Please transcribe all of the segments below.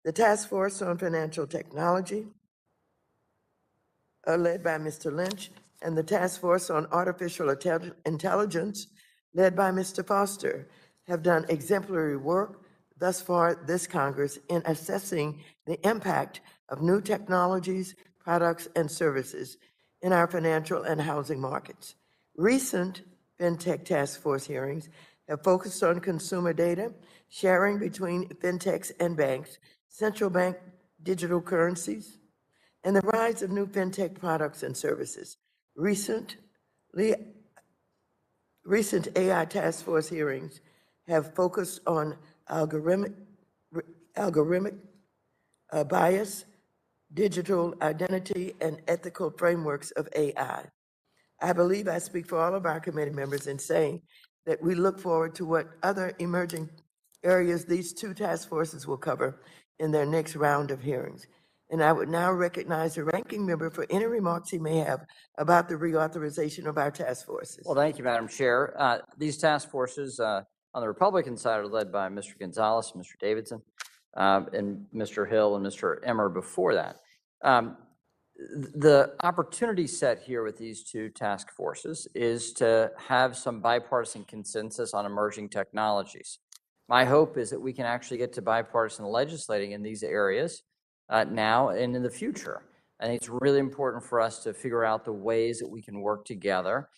The Task Force on Financial Technology, led by Mr. Lynch, and the Task Force on Artificial Intelligence, led by Mr. Foster, have done exemplary work thus far this Congress in assessing the impact of new technologies, products, and services in our financial and housing markets. Recent FinTech Task Force hearings have focused on consumer data, sharing between fintechs and banks, central bank digital currencies, and the rise of new fintech products and services. Recent AI task force hearings have focused on algorithmic bias, digital identity, and ethical frameworks of AI. I believe I speak for all of our committee members in saying that we look forward to what other emerging areas these two task forces will cover in their next round of hearings. And I would now recognize the ranking member for any remarks he may have about the reauthorization of our task forces. Well, thank you, Madam Chair. These task forces on the Republican side are led by Mr. Gonzalez, Mr. Davidson, and Mr. Hill and Mr. Emmer before that. The opportunity set here with these two task forces is to have some bipartisan consensus on emerging technologies. My hope is that we can actually get to bipartisan legislating in these areas now and in the future. I think it's really important for us to figure out the ways that we can work together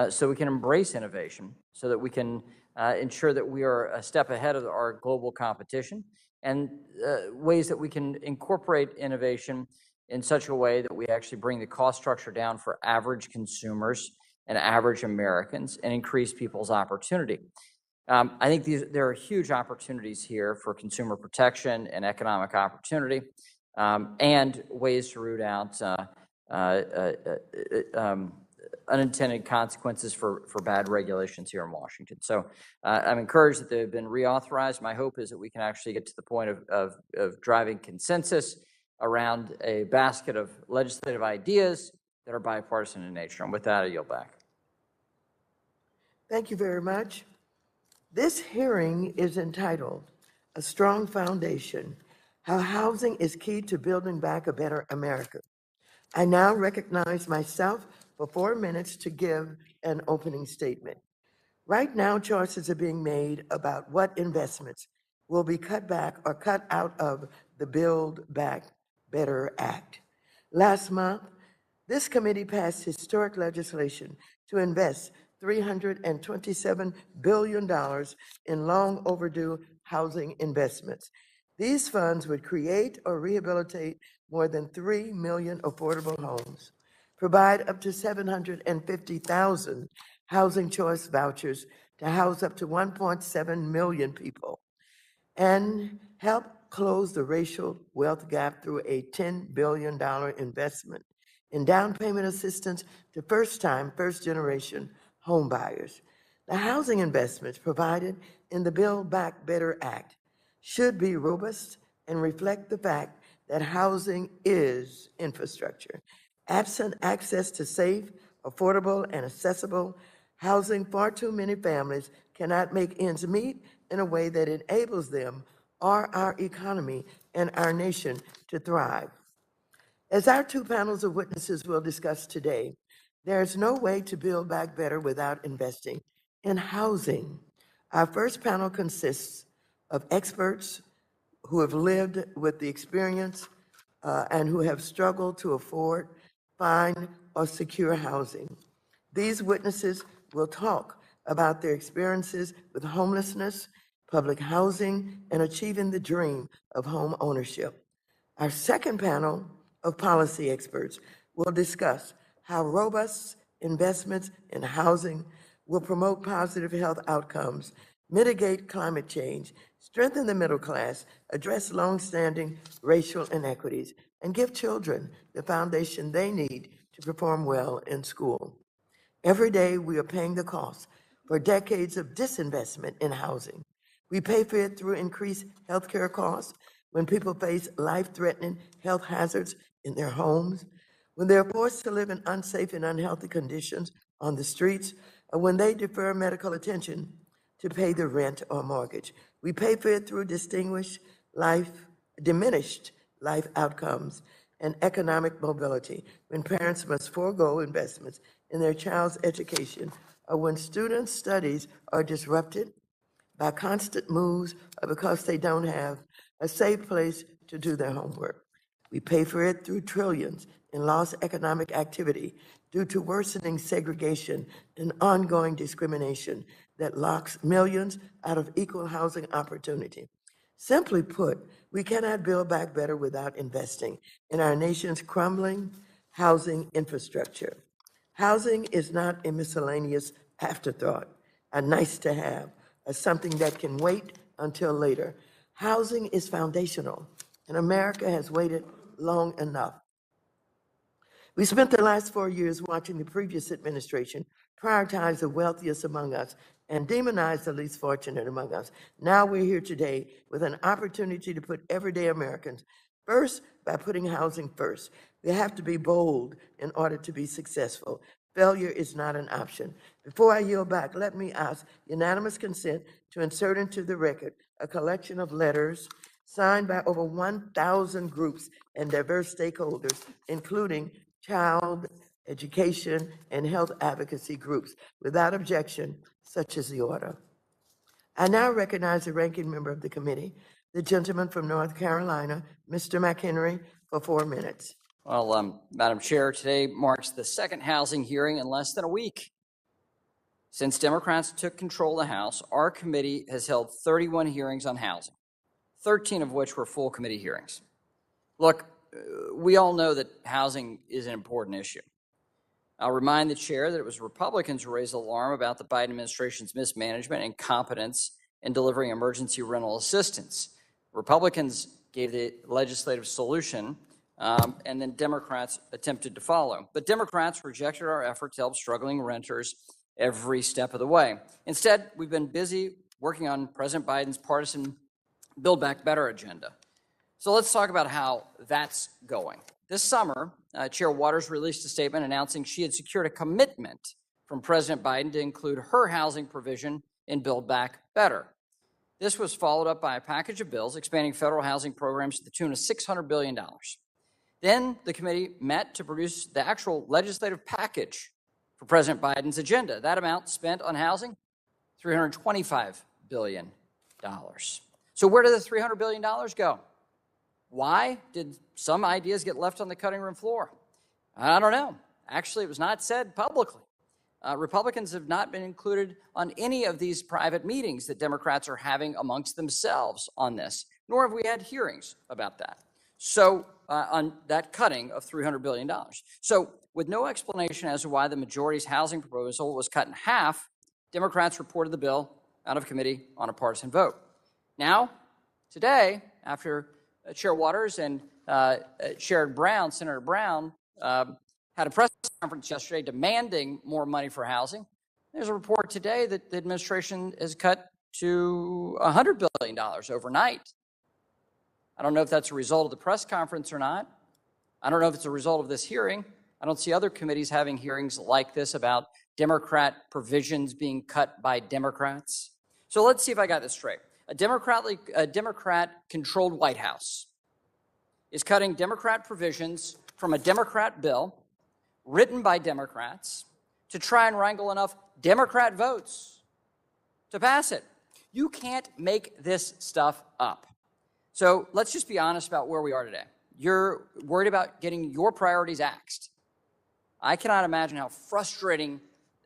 so we can embrace innovation, so that we can ensure that we are a step ahead of our global competition, and ways that we can incorporate innovation in such a way that we actually bring the cost structure down for average consumers and average Americans and increase people's opportunity. I think there are huge opportunities here for consumer protection and economic opportunity, and ways to root out unintended consequences for bad regulations here in Washington. So I'm encouraged that they've been reauthorized. My hope is that we can actually get to the point of driving consensus around a basket of legislative ideas that are bipartisan in nature. And with that, I yield back. Thank you very much. This hearing is entitled, "A Strong Foundation, How Housing is Key to Building Back a Better America." I now recognize myself for 4 minutes to give an opening statement. Right now, choices are being made about what investments will be cut back or cut out of the Build Back Better Act. Last month, this committee passed historic legislation to invest $327 billion in long overdue housing investments. These funds would create or rehabilitate more than 3 million affordable homes, provide up to 750,000 housing choice vouchers to house up to 1.7 million people, and help close the racial wealth gap through a $10 billion investment in down payment assistance to first-time, first-generation home buyers. The housing investments provided in the Build Back Better Act should be robust and reflect the fact that housing is infrastructure. Absent access to safe, affordable, and accessible housing, far too many families cannot make ends meet in a way that enables them or our economy and our nation to thrive. As our two panels of witnesses will discuss today, there is no way to build back better without investing in housing. Our first panel consists of experts who have lived with the experience and who have struggled to afford, find, or secure housing. These witnesses will talk about their experiences with homelessness, public housing, and achieving the dream of home ownership. Our second panel of policy experts will discuss how robust investments in housing will promote positive health outcomes, mitigate climate change, strengthen the middle class, address longstanding racial inequities, and give children the foundation they need to perform well in school. Every day, we are paying the cost for decades of disinvestment in housing. We pay for it through increased healthcare costs when people face life-threatening health hazards in their homes, when they're forced to live in unsafe and unhealthy conditions on the streets, or when they defer medical attention to pay the rent or mortgage. We pay for it through diminished life outcomes and economic mobility when parents must forego investments in their child's education, or when students' studies are disrupted by constant moves or because they don't have a safe place to do their homework. We pay for it through trillions in lost economic activity due to worsening segregation and ongoing discrimination that locks millions out of equal housing opportunity. Simply put, we cannot build back better without investing in our nation's crumbling housing infrastructure. Housing is not a miscellaneous afterthought, a nice to have, or something that can wait until later. Housing is foundational, and America has waited long enough. We spent the last 4 years watching the previous administration prioritize the wealthiest among us and demonize the least fortunate among us. Now we're here today with an opportunity to put everyday Americans first by putting housing first. We have to be bold in order to be successful. Failure is not an option. Before I yield back, let me ask unanimous consent to insert into the record a collection of letters signed by over 1,000 groups and diverse stakeholders, including child, education, and health advocacy groups. Without objection, such is the order. I now recognize the ranking member of the committee, the gentleman from North Carolina, Mr. McHenry, for 4 minutes. Well, Madam Chair, today marks the second housing hearing in less than a week. Since Democrats took control of the House, our committee has held 31 hearings on housing, 13 of which were full committee hearings. Look, we all know that housing is an important issue. I'll remind the chair that it was Republicans who raised the alarm about the Biden administration's mismanagement and incompetence in delivering emergency rental assistance. Republicans gave the legislative solution, and then Democrats attempted to follow. But Democrats rejected our effort to help struggling renters every step of the way. Instead, we've been busy working on President Biden's partisan Build Back Better agenda. So let's talk about how that's going. This summer, Chair Waters released a statement announcing she had secured a commitment from President Biden to include her housing provision in Build Back Better. This was followed up by a package of bills expanding federal housing programs to the tune of $600 billion. Then the committee met to produce the actual legislative package for President Biden's agenda. That amount spent on housing, $325 billion. So where did the $300 billion go? Why did some ideas get left on the cutting room floor? I don't know. Actually, it was not said publicly. Republicans have not been included on any of these private meetings that Democrats are having amongst themselves on this, nor have we had hearings about that. So on that cutting of $300 billion. So with no explanation as to why the majority's housing proposal was cut in half, Democrats reported the bill out of committee on a partisan vote. Now, today, after Chair Waters and Senator Brown, had a press conference yesterday demanding more money for housing. There's a report today that the administration has cut to $100 billion overnight. I don't know if that's a result of the press conference or not. I don't know if it's a result of this hearing. I don't see other committees having hearings like this about Democrat provisions being cut by Democrats. So let's see if I got this straight. A Democrat-controlled White House is cutting Democrat provisions from a Democrat bill written by Democrats to try and wrangle enough Democrat votes to pass it. You can't make this stuff up. So let's just be honest about where we are today. You're worried about getting your priorities axed. I cannot imagine how frustrating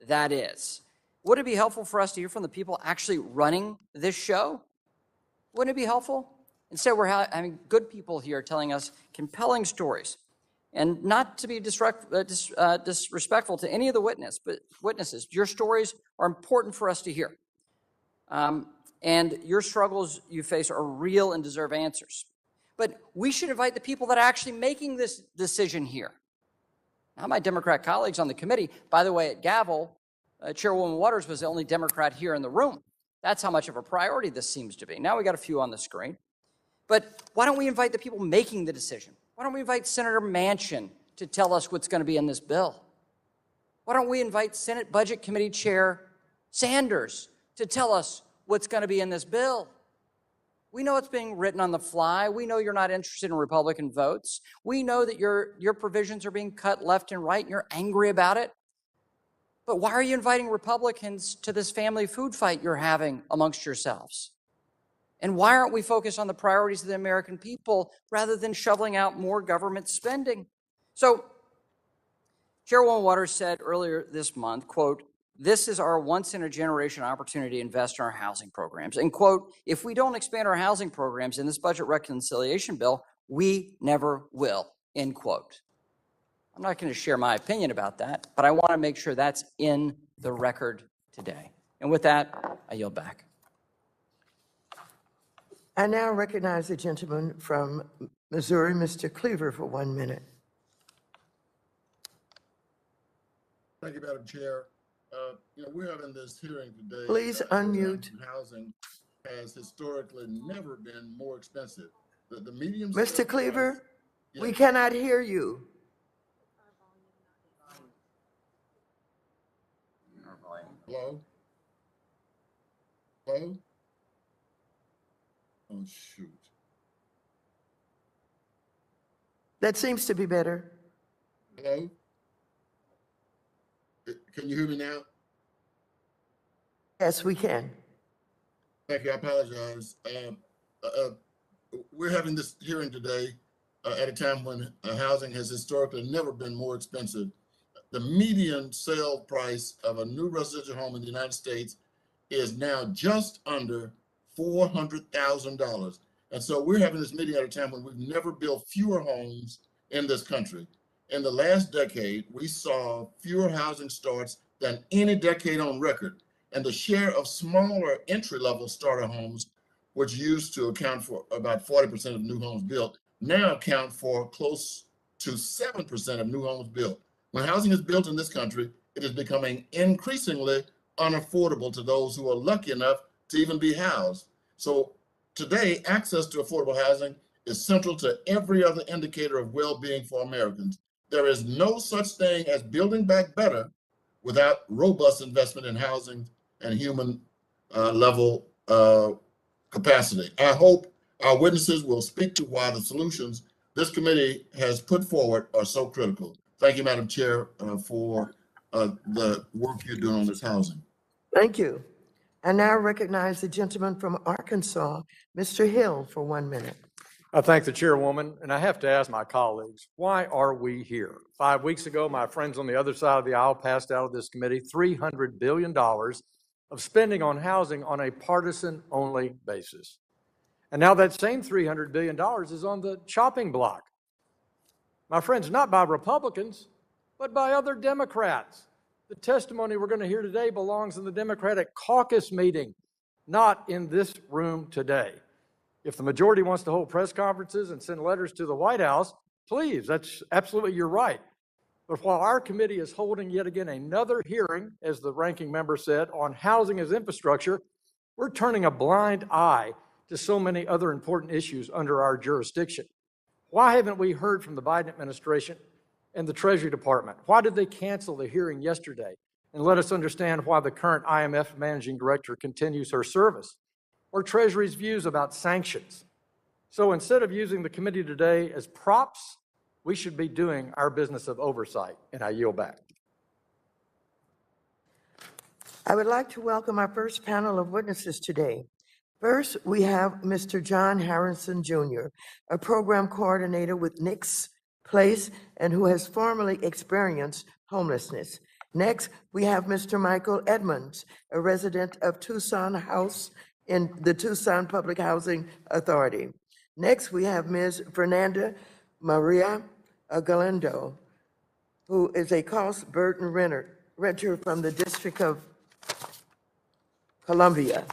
that is. Would it be helpful for us to hear from the people actually running this show? Wouldn't it be helpful? Instead, we're having good people here telling us compelling stories. And not to be disrespectful to any of the witnesses, your stories are important for us to hear. And your struggles you face are real and deserve answers. But we should invite the people that are actually making this decision here. Not my Democrat colleagues on the committee. By the way, at gavel, Chairwoman Waters was the only Democrat here in the room. That's how much of a priority this seems to be. Now we got a few on the screen. But why don't we invite the people making the decision? Why don't we invite Senator Manchin to tell us what's going to be in this bill? Why don't we invite Senate Budget Committee Chair Sanders to tell us what's going to be in this bill? We know it's being written on the fly. We know you're not interested in Republican votes. We know that your provisions are being cut left and right, and you're angry about it. But why are you inviting Republicans to this family food fight you're having amongst yourselves? And why aren't we focused on the priorities of the American people rather than shoveling out more government spending? So Chairwoman Waters said earlier this month, quote, "This is our once-in-a-generation opportunity to invest in our housing programs." And, quote, "If we don't expand our housing programs in this budget reconciliation bill, we never will," end quote. I'm not going to share my opinion about that, but I want to make sure that's in the record today. And with that, I yield back. I now recognize the gentleman from Missouri, Mr. Cleaver, for 1 minute. Thank you, Madam Chair. We're having this hearing today. Please unmute. Housing has historically never been more expensive. The median. Mr. Cleaver, price, we yes. cannot hear you. Hello? Hello? Oh, shoot. That seems to be better. Hello? Can you hear me now? Yes, we can. Thank you. I apologize. We're having this hearing today at a time when housing has historically never been more expensive. The median sale price of a new residential home in the United States is now just under $400,000. And so we're having this meeting at a time when we've never built fewer homes in this country. In the last decade, we saw fewer housing starts than any decade on record. And the share of smaller entry-level starter homes, which used to account for about 40% of new homes built, now account for close to 7% of new homes built. When housing is built in this country, it is becoming increasingly unaffordable to those who are lucky enough to even be housed. So today, access to affordable housing is central to every other indicator of well-being for Americans. There is no such thing as building back better without robust investment in housing and human level capacity. I hope our witnesses will speak to why the solutions this committee has put forward are so critical. Thank you, Madam Chair, for the work you're doing on this housing. Thank you. I now recognize the gentleman from Arkansas, Mr. Hill, for 1 minute. I thank the chairwoman, and I have to ask my colleagues, why are we here? 5 weeks ago, my friends on the other side of the aisle passed out of this committee $300 billion of spending on housing on a partisan-only basis. And now that same $300 billion is on the chopping block. My friends, not by Republicans, but by other Democrats. The testimony we're going to hear today belongs in the Democratic caucus meeting, not in this room today. If the majority wants to hold press conferences and send letters to the White House, please, that's absolutely your right. But while our committee is holding yet again another hearing, as the ranking member said, on housing as infrastructure, we're turning a blind eye to so many other important issues under our jurisdiction. Why haven't we heard from the Biden administration and the Treasury Department? Why did they cancel the hearing yesterday and let us understand why the current IMF managing director continues her service, or Treasury's views about sanctions? So instead of using the committee today as props, we should be doing our business of oversight, and I yield back. I would like to welcome our first panel of witnesses today. First, we have Mr. John Harrison Jr., a program coordinator with Nick's Place and who has formerly experienced homelessness. Next, we have Mr. Michael Edmonds, a resident of Tucson House in the Tucson Public Housing Authority. Next, we have Ms. Fernanda Maria Galindo, who is a cost burden renter from the District of Columbia.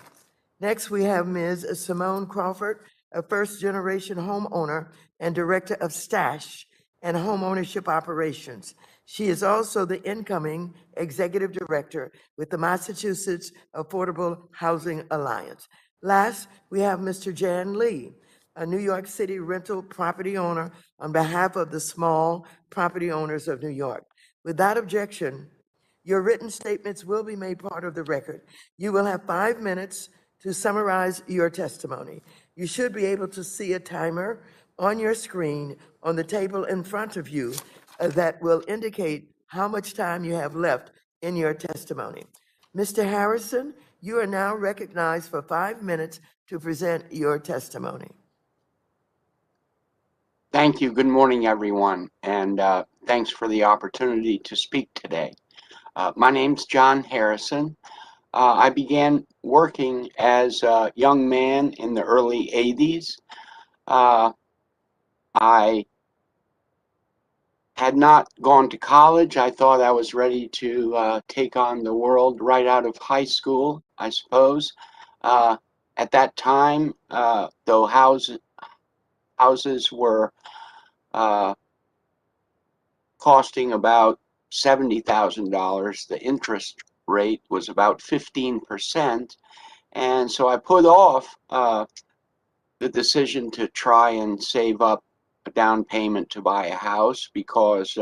Next, we have Ms. Simone Crawford, a first-generation homeowner and director of Stash and Home Ownership Operations. She is also the incoming executive director with the Massachusetts Affordable Housing Alliance. Last, we have Mr. Jan Lee, a New York City rental property owner on behalf of the Small Property Owners of New York. Without objection, your written statements will be made part of the record. You will have 5 minutes to summarize your testimony. You should be able to see a timer on your screen on the table in front of you that will indicate how much time you have left in your testimony. Mr. Harrison, you are now recognized for 5 minutes to present your testimony. Thank you. Good morning, everyone, and thanks for the opportunity to speak today. My name's John Harrison. I began working as a young man in the early 80s. I had not gone to college. I thought I was ready to take on the world right out of high school, I suppose. At that time, though houses were costing about $70,000, the interest rate was about 15%. And so I put off the decision to try and save up a down payment to buy a house because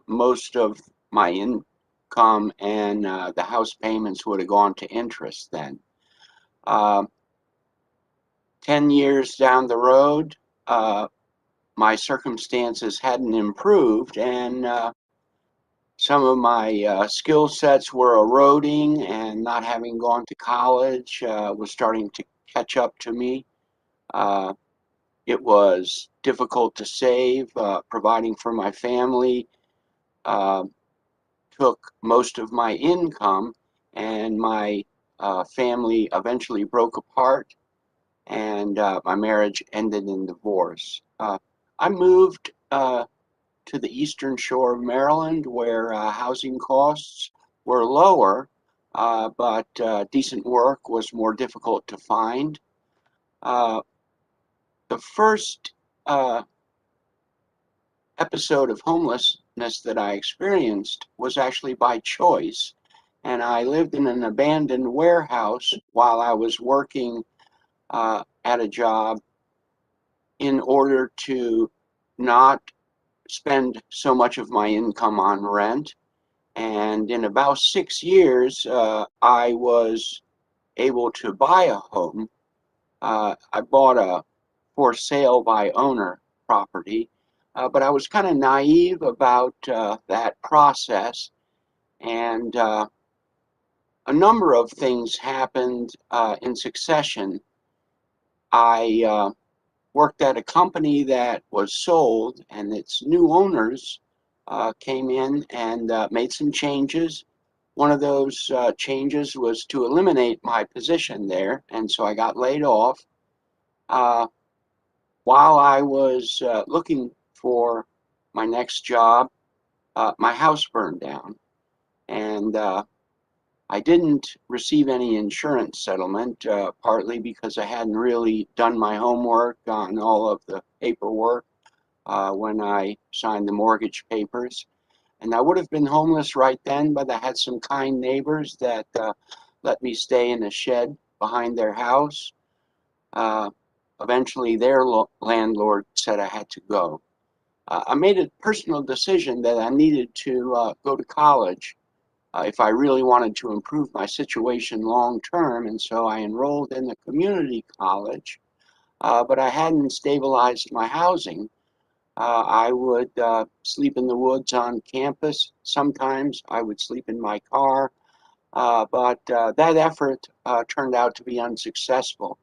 most of my income and the house payments would have gone to interest then. 10 years down the road, my circumstances hadn't improved, and some of my skill sets were eroding, and not having gone to college was starting to catch up to me. It was difficult to save. Providing for my family took most of my income, and my family eventually broke apart, and my marriage ended in divorce. I moved to the eastern shore of Maryland, where housing costs were lower, but decent work was more difficult to find. The first episode of homelessness that I experienced was actually by choice, and I lived in an abandoned warehouse while I was working at a job in order to not spend so much of my income on rent. And in about 6 years, I was able to buy a home. I bought a for sale by owner property, but I was kind of naive about that process. And a number of things happened in succession. I worked at a company that was sold, and its new owners came in and made some changes. One of those changes was to eliminate my position there, and so I got laid off. While I was looking for my next job, my house burned down, and I didn't receive any insurance settlement, partly because I hadn't really done my homework on all of the paperwork when I signed the mortgage papers. And I would have been homeless right then, but I had some kind neighbors that let me stay in a shed behind their house. Eventually, their landlord said I had to go. I made a personal decision that I needed to go to college if I really wanted to improve my situation long term, and so I enrolled in a community college, but I hadn't stabilized my housing. I would sleep in the woods on campus. Sometimes I would sleep in my car, but that effort turned out to be unsuccessful.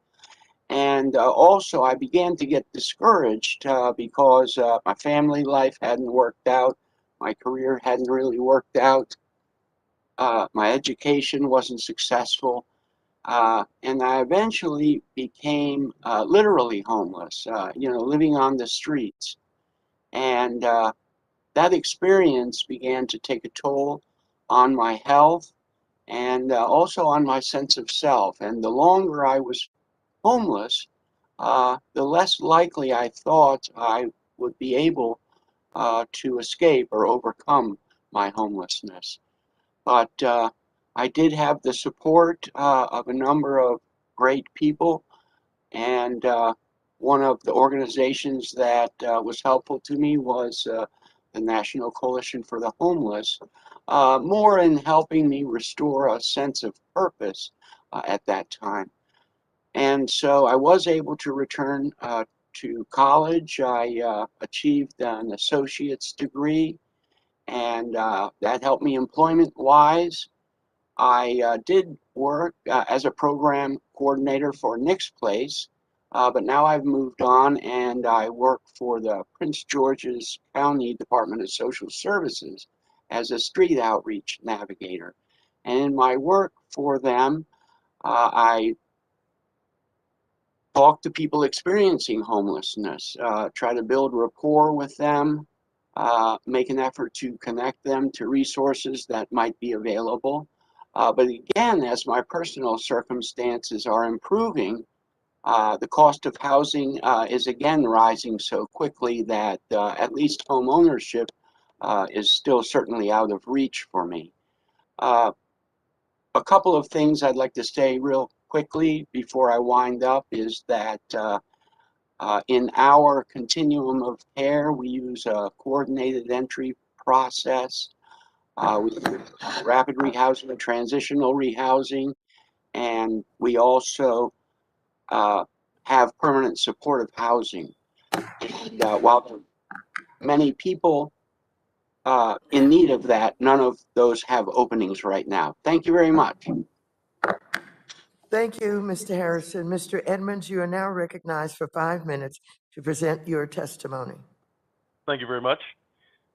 And also, I began to get discouraged because my family life hadn't worked out, my career hadn't really worked out, my education wasn't successful, and I eventually became literally homeless, living on the streets. And that experience began to take a toll on my health and also on my sense of self. And the longer I was homeless, the less likely I thought I would be able to escape or overcome my homelessness. But I did have the support of a number of great people, and one of the organizations that was helpful to me was the National Coalition for the Homeless, more in helping me restore a sense of purpose at that time. And so I was able to return to college. I achieved an associate's degree, and that helped me employment-wise. I did work as a program coordinator for Nick's Place, but now I've moved on and I work for the Prince George's County Department of Social Services as a street outreach navigator. And in my work for them, I talk to people experiencing homelessness, try to build rapport with them, make an effort to connect them to resources that might be available. But again, as my personal circumstances are improving, the cost of housing is again rising so quickly that at least home ownership is still certainly out of reach for me. A couple of things I'd like to say real quickly before I wind up is that in our continuum of care, we use a coordinated entry process. We use rapid rehousing and transitional rehousing, and we also have permanent supportive housing. And while there are many people in need of that, none of those have openings right now. Thank you very much. Thank you, Mr. Harrison. Mr. Edmonds, you are now recognized for 5 minutes to present your testimony. Thank you very much.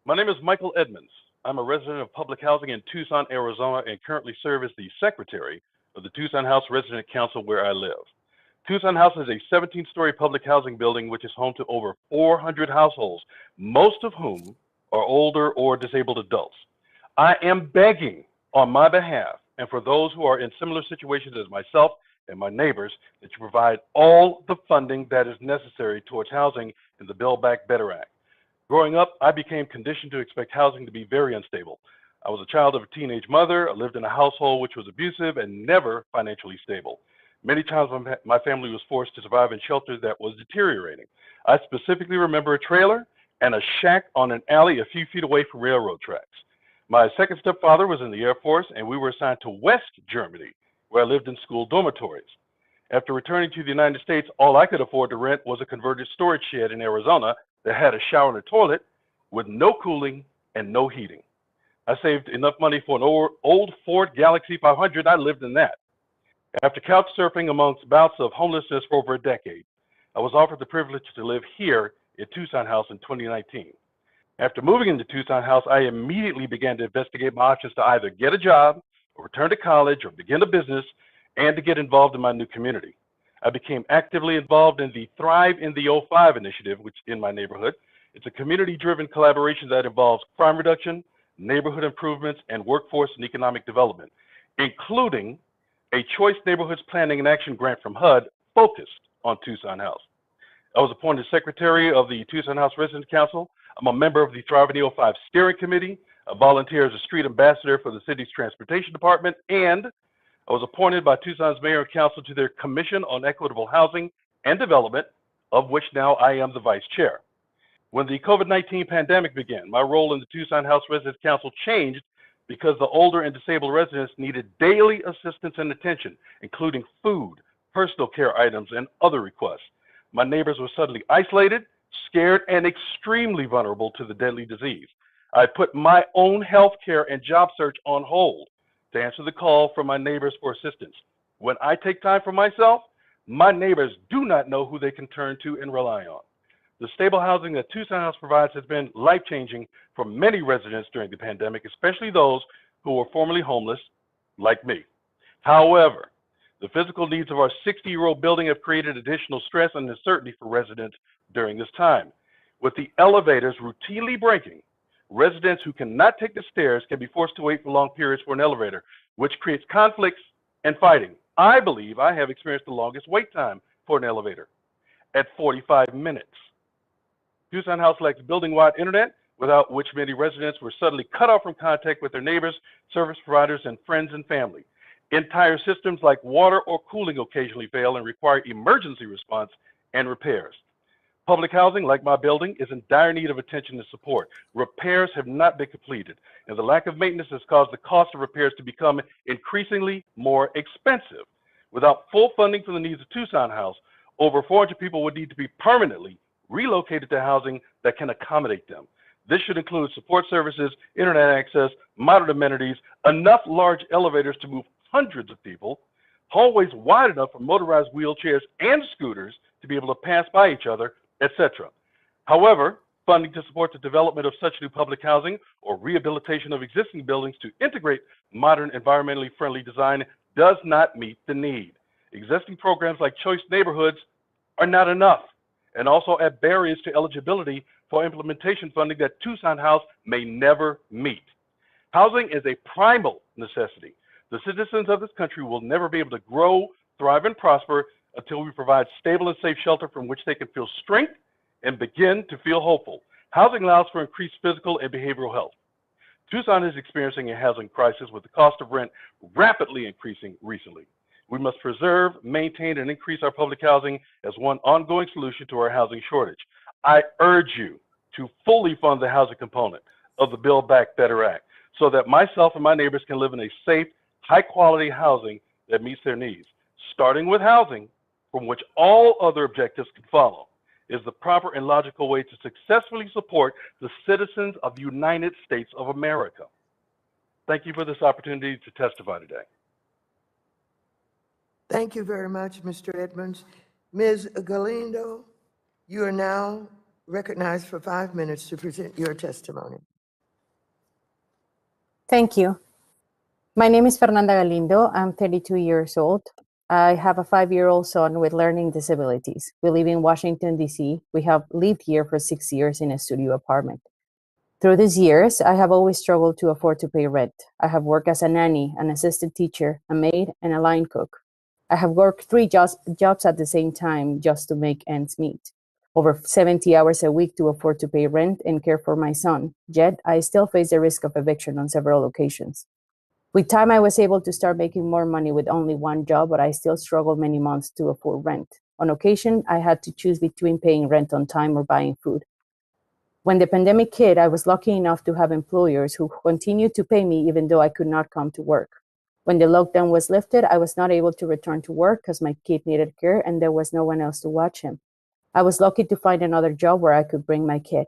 My name is Michael Edmonds. I'm a resident of public housing in Tucson, Arizona, and currently serve as the secretary of the Tucson House Resident Council where I live. Tucson House is a 17-story public housing building which is home to over 400 households, most of whom are older or disabled adults. I am begging on my behalf and for those who are in similar situations as myself and my neighbors that you provide all the funding that is necessary towards housing in the Build Back Better Act. Growing up, I became conditioned to expect housing to be very unstable. I was a child of a teenage mother. I lived in a household which was abusive and never financially stable. Many times my family was forced to survive in shelters that was deteriorating. I specifically remember a trailer and a shack on an alley a few feet away from railroad tracks. My second stepfather was in the Air Force, and we were assigned to West Germany, where I lived in school dormitories. After returning to the United States, all I could afford to rent was a converted storage shed in Arizona that had a shower and a toilet with no cooling and no heating. I saved enough money for an old Ford Galaxie 500. I lived in that. After couch surfing amongst bouts of homelessness for over a decade, I was offered the privilege to live here at Tucson House in 2019. After moving into Tucson House, I immediately began to investigate my options to either get a job, or return to college, or begin a business, and to get involved in my new community. I became actively involved in the Thrive in the 05 initiative, which in my neighborhood. It's a community-driven collaboration that involves crime reduction, neighborhood improvements, and workforce and economic development, including a Choice Neighborhoods Planning and Action grant from HUD focused on Tucson House. I was appointed secretary of the Tucson House Resident Council. I'm a member of the Thrive in the 05 Steering Committee. I volunteer as a street ambassador for the city's transportation department, and I was appointed by Tucson's mayor and council to their Commission on Equitable Housing and Development, of which now I am the vice chair. When the COVID-19 pandemic began, my role in the Tucson House Residents Council changed because the older and disabled residents needed daily assistance and attention, including food, personal care items, and other requests. My neighbors were suddenly isolated, scared, and extremely vulnerable to the deadly disease. I put my own health care and job search on hold to answer the call from my neighbors for assistance. When I take time for myself, my neighbors do not know who they can turn to and rely on. The stable housing that Tucson House provides has been life-changing for many residents during the pandemic, especially those who were formerly homeless, like me. However, the physical needs of our 60-year-old building have created additional stress and uncertainty for residents during this time. With the elevators routinely breaking, residents who cannot take the stairs can be forced to wait for long periods for an elevator, which creates conflicts and fighting. I believe I have experienced the longest wait time for an elevator at 45 minutes. Tucson House lacks building-wide internet, without which many residents were suddenly cut off from contact with their neighbors, service providers, and friends and family. Entire systems like water or cooling occasionally fail and require emergency response and repairs. Public housing, like my building, is in dire need of attention and support. Repairs have not been completed, and the lack of maintenance has caused the cost of repairs to become increasingly more expensive. Without full funding for the needs of Tucson House, over 400 people would need to be permanently relocated to housing that can accommodate them. This should include support services, internet access, modern amenities, enough large elevators to move hundreds of people, hallways wide enough for motorized wheelchairs and scooters to be able to pass by each other, etc. However, funding to support the development of such new public housing or rehabilitation of existing buildings to integrate modern, environmentally friendly design does not meet the need. Existing programs like Choice Neighborhoods are not enough and also add barriers to eligibility for implementation funding that Tucson House may never meet. Housing is a primal necessity. The citizens of this country will never be able to grow, thrive, and prosper until we provide stable and safe shelter from which they can feel strength and begin to feel hopeful. Housing allows for increased physical and behavioral health. Tucson is experiencing a housing crisis with the cost of rent rapidly increasing recently. We must preserve, maintain, and increase our public housing as one ongoing solution to our housing shortage. I urge you to fully fund the housing component of the Build Back Better Act so that myself and my neighbors can live in a safe, high-quality housing that meets their needs. Starting with housing, from which all other objectives can follow, is the proper and logical way to successfully support the citizens of the United States of America. Thank you for this opportunity to testify today. Thank you very much, Mr. Edmonds. Ms. Galindo, you are now recognized for 5 minutes to present your testimony. Thank you. My name is Fernanda Galindo. I'm 32 years old. I have a 5-year-old son with learning disabilities. We live in Washington, D.C. We have lived here for 6 years in a studio apartment. Through these years, I have always struggled to afford to pay rent. I have worked as a nanny, an assistant teacher, a maid, and a line cook. I have worked 3 jobs at the same time just to make ends meet. Over 70 hours a week to afford to pay rent and care for my son. Yet, I still face the risk of eviction on several occasions. With time, I was able to start making more money with only 1 job, but I still struggled many months to afford rent. On occasion, I had to choose between paying rent on time or buying food. When the pandemic hit, I was lucky enough to have employers who continued to pay me even though I could not come to work. When the lockdown was lifted, I was not able to return to work because my kid needed care and there was no one else to watch him. I was lucky to find another job where I could bring my kid.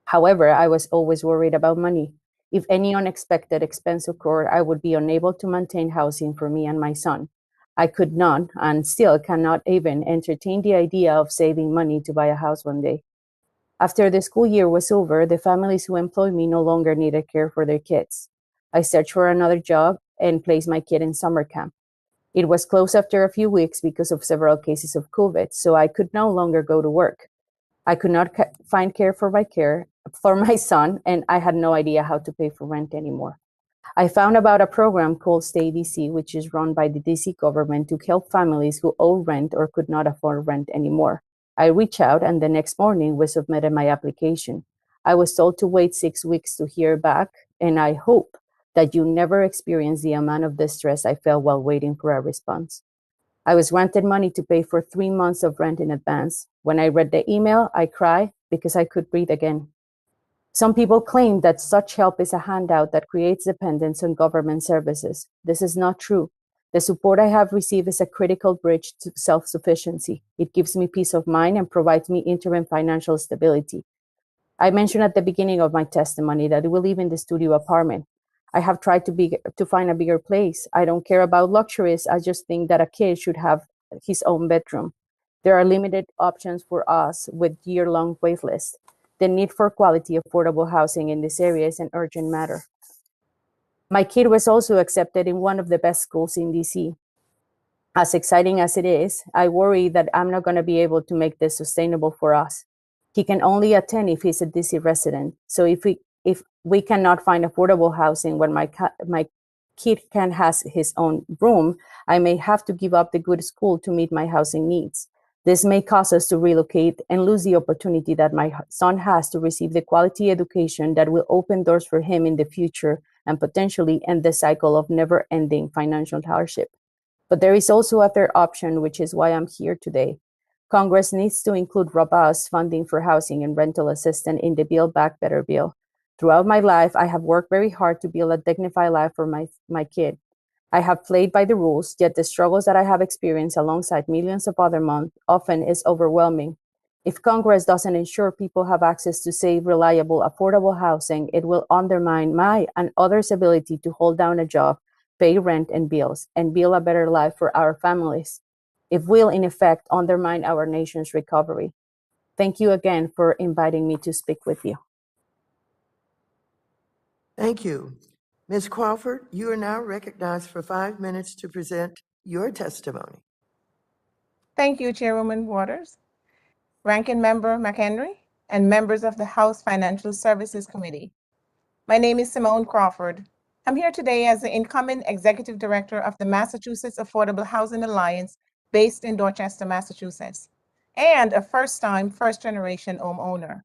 However, I was always worried about money. If any unexpected expense occurred, I would be unable to maintain housing for me and my son. I could not, and still cannot even entertain the idea of saving money to buy a house one day. After the school year was over, the families who employed me no longer needed care for their kids. I searched for another job and placed my kid in summer camp. It was closed after a few weeks because of several cases of COVID, so I could no longer go to work. I could not find care for my son, and I had no idea how to pay for rent anymore. I found about a program called Stay DC, which is run by the DC government to help families who owe rent or could not afford rent anymore. I reached out, and the next morning we submitted my application. I was told to wait 6 weeks to hear back, and I hope that you never experience the amount of distress I felt while waiting for a response. I was granted money to pay for 3 months of rent in advance. When I read the email, I cried because I could breathe again. Some people claim that such help is a handout that creates dependence on government services. This is not true. The support I have received is a critical bridge to self-sufficiency. It gives me peace of mind and provides me interim financial stability. I mentioned at the beginning of my testimony that we live in the studio apartment. I have tried to find a bigger place. I don't care about luxuries. I just think that a kid should have his own bedroom. There are limited options for us with year-long wait lists. The need for quality, affordable housing in this area is an urgent matter. My kid was also accepted in one of the best schools in DC. As exciting as it is, I worry that I'm not going to be able to make this sustainable for us. He can only attend if he's a DC resident. So if we cannot find affordable housing when my kid has his own room, I may have to give up the good school to meet my housing needs. This may cause us to relocate and lose the opportunity that my son has to receive the quality education that will open doors for him in the future and potentially end the cycle of never-ending financial hardship. But there is also a third option, which is why I'm here today. Congress needs to include robust funding for housing and rental assistance in the Build Back Better bill. Throughout my life, I have worked very hard to build a dignified life for my kid. I have played by the rules, yet the struggles that I have experienced alongside millions of other often is overwhelming. If Congress doesn't ensure people have access to safe, reliable, affordable housing, it will undermine my and others' ability to hold down a job, pay rent and bills, and build a better life for our families. It will, in effect, undermine our nation's recovery. Thank you again for inviting me to speak with you. Thank you. Ms. Crawford, you are now recognized for 5 minutes to present your testimony. Thank you, Chairwoman Waters, Ranking Member McHenry, and members of the House Financial Services Committee. My name is Simone Crawford. I'm here today as the incoming Executive Director of the Massachusetts Affordable Housing Alliance based in Dorchester, Massachusetts, and a first-time, first-generation homeowner.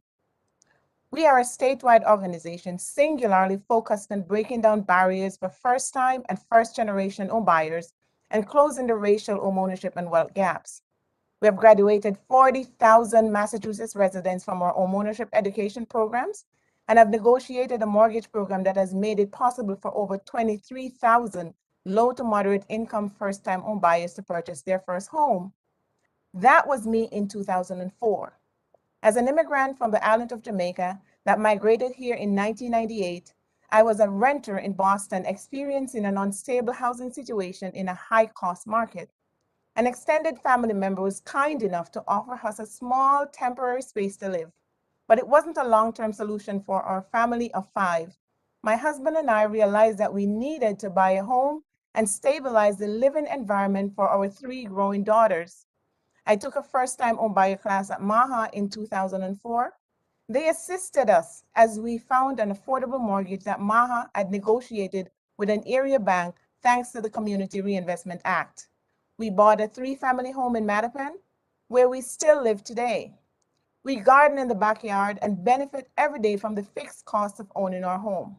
We are a statewide organization singularly focused on breaking down barriers for first-time and first-generation home buyers and closing the racial homeownership and wealth gaps. We have graduated 40,000 Massachusetts residents from our homeownership education programs and have negotiated a mortgage program that has made it possible for over 23,000 low to moderate income first-time home buyers to purchase their first home. That was me in 2004. As an immigrant from the island of Jamaica that migrated here in 1998, I was a renter in Boston experiencing an unstable housing situation in a high-cost market. An extended family member was kind enough to offer us a small temporary space to live, but it wasn't a long-term solution for our family of 5. My husband and I realized that we needed to buy a home and stabilize the living environment for our 3 growing daughters. I took a first-time homebuyer class at MAHA in 2004. They assisted us as we found an affordable mortgage that MAHA had negotiated with an area bank thanks to the Community Reinvestment Act. We bought a 3-family home in Mattapan, where we still live today. We garden in the backyard and benefit every day from the fixed cost of owning our home.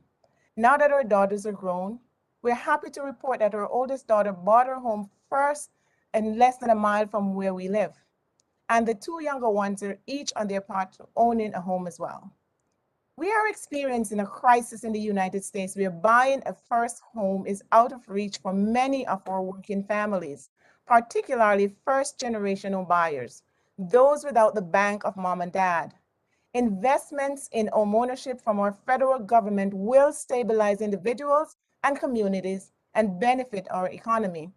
Now that our daughters are grown, we're happy to report that our oldest daughter bought her home first and less than a mile from where we live. And the 2 younger ones are each on their path to owning a home as well. We are experiencing a crisis in the United States where buying a first home is out of reach for many of our working families, particularly first-generation home buyers, those without the bank of mom and dad. Investments in homeownership from our federal government will stabilize individuals and communities and benefit our economy.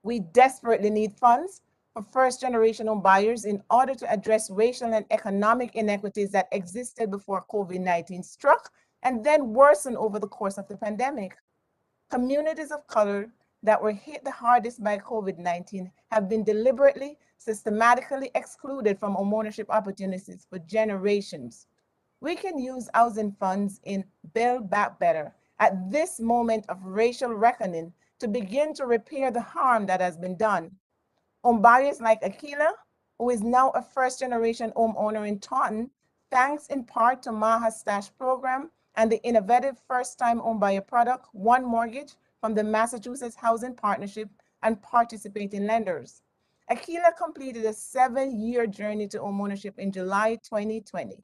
We desperately need funds for first-generation home buyers in order to address racial and economic inequities that existed before COVID-19 struck and then worsened over the course of the pandemic. Communities of color that were hit the hardest by COVID-19 have been deliberately, systematically excluded from homeownership opportunities for generations. We can use housing funds in Build Back Better at this moment of racial reckoning to begin to repair the harm that has been done. Homebuyers like Akila, who is now a first-generation homeowner in Taunton, thanks in part to MAHA's Stash program and the innovative first-time homebuyer product, One Mortgage, from the Massachusetts Housing Partnership and participating lenders. Akila completed a 7-year journey to homeownership in July 2020.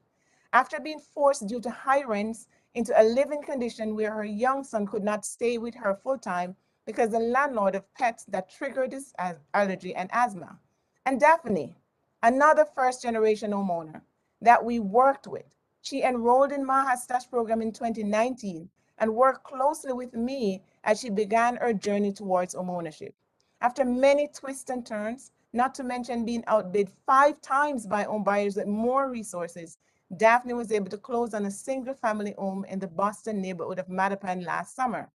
After being forced due to high rents into a living condition where her young son could not stay with her full-time because the landlord of pets that triggered his allergy and asthma. And Daphne, another first-generation homeowner that we worked with, she enrolled in MAHA's Stash program in 2019 and worked closely with me as she began her journey towards homeownership. After many twists and turns, not to mention being outbid 5 times by home buyers with more resources, Daphne was able to close on a single-family home in the Boston neighborhood of Mattapan last summer.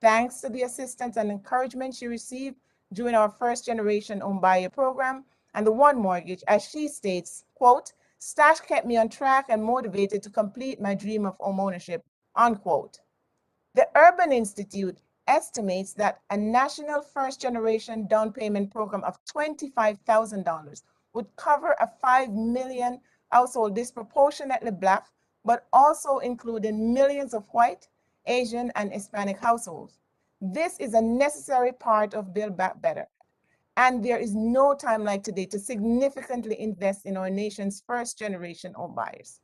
Thanks to the assistance and encouragement she received during our first-generation homebuyer program and the One Mortgage, as she states, quote, "Stash kept me on track and motivated to complete my dream of homeownership," unquote. The Urban Institute estimates that a national first-generation down payment program of $25,000 would cover a 5 million household disproportionately Black, but also including millions of white, Asian, and Hispanic households. This is a necessary part of Build Back Better. And there is no time like today to significantly invest in our nation's first-generation home buyers.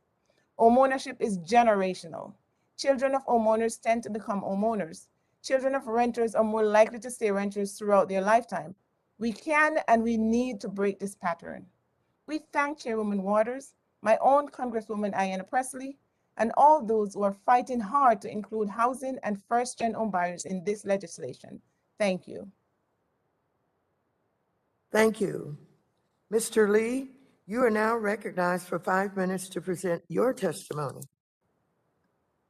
Homeownership is generational. Children of homeowners tend to become homeowners. Children of renters are more likely to stay renters throughout their lifetime. We can and we need to break this pattern. We thank Chairwoman Waters, my own Congresswoman Ayanna Pressley, and all those who are fighting hard to include housing and first-gen home buyers in this legislation. Thank you. Thank you. Mr. Lee, you are now recognized for 5 minutes to present your testimony.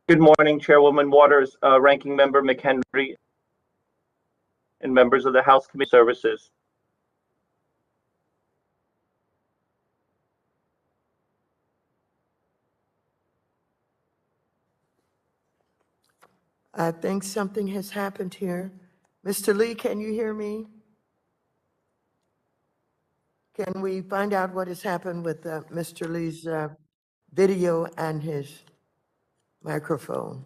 Good morning, Chairwoman Waters, Ranking Member McHenry, and members of the House Committee on Services. I think something has happened here. Mr. Lee, can you hear me? Can we find out what has happened with Mr. Lee's video and his microphone?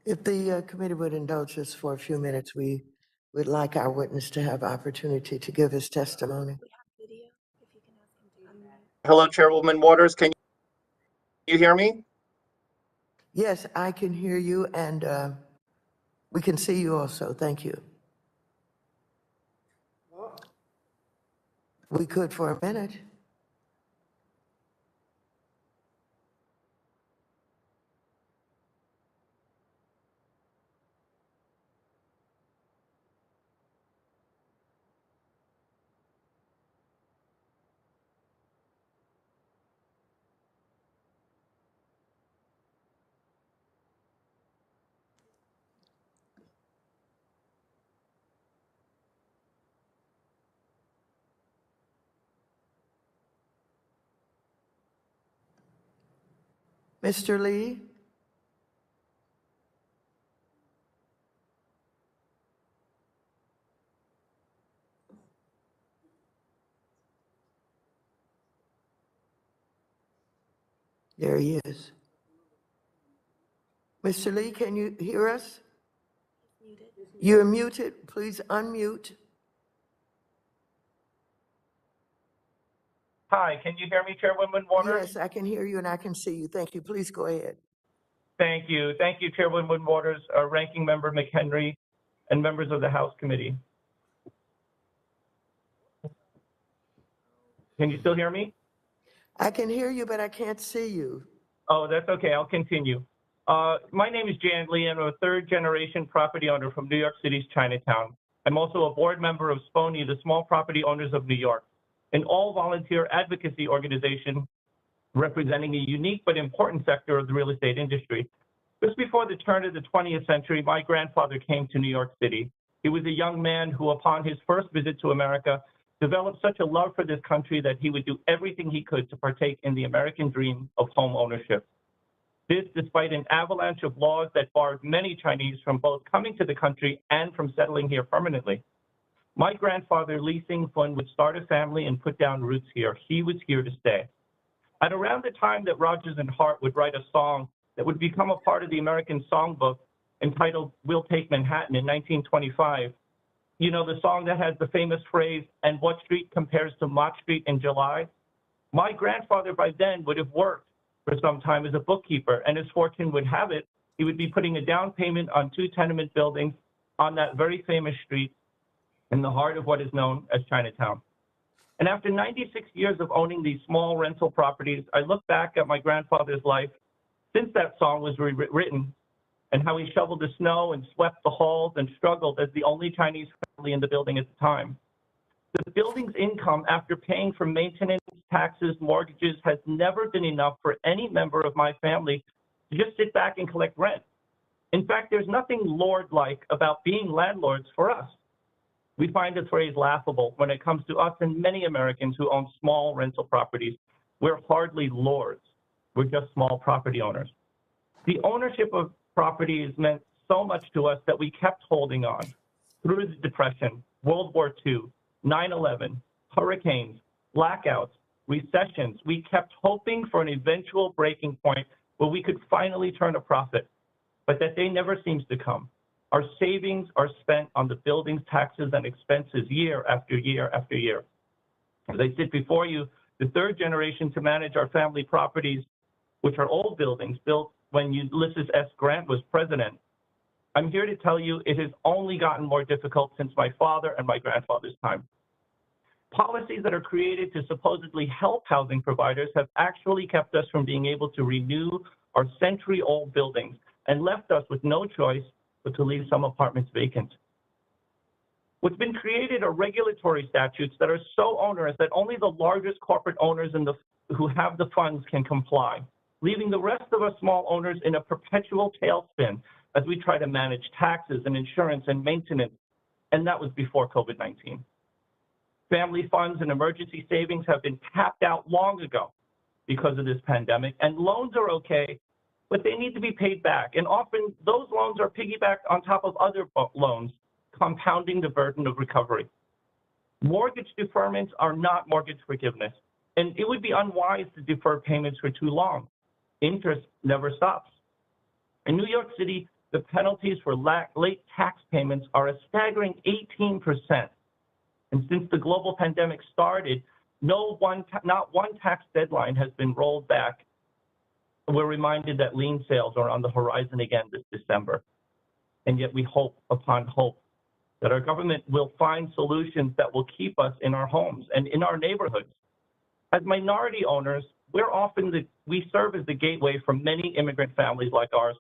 If the committee would indulge us for a few minutes, we would like our witness to have opportunity to give his testimony. Hello, Chairwoman Waters. Can you hear me? Yes, I can hear you, and we can see you also. Thank you. We could for a minute. Mr. Lee? There he is. Mr. Lee, can you hear us? You're muted. Please unmute. Hi, can you hear me, Chairwoman Waters? Yes, I can hear you and I can see you. Thank you. Please go ahead. Thank you. Thank you, Chairwoman Waters, Ranking Member McHenry, and members of the House Committee. Can you still hear me? I can hear you, but I can't see you. Oh, that's okay. I'll continue. My name is Jan Lee. I'm a third-generation property owner from New York City's Chinatown. I'm also a board member of SPONY, the Small Property Owners of New York, an all-volunteer advocacy organization representing a unique but important sector of the real estate industry. Just before the turn of the 20th century, my grandfather came to New York City. He was a young man who, upon his first visit to America, developed such a love for this country that he would do everything he could to partake in the American dream of home ownership. This, despite an avalanche of laws that barred many Chinese from both coming to the country and from settling here permanently. My grandfather, Lee Sing-fun, would start a family and put down roots here. He was here to stay. At around the time that Rodgers and Hart would write a song that would become a part of the American Songbook entitled We'll Take Manhattan in 1925, you know, the song that has the famous phrase, and what street compares to Mott Street in July? My grandfather by then would have worked for some time as a bookkeeper, and as fortune would have it, he would be putting a down payment on 2 tenement buildings on that very famous street in the heart of what is known as Chinatown. And after 96 years of owning these small rental properties, I look back at my grandfather's life since that song was written and how he shoveled the snow and swept the halls and struggled as the only Chinese family in the building at the time. The building's income after paying for maintenance, taxes, mortgages has never been enough for any member of my family to just sit back and collect rent. In fact, there's nothing lord-like about being landlords for us. We find the phrase laughable when it comes to us and many Americans who own small rental properties. We're hardly lords. We're just small property owners. The ownership of properties meant so much to us that we kept holding on through the Depression, World War II, 9/11, hurricanes, blackouts, recessions. We kept hoping for an eventual breaking point where we could finally turn a profit, but that day never seems to come. Our savings are spent on the buildings, taxes, and expenses year after year after year. As I sit before you, the third generation to manage our family properties, which are old buildings built when Ulysses S. Grant was president. I'm here to tell you it has only gotten more difficult since my father and my grandfather's time. Policies that are created to supposedly help housing providers have actually kept us from being able to renew our century-old buildings and left us with no choice but to leave some apartments vacant. What's been created are regulatory statutes that are so onerous that only the largest corporate owners who have the funds can comply, leaving the rest of us small owners in a perpetual tailspin as we try to manage taxes and insurance and maintenance, and that was before COVID-19. Family funds and emergency savings have been tapped out long ago because of this pandemic, and loans are okay, but they need to be paid back. And often those loans are piggybacked on top of other loans, compounding the burden of recovery. Mortgage deferments are not mortgage forgiveness, and it would be unwise to defer payments for too long. Interest never stops. In New York City, the penalties for late tax payments are a staggering 18%. And since the global pandemic started, not one tax deadline has been rolled back. We're reminded that lien sales are on the horizon again this December. And yet we hope upon hope that our government will find solutions that will keep us in our homes and in our neighborhoods. As minority owners, we serve as the gateway for many immigrant families like ours,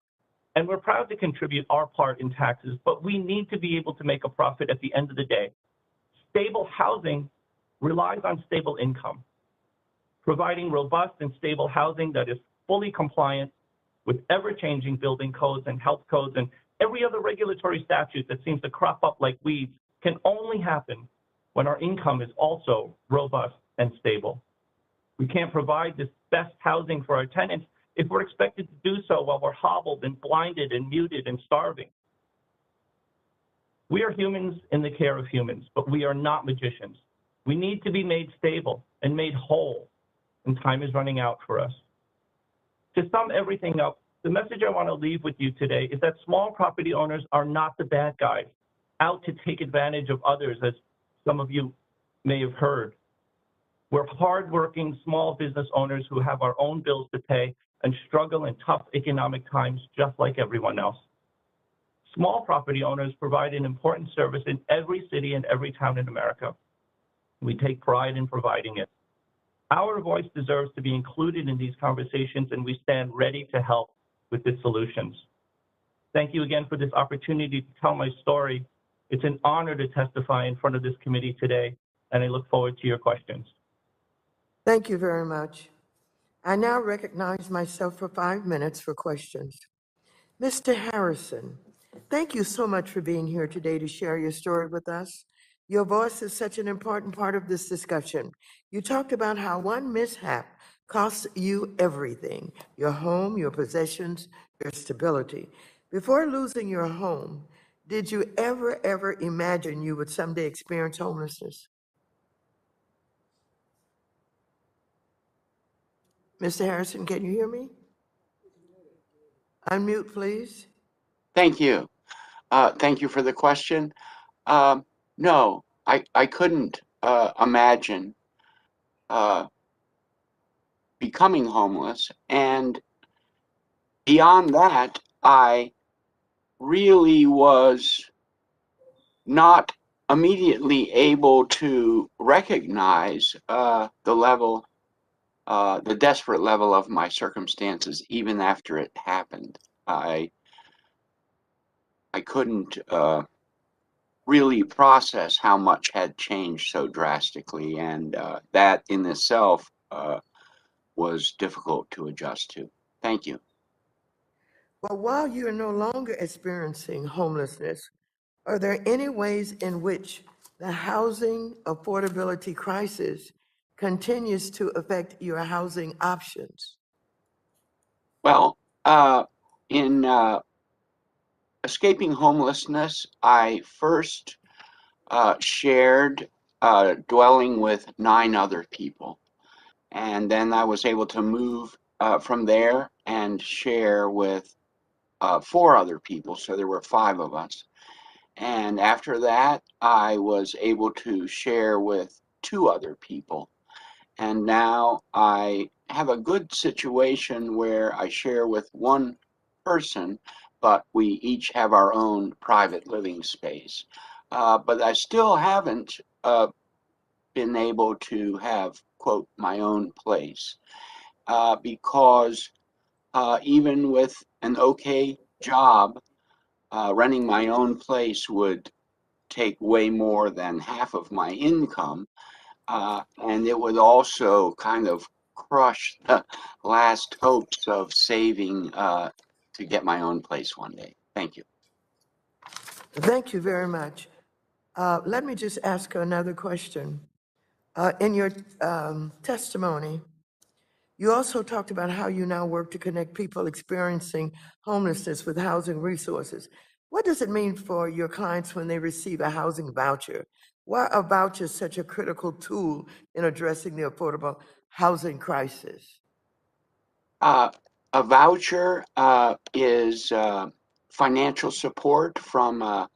and we're proud to contribute our part in taxes, but we need to be able to make a profit at the end of the day. Stable housing relies on stable income. Providing robust and stable housing that is fully compliant with ever-changing building codes and health codes and every other regulatory statute that seems to crop up like weeds can only happen when our income is also robust and stable. We can't provide this best housing for our tenants if we're expected to do so while we're hobbled and blinded and muted and starving. We are humans in the care of humans, but we are not magicians. We need to be made stable and made whole, and time is running out for us. To sum everything up, the message I want to leave with you today is that small property owners are not the bad guys, out to take advantage of others, as some of you may have heard. We're hardworking small business owners who have our own bills to pay and struggle in tough economic times just like everyone else. Small property owners provide an important service in every city and every town in America. We take pride in providing it. Our voice deserves to be included in these conversations, and we stand ready to help with the solutions. Thank you again for this opportunity to tell my story. It's an honor to testify in front of this committee today, and I look forward to your questions. Thank you very much. I now recognize myself for 5 minutes for questions. Mr. Harrison, thank you so much for being here today to share your story with us. Your voice is such an important part of this discussion. You talked about how one mishap costs you everything, your home, your possessions, your stability. Before losing your home, did you ever imagine you would someday experience homelessness? Mr. Harrison, can you hear me? Unmute, please. Thank you. Thank you for the question. No, I couldn't imagine becoming homeless. And beyond that, I really was not immediately able to recognize the desperate level of my circumstances, even after it happened. I couldn't really process how much had changed so drastically, and that in itself was difficult to adjust to. Thank you. Well, while you are no longer experiencing homelessness, are there any ways in which the housing affordability crisis continues to affect your housing options? Well, in escaping homelessness, I first shared dwelling with 9 other people. And then I was able to move from there and share with 4 other people. So there were 5 of us. And after that, I was able to share with 2 other people. And now I have a good situation where I share with 1 person, but we each have our own private living space. But I still haven't been able to have, quote, my own place, because even with an okay job, running my own place would take way more than half of my income, and it would also kind of crush the last hopes of saving to get my own place one day. Thank you. Thank you very much. Let me just ask another question. In your testimony, you also talked about how you now work to connect people experiencing homelessness with housing resources. What does it mean for your clients when they receive a housing voucher? Why are vouchers such a critical tool in addressing the affordable housing crisis? A voucher is financial support from a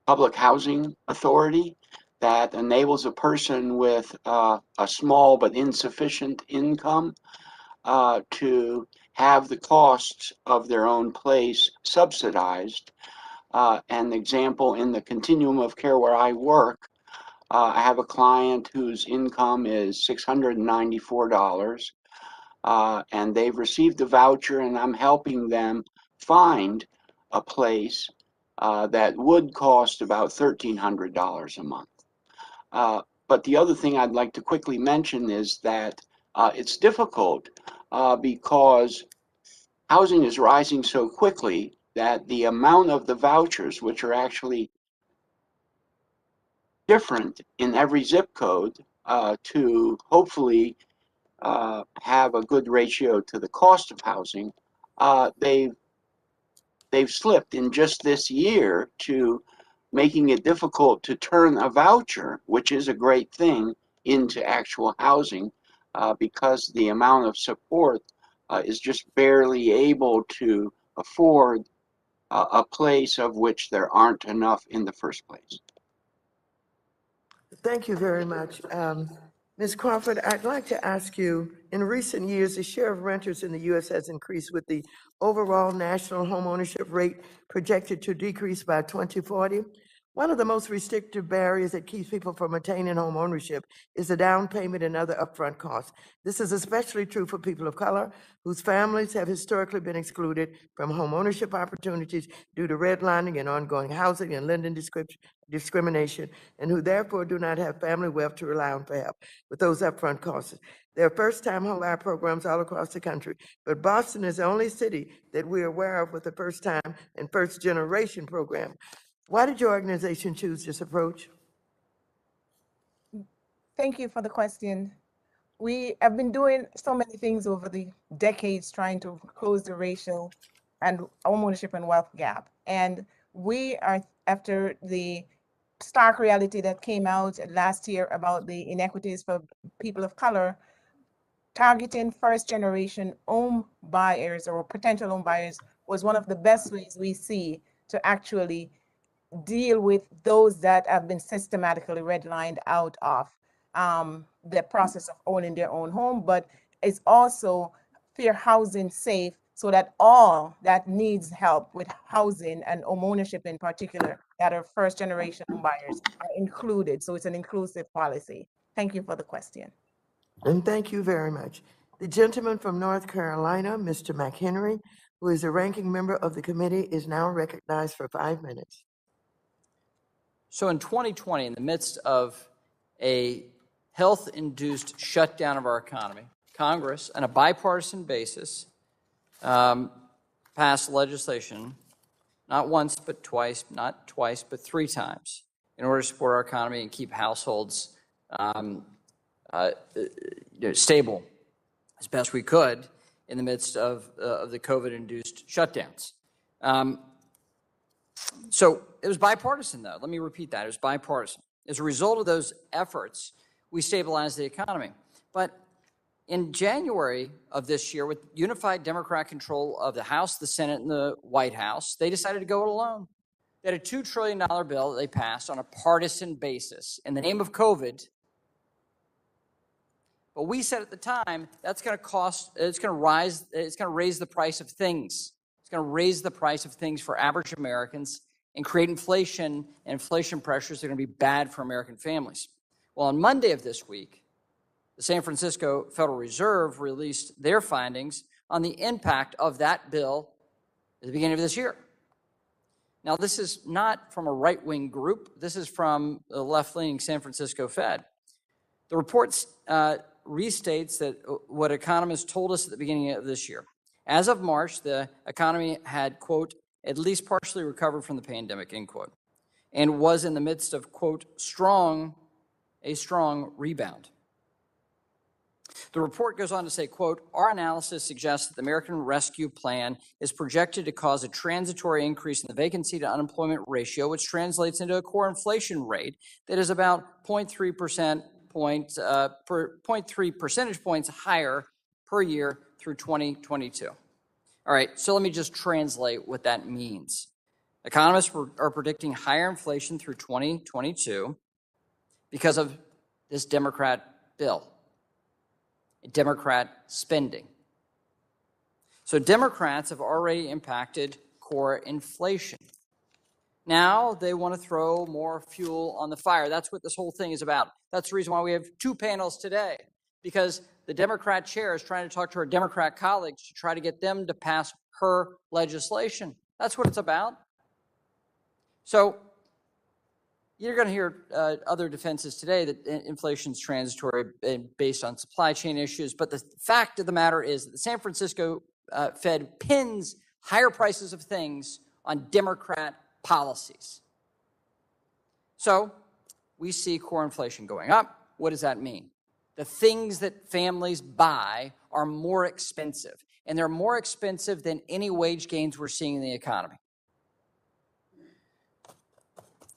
public housing authority that enables a person with a small but insufficient income to have the costs of their own place subsidized. An example, in the continuum of care where I work, I have a client whose income is $694, and they've received a voucher, and I'm helping them find a place that would cost about $1,300 a month. But the other thing I'd like to quickly mention is that it's difficult because housing is rising so quickly that the amount of the vouchers, which are actually different in every zip code, to hopefully have a good ratio to the cost of housing, they've slipped in just this year to making it difficult to turn a voucher, which is a great thing, into actual housing, because the amount of support is just barely able to afford a place of which there aren't enough in the first place. Thank you very much. Ms. Crawford, I'd like to ask you, in recent years, the share of renters in the U.S. has increased, with the overall national homeownership rate projected to decrease by 2040. One of the most restrictive barriers that keeps people from attaining home ownership is the down payment and other upfront costs. This is especially true for people of color whose families have historically been excluded from home ownership opportunities due to redlining and ongoing housing and lending discrimination, and who therefore do not have family wealth to rely on for help with those upfront costs. There are first-time home buyer programs all across the country, but Boston is the only city that we're aware of with a first-time and first-generation program. Why did your organization choose this approach? Thank you for the question. We have been doing so many things over the decades trying to close the racial and homeownership and wealth gap. And we are, after the stark reality that came out last year about the inequities for people of color, targeting first generation home buyers or potential home buyers was one of the best ways we see to actually deal with those that have been systematically redlined out of the process of owning their own home, but it's also fair housing safe so that all that needs help with housing and home ownership in particular, that are first generation home buyers, are included. So it's an inclusive policy. Thank you for the question. And thank you very much. The gentleman from North Carolina, Mr. McHenry, who is the ranking member of the committee, is now recognized for 5 minutes. So in 2020, in the midst of a health-induced shutdown of our economy, Congress, on a bipartisan basis, passed legislation, not once, but twice, not twice, but 3 times, in order to support our economy and keep households stable as best we could in the midst of the COVID-induced shutdowns. So it was bipartisan, though. Let me repeat that. It was bipartisan. As a result of those efforts, we stabilized the economy. But in January of this year, with unified Democrat control of the House, the Senate, and the White House, they decided to go it alone. They had a $2 trillion bill that they passed on a partisan basis in the name of COVID. But we said at the time, that's going to cost, it's going to raise the price of things. It's going to raise the price of things for average Americans and create inflation, and inflation pressures that are going to be bad for American families. Well, on Monday of this week, the San Francisco Federal Reserve released their findings on the impact of that bill at the beginning of this year. Now, this is not from a right-wing group. This is from the left-leaning San Francisco Fed. The report restates that what economists told us at the beginning of this year. As of March, the economy had, quote, at least partially recovered from the pandemic, end quote, and was in the midst of, quote, a strong rebound. The report goes on to say, quote, our analysis suggests that the American Rescue Plan is projected to cause a transitory increase in the vacancy to unemployment ratio, which translates into a core inflation rate that is about 0.3 percentage points higher per year through 2022. All right, so let me just translate what that means. Economists are predicting higher inflation through 2022 because of this Democrat bill. Democrat spending. So Democrats have already impacted core inflation. Now they want to throw more fuel on the fire. That's what this whole thing is about. That's the reason why we have two panels today, because the Democrat chair is trying to talk to her Democrat colleagues to try to get them to pass her legislation. That's what it's about. So you're going to hear other defenses today that inflation is transitory based on supply chain issues. But the fact of the matter is that the San Francisco Fed pins higher prices of things on Democrat policies. So we see core inflation going up. What does that mean? The things that families buy are more expensive, and they're more expensive than any wage gains we're seeing in the economy.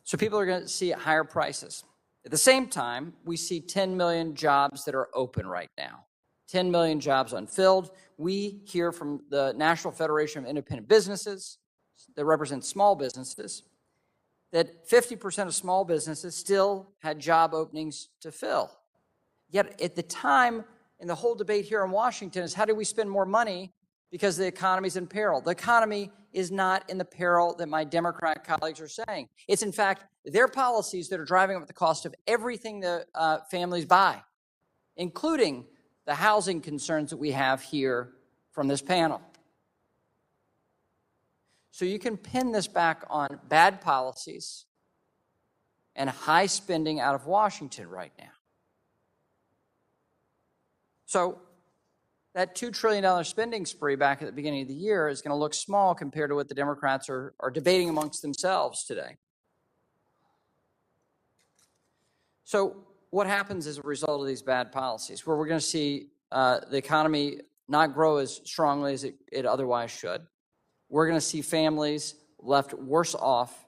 So people are going to see higher prices. At the same time, we see 10 million jobs that are open right now, 10 million jobs unfilled. We hear from the National Federation of Independent Businesses that represents small businesses that 50% of small businesses still had job openings to fill. Yet at the time, in the whole debate here in Washington is how do we spend more money because the economy's in peril. The economy is not in the peril that my Democrat colleagues are saying. It's in fact their policies that are driving up the cost of everything that families buy, including the housing concerns that we have here from this panel. So you can pin this back on bad policies and high spending out of Washington right now. So that $2 trillion spending spree back at the beginning of the year is going to look small compared to what the Democrats are debating amongst themselves today. So what happens as a result of these bad policies? Well, we're going to see the economy not grow as strongly as it otherwise should. We're going to see families left worse off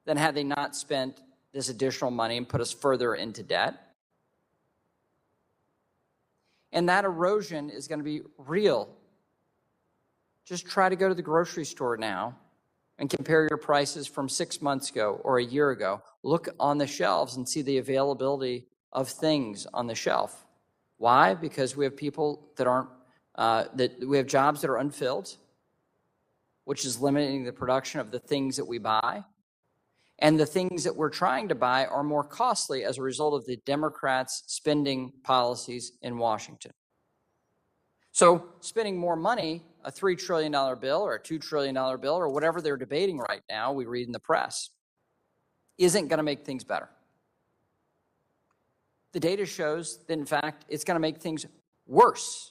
than had they not spent this additional money and put us further into debt. And that erosion is going to be real. Just try to go to the grocery store now and compare your prices from 6 months ago or a year ago. Look on the shelves and see the availability of things on the shelf. Why? Because we have people that aren't, we have jobs that are unfilled, which is limiting the production of the things that we buy. And the things that we're trying to buy are more costly as a result of the Democrats' spending policies in Washington. So spending more money, a $3 trillion bill or a $2 trillion bill or whatever they're debating right now, we read in the press, isn't going to make things better. The data shows that, in fact, it's going to make things worse.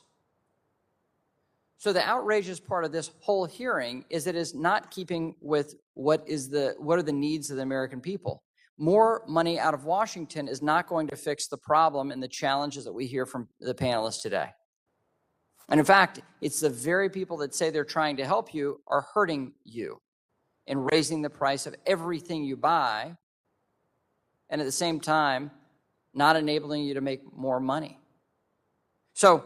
So the outrageous part of this whole hearing is that it's not keeping with what are the needs of the American people. More money out of Washington is not going to fix the problem and the challenges that we hear from the panelists today. And in fact, it's the very people that say they're trying to help you are hurting you and raising the price of everything you buy and at the same time, not enabling you to make more money. So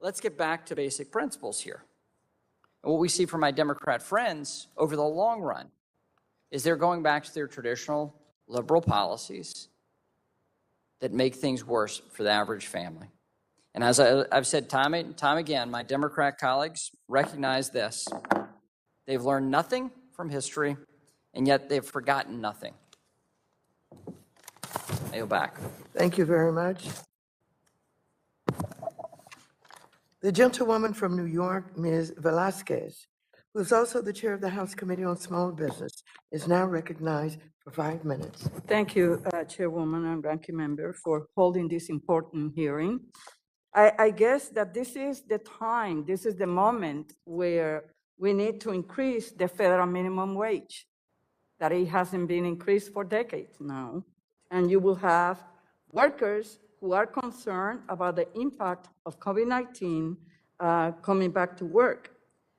let's get back to basic principles here. And what we see from my Democrat friends over the long run is they're going back to their traditional liberal policies that make things worse for the average family. And as I've said time and time again, my Democrat colleagues recognize this. They've learned nothing from history, and yet they've forgotten nothing. I yield back. Thank you very much. The gentlewoman from New York, Ms. Velasquez, who is also the chair of the House Committee on Small Business, is now recognized for 5 minutes. Thank you, Chairwoman and Ranking Member, for holding this important hearing. I guess that this is the time, this is the moment where we need to increase the federal minimum wage, that it hasn't been increased for decades now. And you will have workers who are concerned about the impact of COVID-19 coming back to work.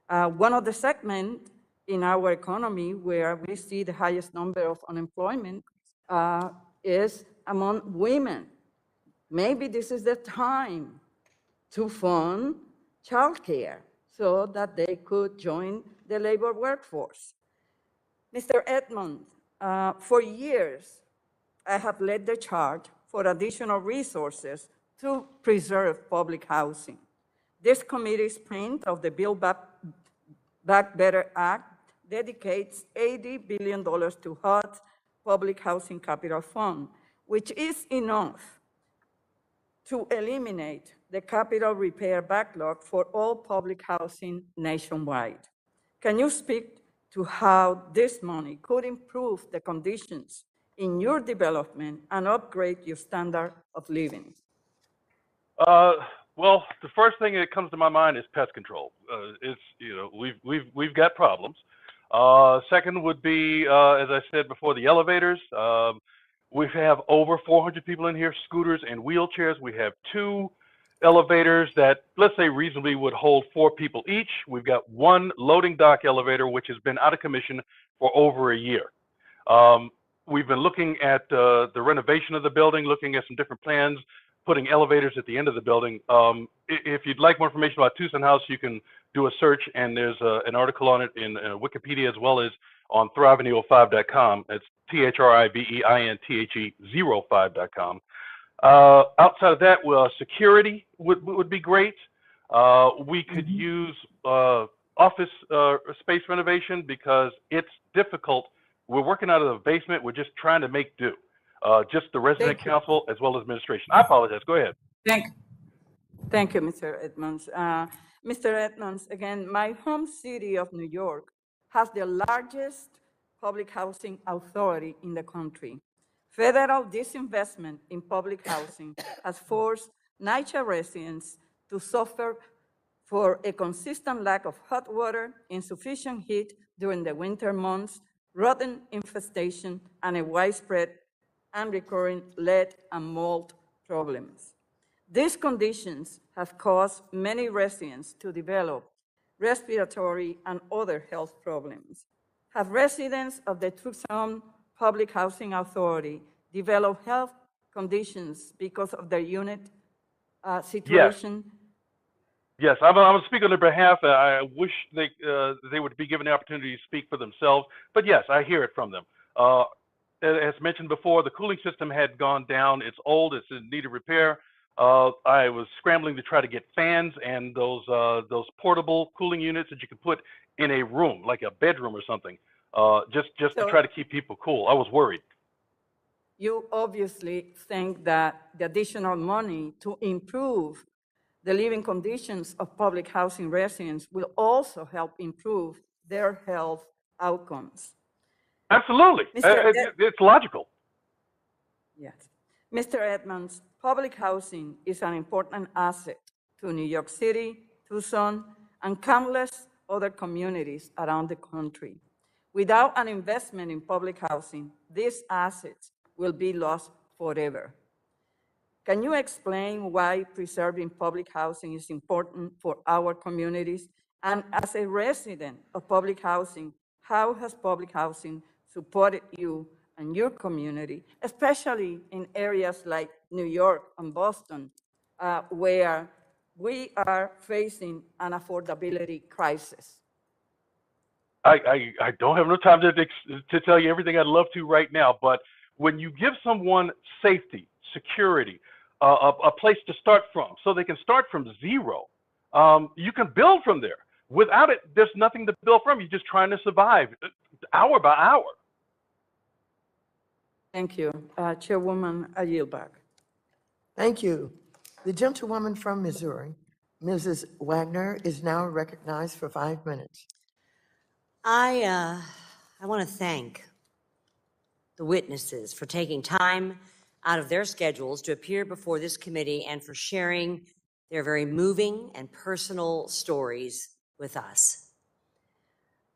One of the segments in our economy where we see the highest number of unemployment is among women. Maybe this is the time to fund childcare so that they could join the labor workforce. Mr. Edmonds, for years, I have led the charge for additional resources to preserve public housing. This committee's print of the Build Back Better Act dedicates $80 billion to HUD's Public Housing Capital Fund, which is enough to eliminate the capital repair backlog for all public housing nationwide. Can you speak to how this money could improve the conditions in your development and upgrade your standard of living? Well, the first thing that comes to my mind is pest control. We've got problems. Second would be, as I said before, the elevators. We have over 400 people in here, scooters and wheelchairs. We have 2 elevators that, let's say, reasonably would hold 4 people each. We've got 1 loading dock elevator, which has been out of commission for over a year. We've been looking at the renovation of the building, looking at some different plans, putting elevators at the end of the building. If you'd like more information about Tucson House, you can do a search, and there's an article on it in Wikipedia as well as on thriving05.com. It's THRIVEINTHE05.com. Outside of that, security would be great. We could use office space renovation because it's difficult. We're working out of the basement. We're just trying to make do. Just the resident council as well as administration. I apologize. Go ahead. Thank you, Mr. Edmonds. Mr. Edmonds, again, my home city of New York has the largest public housing authority in the country. Federal disinvestment in public housing has forced NYCHA residents to suffer for a consistent lack of hot water, insufficient heat during the winter months, rodent infestation, and a widespread and recurring lead and mold problems. These conditions have caused many residents to develop respiratory and other health problems. Have residents of the Tucson Public Housing Authority developed health conditions because of their unit situation? Yes, I'm going to speak on their behalf. I wish they would be given the opportunity to speak for themselves. But yes, I hear it from them. As mentioned before, the cooling system had gone down. It's old. It's in need of repair. I was scrambling to try to get fans and those portable cooling units that you can put in a room, like a bedroom or something, just to try to keep people cool. I was worried. You obviously think that the additional money to improve the living conditions of public housing residents will also help improve their health outcomes. Absolutely. It's logical. Yes. Mr. Edmonds, public housing is an important asset to New York City, Tucson, and countless other communities around the country. Without an investment in public housing, these assets will be lost forever. Can you explain why preserving public housing is important for our communities? And as a resident of public housing, how has public housing supported you and your community, especially in areas like New York and Boston, where we are facing an affordability crisis. I don't have no time to tell you everything I'd love to right now, but when you give someone safety, security, a place to start from, so they can start from zero, you can build from there. Without it, there's nothing to build from. You're just trying to survive hour by hour. Thank you. Chairwoman, I yield back. Thank you. The gentlewoman from Missouri, Mrs. Wagner, is now recognized for 5 minutes. I want to thank the witnesses for taking time out of their schedules to appear before this committee and for sharing their very moving and personal stories with us.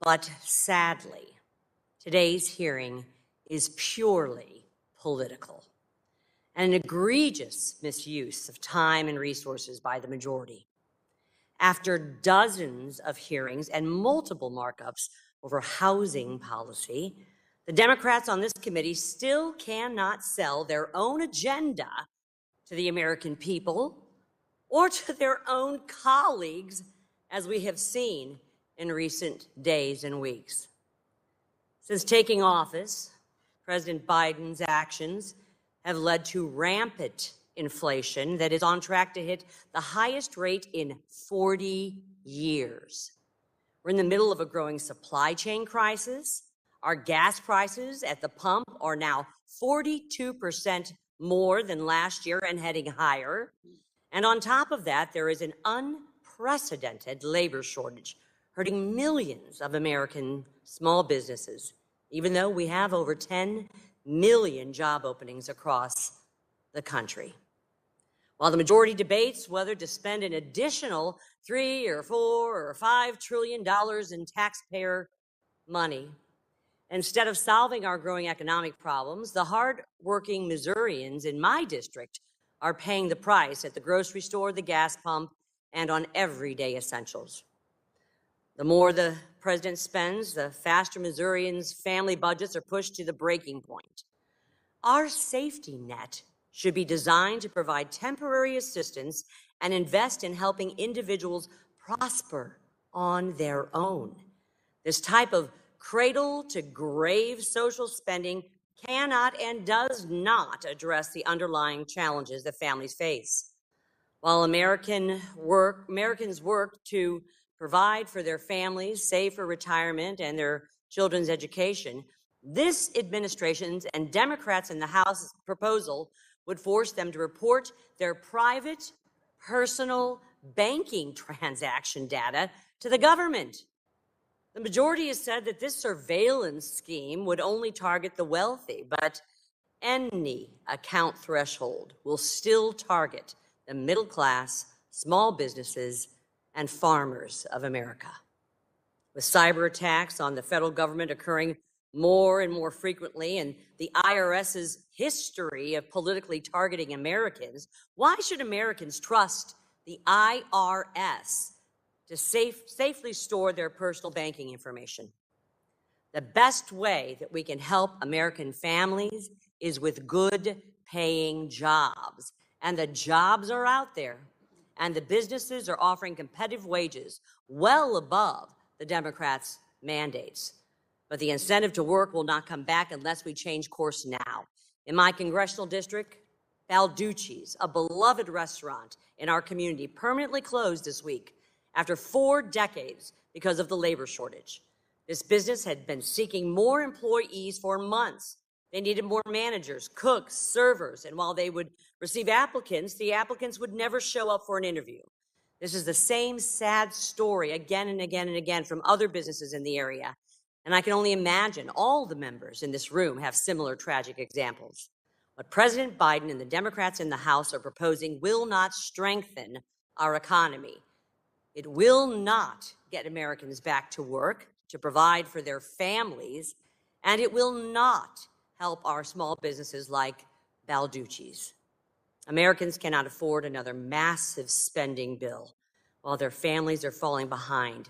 But sadly, today's hearing is purely political, and an egregious misuse of time and resources by the majority. After dozens of hearings and multiple markups over housing policy, the Democrats on this committee still cannot sell their own agenda to the American people or to their own colleagues, as we have seen in recent days and weeks. Since taking office, President Biden's actions have led to rampant inflation that is on track to hit the highest rate in 40 years. We're in the middle of a growing supply chain crisis. Our gas prices at the pump are now 42% more than last year and heading higher. And on top of that, there is an unprecedented labor shortage, hurting millions of American small businesses, even though we have over 10 million job openings across the country. While the majority debates whether to spend an additional $3 or $4 or $5 trillion in taxpayer money, instead of solving our growing economic problems, the hard-working Missourians in my district are paying the price at the grocery store, the gas pump, and on everyday essentials. The more the president spends, the faster Missourians' family budgets are pushed to the breaking point. Our safety net should be designed to provide temporary assistance and invest in helping individuals prosper on their own. This type of cradle-to-grave social spending cannot and does not address the underlying challenges that families face. While Americans work to provide for their families, save for retirement and their children's education, this administration's and Democrats in the House proposal would force them to report their private, personal banking transaction data to the government. The majority has said that this surveillance scheme would only target the wealthy, but any account threshold will still target the middle class, small businesses, and farmers of America. With cyber attacks on the federal government occurring more and more frequently, and the IRS's history of politically targeting Americans, why should Americans trust the IRS to safely store their personal banking information? The best way that we can help American families is with good paying jobs. And the jobs are out there, and the businesses are offering competitive wages well above the Democrats' mandates. But the incentive to work will not come back unless we change course now. In my congressional district, Balducci's, a beloved restaurant in our community, permanently closed this week after 4 decades because of the labor shortage. This business had been seeking more employees for months. They needed more managers, cooks, servers, and while they would receive applicants, the applicants would never show up for an interview. This is the same sad story again and again and again from other businesses in the area. And I can only imagine all the members in this room have similar tragic examples. What President Biden and the Democrats in the House are proposing will not strengthen our economy. It will not get Americans back to work to provide for their families, and it will not help our small businesses like Balducci's. Americans cannot afford another massive spending bill while their families are falling behind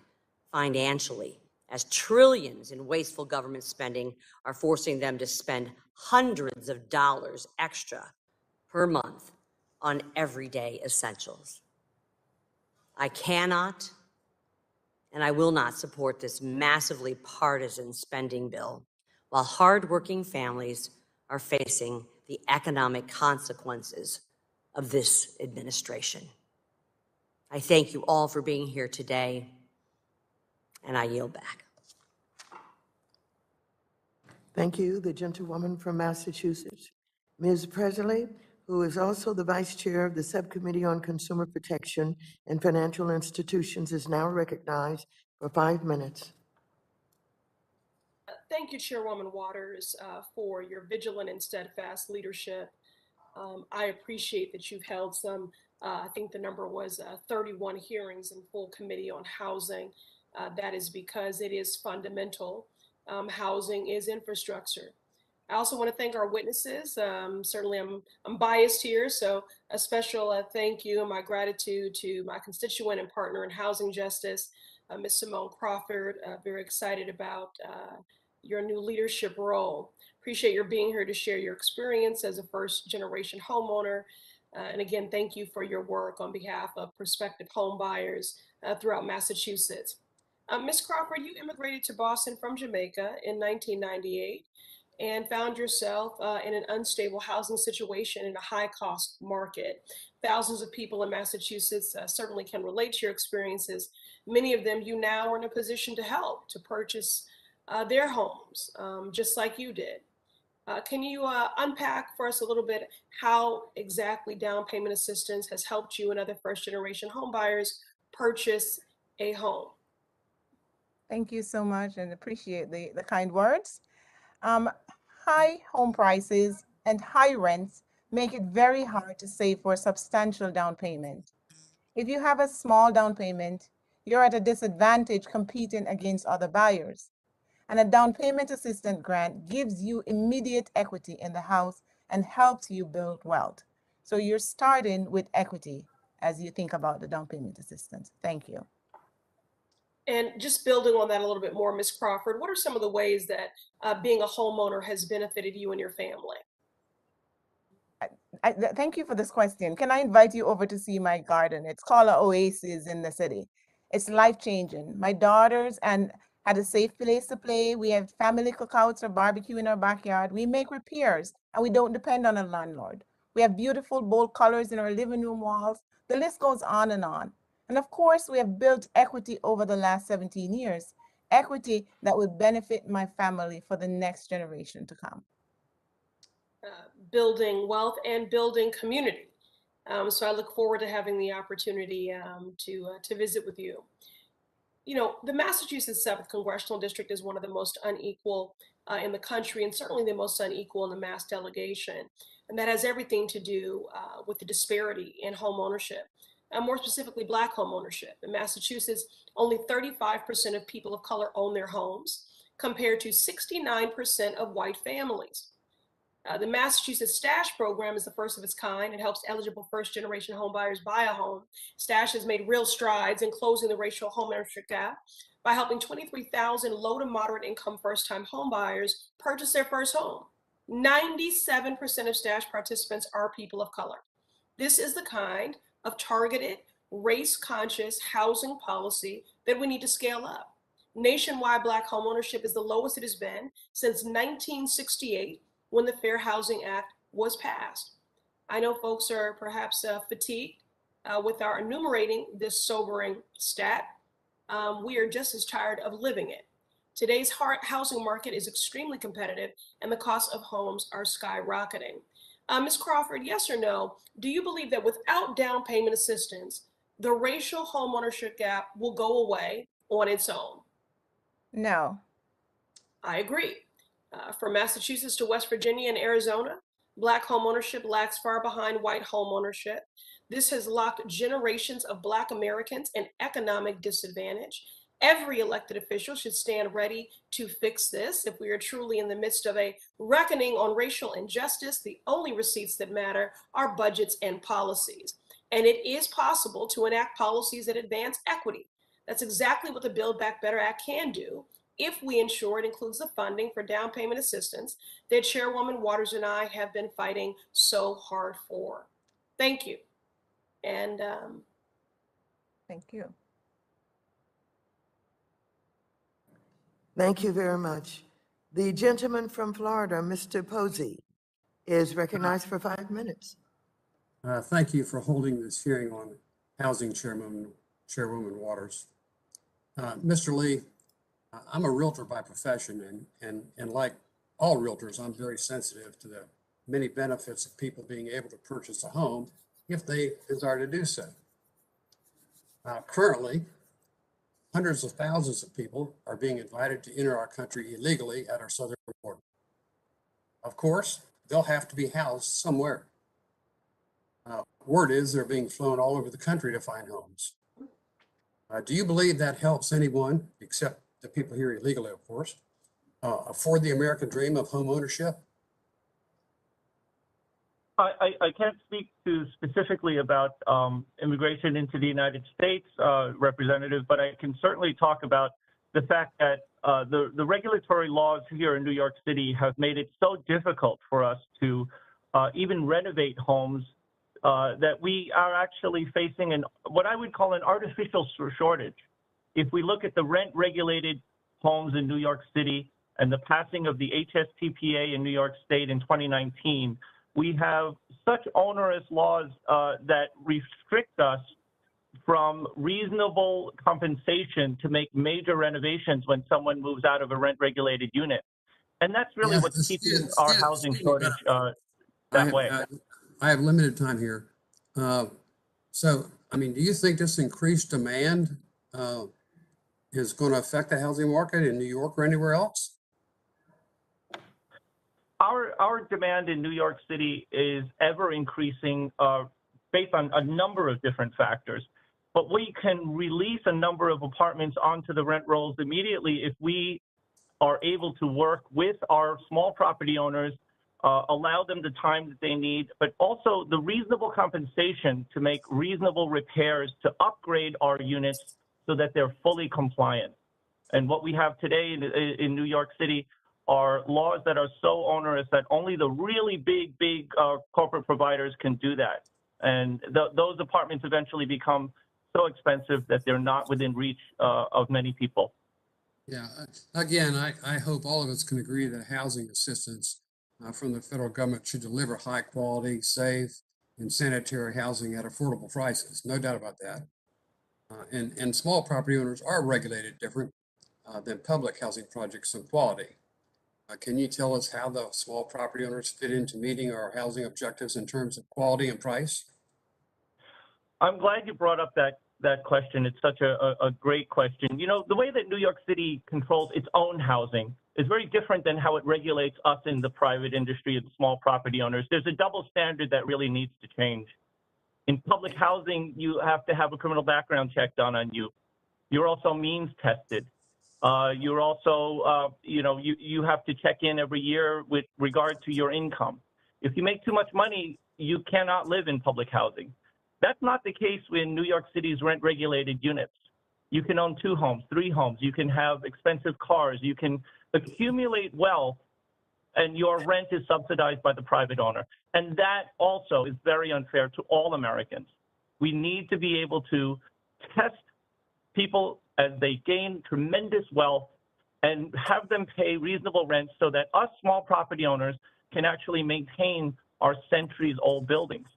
financially as trillions in wasteful government spending are forcing them to spend hundreds of dollars extra per month on everyday essentials. I cannot and I will not support this massively partisan spending bill while hardworking families are facing the economic consequences of this administration. I thank you all for being here today, and I yield back. Thank you, the gentlewoman from Massachusetts. Ms. Presley, who is also the Vice Chair of the Subcommittee on Consumer Protection and Financial Institutions, is now recognized for 5 minutes. Thank you, Chairwoman Waters, for your vigilant and steadfast leadership. I appreciate that you've held some, I think the number was 31 hearings in full committee on housing. That is because it is fundamental. Housing is infrastructure. I also want to thank our witnesses. Certainly I'm biased here, so a special thank you and my gratitude to my constituent and partner in housing justice, Ms. Simone Crawford. Very excited about your new leadership role. Appreciate your being here to share your experience as a first-generation homeowner. And again, thank you for your work on behalf of prospective home buyers throughout Massachusetts. Ms. Crawford, you immigrated to Boston from Jamaica in 1998 and found yourself in an unstable housing situation in a high-cost market. Thousands of people in Massachusetts certainly can relate to your experiences. Many of them you now are in a position to help to purchase their homes, just like you did. Can you unpack for us a little bit how exactly down payment assistance has helped you and other first-generation home buyers purchase a home? Thank you so much and appreciate the kind words. High home prices and high rents make it very hard to save for a substantial down payment. If you have a small down payment, you're at a disadvantage competing against other buyers. And a down payment assistance grant gives you immediate equity in the house and helps you build wealth. So you're starting with equity as you think about the down payment assistance. Thank you. And just building on that a little bit more, Ms. Crawford, what are some of the ways that being a homeowner has benefited you and your family? Thank you for this question. Can I invite you over to see my garden? It's called an oasis in the city. It's life-changing. My daughters and had a safe place to play. We have family cookouts or barbecue in our backyard. We make repairs and we don't depend on a landlord. We have beautiful, bold colors in our living room walls. The list goes on and on. And of course, we have built equity over the last 17 years, equity that will benefit my family for the next generation to come. Building wealth and building community. So I look forward to having the opportunity to visit with you. You know, the Massachusetts 7th Congressional District is one of the most unequal in the country, and certainly the most unequal in the Mass delegation. And that has everything to do with the disparity in home ownership, more specifically Black home ownership. In Massachusetts, only 35% of people of color own their homes, compared to 69% of white families. The Massachusetts Stash program is the first of its kind. It helps eligible first-generation homebuyers buy a home. Stash has made real strides in closing the racial homeownership gap by helping 23,000 low to moderate income first-time homebuyers purchase their first home. 97% of Stash participants are people of color. This is the kind of targeted, race-conscious housing policy that we need to scale up. Nationwide Black homeownership is the lowest it has been since 1968, when the Fair Housing Act was passed. I know folks are perhaps fatigued with our enumerating this sobering stat. We are just as tired of living it. Today's housing market is extremely competitive and the cost of homes are skyrocketing. Ms. Crawford, yes or no, do you believe that without down payment assistance, the racial homeownership gap will go away on its own? No. I agree. From Massachusetts to West Virginia and Arizona, Black homeownership lags far behind white homeownership. This has locked generations of Black Americans in economic disadvantage. Every elected official should stand ready to fix this. If we are truly in the midst of a reckoning on racial injustice, the only receipts that matter are budgets and policies. And it is possible to enact policies that advance equity. That's exactly what the Build Back Better Act can do. if we ensure it includes the funding for down payment assistance that Chairwoman Waters and I have been fighting so hard for. Thank you. And Thank you. Thank you very much. The gentleman from Florida, Mr. Posey, is recognized for 5 minutes. Thank you for holding this hearing on housing, Chairwoman Waters. Mr. Lee, I'm a realtor by profession, and like all realtors, I'm very sensitive to the many benefits of people being able to purchase a home if they desire to do so. Currently, hundreds of thousands of people are being invited to enter our country illegally at our southern border. Of course, they'll have to be housed somewhere. Word is they're being flown all over the country to find homes. Do you believe that helps anyone, except the people here illegally, of course, afford the American dream of home ownership? I can't speak to specifically about immigration into the United States, Representative, but I can certainly talk about the fact that the regulatory laws here in New York City have made it so difficult for us to even renovate homes that we are actually facing what I would call an artificial shortage. If we look at the rent-regulated homes in New York City and the passing of the HSTPA in New York State in 2019, we have such onerous laws that restrict us from reasonable compensation to make major renovations when someone moves out of a rent-regulated unit. And that's really what's keeping our housing shortage that way. I have limited time here. So, I mean, do you think this increased demand is going to affect the housing market in New York or anywhere else? Our demand in New York City is ever increasing based on a number of different factors. But we can release a number of apartments onto the rent rolls immediately if we are able to work with our small property owners, allow them the time that they need, but also the reasonable compensation to make reasonable repairs to upgrade our units so that they're fully compliant. And what we have today in New York City are laws that are so onerous that only the really big corporate providers can do that. And those apartments eventually become so expensive that they're not within reach of many people. Yeah, again, I hope all of us can agree that housing assistance from the federal government should deliver high quality, safe, and sanitary housing at affordable prices. No doubt about that. And small property owners are regulated different than public housing projects in quality. Can you tell us how the small property owners fit into meeting our housing objectives in terms of quality and price? I'm glad you brought up that question. It's such a great question. You know, the way that New York City controls its own housing is very different than how it regulates us in the private industry and small property owners. There's a double standard that really needs to change. In public housing, you have to have a criminal background check done on you. You're also means tested. You're also, you have to check in every year with regard to your income. If you make too much money, you cannot live in public housing. That's not the case in New York City's rent-regulated units. You can own 2 homes, 3 homes. You can have expensive cars. You can accumulate wealth, and your rent is subsidized by the private owner. And that also is very unfair to all Americans. We need to be able to test people as they gain tremendous wealth and have them pay reasonable rent so that us small property owners can actually maintain our centuries-old buildings.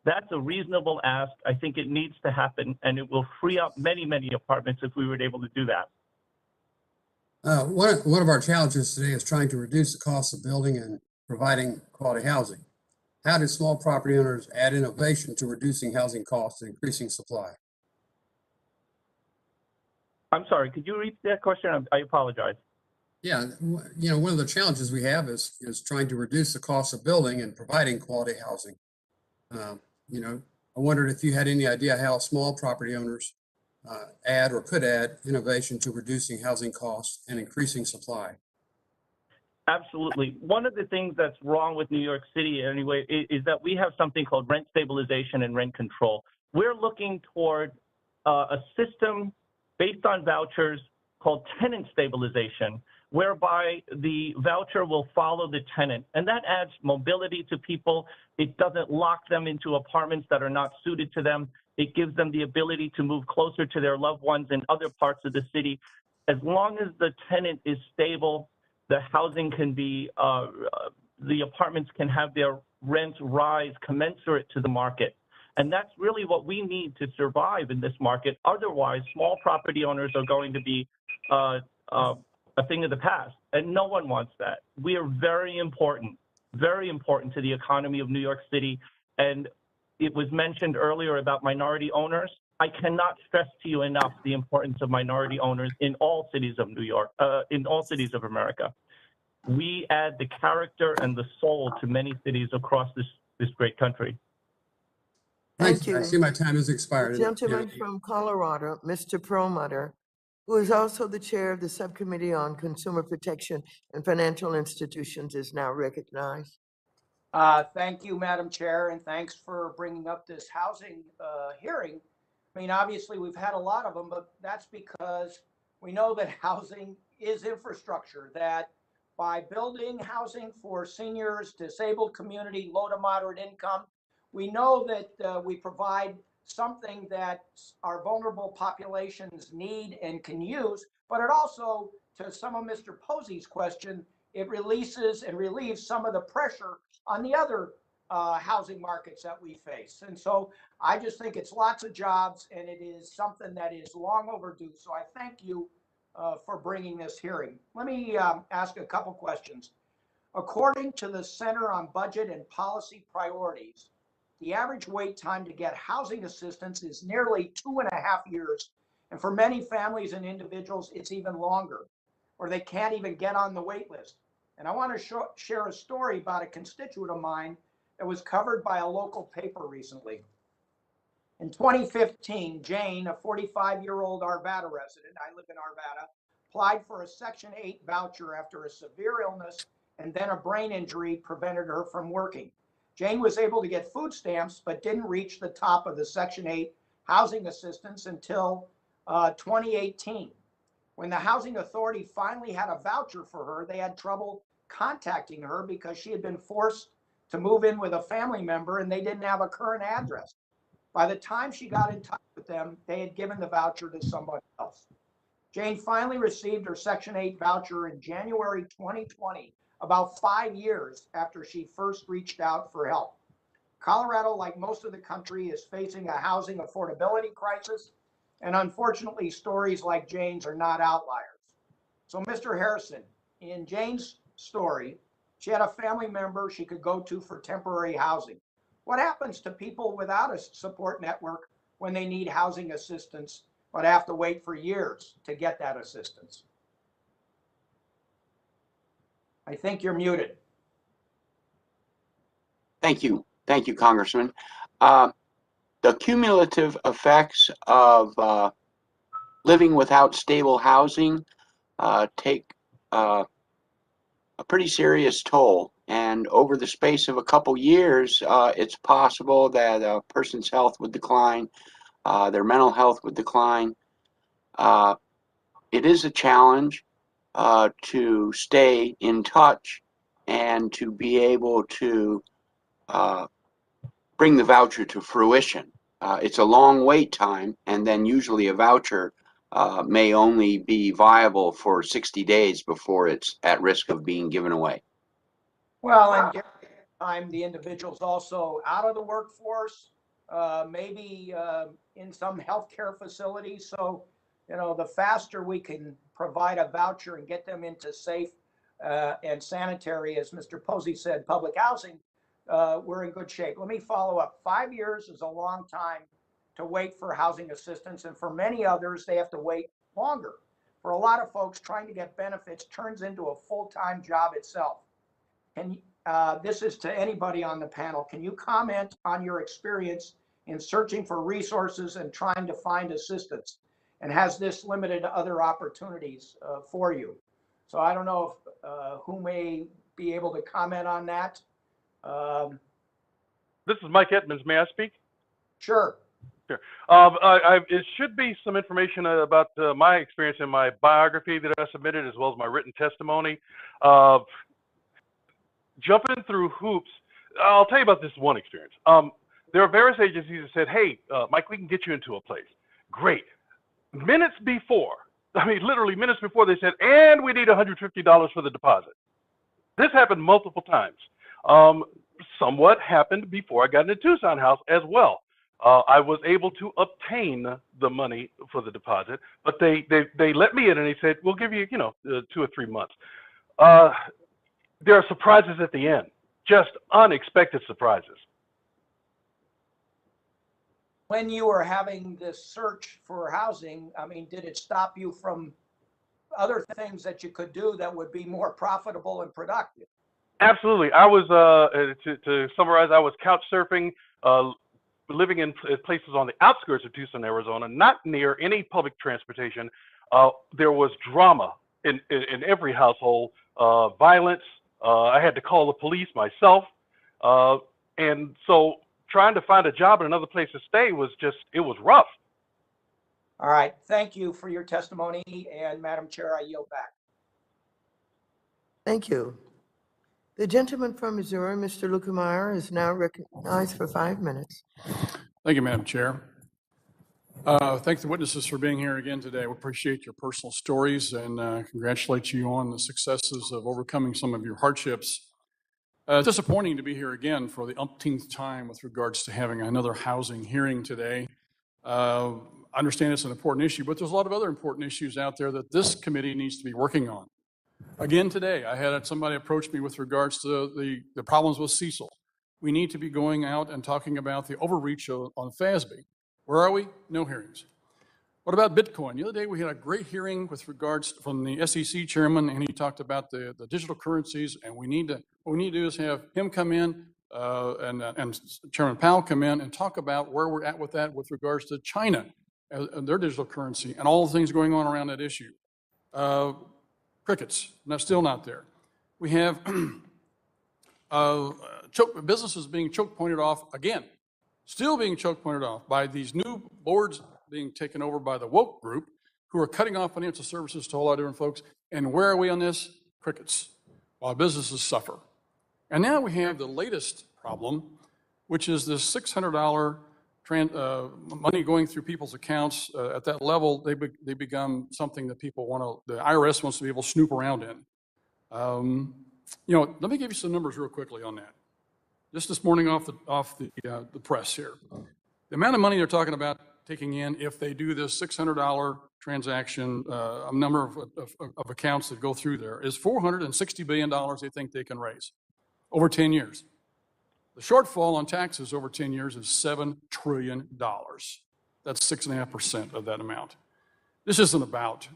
That's a reasonable ask. I think it needs to happen, and it will free up many, many apartments if we were able to do that. One of our challenges today is trying to reduce the cost of building and providing quality housing. How do small property owners add innovation to reducing housing costs and increasing supply? I'm sorry, could you repeat that question? I apologize. Yeah, one of the challenges we have is trying to reduce the cost of building and providing quality housing. I wondered if you had any idea how small property owners add or could add innovation to reducing housing costs and increasing supply. Absolutely. One of the things that's wrong with New York City anyway is that we have something called rent stabilization and rent control. We're looking toward a system based on vouchers called tenant stabilization, whereby the voucher will follow the tenant. And that adds mobility to people. It doesn't lock them into apartments that are not suited to them. It gives them the ability to move closer to their loved ones in other parts of the city. As long as the tenant is stable, the housing can be, the apartments can have their rents rise commensurate to the market. And that's really what we need to survive in this market. Otherwise, small property owners are going to be a thing of the past, and no one wants that. We are very important to the economy of New York City. And it was mentioned earlier about minority owners. I cannot stress to you enough the importance of minority owners in all cities of New York, in all cities of America. We add the character and the soul to many cities across this great country. Thanks. Thank you. I see my time has expired. The gentleman from Colorado, Mr. Perlmutter, who is also the chair of the Subcommittee on Consumer Protection and Financial Institutions, is now recognized. Thank you, Madam Chair, and thanks for bringing up this housing hearing. I mean, obviously, we've had a lot of them, but that's because we know that housing is infrastructure, that by building housing for seniors, disabled community, low to moderate income, we know that we provide something that our vulnerable populations need and can use, but it also, to some of Mr. Posey's question, it releases and relieves some of the pressure on the other housing markets that we face. And so I just think it's lots of jobs, and it is something that is long overdue. So I thank you for bringing this hearing. Let me ask a couple questions. According to the Center on Budget and Policy Priorities, the average wait time to get housing assistance is nearly 2.5 years. And for many families and individuals, it's even longer, or they can't even get on the wait list. And I want to share a story about a constituent of mine that was covered by a local paper recently. In 2015, Jane, a 45-year-old Arvada resident, I live in Arvada, applied for a Section 8 voucher after a severe illness and then a brain injury prevented her from working. Jane was able to get food stamps, but didn't reach the top of the Section 8 housing assistance until 2018. When the Housing Authority finally had a voucher for her, they had trouble contacting her because she had been forced to move in with a family member and they didn't have a current address. By the time she got in touch with them, they had given the voucher to somebody else. Jane finally received her Section 8 voucher in January 2020, about 5 years after she first reached out for help. Colorado, like most of the country, is facing a housing affordability crisis, and unfortunately, stories like Jane's are not outliers. So, Mr. Harrison, in Jane's story, she had a family member she could go to for temporary housing. What happens to people without a support network when they need housing assistance but have to wait for years to get that assistance? I think you're muted. Thank you. Thank you, Congressman. The cumulative effects of living without stable housing take a pretty serious toll. And over the space of a couple years, it's possible that a person's health would decline, their mental health would decline. It is a challenge to stay in touch and to be able to bring the voucher to fruition. It's a long wait time, and then usually a voucher may only be viable for 60 days before it's at risk of being given away. Well, and during that time, the individual's also out of the workforce, maybe in some healthcare facility. So, you know, the faster we can provide a voucher and get them into safe and sanitary, as Mr. Posey said, public housing, we're in good shape. Let me follow up. 5 years is a long time to wait for housing assistance, and for many others, they have to wait longer. For a lot of folks, trying to get benefits turns into a full-time job itself. And this is to anybody on the panel. Can you comment on your experience in searching for resources and trying to find assistance? And has this limited other opportunities for you? So I don't know if who may be able to comment on that. This is Mike Edmonds. May I speak? Sure. Sure. It should be some information about my experience in my biography that I submitted, as well as my written testimony. Jumping through hoops, I'll tell you about this one experience. There are various agencies that said, hey, Mike, we can get you into a place. Great. Minutes before, I mean, literally minutes before, they said, and we need $150 for the deposit. This happened multiple times. Somewhat happened before I got into Tucson House as well. I was able to obtain the money for the deposit, but they let me in and they said, we'll give you, 2 or 3 months. There are surprises at the end, just unexpected surprises. When you were having this search for housing, I mean, did it stop you from other things that you could do that would be more profitable and productive? Absolutely. I was, to summarize, I was couch surfing, living in places on the outskirts of Tucson, Arizona, not near any public transportation. There was drama in every household, violence. I had to call the police myself. And so trying to find a job in another place to stay was it was rough. All right. Thank you for your testimony. And Madam Chair, I yield back. Thank you. The gentleman from Missouri, Mr. Lukemeyer, is now recognized for 5 minutes. Thank you, Madam Chair. Thank the witnesses for being here again today. We appreciate your personal stories and congratulate you on the successes of overcoming some of your hardships. It's disappointing to be here again for the umpteenth time with regards to having another housing hearing today. I understand it's an important issue, but there's a lot of other important issues out there that this committee needs to be working on. Again today, I had somebody approach me with regards to the problems with Cecil. We need to be going out and talking about the overreach on FASB. Where are we? No hearings. What about Bitcoin? The other day we had a great hearing with regards from the SEC chairman, and he talked about the digital currencies, and what we need to do is have him come in and Chairman Powell come in and talk about where we're at with that with regards to China and their digital currency and all the things going on around that issue. Crickets, still not there. We have businesses being choke pointed off again, still being choke pointed off by these new boards being taken over by the woke group who are cutting off financial services to a lot of different folks. And where are we on this? Crickets, while businesses suffer. And now we have the latest problem, which is this $600 money going through people's accounts. At that level, they become something that the IRS wants to be able to snoop around in. Let me give you some numbers real quickly on that. Just this morning off the press here. The amount of money they're talking about taking in if they do this $600 transaction, a number of accounts that go through there, is $460 billion they think they can raise over 10 years. The shortfall on taxes over 10 years is $7 trillion. That's 6.5% of that amount. This isn't about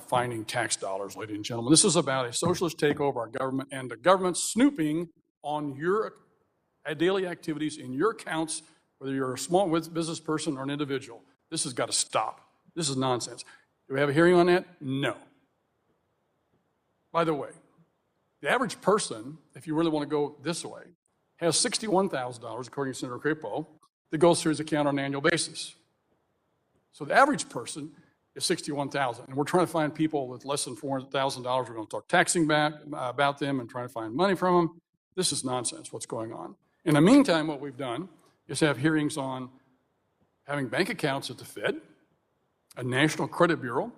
finding tax dollars, ladies and gentlemen. This is about a socialist takeover of our government and the government snooping on your daily activities in your accounts, whether you're a small business person or an individual. This has got to stop. This is nonsense. Do we have a hearing on that? No. By the way, the average person, if you really want to go this way, has $61,000, according to Senator Crapo, that goes through his account on an annual basis. So the average person is $61,000, and we're trying to find people with less than $400,000. We're going to start taxing about them and trying to find money from them. This is nonsense, what's going on. In the meantime, what we've done is have hearings on having bank accounts at the Fed, a National Credit Bureau,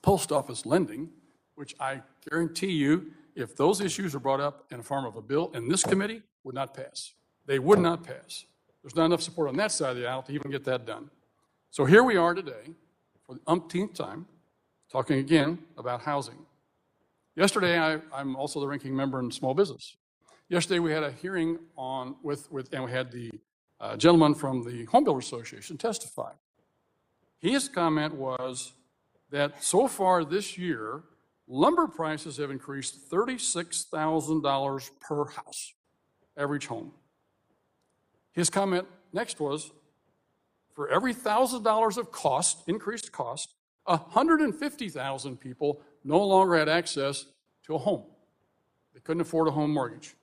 post office lending, which I guarantee you, if those issues are brought up in the form of a bill in this committee, would not pass. They would not pass. There's not enough support on that side of the aisle to even get that done. So here we are today, for the umpteenth time, talking again about housing. Yesterday, I'm also the ranking member in small business. Yesterday, we had a hearing and we had the gentleman from the Home Builders Association testify. His comment was that so far this year, lumber prices have increased $36,000 per house, average home. His comment next was, for every $1,000 of increased cost, 150,000 people no longer had access to a home. They couldn't afford a home mortgage.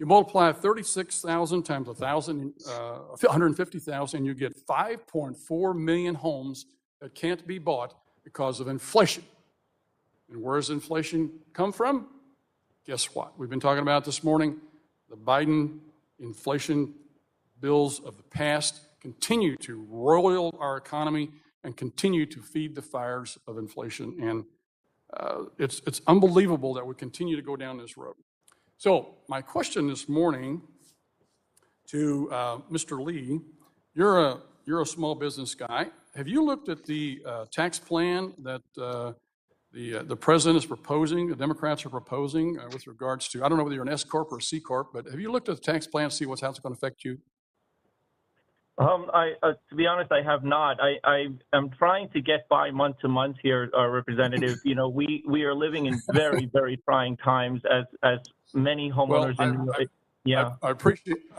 You multiply 36,000 times 150,000, you get 5.4 million homes that can't be bought because of inflation. And where does inflation come from? Guess what? We've been talking about this morning. The Biden inflation bills of the past continue to roil our economy and continue to feed the fires of inflation. And it's unbelievable that we continue to go down this road. So my question this morning to Mr. Lee, you're a small business guy. Have you looked at the tax plan that the president is proposing, the Democrats are proposing with regards to, I don't know whether you're an S Corp or a C Corp, but have you looked at the tax plan to see how it's going to affect you? To be honest, I have not. I am trying to get by month to month here, Representative. You know, we are living in very, very trying times as many homeowners in New York. Yeah. I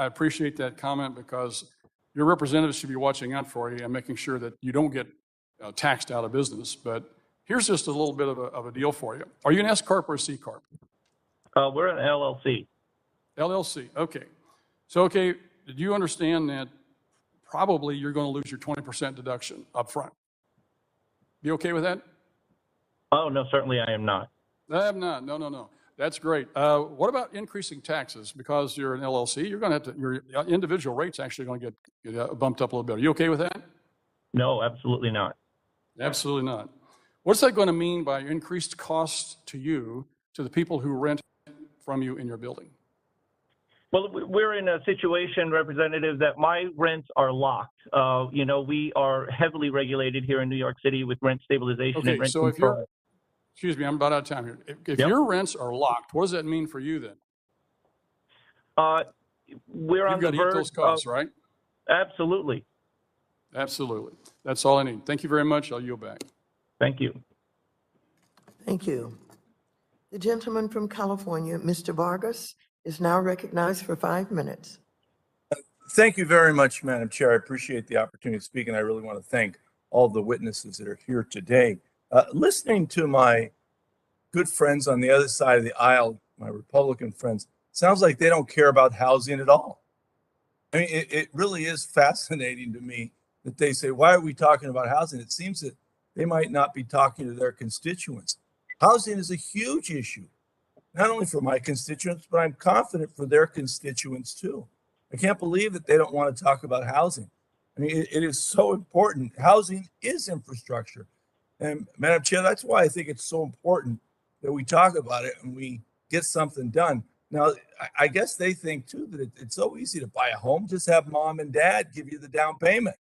appreciate that comment, because your representatives should be watching out for you and making sure that you don't get taxed out of business. But here's just a little bit of a deal for you. Are you an S Corp or a C Corp? We're an LLC. LLC, okay. So, okay, did you understand that probably you're going to lose your 20% deduction up front? Be okay with that? Oh, no, certainly I am not. I am not. No. That's great. What about increasing taxes? Because you're an LLC, you're going to have to, your individual rate's actually going to get bumped up a little bit. Are you okay with that? No, absolutely not. Absolutely not. What's that going to mean by increased costs to you, to the people who rent from you in your building? Well, we're in a situation, Representative, that my rents are locked. You know, we are heavily regulated here in New York City with rent stabilization and Okay, rent so if control. you're, excuse me, I'm about out of time here. If Yep. your rents are locked, what does that mean for you then? We're on You've the got to eat verge those costs, of, right? Absolutely. Absolutely. That's all I need. Thank you very much. I'll yield back. Thank you. Thank you. The gentleman from California, Mr. Vargas, is now recognized for 5 minutes. Thank you very much, Madam Chair. I appreciate the opportunity to speak, and I really want to thank all the witnesses that are here today. Listening to my good friends on the other side of the aisle, my Republican friends, sounds like they don't care about housing at all. I mean, it really is fascinating to me that they say, why are we talking about housing? It seems that they might not be talking to their constituents. Housing is a huge issue, not only for my constituents, but I'm confident for their constituents too. I can't believe that they don't want to talk about housing. I mean, it is so important. Housing is infrastructure. And Madam Chair, that's why I think it's so important that we talk about it and we get something done. Now, I guess they think too that it's so easy to buy a home. Just have mom and dad give you the down payment.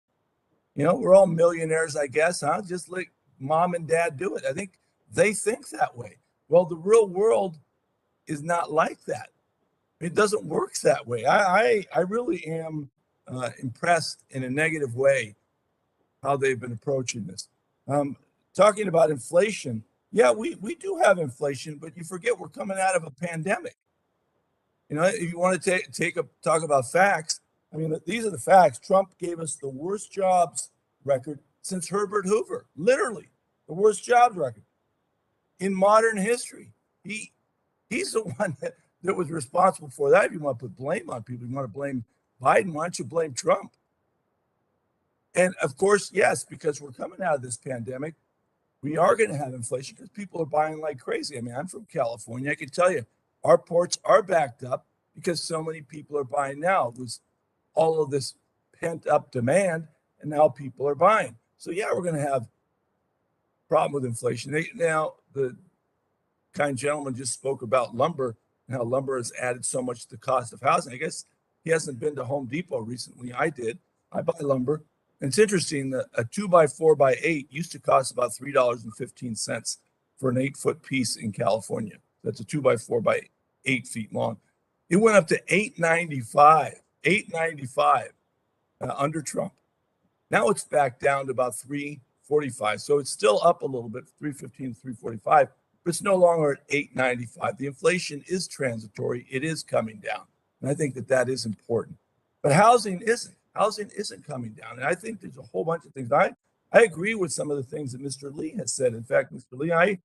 You know, we're all millionaires, I guess, huh? Just let mom and dad do it. I think they think that way. Well, the real world is not like that. It doesn't work that way. I really am impressed in a negative way how they've been approaching this. Talking about inflation, yeah, we do have inflation, but you forget we're coming out of a pandemic. You know, if you want to talk about facts, I mean, these are the facts. Trump gave us the worst jobs record since Herbert Hoover, literally the worst jobs record in modern history. He's the one that was responsible for that. If you want to put blame on people, you want to blame Biden, why don't you blame Trump? And of course, yes, because we're coming out of this pandemic, we are going to have inflation because people are buying like crazy. I mean, I'm from California. I can tell you, our ports are backed up because so many people are buying now. It was all of this pent up demand, and now people are buying. So yeah, we're going to have a problem with inflation. Now, the kind gentleman just spoke about lumber and how lumber has added so much to the cost of housing. I guess he hasn't been to Home Depot recently. I did. I buy lumber. And it's interesting that a 2x4x8 used to cost about $3.15 for an 8-foot piece in California. That's a 2x4x8 feet long. It went up to $8.95 under Trump. Now it's back down to about $3.45. So it's still up a little bit, $3.15, $3.45, but it's no longer at $8.95. The inflation is transitory. It is coming down. And I think that is important. But housing isn't. Housing isn't coming down. And I think there's a whole bunch of things. I agree with some of the things that Mr. Lee has said. In fact, Mr. Lee, I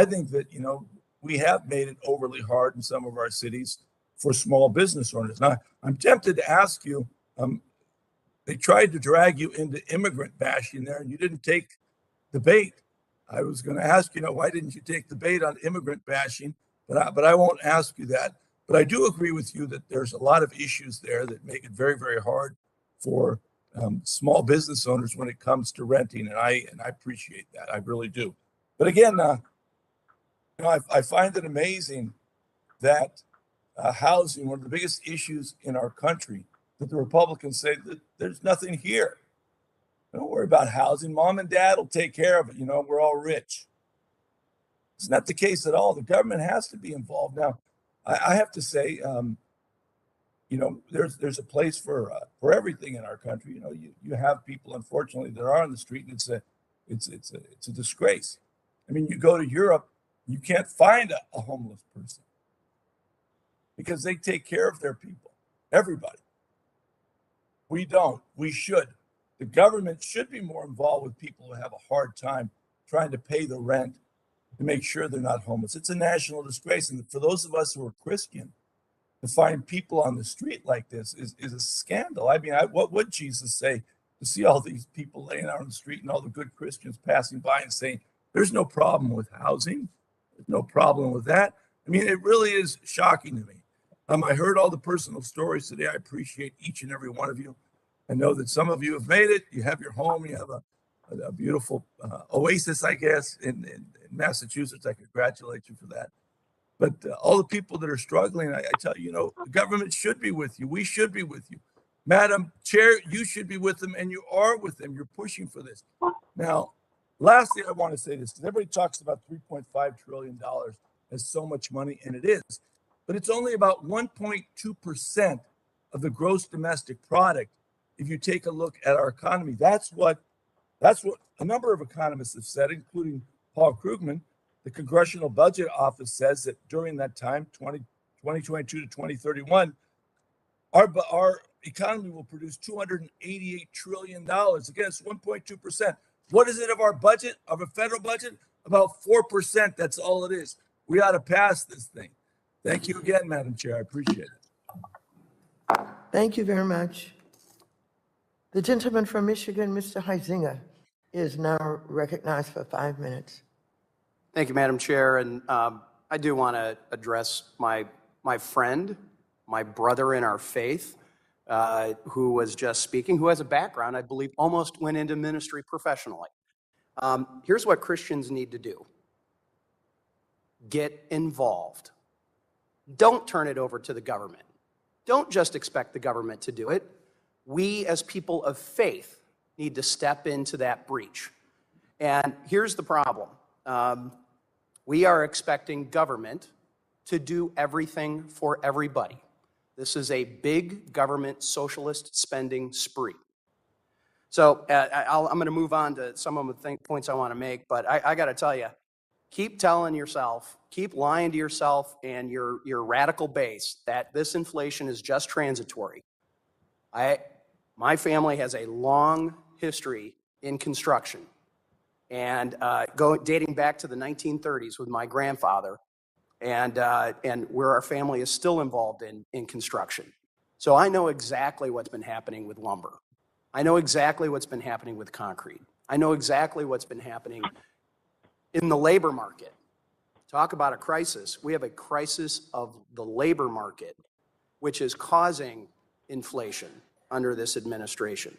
think that, you know, we have made it overly hard in some of our cities for small business owners. Now, I'm tempted to ask you, they tried to drag you into immigrant bashing there, and you didn't take the bait. I was going to ask, why didn't you take the bait on immigrant bashing? But I won't ask you that. But I do agree with you that there's a lot of issues there that make it very, very hard for small business owners when it comes to renting, and I appreciate that. I really do. But again, I find it amazing that housing, one of the biggest issues in our country, that the Republicans say that there's nothing here. Don't worry about housing. Mom and dad will take care of it. We're all rich. It's not the case at all. The government has to be involved. Now, I have to say, there's a place for everything in our country. You have people, unfortunately, that are on the street, and it's a disgrace. I mean, you go to Europe, you can't find a homeless person because they take care of their people, everybody. We don't. We should. The government should be more involved with people who have a hard time trying to pay the rent to make sure they're not homeless. It's a national disgrace. And for those of us who are Christian, to find people on the street like this is a scandal. I mean, what would Jesus say to see all these people laying out on the street and all the good Christians passing by and saying, there's no problem with housing. There's no problem with that. I mean, it really is shocking to me. I heard all the personal stories today. I appreciate each and every one of you. I know that some of you have made it. You have your home. You have a beautiful oasis, I guess, in Massachusetts. I congratulate you for that. But all the people that are struggling, I tell you, the government should be with you. We should be with you. Madam Chair, you should be with them, and you are with them. You're pushing for this. Now, lastly, I want to say this, because everybody talks about $3.5 trillion as so much money, and it is. But it's only about 1.2% of the gross domestic product. If you take a look at our economy, that's what a number of economists have said, including Paul Krugman. The Congressional Budget Office says that during that time, 2022 to 2031, our economy will produce $288 trillion. Again, it's 1.2%. What is it of our budget, of a federal budget? About 4%. That's all it is. We ought to pass this thing. Thank you again, Madam Chair. I appreciate it. Thank you very much. The gentleman from Michigan, Mr. Huizinga, is now recognized for 5 minutes. Thank you, Madam Chair. And I do want to address my friend, my brother in our faith, who was just speaking, who has a background, I believe, almost went into ministry professionally. Here's what Christians need to do. Get involved. Don't turn it over to the government. Don't just expect the government to do it. We, as people of faith, need to step into that breach. And here's the problem. We are expecting government to do everything for everybody. This is a big government socialist spending spree. So I'm going to move on to some of the points I want to make, but I got to tell you, keep telling yourself, keep lying to yourself and your radical base that this inflation is just transitory. My family has a long history in construction, and dating back to the 1930s with my grandfather, and where our family is still involved in construction. So I know exactly what's been happening with lumber. I know exactly what's been happening with concrete. I know exactly what's been happening in the labor market. Talk about a crisis. We have a crisis of the labor market, which is causing inflation under this administration.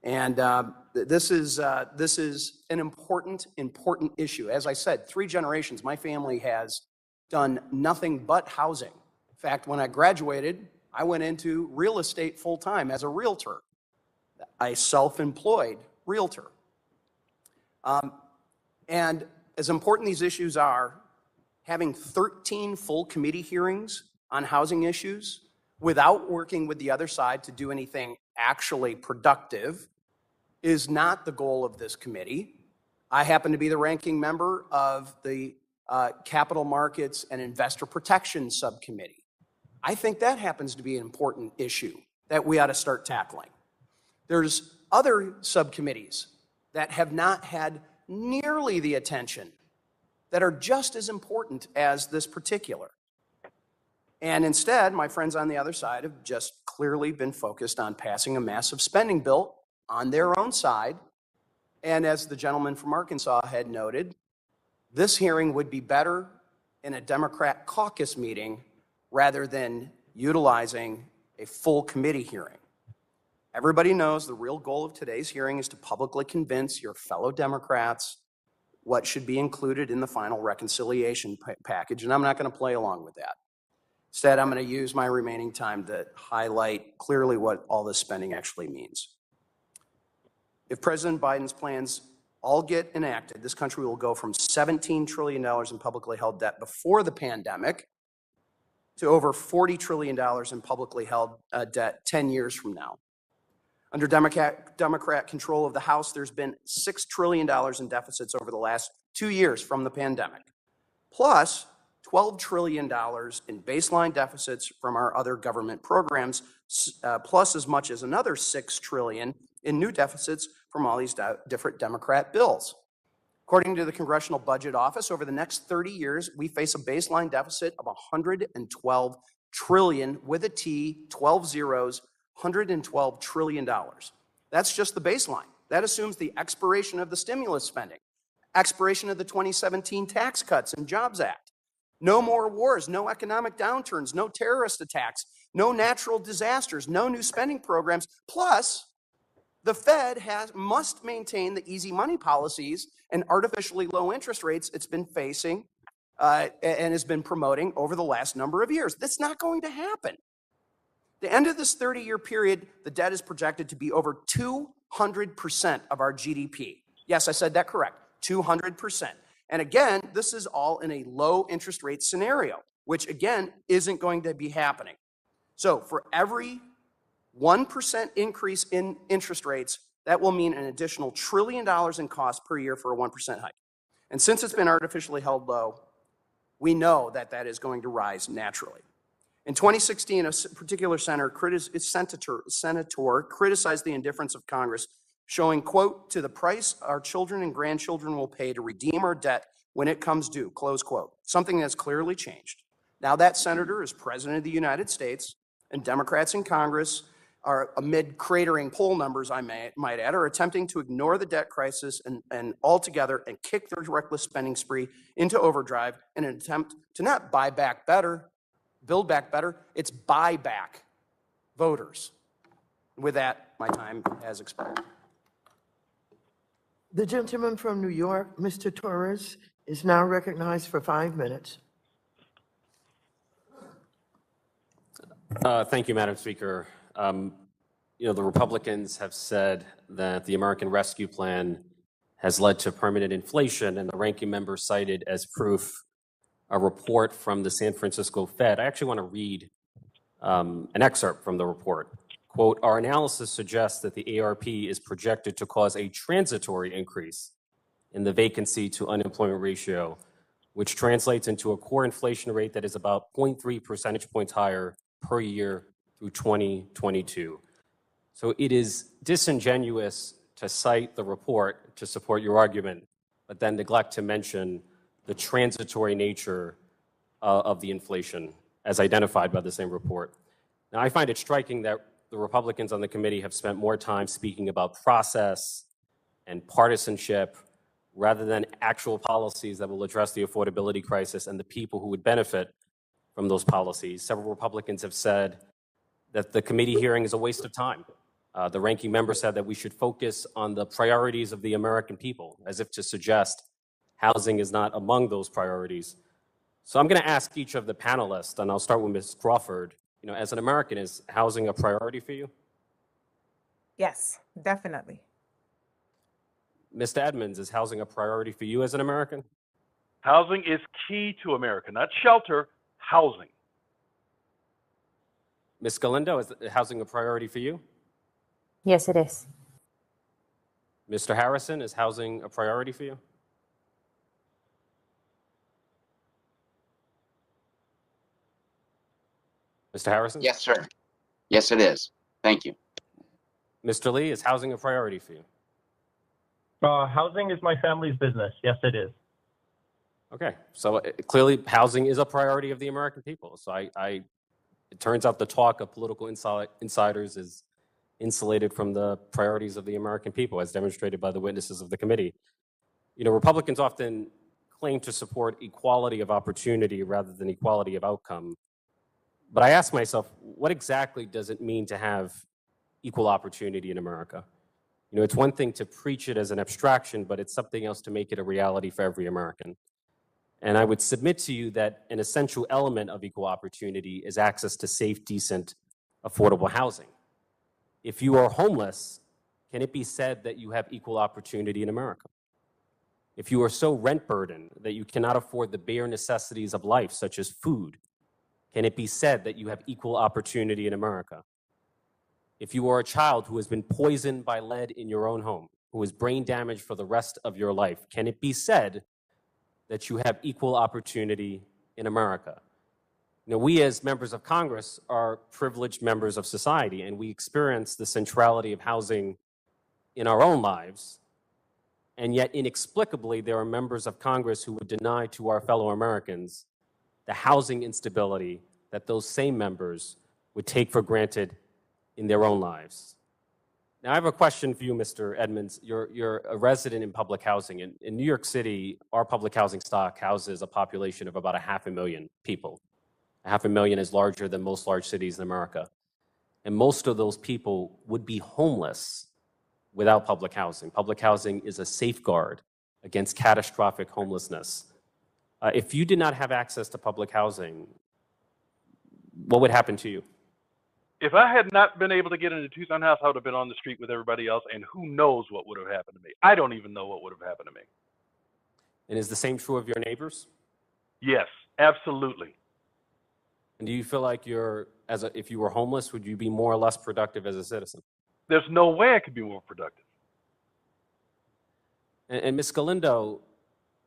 And this is an important issue. As I said, 3 generations, my family has done nothing but housing. In fact, when I graduated, I went into real estate full-time as a realtor, a self-employed realtor. And as important these issues are, having 13 full committee hearings on housing issues without working with the other side to do anything actually productive is not the goal of this committee. I happen to be the ranking member of the Capital Markets and Investor Protection Subcommittee. I think that happens to be an important issue that we ought to start tackling. There's other subcommittees that have not had nearly the attention that are just as important as this particular. And instead, my friends on the other side have just clearly been focused on passing a massive spending bill on their own side. And as the gentleman from Arkansas had noted, this hearing would be better in a Democrat caucus meeting rather than utilizing a full committee hearing. Everybody knows the real goal of today's hearing is to publicly convince your fellow Democrats what should be included in the final reconciliation package, and I'm not going to play along with that. Instead, I'm going to use my remaining time to highlight clearly what all this spending actually means. If President Biden's plans all get enacted, this country will go from $17 trillion in publicly held debt before the pandemic to over $40 trillion in publicly held debt 10 years from now. Under Democrat control of the House, there's been $6 trillion in deficits over the last 2 years from the pandemic, plus $12 trillion in baseline deficits from our other government programs, plus as much as another $6 trillion in new deficits from all these different Democrat bills. According to the Congressional Budget Office, over the next 30 years, we face a baseline deficit of $112 trillion with a T, 12 zeros, $112 trillion. That's just the baseline. That assumes the expiration of the stimulus spending, expiration of the 2017 Tax Cuts and Jobs Act, no more wars, no economic downturns, no terrorist attacks, no natural disasters, no new spending programs. Plus, the Fed must maintain the easy money policies and artificially low interest rates it's been facing and has been promoting over the last number of years. That's not going to happen. The end of this 30-year period, the debt is projected to be over 200% of our GDP. Yes, I said that correct, 200%. And again, this is all in a low interest rate scenario, which again, isn't going to be happening. So for every 1% increase in interest rates, that will mean an additional $1 trillion in cost per year for a 1% hike. And since it's been artificially held low, we know that that is going to rise naturally. In 2016, a particular senator criticized the indifference of Congress, showing, quote, to the price our children and grandchildren will pay to redeem our debt when it comes due, close quote, something that's clearly changed. Now that senator is president of the United States, and Democrats in Congress are, amid cratering poll numbers, I might add, are attempting to ignore the debt crisis and altogether and kick their reckless spending spree into overdrive in an attempt to not buy back better, build back better, it's buy back voters. With that, my time has expired. The gentleman from New York, Mr. Torres, is now recognized for 5 minutes. Thank you, Madam Speaker. The Republicans have said that the American Rescue Plan has led to permanent inflation, and the ranking member cited as proof a report from the San Francisco Fed. I actually want to read an excerpt from the report. Quote, our analysis suggests that the ARP is projected to cause a transitory increase in the vacancy to unemployment ratio, which translates into a core inflation rate that is about 0.3 percentage points higher per year through 2022. So it is disingenuous to cite the report to support your argument, but then neglect to mention the transitory nature of the inflation as identified by the same report. Now, I find it striking that the Republicans on the committee have spent more time speaking about process and partisanship rather than actual policies that will address the affordability crisis and the people who would benefit from those policies. Several Republicans have said that the committee hearing is a waste of time. The ranking member said that we should focus on the priorities of the American people, as if to suggest housing is not among those priorities. So I'm going to ask each of the panelists, and I'll start with Ms. Crawford. As an American, is housing a priority for you? Yes, definitely. Mr. Edmonds, is housing a priority for you as an American? Housing is key to America, not shelter, housing. Ms. Galindo, is housing a priority for you? Yes, it is. Mr. Harrison, is housing a priority for you? Mr. Harrison? Yes, sir. Yes, it is. Thank you. Mr. Lee, is housing a priority for you? Housing is my family's business. Yes, it is. Okay, so clearly housing is a priority of the American people. So it turns out the talk of political insiders is insulated from the priorities of the American people, as demonstrated by the witnesses of the committee. You know, Republicans often claim to support equality of opportunity rather than equality of outcome. But I ask myself, what exactly does it mean to have equal opportunity in America? You know, it's one thing to preach it as an abstraction, but it's something else to make it a reality for every American. And I would submit to you that an essential element of equal opportunity is access to safe, decent, affordable housing. If you are homeless, can it be said that you have equal opportunity in America? If you are so rent burdened that you cannot afford the bare necessities of life, such as food, can it be said that you have equal opportunity in America? If you are a child who has been poisoned by lead in your own home, who is brain damaged for the rest of your life, can it be said that you have equal opportunity in America? You know, we as members of Congress are privileged members of society, and we experience the centrality of housing in our own lives. And yet, inexplicably, there are members of Congress who would deny to our fellow Americans the housing instability that those same members would take for granted in their own lives. Now, I have a question for you, Mr. Edmonds. You're a resident in public housing. In New York City, our public housing stock houses a population of about 500,000 people. 500,000 is larger than most large cities in America. And most of those people would be homeless without public housing. Public housing is a safeguard against catastrophic homelessness. If you did not have access to public housing, what would happen to you? If I had not been able to get into Tucson House, I would have been on the street with everybody else, and who knows what would have happened to me. I don't even know what would have happened to me. And is the same true of your neighbors? Yes, absolutely. And do you feel like if you were homeless, would you be more or less productive as a citizen? There's no way I could be more productive. And Ms. Galindo,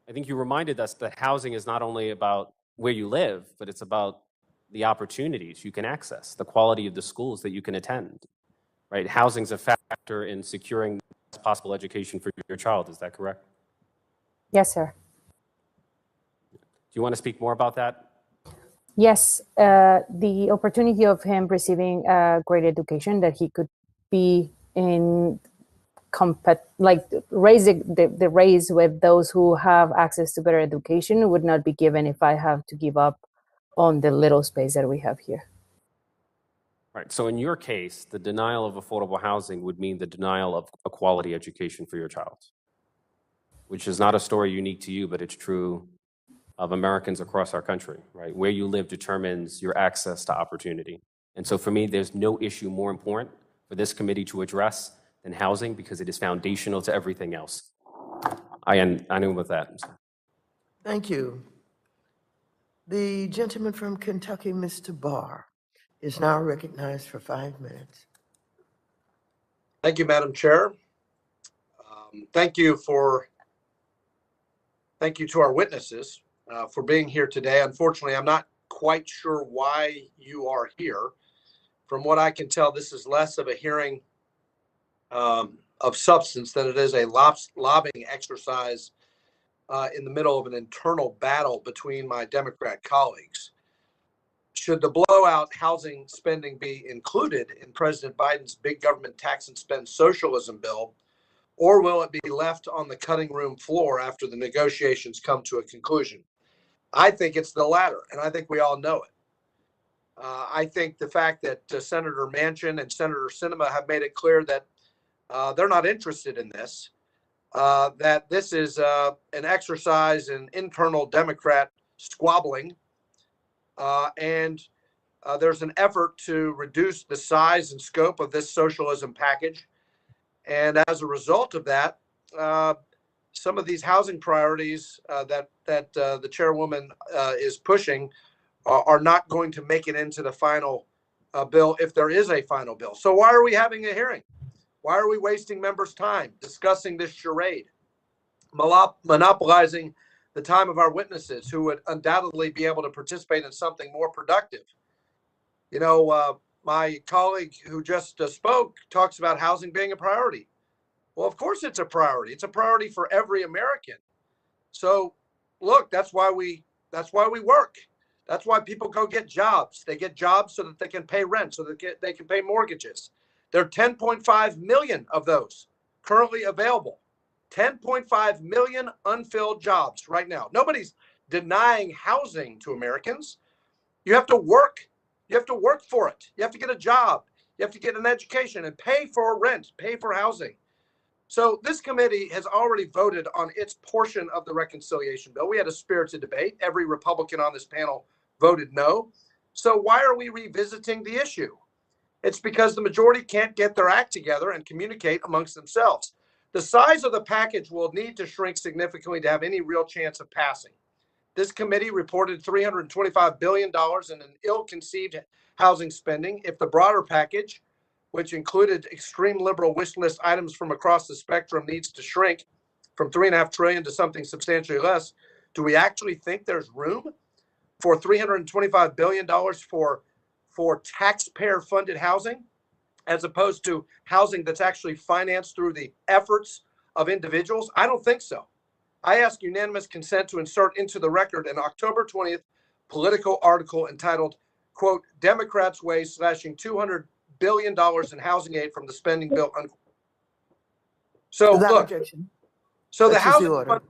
I think you reminded us that housing is not only about where you live, but it's about the opportunities you can access, the quality of the schools that you can attend, right? Housing's a factor in securing the best possible education for your child. Is that correct? Yes, sir. Do you want to speak more about that? Yes, the opportunity of him receiving a great education, that he could be in raising the race with those who have access to better education would not be given if I have to give up on the little space that we have here. Right. So in your case, the denial of affordable housing would mean the denial of a quality education for your child, which is not a story unique to you, but it's true of Americans across our country, right? Where you live determines your access to opportunity. And so for me, there's no issue more important for this committee to address than housing, because it is foundational to everything else. I end with that. Thank you. The gentleman from Kentucky, Mr. Barr, is now recognized for 5 minutes. Thank you, Madam Chair. Thank you to our witnesses for being here today. Unfortunately, I'm not quite sure why you are here. From what I can tell, this is less of a hearing of substance than it is a lobbying exercise in the middle of an internal battle between my Democrat colleagues. Should the blowout housing spending be included in President Biden's big government tax and spend socialism bill, or will it be left on the cutting room floor after the negotiations come to a conclusion? I think it's the latter, and I think we all know it. I think the fact that Senator Manchin and Senator Sinema have made it clear that they're not interested in this, that this is an exercise in internal Democrat squabbling, and there's an effort to reduce the size and scope of this socialism package. And as a result of that, some of these housing priorities that the chairwoman is pushing are not going to make it into the final bill, if there is a final bill. So why are we having a hearing? Why are we wasting members' time discussing this charade, monopolizing the time of our witnesses who would undoubtedly be able to participate in something more productive? You know, my colleague who just spoke talks about housing being a priority. Well, of course it's a priority. It's a priority for every American. So look, that's why we work. That's why people go get jobs. They get jobs so that they can pay rent, so that they can pay mortgages. There are 10.5 million of those currently available. 10.5 million unfilled jobs right now. Nobody's denying housing to Americans. You have to work. You have to work for it. You have to get a job. You have to get an education and pay for rent, pay for housing. So this committee has already voted on its portion of the reconciliation bill. We had a spirited debate. Every Republican on this panel voted no. So why are we revisiting the issue? It's because the majority can't get their act together and communicate amongst themselves. The size of the package will need to shrink significantly to have any real chance of passing. This committee reported $325 billion in an ill-conceived housing spending. If the broader package, which included extreme liberal wish list items from across the spectrum, needs to shrink from $3.5 trillion to something substantially less, do we actually think there's room for $325 billion for taxpayer-funded housing, as opposed to housing that's actually financed through the efforts of individuals? I don't think so. I ask unanimous consent to insert into the record an October 20th Politico article entitled, quote, Democrats weigh slashing $200 billion in housing aid from the spending bill, unquote. So Without look, objection. so the Such is the housing order.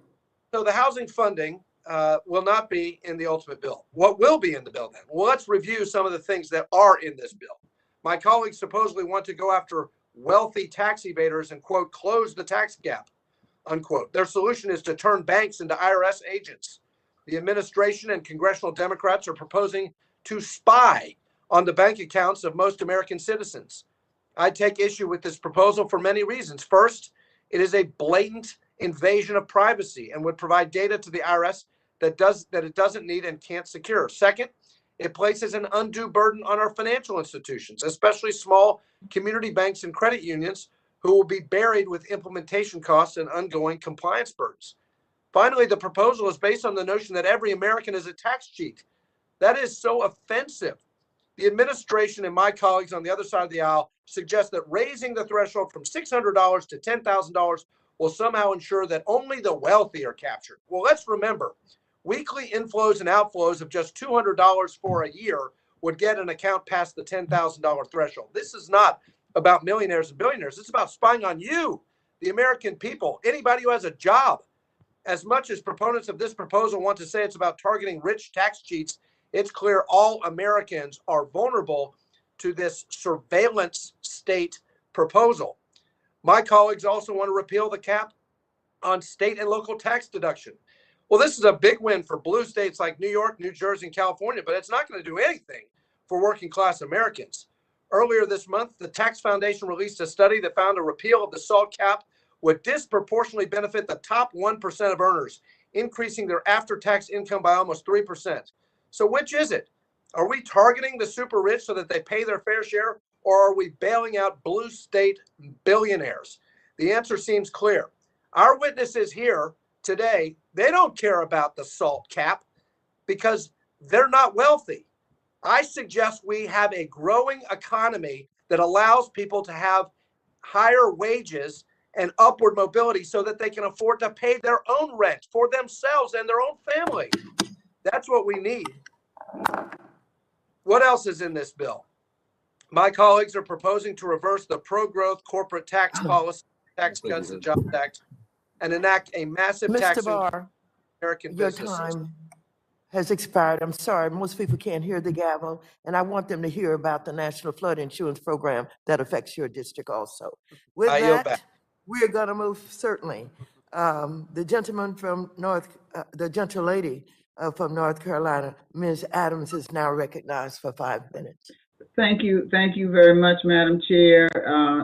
the housing funding will not be in the ultimate bill. What will be in the bill then? Well, let's review some of the things that are in this bill. My colleagues supposedly want to go after wealthy tax evaders and, quote, close the tax gap, unquote. Their solution is to turn banks into IRS agents. The administration and congressional Democrats are proposing to spy on the bank accounts of most American citizens. I take issue with this proposal for many reasons. First, it is a blatant invasion of privacy and would provide data to the IRS that it doesn't need and can't secure. Second, it places an undue burden on our financial institutions, especially small community banks and credit unions, who will be buried with implementation costs and ongoing compliance burdens. Finally, the proposal is based on the notion that every American is a tax cheat. That is so offensive. The administration and my colleagues on the other side of the aisle suggest that raising the threshold from $600 to $10,000 will somehow ensure that only the wealthy are captured. Well, let's remember, weekly inflows and outflows of just $200 for a year would get an account past the $10,000 threshold. This is not about millionaires and billionaires. It's about spying on you, the American people, anybody who has a job. As much as proponents of this proposal want to say it's about targeting rich tax cheats, it's clear all Americans are vulnerable to this surveillance state proposal. My colleagues also want to repeal the cap on state and local tax deduction. Well, this is a big win for blue states like New York, New Jersey, and California, but it's not going to do anything for working class Americans. Earlier this month, the Tax Foundation released a study that found a repeal of the SALT cap would disproportionately benefit the top 1% of earners, increasing their after-tax income by almost 3%. So which is it? Are we targeting the super rich so that they pay their fair share, or are we bailing out blue state billionaires? The answer seems clear. Our witnesses here today, they don't care about the SALT cap because they're not wealthy. I suggest we have a growing economy that allows people to have higher wages and upward mobility so that they can afford to pay their own rent for themselves and their own family. That's what we need. What else is in this bill? My colleagues are proposing to reverse the pro-growth corporate tax policy, Tax Cuts and Jobs Act, and enact a massive tax Mr. Barr, American your businesses. time has expired. I'm sorry, most people can't hear the gavel, and I want them to hear about the National Flood Insurance Program that affects your district also. With I yield that, back. we're going to move, certainly. The gentleman from the gentle lady from North Carolina, Ms. Adams, is now recognized for 5 minutes. Thank you very much, Madam Chair,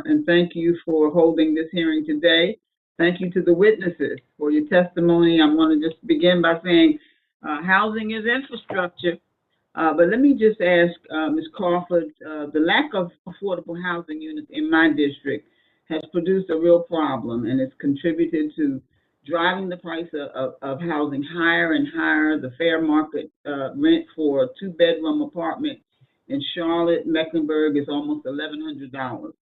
and thank you for holding this hearing today. Thank you to the witnesses for your testimony. I want to just begin by saying housing is infrastructure, but let me just ask Ms. Crawford, the lack of affordable housing units in my district has produced a real problem, and it's contributed to driving the price of housing higher and higher. The fair market rent for a 2-bedroom apartment in Charlotte, Mecklenburg is almost $1,100.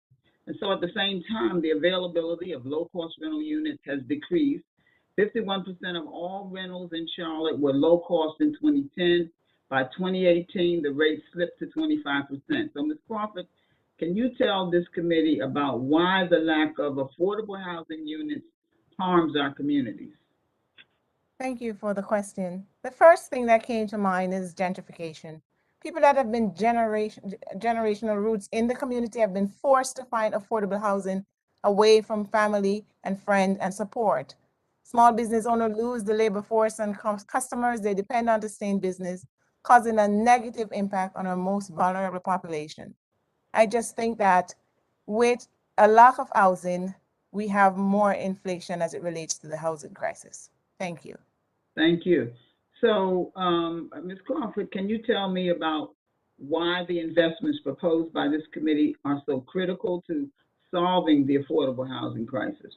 And so at the same time, the availability of low-cost rental units has decreased, 51% of all rentals in Charlotte were low cost in 2010. By 2018, the rate slipped to 25%. So, Ms. Crawford, can you tell this committee about why the lack of affordable housing units harms our communities? Thank you for the question. The first thing that came to mind is gentrification. People that have been generational roots in the community have been forced to find affordable housing away from family and friends and support. Small business owners lose the labor force and customers they depend on to stay in business, causing a negative impact on our most vulnerable population. I just think that with a lack of housing, we have more inflation as it relates to the housing crisis. Thank you. Thank you. So, Ms. Crawford, can you tell me about why the investments proposed by this committee are so critical to solving the affordable housing crisis?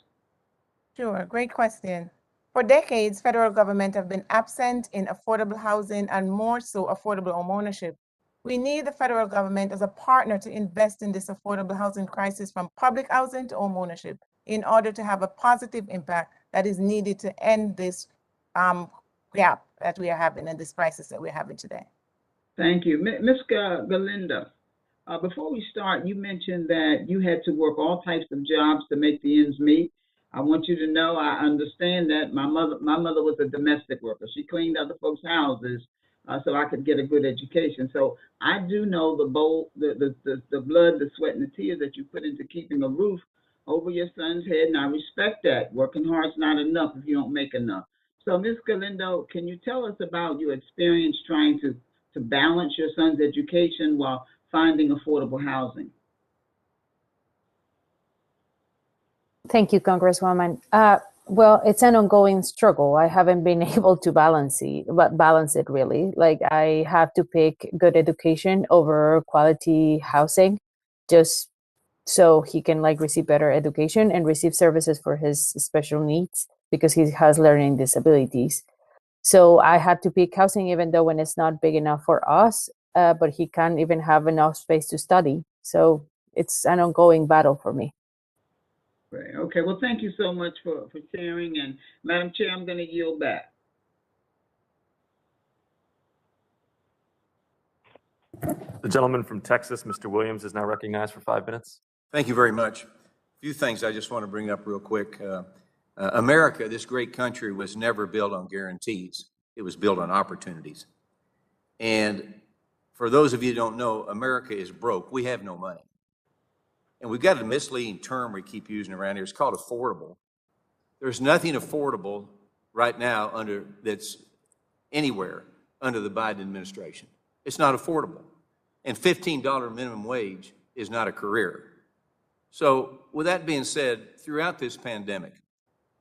Sure, great question. For decades, federal government have been absent in affordable housing and more so affordable homeownership. We need the federal government as a partner to invest in this affordable housing crisis from public housing to homeownership in order to have a positive impact that is needed to end this gap that we are having and this crisis that we're having today. Thank you. Ms. Galinda, before we start, you mentioned that you had to work all types of jobs to make the ends meet. I want you to know I understand that. My mother was a domestic worker. She cleaned other folks' houses so I could get a good education. So I do know the blood, the sweat, and the tears that you put into keeping a roof over your son's head, and I respect that. Working hard is not enough if you don't make enough. So, Ms. Galindo, can you tell us about your experience trying to balance your son's education while finding affordable housing? Thank you, Congresswoman. Well, it's an ongoing struggle. I haven't been able to balance it really. Like, I have to pick good education over quality housing, just so he can receive better education and receive services for his special needs because he has learning disabilities. So I had to pick housing even though when it's not big enough for us, but he can't even have enough space to study. So it's an ongoing battle for me. Right. Okay. Well, thank you so much for sharing. And Madam Chair, I'm going to yield back. The gentleman from Texas, Mr. Williams, is now recognized for 5 minutes. Thank you very much. A few things I just want to bring up real quick. America, this great country, was never built on guarantees. It was built on opportunities. And for those of you who don't know, America is broke. We have no money. And we've got a misleading term we keep using around here. It's called affordable. There's nothing affordable right now that's anywhere under the Biden administration. It's not affordable. And $15 minimum wage is not a career. So with that being said, throughout this pandemic,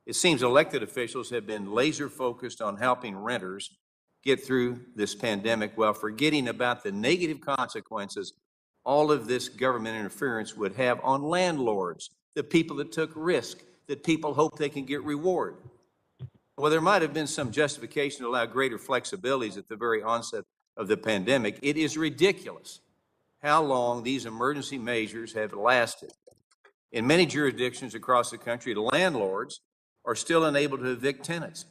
it seems elected officials have been laser focused on helping renters get through this pandemic while forgetting about the negative consequences all of this government interference would have on landlords, the people that took risk, that people hope they can get reward. Well, there might have been some justification to allow greater flexibilities at the very onset of the pandemic. It is ridiculous how long these emergency measures have lasted. In many jurisdictions across the country, landlords are still unable to evict tenants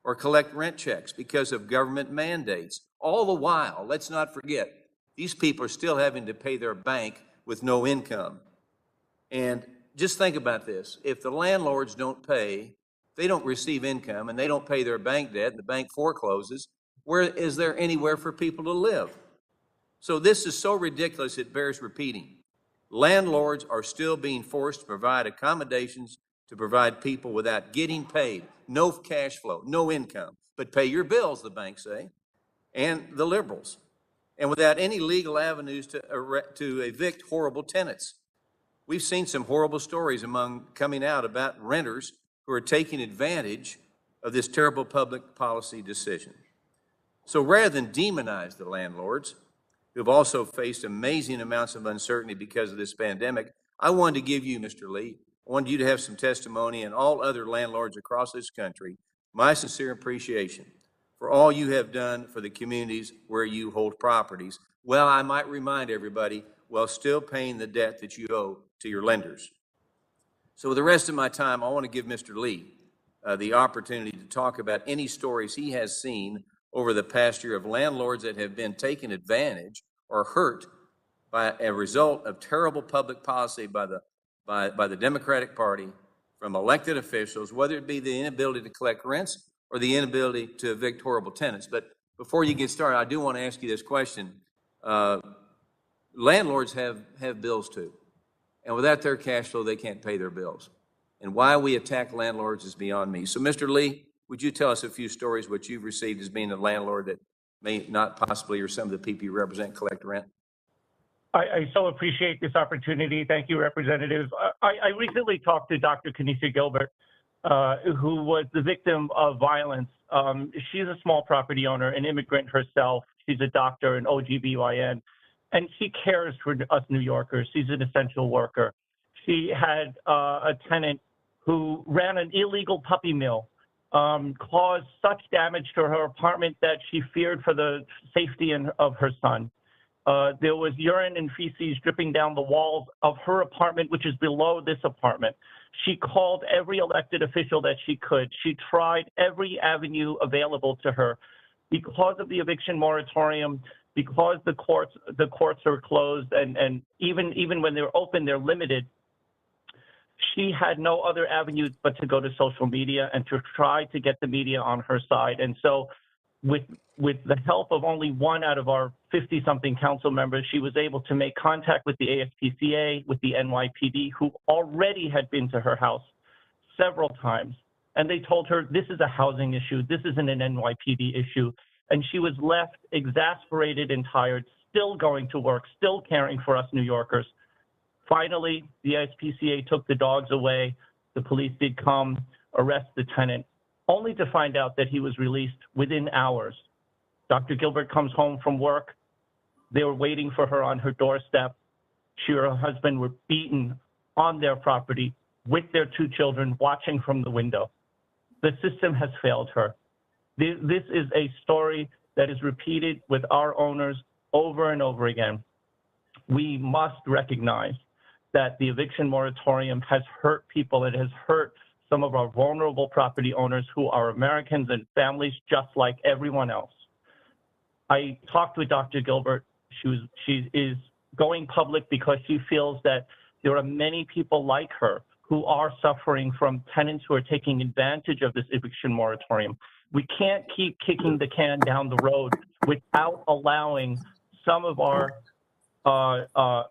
or collect rent checks because of government mandates. All the while, let's not forget, these people are still having to pay their bank with no income. And just think about this. If the landlords don't pay, they don't receive income, and they don't pay their bank debt, and the bank forecloses, where is there anywhere for people to live? So this is so ridiculous it bears repeating. Landlords are still being forced to provide accommodations to provide people without getting paid. No cash flow, no income, but pay your bills, the banks say, and the liberals. And without any legal avenues to evict horrible tenants. We've seen some horrible stories coming out about renters who are taking advantage of this terrible public policy decision. So rather than demonize the landlords, who have also faced amazing amounts of uncertainty because of this pandemic, I wanted to give you, Mr. Lee, I wanted you to have some testimony, and all other landlords across this country, my sincere appreciation for all you have done for the communities where you hold properties. Well, I might remind everybody, while still paying the debt that you owe to your lenders. So with the rest of my time, I want to give Mr. Lee the opportunity to talk about any stories he has seen over the past year of landlords that have been taken advantage or hurt by a result of terrible public policy by the Democratic Party from elected officials, whether it be the inability to collect rents or the inability to evict horrible tenants. But before you get started, I do want to ask you this question. Landlords have bills too, and without their cash flow, they can't pay their bills. And why we attack landlords is beyond me. So, Mr. Lee, would you tell us a few stories what you've received as being a landlord that may not possibly, or some of the people you represent, collect rent? I so appreciate this opportunity. Thank you, Representative. I recently talked to Dr. Kanisha Gilbert, who was the victim of violence. She's a small property owner, an immigrant herself. She's a doctor, an OGBYN, and she cares for us New Yorkers. She's an essential worker. She had a tenant who ran an illegal puppy mill, caused such damage to her apartment that she feared for the safety of her son. There was urine and feces dripping down the walls of her apartment, which is below this apartment. She called every elected official that she could. She tried every avenue available to her. Because of the eviction moratorium, because the courts are closed, and even when they're open, they're limited, she had no other avenue but to go to social media and to try to get the media on her side. And so with the help of only one out of our 50-something council members, she was able to make contact with the ASPCA, with the NYPD, who already had been to her house several times. And they told her, this is a housing issue. This isn't an NYPD issue. And she was left exasperated and tired, still going to work, still caring for us New Yorkers. Finally, the ASPCA took the dogs away. The police did come, arrest the tenant, only to find out that he was released within hours. Dr. Gilbert comes home from work. They were waiting for her on her doorstep. She and her husband were beaten on their property with their 2 children watching from the window. The system has failed her. This is a story that is repeated with our owners over and over again. We must recognize that the eviction moratorium has hurt people. It has hurt some of our vulnerable property owners who are Americans and families just like everyone else. I talked with Dr. Gilbert. She is going public because she feels that there are many people like her who are suffering from tenants who are taking advantage of this eviction moratorium. We can't keep kicking the can down the road without allowing some of our vouchers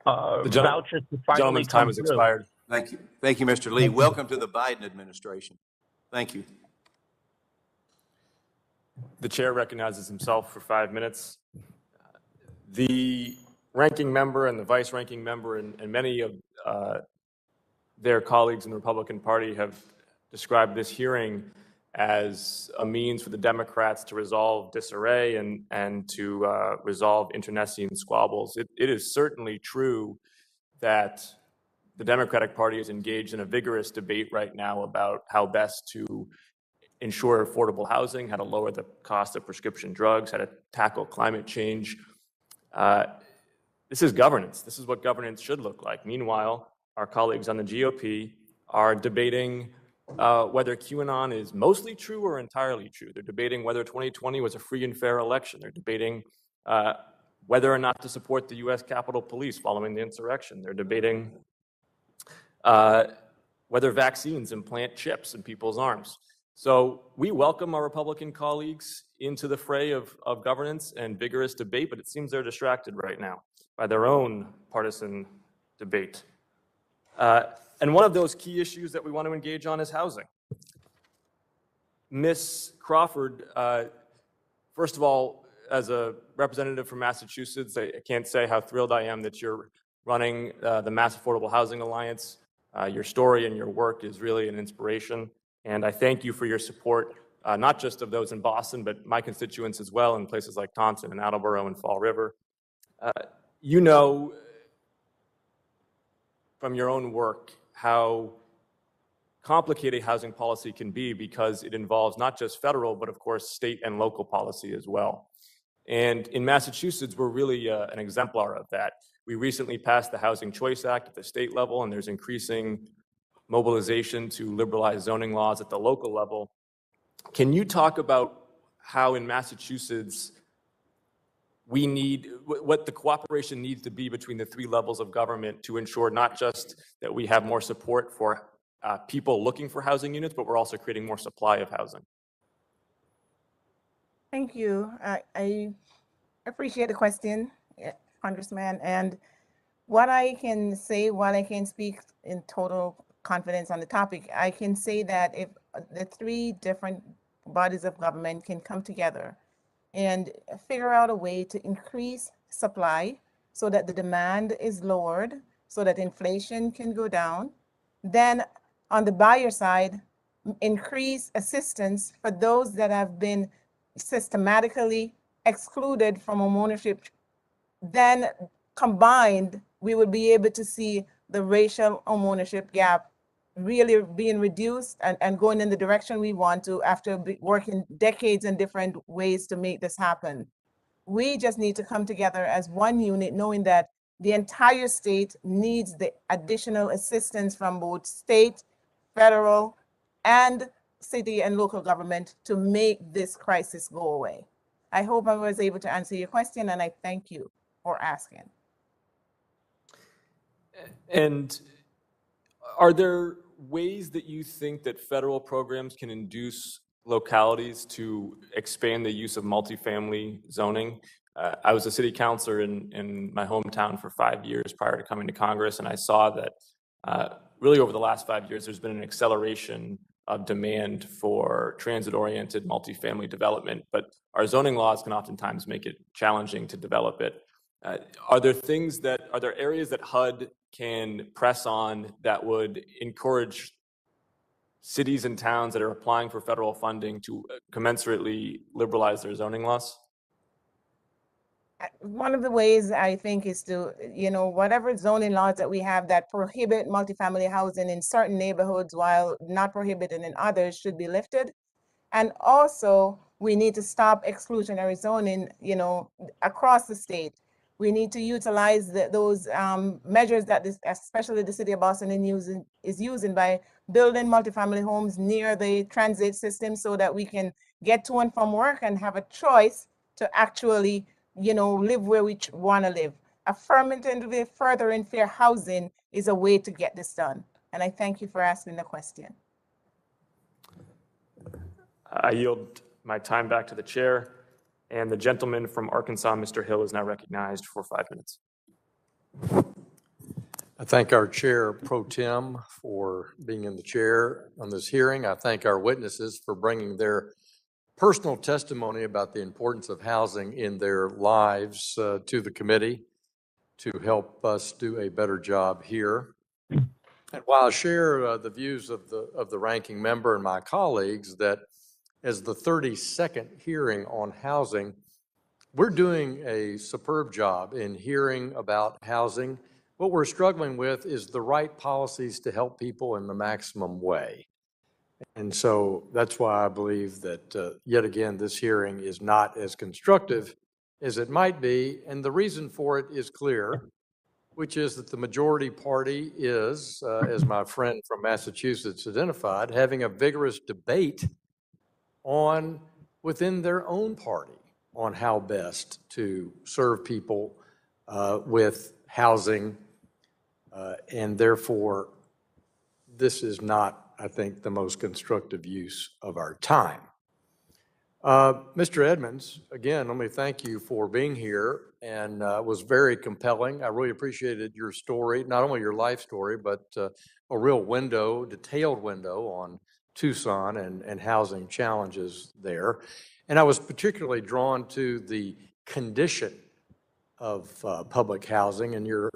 to finally gentleman's time has expired. Thank you. Thank you, Mr. Lee. Welcome to the Biden administration. Thank you. The chair recognizes himself for 5 minutes. The ranking member and the vice ranking member and many of their colleagues in the Republican Party have described this hearing as a means for the Democrats to resolve disarray and to resolve internecine squabbles. It is certainly true that the Democratic Party is engaged in a vigorous debate right now about how best to ensure affordable housing, how to lower the cost of prescription drugs, how to tackle climate change. This is governance. This is what governance should look like. Meanwhile, our colleagues on the GOP are debating whether QAnon is mostly true or entirely true. They're debating whether 2020 was a free and fair election. They're debating whether or not to support the U.S. Capitol Police following the insurrection. They're debating whether vaccines implant chips in people's arms. So we welcome our Republican colleagues into the fray of governance and vigorous debate, but it seems they're distracted right now by their own partisan debate. And one of those key issues that we want to engage on is housing. Ms. Crawford, first of all, as a representative from Massachusetts, I can't say how thrilled I am that you're running the Mass Affordable Housing Alliance. Your story and your work is really an inspiration. And I thank you for your support, not just of those in Boston, but my constituents as well in places like Taunton and Attleboro and Fall River. You know from your own work how complicated housing policy can be because it involves not just federal, but of course, state and local policy as well. And in Massachusetts, we're really an exemplar of that. We recently passed the Housing Choice Act at the state level, and there's increasing mobilization to liberalize zoning laws at the local level. Can you talk about how in Massachusetts we need, what the cooperation needs to be between the three levels of government to ensure not just that we have more support for people looking for housing units, but we're also creating more supply of housing? Thank you. I appreciate the question, Congressman. And what I can say, while I can speak in total confidence on the topic, I can say that if the three different bodies of government can come together and figure out a way to increase supply so that the demand is lowered, so that inflation can go down, then on the buyer side, increase assistance for those that have been systematically excluded from homeownership, then combined, we would be able to see the racial homeownership gap really being reduced and going in the direction we want to after working decades in different ways to make this happen. We just need to come together as one unit, knowing that the entire state needs the additional assistance from both state, federal, and city and local government to make this crisis go away. I hope I was able to answer your question, and I thank you for asking. And are there ways that you think that federal programs can induce localities to expand the use of multifamily zoning? I was a city councilor in my hometown for 5 years prior to coming to Congress, and I saw that really over the last 5 years, there's been an acceleration of demand for transit-oriented multifamily development, but our zoning laws can oftentimes make it challenging to develop it. Are there areas that HUD can press on that would encourage cities and towns that are applying for federal funding to commensurately liberalize their zoning laws? One of the ways I think is to, whatever zoning laws that we have that prohibit multifamily housing in certain neighborhoods while not prohibited in others should be lifted. And also, we need to stop exclusionary zoning, across the state. We need to utilize those measures that especially the city of Boston is using by building multifamily homes near the transit system so that we can get to and from work and have a choice to actually, live where we want to live. Affirmatively furthering fair housing is a way to get this done. And I thank you for asking the question. I yield my time back to the chair. And the gentleman from Arkansas, Mr. Hill, is now recognized for 5 minutes. I thank our chair pro tem for being in the chair on this hearing. I thank our witnesses for bringing their personal testimony about the importance of housing in their lives to the committee to help us do a better job here. And while I share the views of the ranking member and my colleagues that as the 32nd hearing on housing, we're doing a superb job in hearing about housing. What we're struggling with is the right policies to help people in the maximum way. And so that's why I believe that yet again, this hearing is not as constructive as it might be. And the reason for it is clear, which is that the majority party is, as my friend from Massachusetts identified, having a vigorous debate within their own party on how best to serve people with housing. And therefore, this is not, I think, the most constructive use of our time. Mr. Edmonds, again, let me thank you for being here, and it was very compelling. I really appreciated your story, not only your life story, but a real detailed window on Tucson and housing challenges there. And I was particularly drawn to the condition of public housing, and your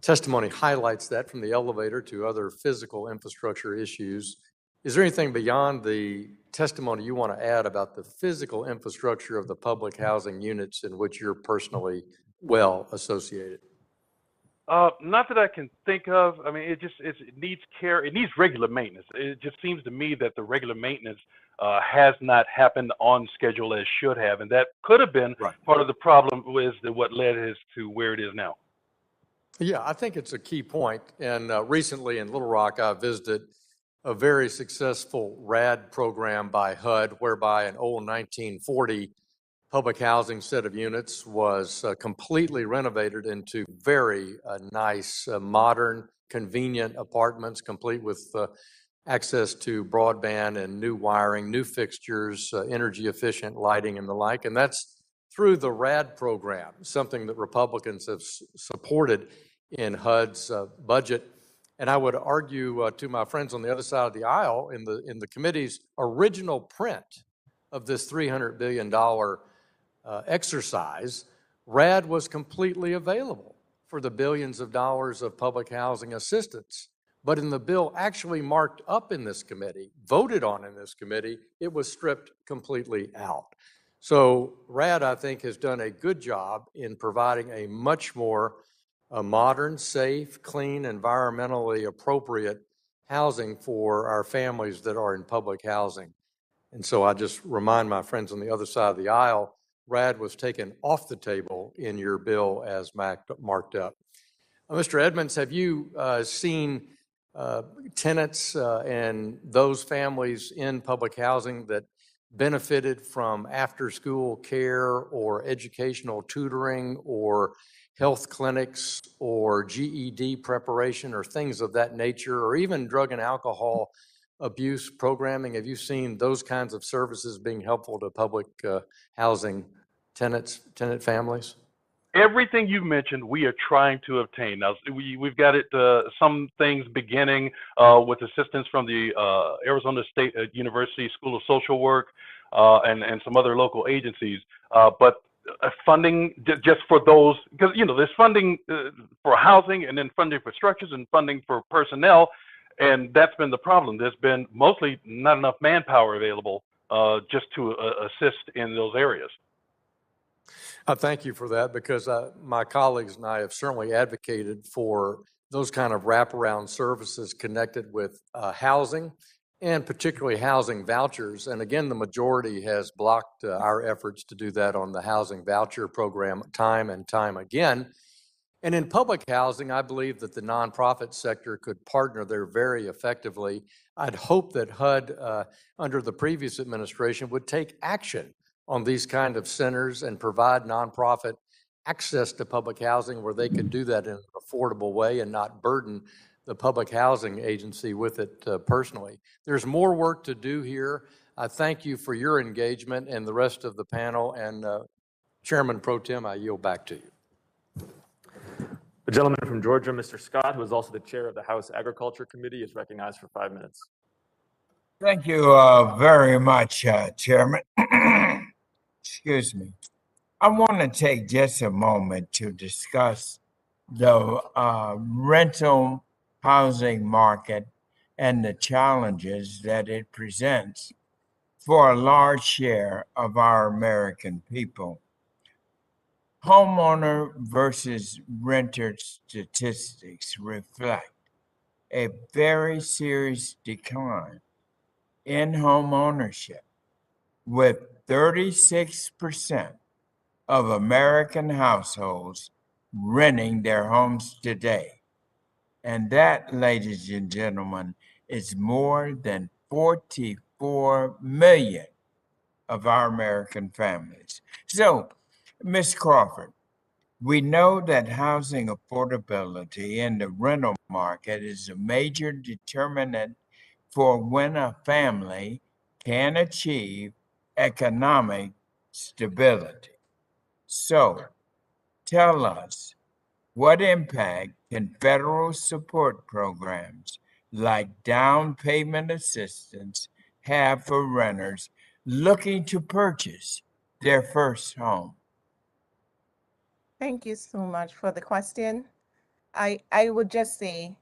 testimony highlights that, from the elevator to other physical infrastructure issues. Is there anything beyond the testimony you want to add about the physical infrastructure of the public housing units in which you're personally well associated? Not that I can think of. I mean, it needs care. It needs regular maintenance. It just seems to me that the regular maintenance has not happened on schedule as should have, and that could have been part of the problem with what led us to where it is now. Yeah, I think it's a key point. And recently in Little Rock, I visited a very successful RAD program by HUD, whereby an old 1940 public housing set of units was completely renovated into very nice, modern, convenient apartments, complete with access to broadband and new wiring, new fixtures, energy efficient lighting and the like. And that's through the RAD program, something that Republicans have supported in HUD's budget. And I would argue to my friends on the other side of the aisle, in the committee's original print of this $300 billion exercise, RAD was completely available for the billions of dollars of public housing assistance. But in the bill actually marked up in this committee, voted on in this committee, it was stripped completely out. So RAD, I think, has done a good job in providing a much more modern, safe, clean, environmentally appropriate housing for our families that are in public housing. And so I just remind my friends on the other side of the aisle, RAD was taken off the table in your bill as marked up. Mr. Edmonds, have you seen tenants and those families in public housing that benefited from after-school care or educational tutoring or health clinics or GED preparation or things of that nature, or even drug and alcohol abuse programming? Have you seen those kinds of services being helpful to public housing tenant families? Everything you mentioned, we are trying to obtain. Now, we've got it, some things beginning with assistance from the Arizona State University School of Social Work and some other local agencies. But funding just for those, because, you know, there's funding for housing and then funding for structures and funding for personnel. And that's been the problem. There's been mostly not enough manpower available just to assist in those areas. I thank you for that, because my colleagues and I have certainly advocated for those kind of wraparound services connected with housing, and particularly housing vouchers. And again, the majority has blocked our efforts to do that on the housing voucher program time and time again. And in public housing, I believe that the nonprofit sector could partner there very effectively. I'd hope that HUD, under the previous administration, would take action on these kind of centers and provide nonprofit access to public housing where they could do that in an affordable way and not burden the public housing agency with it personally. There's more work to do here. I thank you for your engagement and the rest of the panel. And Chairman Pro Tem, I yield back to you. The gentleman from Georgia, Mr. Scott, who is also the chair of the House Agriculture Committee, is recognized for 5 minutes. Thank you very much, Chairman. Excuse me. I want to take just a moment to discuss the rental housing market and the challenges that it presents for a large share of our American people. Homeowner versus renter statistics reflect a very serious decline in home ownership, with 36% of American households renting their homes today. And that, ladies and gentlemen, is more than 44 million of our American families. So, Ms. Crawford, we know that housing affordability in the rental market is a major determinant for when a family can achieve economic stability. So, tell us, what impact can federal support programs like down payment assistance have for renters looking to purchase their first home? Thank you so much for the question. I would just say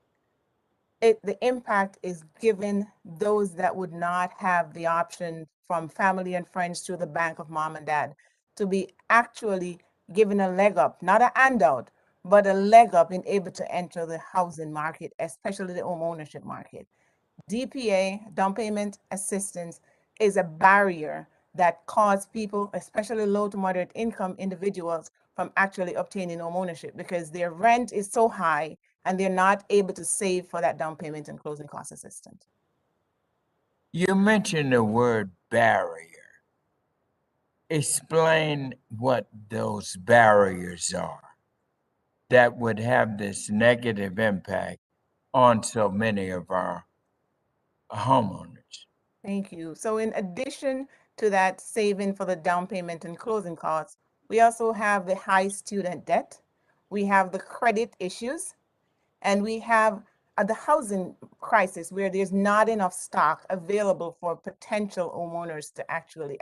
the impact is given those that would not have the option from family and friends to the bank of mom and dad to be actually given a leg up, not a handout, but a leg up in able to enter the housing market, especially the home ownership market. DPA, down payment assistance, is a barrier that cause people, especially low to moderate income individuals, from actually obtaining home ownership because their rent is so high and they're not able to save for that down payment and closing cost assistance. You mentioned the word barrier. Explain what those barriers are that would have this negative impact on so many of our homeowners. Thank you. So in addition to that saving for the down payment and closing costs, we also have the high student debt, we have the credit issues, and we have the housing crisis where there's not enough stock available for potential homeowners to actually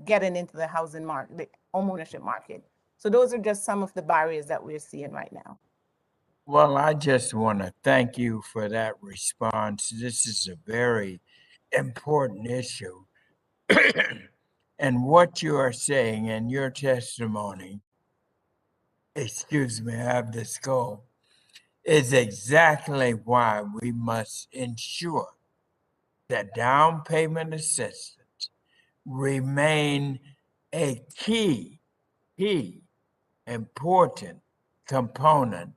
getting into the housing market, the homeownership market. So those are just some of the barriers that we're seeing right now. Well, I just want to thank you for that response. This is a very important issue. And what you are saying in your testimony, excuse me, I have this cold, is exactly why we must ensure that down payment assistance remain a key important component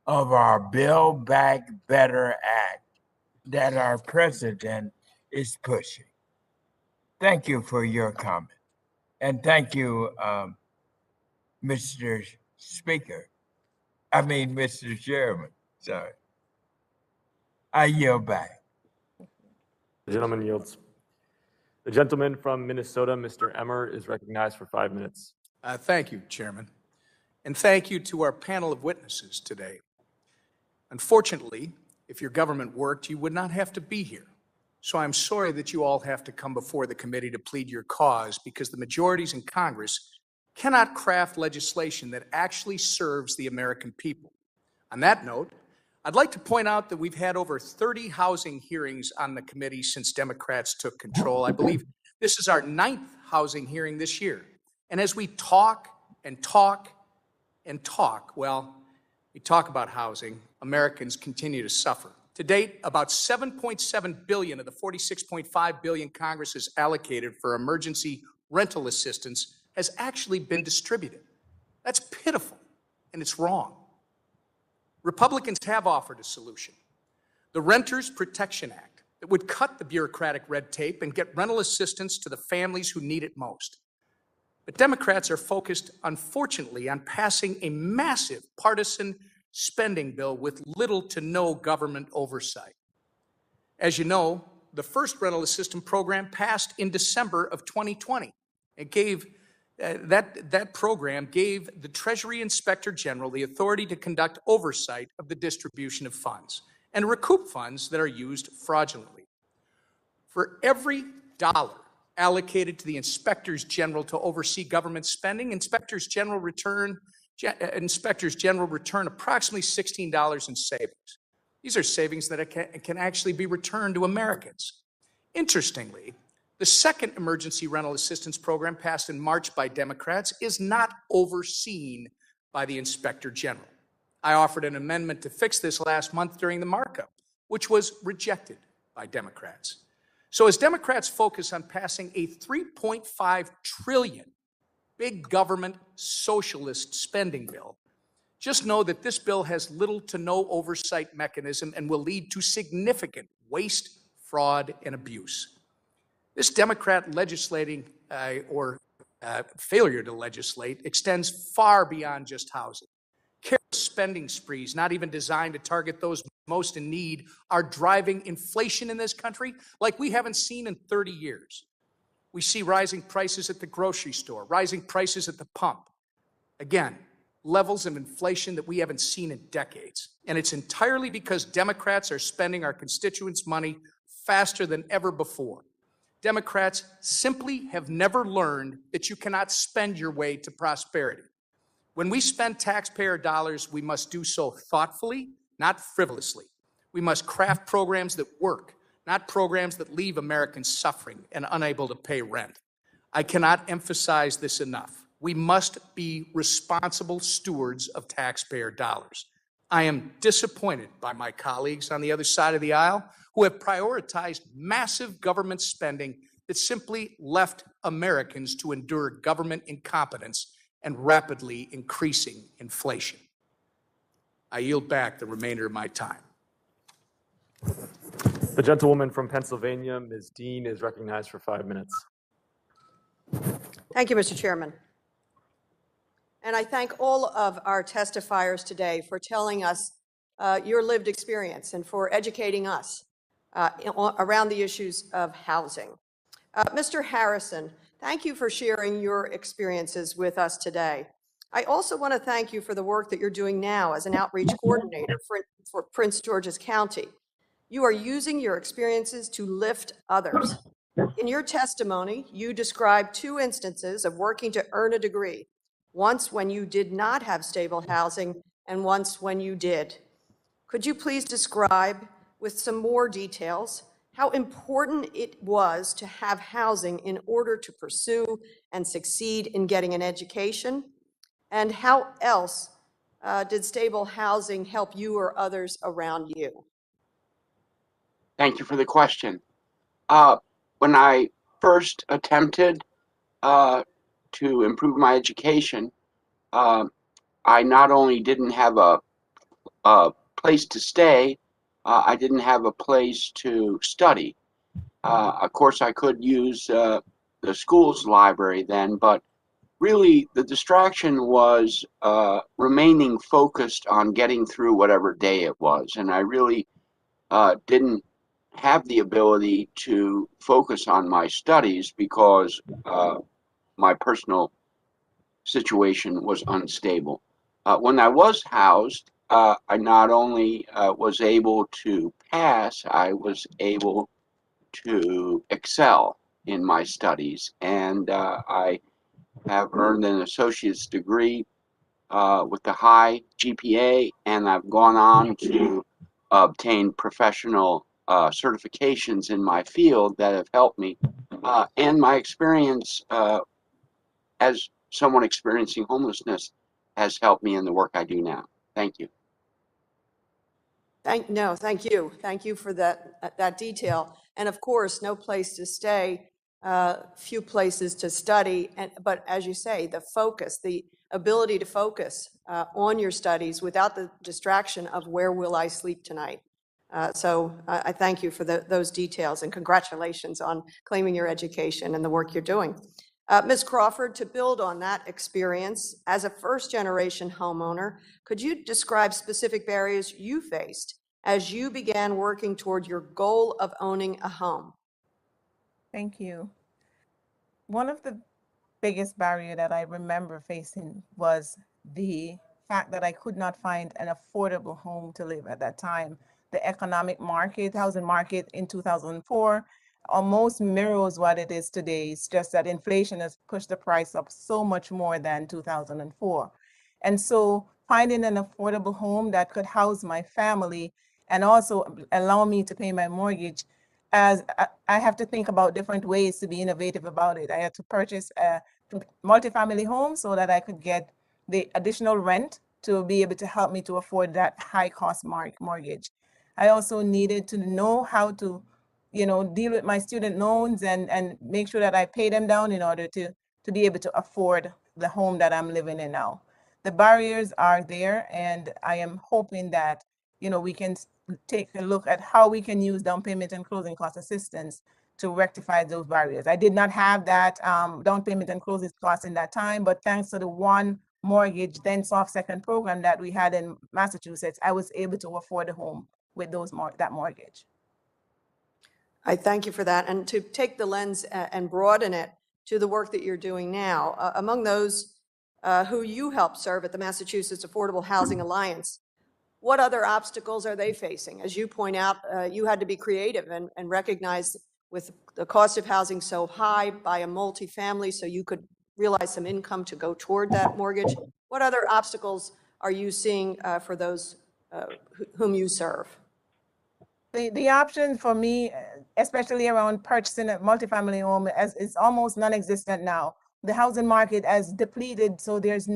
of our Build Back Better Act that our president is pushing. Thank you for your comment. And thank you, Mr. Chairman. Sorry. I yield back. The gentleman yields. The gentleman from Minnesota, Mr. Emmer, is recognized for 5 minutes. Thank you, Chairman. And thank you to our panel of witnesses today. Unfortunately, if your government worked, you would not have to be here. So I'm sorry that you all have to come before the committee to plead your cause because the majorities in Congress cannot craft legislation that actually serves the American people. On that note, I'd like to point out that we've had over 30 housing hearings on the committee since Democrats took control. I believe this is our 9th housing hearing this year. And as we talk and talk and talk, well, we talk about housing, Americans continue to suffer. To date, about $7.7 billion of the $46.5 billion Congress has allocated for emergency rental assistance has actually been distributed. That's pitiful, and it's wrong. Republicans have offered a solution, the Renters Protection Act, that would cut the bureaucratic red tape and get rental assistance to the families who need it most. But Democrats are focused, unfortunately, on passing a massive partisan spending bill with little to no government oversight. As you know, the first rental assistance program passed in December of 2020. It gave that program gave the Treasury Inspector General the authority to conduct oversight of the distribution of funds and recoup funds that are used fraudulently. For every dollar allocated to the Inspectors General to oversee government spending, Inspectors General return approximately $16 in savings. These are savings that can actually be returned to Americans. Interestingly, the second emergency rental assistance program passed in March by Democrats is not overseen by the Inspector General. I offered an amendment to fix this last month during the markup, which was rejected by Democrats. So as Democrats focus on passing a $3.5 trillion big government socialist spending bill, just know that this bill has little to no oversight mechanism and will lead to significant waste, fraud, and abuse. This Democrat legislating failure to legislate extends far beyond just housing. Careless spending sprees, not even designed to target those most in need, are driving inflation in this country like we haven't seen in 30 years. We see rising prices at the grocery store, rising prices at the pump. Again, levels of inflation that we haven't seen in decades. And it's entirely because Democrats are spending our constituents' money faster than ever before. Democrats simply have never learned that you cannot spend your way to prosperity. When we spend taxpayer dollars, we must do so thoughtfully, not frivolously. We must craft programs that work, not programs that leave Americans suffering and unable to pay rent. I cannot emphasize this enough. We must be responsible stewards of taxpayer dollars. I am disappointed by my colleagues on the other side of the aisle who have prioritized massive government spending that simply left Americans to endure government incompetence and rapidly increasing inflation. I yield back the remainder of my time. The gentlewoman from Pennsylvania, Ms. Dean, is recognized for 5 minutes. Thank you, Mr. Chairman. And I thank all of our testifiers today for telling us your lived experience and for educating us around the issues of housing. Mr. Harrison, thank you for sharing your experiences with us today. I also want to thank you for the work that you're doing now as an outreach coordinator for Prince George's County. You are using your experiences to lift others. In your testimony, you described 2 instances of working to earn a degree, once when you did not have stable housing and once when you did. Could you please describe with some more details how important it was to have housing in order to pursue and succeed in getting an education? And how else did stable housing help you or others around you? Thank you for the question. When I first attempted to improve my education, I not only didn't have a place to stay, I didn't have a place to study. Of course, I could use the school's library then, but really the distraction was remaining focused on getting through whatever day it was. And I really didn't have the ability to focus on my studies because my personal situation was unstable. When I was housed, I not only was able to pass, I was able to excel in my studies. And I have earned an associate's degree with a high GPA, and I've gone on to obtain professional certifications in my field that have helped me. And my experience as someone experiencing homelessness has helped me in the work I do now. Thank you. Thank you. Thank you for that detail. And of course, no place to stay, few places to study. But as you say, the focus, the ability to focus on your studies without the distraction of where will I sleep tonight. So I thank you for those details, and congratulations on claiming your education and the work you're doing. Ms. Crawford, to build on that experience, as a first-generation homeowner, could you describe specific barriers you faced as you began working toward your goal of owning a home? Thank you. One of the biggest barrier that I remember facing was the fact that I could not find an affordable home to live at that time. The economic market, housing market in 2004 almost mirrors what it is today. It's just that inflation has pushed the price up so much more than 2004. And so finding an affordable home that could house my family and also allow me to pay my mortgage, as I have to think about different ways to be innovative about it. I had to purchase a multifamily home so that I could get the additional rent to be able to help me to afford that high cost mortgage. I also needed to know how to, deal with my student loans and make sure that I pay them down in order to be able to afford the home that I'm living in now. The barriers are there, and I am hoping that, we can take a look at how we can use down payment and closing cost assistance to rectify those barriers. I did not have that down payment and closing costs in that time, but thanks to the One Mortgage, then Soft Second program that we had in Massachusetts, I was able to afford a home with that mortgage. I thank you for that. And to take the lens and broaden it to the work that you're doing now, among those who you help serve at the Massachusetts Affordable Housing Alliance, what other obstacles are they facing? As you point out, you had to be creative and recognize with the cost of housing so high, buy a multifamily so you could realize some income to go toward that mortgage. What other obstacles are you seeing for those whom you serve? The option for me, especially around purchasing a multifamily home, is almost non-existent now. The housing market has depleted, so there's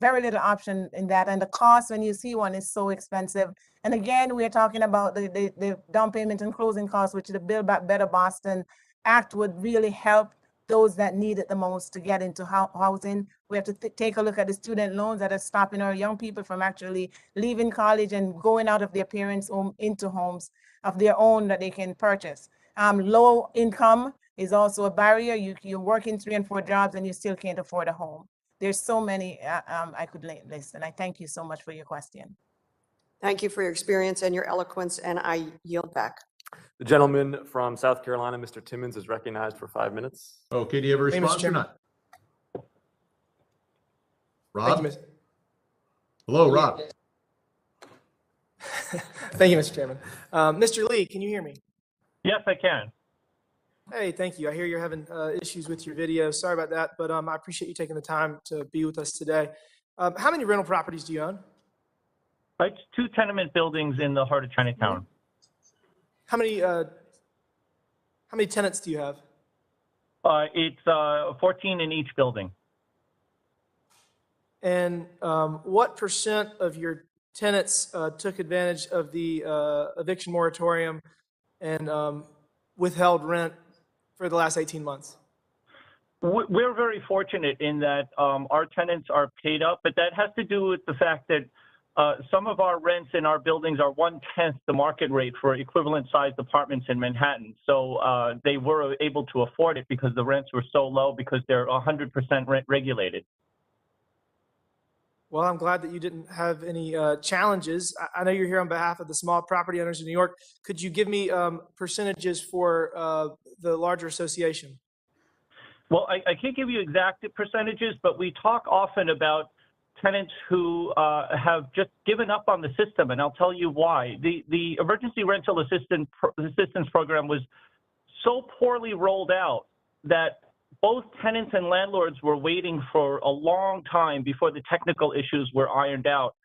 very little option in that. And the cost when you see one is so expensive. And again, we're talking about the down payment and closing costs, which the Build Back Better Boston Act would really help those that need it the most to get into housing. We have to take a look at the student loans that are stopping our young people from actually leaving college and going out of their parents' home into homes of their own that they can purchase. Low income is also a barrier. You're working 3 and 4 jobs and you still can't afford a home. There's so many I could list, and I thank you so much for your question. Thank you for your experience and your eloquence, and I yield back. The gentleman from South Carolina, Mr. Timmons, is recognized for 5 minutes. Okay, do you have a Thank you, Mr. response or Chairman. not? Thank you, Rob? Hello, Rob. Thank you, Mr. Chairman. Mr. Lee, can you hear me? Yes, I can. Hey, thank you. I hear you're having issues with your video. Sorry about that, but I appreciate you taking the time to be with us today. How many rental properties do you own? It's 2 tenement buildings in the heart of Chinatown. How many tenants do you have? It's 14 in each building. And what percent of your tenants took advantage of the eviction moratorium and withheld rent for the last 18 months? We're very fortunate in that our tenants are paid up, but that has to do with the fact that some of our rents in our buildings are 1/10 the market rate for equivalent sized apartments in Manhattan. So they were able to afford it because the rents were so low because they're 100% rent regulated. Well, I'm glad that you didn't have any challenges. I know you're here on behalf of the small property owners in New York. Could you give me percentages for the larger association? Well, I can't give you exact percentages, but we talk often about tenants who have just given up on the system, and I'll tell you why. The emergency rental assistance program was so poorly rolled out that both tenants and landlords were waiting for a long time before the technical issues were ironed out.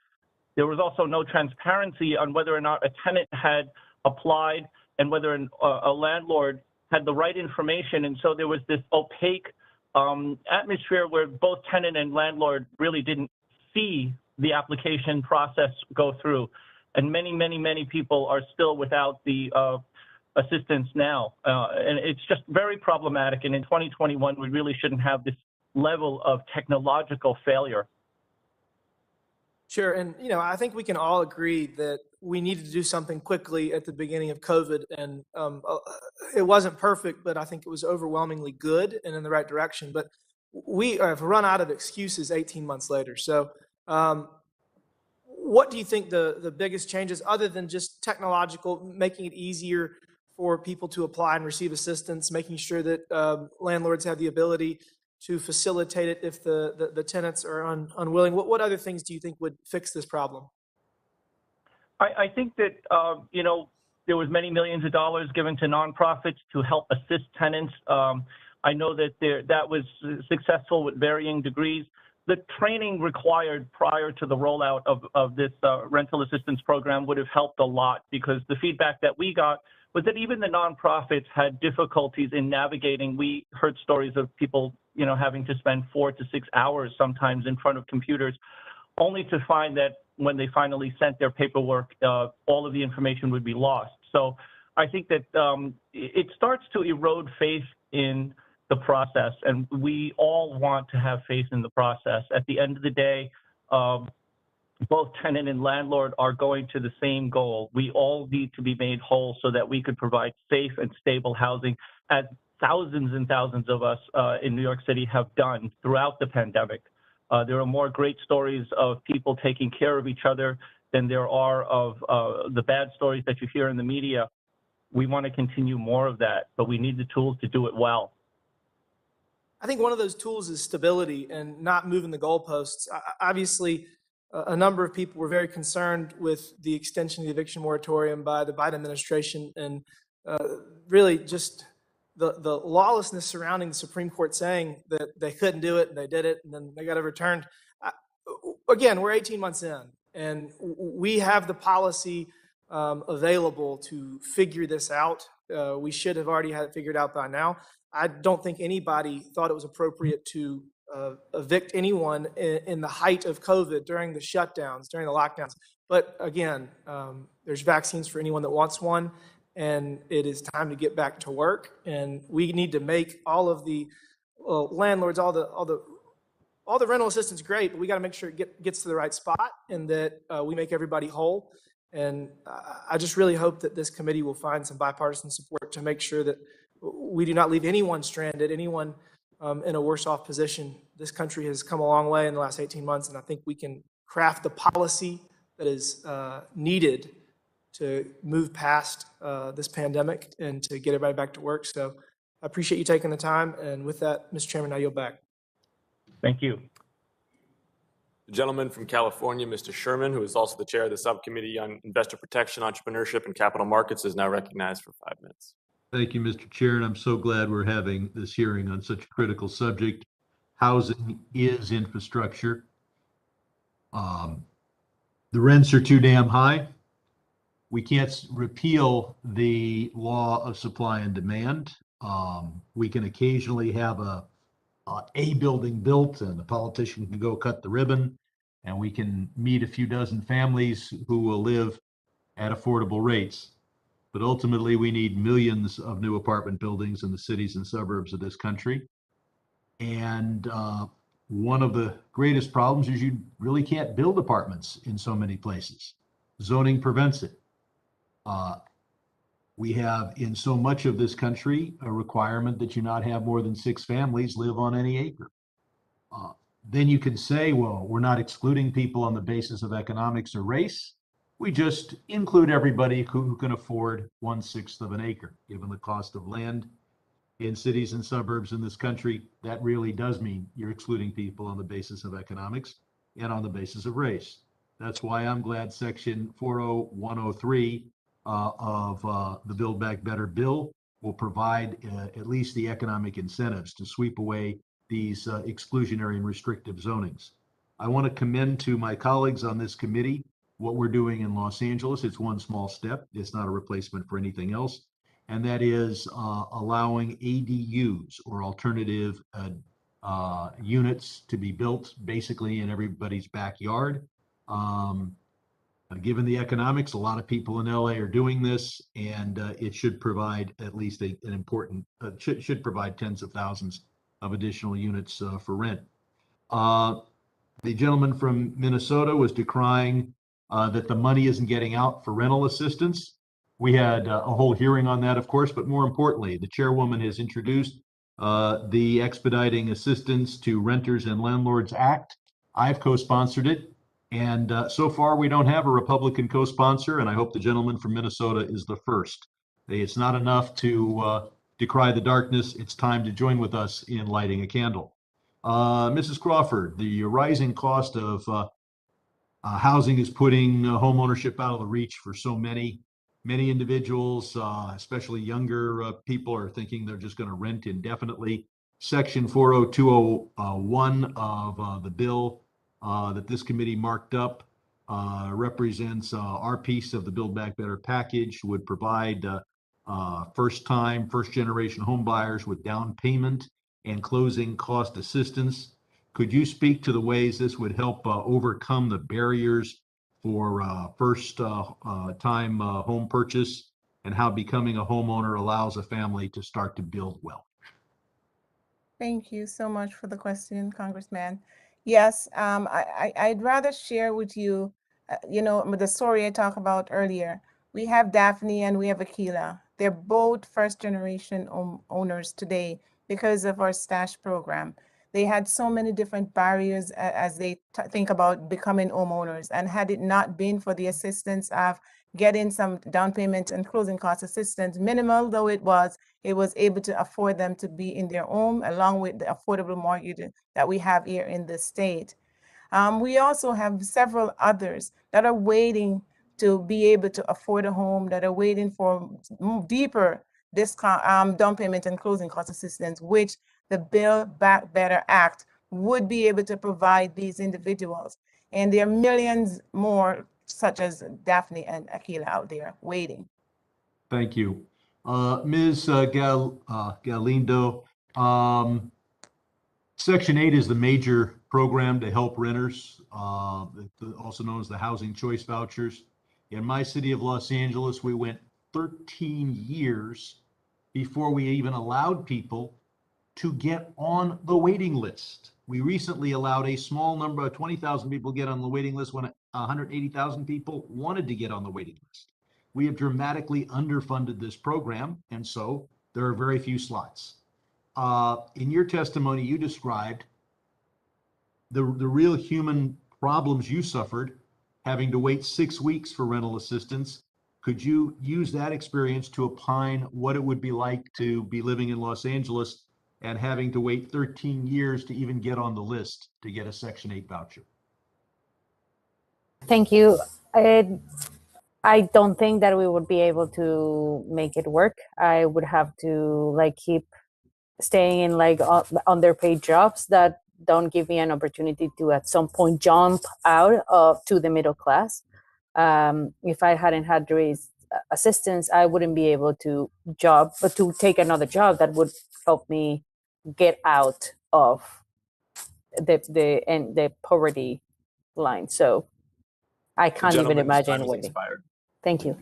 There was also no transparency on whether or not a tenant had applied and whether a landlord had the right information. And so there was this opaque atmosphere where both tenant and landlord really didn't see the application process go through. And many people are still without the assistance now. And it's just very problematic. And in 2021, we really shouldn't have this level of technological failure. Sure. And, I think we can all agree that we needed to do something quickly at the beginning of COVID. And it wasn't perfect, but I think it was overwhelmingly good and in the right direction. But we have run out of excuses 18 months later. So what do you think the biggest changes, other than just technological, making it easier for people to apply and receive assistance, making sure that landlords have the ability to facilitate it if the tenants are unwilling? What other things do you think would fix this problem? I think that, there was many millions of dollars given to nonprofits to help assist tenants. I know that that was successful with varying degrees. The training required prior to the rollout of this rental assistance program would have helped a lot, because the feedback that we got was that even the nonprofits had difficulties in navigating. We heard stories of people, having to spend 4 to 6 hours sometimes in front of computers, only to find that when they finally sent their paperwork, all of the information would be lost. So I think that it starts to erode faith in the process, and we all want to have faith in the process. At the end of the day, both tenant and landlord are going to the same goal. We all need to be made whole so that we could provide safe and stable housing, as thousands and thousands of us in New York City have done throughout the pandemic. There are more great stories of people taking care of each other than there are of the bad stories that you hear in the media. We want to continue more of that, but we need the tools to do it well. I think one of those tools is stability and not moving the goalposts. Obviously, a number of people were very concerned with the extension of the eviction moratorium by the Biden administration, and really just the lawlessness surrounding the Supreme Court saying that they couldn't do it and they did it and then they got overturned. Again, we're 18 months in, and we have the policy available to figure this out. We should have already had it figured out by now. I don't think anybody thought it was appropriate to evict anyone in the height of COVID, during the shutdowns, during the lockdowns. But again, there's vaccines for anyone that wants one, and it is time to get back to work. And we need to make all of the landlords, all the rental assistance, great, but we got to make sure it gets to the right spot and that we make everybody whole. And I just really hope that this committee will find some bipartisan support to make sure that we do not leave anyone stranded, anyone in a worse off position. This country has come a long way in the last 18 months, and I think we can craft the policy that is needed to move past this pandemic and to get everybody back to work. So I appreciate you taking the time. And with that, Mr. Chairman, I yield back. Thank you. The gentleman from California, Mr. Sherman, who is also the chair of the Subcommittee on Investor Protection, Entrepreneurship, and Capital Markets, is now recognized for 5 minutes. Thank you, Mr. Chair, and I'm so glad we're having this hearing on such a critical subject. Housing is infrastructure. The rents are too damn high. We can't repeal the law of supply and demand. We can occasionally have a building built and the politician can go cut the ribbon, and we can meet a few dozen families who will live at affordable rates. But ultimately, we need millions of new apartment buildings in the cities and suburbs of this country. And one of the greatest problems is you really can't build apartments in so many places. Zoning prevents it. We have in so much of this country a requirement that you not have more than 6 families live on any acre. Then you can say, well, we're not excluding people on the basis of economics or race. We just include everybody who can afford 1/6 of an acre. Given the cost of land in cities and suburbs in this country, that really does mean you're excluding people on the basis of economics and on the basis of race. That's why I'm glad Section 40103 of the Build Back Better bill will provide at least the economic incentives to sweep away these exclusionary and restrictive zonings. I want to commend to my colleagues on this committee what we're doing in Los Angeles. It's one small step. It's not a replacement for anything else. And that is allowing ADUs, or alternative units, to be built basically in everybody's backyard. Given the economics, a lot of people in LA are doing this, and it should provide at least an important, should provide tens of thousands of additional units for rent. The gentleman from Minnesota was decrying that the money isn't getting out for rental assistance. We had a whole hearing on that, of course, but more importantly, the chairwoman has introduced the Expediting Assistance to Renters and Landlords Act. I've co-sponsored it. And so far, we don't have a Republican co-sponsor, and I hope the gentleman from Minnesota is the first. It's not enough to decry the darkness. It's time to join with us in lighting a candle. Mrs. Crawford, the rising cost of housing is putting home ownership out of the reach for so many individuals, especially younger people, are thinking they're just going to rent indefinitely. Section 40201 of the bill that this committee marked up represents our piece of the Build Back Better package, would provide first generation home buyers with down payment and closing cost assistance. Could you speak to the ways this would help overcome the barriers for first time home purchase, and how becoming a homeowner allows a family to start to build wealth? Thank you so much for the question, Congressman. Yes, I'd rather share with you, the story I talked about earlier. We have Daphne and we have Aquila. They're both first generation owners today because of our stash program. They had so many different barriers as they think about becoming homeowners. And had it not been for the assistance of getting some down payment and closing cost assistance, minimal though it was able to afford them to be in their home, along with the affordable mortgage that we have here in the state. We also have several others that are waiting to be able to afford a home, that are waiting for deeper discount, down payment and closing cost assistance, which the Build Back Better Act would be able to provide these individuals. And there are millions more, such as Daphne and Aquila, out there waiting. Thank you. Ms. Galindo, Section 8 is the major program to help renters, also known as the Housing Choice Vouchers. In my city of Los Angeles, we went 13 years before we even allowed people to get on the waiting list. We recently allowed a small number of 20,000 people get on the waiting list when 180,000 people wanted to get on the waiting list. We have dramatically underfunded this program, and so there are very few slots. In your testimony, you described the real human problems you suffered, having to wait 6 weeks for rental assistance. Could you use that experience to opine what it would be like to be living in Los Angeles and having to wait 13 years to even get on the list to get a Section 8 voucher? Thank you. I don't think that we would be able to make it work. I would have to keep staying in underpaid jobs that don't give me an opportunity to at some point jump out to the middle class. If I hadn't had raised assistance, I wouldn't be able to take another job that would help me get out of the poverty line. So I can't even imagine waiting. Thank you.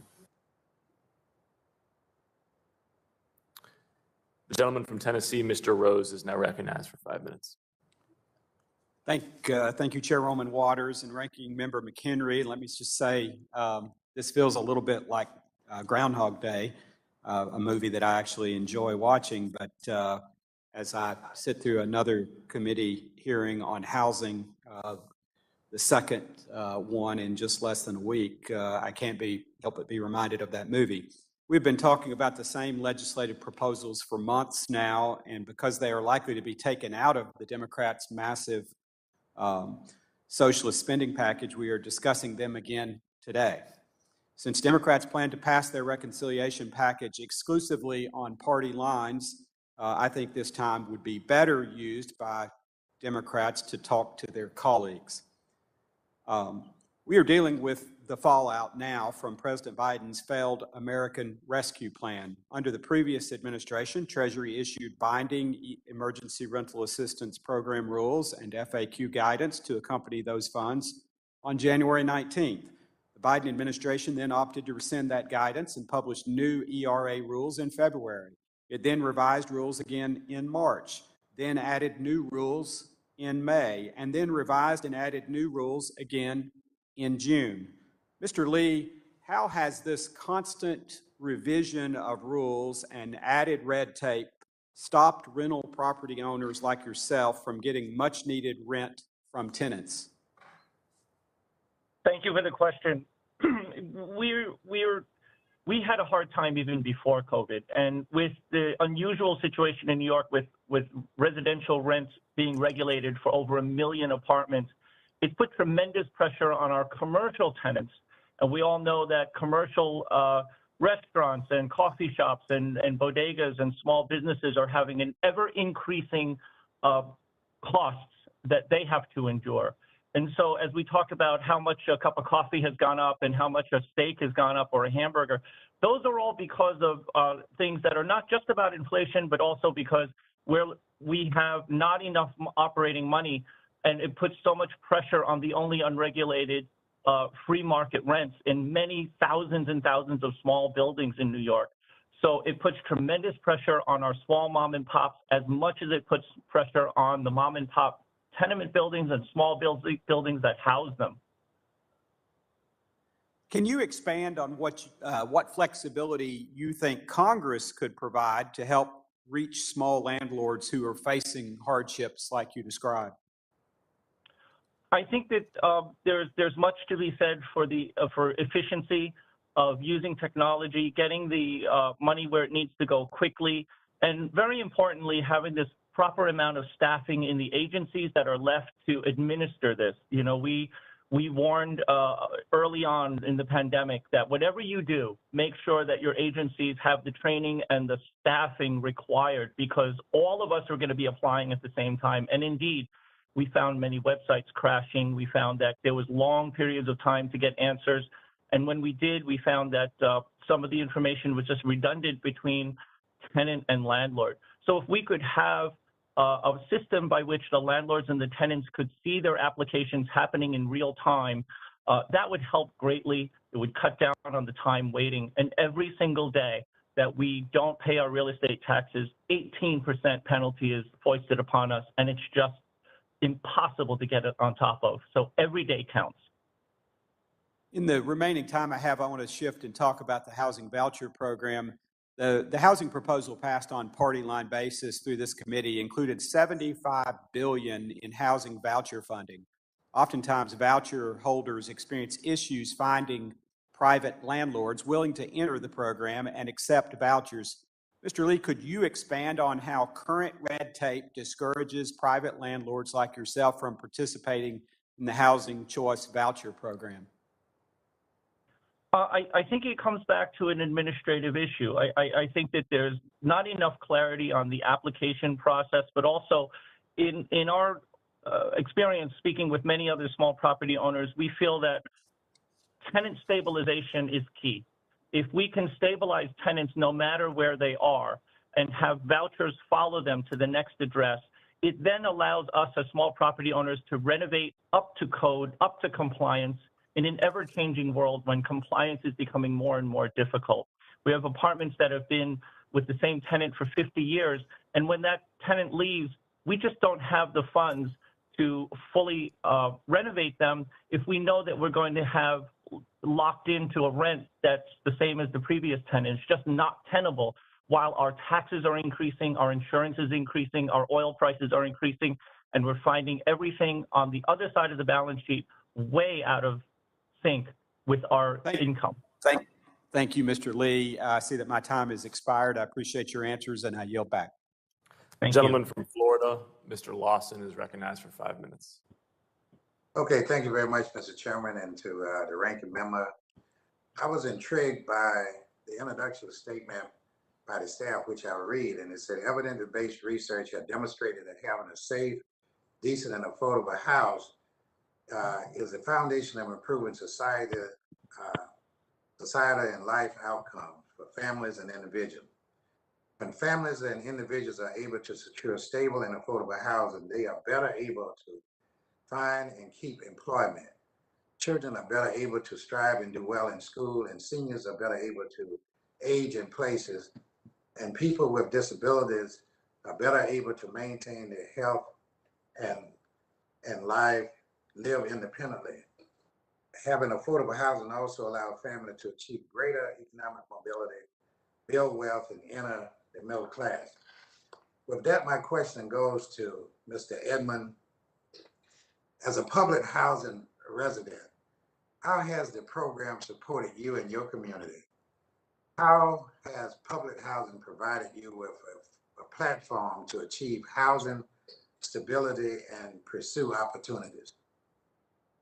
The gentleman from Tennessee, Mr. Rose, is now recognized for 5 minutes. Thank you, Chairwoman Waters and Ranking Member McHenry. Let me just say, this feels a little bit like Groundhog Day, a movie that I actually enjoy watching. But as I sit through another committee hearing on housing, the second one in just less than a week, I can't help but be reminded of that movie. We've been talking about the same legislative proposals for months now, and because they are likely to be taken out of the Democrats' massive socialist spending package, we are discussing them again today. Since Democrats plan to pass their reconciliation package exclusively on party lines, I think this time would be better used by Democrats to talk to their colleagues. We are dealing with the fallout now from President Biden's failed American Rescue Plan. Under the previous administration, Treasury issued binding emergency rental assistance program rules and FAQ guidance to accompany those funds on January 19th. The Biden administration then opted to rescind that guidance and published new ERA rules in February. It then revised rules again in March, then added new rules in May, and then revised and added new rules again in June. Mr. Lee, how has this constant revision of rules and added red tape stopped rental property owners like yourself from getting much needed rent from tenants? Thank you for the question. We had a hard time even before COVID, and with the unusual situation in New York with residential rents being regulated for over 1 million apartments, it put tremendous pressure on our commercial tenants. And we all know that commercial restaurants and coffee shops and bodegas and small businesses are having an ever-increasing costs that they have to endure. And so as we talk about how much a cup of coffee has gone up and how much a steak has gone up or a hamburger, those are all because of things that are not just about inflation, but also because we have not enough operating money, and it puts so much pressure on the only unregulated free market rents in many thousands and thousands of small buildings in New York. So it puts tremendous pressure on our small mom and pops as much as it puts pressure on the mom and pop tenement buildings and small buildings that house them. Can you expand on what flexibility you think Congress could provide to help reach small landlords who are facing hardships like you described? I think that there's much to be said for efficiency of using technology, getting the money where it needs to go quickly, and very importantly, having this proper amount of staffing in the agencies that are left to administer this. You know, we warned early on in the pandemic that whatever you do, make sure that your agencies have the training and the staffing required, because all of us are going to be applying at the same time. And indeed, we found many websites crashing. We found that there was long periods of time to get answers. And when we did, we found that some of the information was just redundant between tenant and landlord. So if we could have a system by which the landlords and the tenants could see their applications happening in real time, that would help greatly. It would cut down on the time waiting. And every single day, that we don't pay our real estate taxes, 18% penalty is foisted upon us, and it's just impossible to get it on top of. So every day counts. In the remaining time I have, I want to shift and talk about the housing voucher program. The housing proposal passed on party line basis through this committee included $75 billion in housing voucher funding. Oftentimes, voucher holders experience issues finding private landlords willing to enter the program and accept vouchers. Mr. Lee, could you expand on how current red tape discourages private landlords like yourself from participating in the Housing Choice Voucher Program? I think it comes back to an administrative issue. I think that there's not enough clarity on the application process, but also in our experience speaking with many other small property owners, we feel that tenant stabilization is key. If we can stabilize tenants no matter where they are and have vouchers follow them to the next address, it then allows us as small property owners to renovate up to code, up to compliance, in an ever-changing world when compliance is becoming more and more difficult. We have apartments that have been with the same tenant for 50 years, and when that tenant leaves, we just don't have the funds to fully renovate them if we know that we're going to have locked into a rent that's the same as the previous tenant. It's just not tenable. While our taxes are increasing, our insurance is increasing, our oil prices are increasing, and we're finding everything on the other side of the balance sheet way out of sync with our income. Thank you, Mr. Lee. I see that my time has expired. I appreciate your answers, and I yield back. Gentleman from Florida, Mr. Lawson, is recognized for 5 minutes. Okay, thank you very much, Mr. Chairman, and to the ranking member. I was intrigued by the introduction statement by the staff, which I'll read, and it said, evidence-based research has demonstrated that having a safe, decent, and affordable house is the foundation of improving society and life outcomes for families and individuals. When families and individuals are able to secure stable and affordable housing, they are better able to find and keep employment. Children are better able to strive and do well in school, and seniors are better able to age in places, and people with disabilities are better able to maintain their health and live independently. Having affordable housing also allows families to achieve greater economic mobility, build wealth, and enter the middle class. With that, my question goes to Mr. Edmond. As a public housing resident, how has the program supported you and your community? How has public housing provided you with a platform to achieve housing stability and pursue opportunities?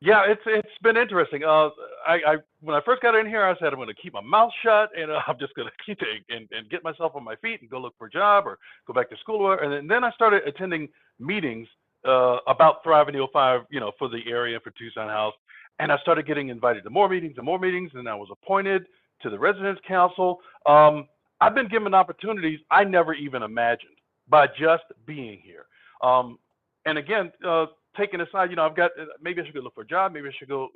Yeah, it's been interesting. When I first got in here, I said I'm going to keep my mouth shut and I'm just going to keep it and get myself on my feet and go look for a job or go back to school. And then I started attending meetings about Thrive in 05, for the area, for Tucson House. And I started getting invited to more meetings, and I was appointed to the Residents Council. I've been given opportunities I never even imagined by just being here. And again, taking aside, I've got, maybe I should go look for a job, maybe I should go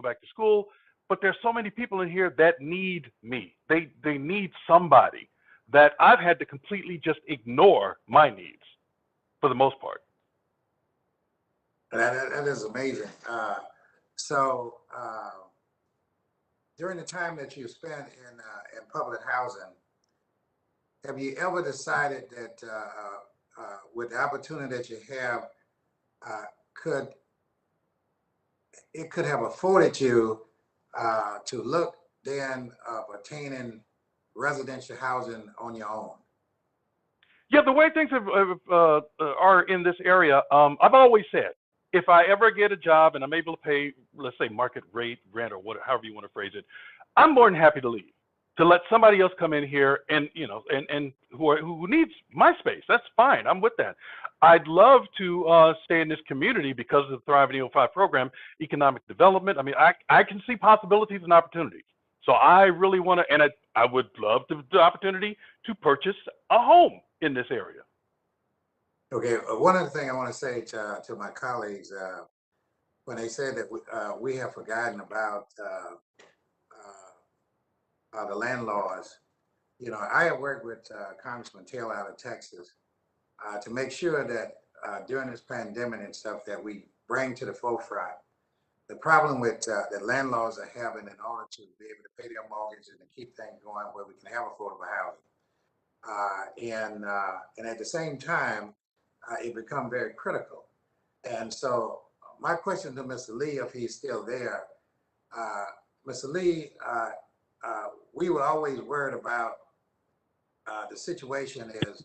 back to school, but there's so many people in here that need me. They need somebody that I've had to completely just ignore my needs for the most part. That is amazing. So during the time that you spent in public housing, have you ever decided that with the opportunity that you have, could have afforded you to look then of attaining residential housing on your own? Yeah, the way things are in this area, I've always said, if I ever get a job and I'm able to pay, let's say, market rate rent or whatever, however you want to phrase it, I'm more than happy to leave, to let somebody else come in here and who needs my space. That's fine. I'm with that. I'd love to stay in this community because of the Thrive in 05 program, economic development. I mean, I can see possibilities and opportunities. So I really want to, and I would love the opportunity to purchase a home in this area. Okay, one other thing I want to say to my colleagues, when they said that we have forgotten about the landlords, You know, I have worked with Congressman Taylor out of Texas to make sure that during this pandemic and stuff that we bring to the forefront the problem with that landlords are having in order to be able to pay their mortgage and to keep things going where we can have affordable housing. And at the same time, it become very critical. And so my question to Mr. Lee, if he's still there, Mr. Lee, we were always worried about the situation is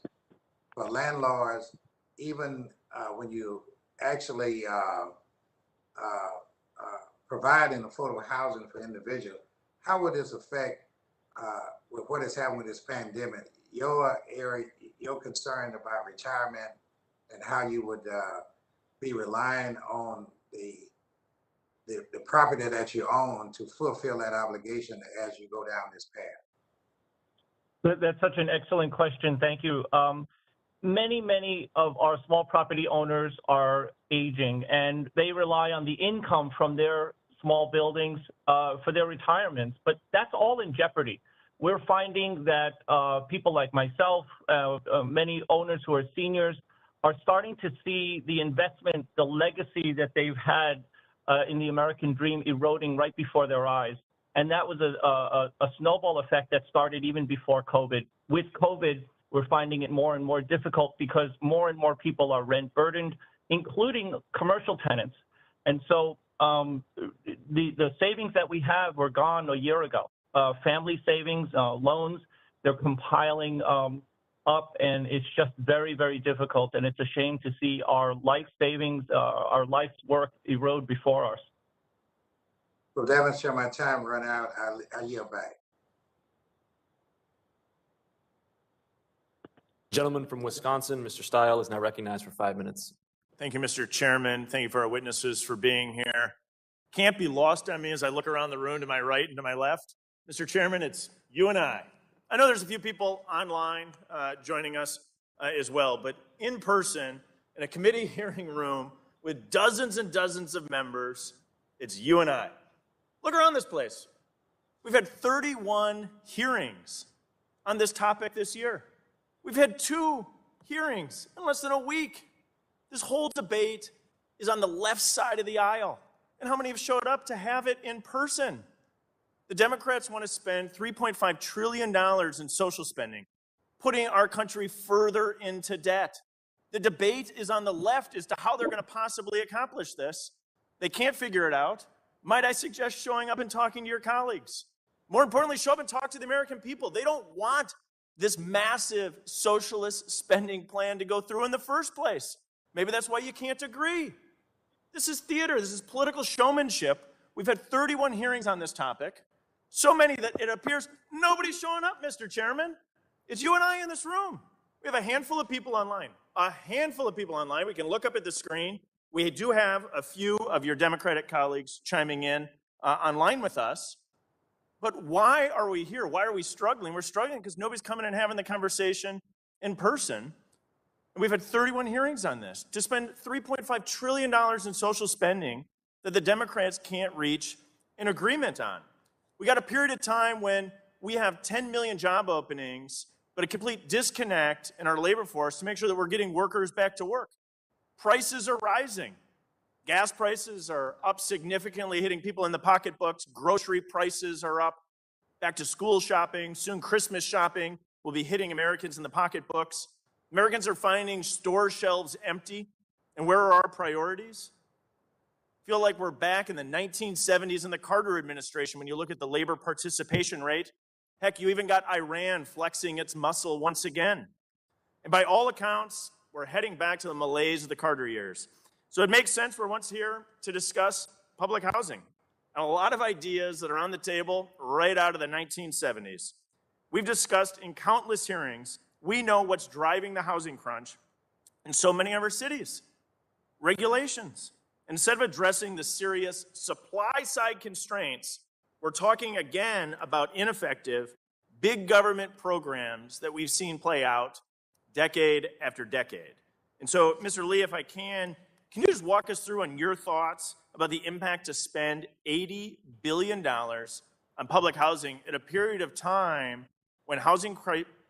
for landlords, even when you actually providing affordable housing for individuals, how would this affect with what is happening with this pandemic, your area, your concern about retirement and how you would be relying on the property that you own to fulfill that obligation as you go down this path? That's such an excellent question. Thank you. Many of our small property owners are aging, and they rely on the income from their small buildings for their retirements, but that's all in jeopardy. We're finding that people like myself, many owners who are seniors, are starting to see the investment, the legacy that they've had in the American dream eroding right before their eyes. And that was a snowball effect that started even before COVID. With COVID, we're finding it more and more difficult because more and more people are rent burdened, including commercial tenants. And so the savings that we have were gone a year ago. Family savings, loans, they're compiling up, and it's just very, very difficult. And it's a shame to see our life savings, our life's work erode before us. Well, demonstrate my time run out. I yield back. Gentleman from Wisconsin, Mr. Stile, is now recognized for 5 minutes. Thank you, Mr. Chairman. Thank you for our witnesses for being here. Can't be lost on me as I look around the room to my right and to my left. Mr. Chairman, it's you and I. I know there's a few people online joining us as well, but in person, in a committee hearing room with dozens and dozens of members, it's you and I. Look around this place. We've had 31 hearings on this topic this year. We've had 2 hearings in less than a week. This whole debate is on the left side of the aisle. And how many have showed up to have it in person? The Democrats want to spend $3.5 trillion in social spending, putting our country further into debt. The debate is on the left as to how they're going to possibly accomplish this. They can't figure it out. Might I suggest showing up and talking to your colleagues? More importantly, show up and talk to the American people. They don't want this massive socialist spending plan to go through in the first place. Maybe that's why you can't agree. This is theater. This is political showmanship. We've had 31 hearings on this topic. So many that it appears nobody's showing up, Mr. Chairman. It's you and I in this room. We have a handful of people online. A handful of people online. We can look up at the screen. We do have a few of your Democratic colleagues chiming in online with us. But why are we here? Why are we struggling? We're struggling because nobody's coming and having the conversation in person. And we've had 31 hearings on this to spend $3.5 trillion in social spending that the Democrats can't reach an agreement on. We got a period of time when we have 10 million job openings, but a complete disconnect in our labor force to make sure that we're getting workers back to work. Prices are rising. Gas prices are up significantly, hitting people in the pocketbooks. Grocery prices are up. Back to school shopping, soon Christmas shopping will be hitting Americans in the pocketbooks. Americans are finding store shelves empty. And where are our priorities? I feel like we're back in the 1970s in the Carter administration when you look at the labor participation rate. Heck, you even got Iran flexing its muscle once again. And by all accounts, we're heading back to the malaise of the Carter years. So it makes sense we're once here to discuss public housing. And a lot of ideas that are on the table right out of the 1970s. We've discussed in countless hearings, we know what's driving the housing crunch in so many of our cities. Regulations. Instead of addressing the serious supply-side constraints, we're talking again about ineffective, big government programs that we've seen play out decade after decade. And so, Mr. Lee, if I can you just walk us through on your thoughts about the impact to spend $80 billion on public housing at a period of time when housing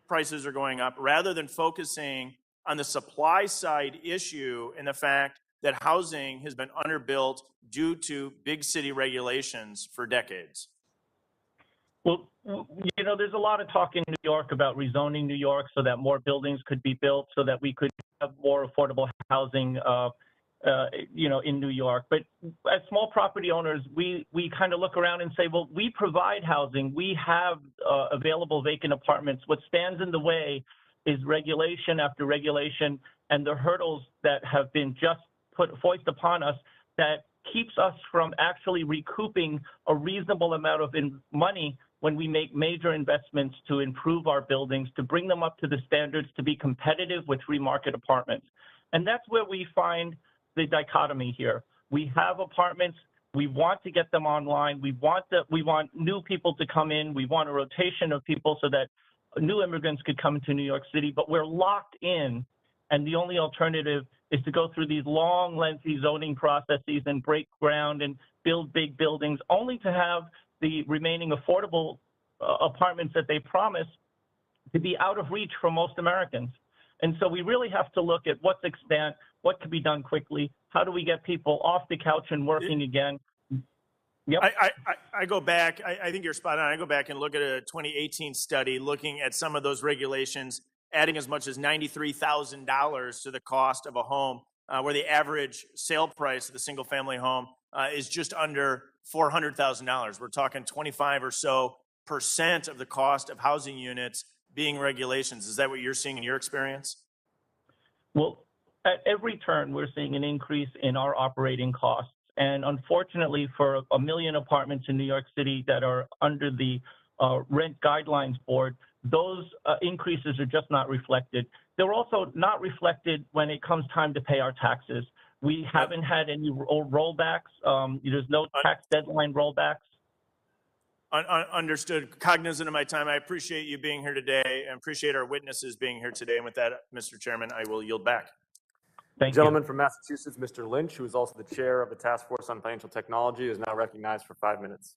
prices are going up, rather than focusing on the supply side issue and the fact that housing has been underbuilt due to big city regulations for decades? Well, you know, there's a lot of talk in New York about rezoning New York so that more buildings could be built so that we could have more affordable housing, you know, in New York. But as small property owners, we kind of look around and say, well, we provide housing. We have available vacant apartments. What stands in the way is regulation after regulation and the hurdles that have been just foisted upon us that keeps us from actually recouping a reasonable amount of money when we make major investments to improve our buildings, to bring them up to the standards to be competitive with free market apartments. And that's where we find the dichotomy here. We have apartments, we want to get them online, we want new people to come in, we want a rotation of people so that new immigrants could come to New York City, but we're locked in, and the only alternative is to go through these long, lengthy zoning processes and break ground and build big buildings, only to have the remaining affordable apartments that they promise to be out of reach for most Americans. And so we really have to look at what's extant, what can be done quickly, how do we get people off the couch and working again. Yep. I go back, I think you're spot on. I go back and look at a 2018 study looking at some of those regulations, adding as much as $93,000 to the cost of a home, where the average sale price of the single family home is just under $400,000. We're talking 25% or so of the cost of housing units being regulations. Is that what you're seeing in your experience? Well, at every turn, we're seeing an increase in our operating costs. And unfortunately, for 1 million apartments in New York City that are under the Rent Guidelines Board, those increases are just not reflected. They're also not reflected when it comes time to pay our taxes. We haven't had any rollbacks. There's no tax deadline rollbacks. Understood. Cognizant of my time, I appreciate you being here today and appreciate our witnesses being here today. And with that, Mr. Chairman, I will yield back. Thank Gentleman from Massachusetts, Mr. Lynch, who is also the chair of the Task Force on Financial Technology, is now recognized for 5 minutes.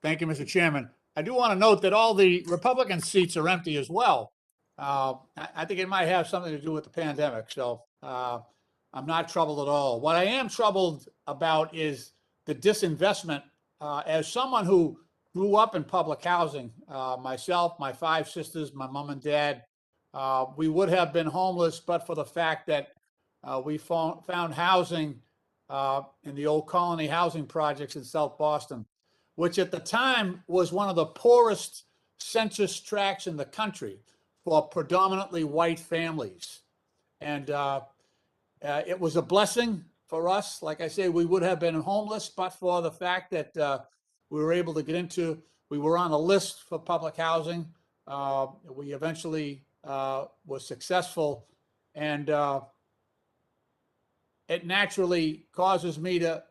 Thank you, Mr. Chairman. I do want to note that all the Republican seats are empty as well. I think it might have something to do with the pandemic, so I'm not troubled at all. What I am troubled about is the disinvestment. As someone who grew up in public housing, myself, my 5 sisters, my mom and dad, we would have been homeless, but for the fact that we found housing in the old Colony housing projects in South Boston, which at the time was one of the poorest census tracts in the country for predominantly white families. And it was a blessing for us. Like I say, we would have been homeless, but for the fact that we were able to get into, we were on a list for public housing. We eventually was successful, and it naturally causes me to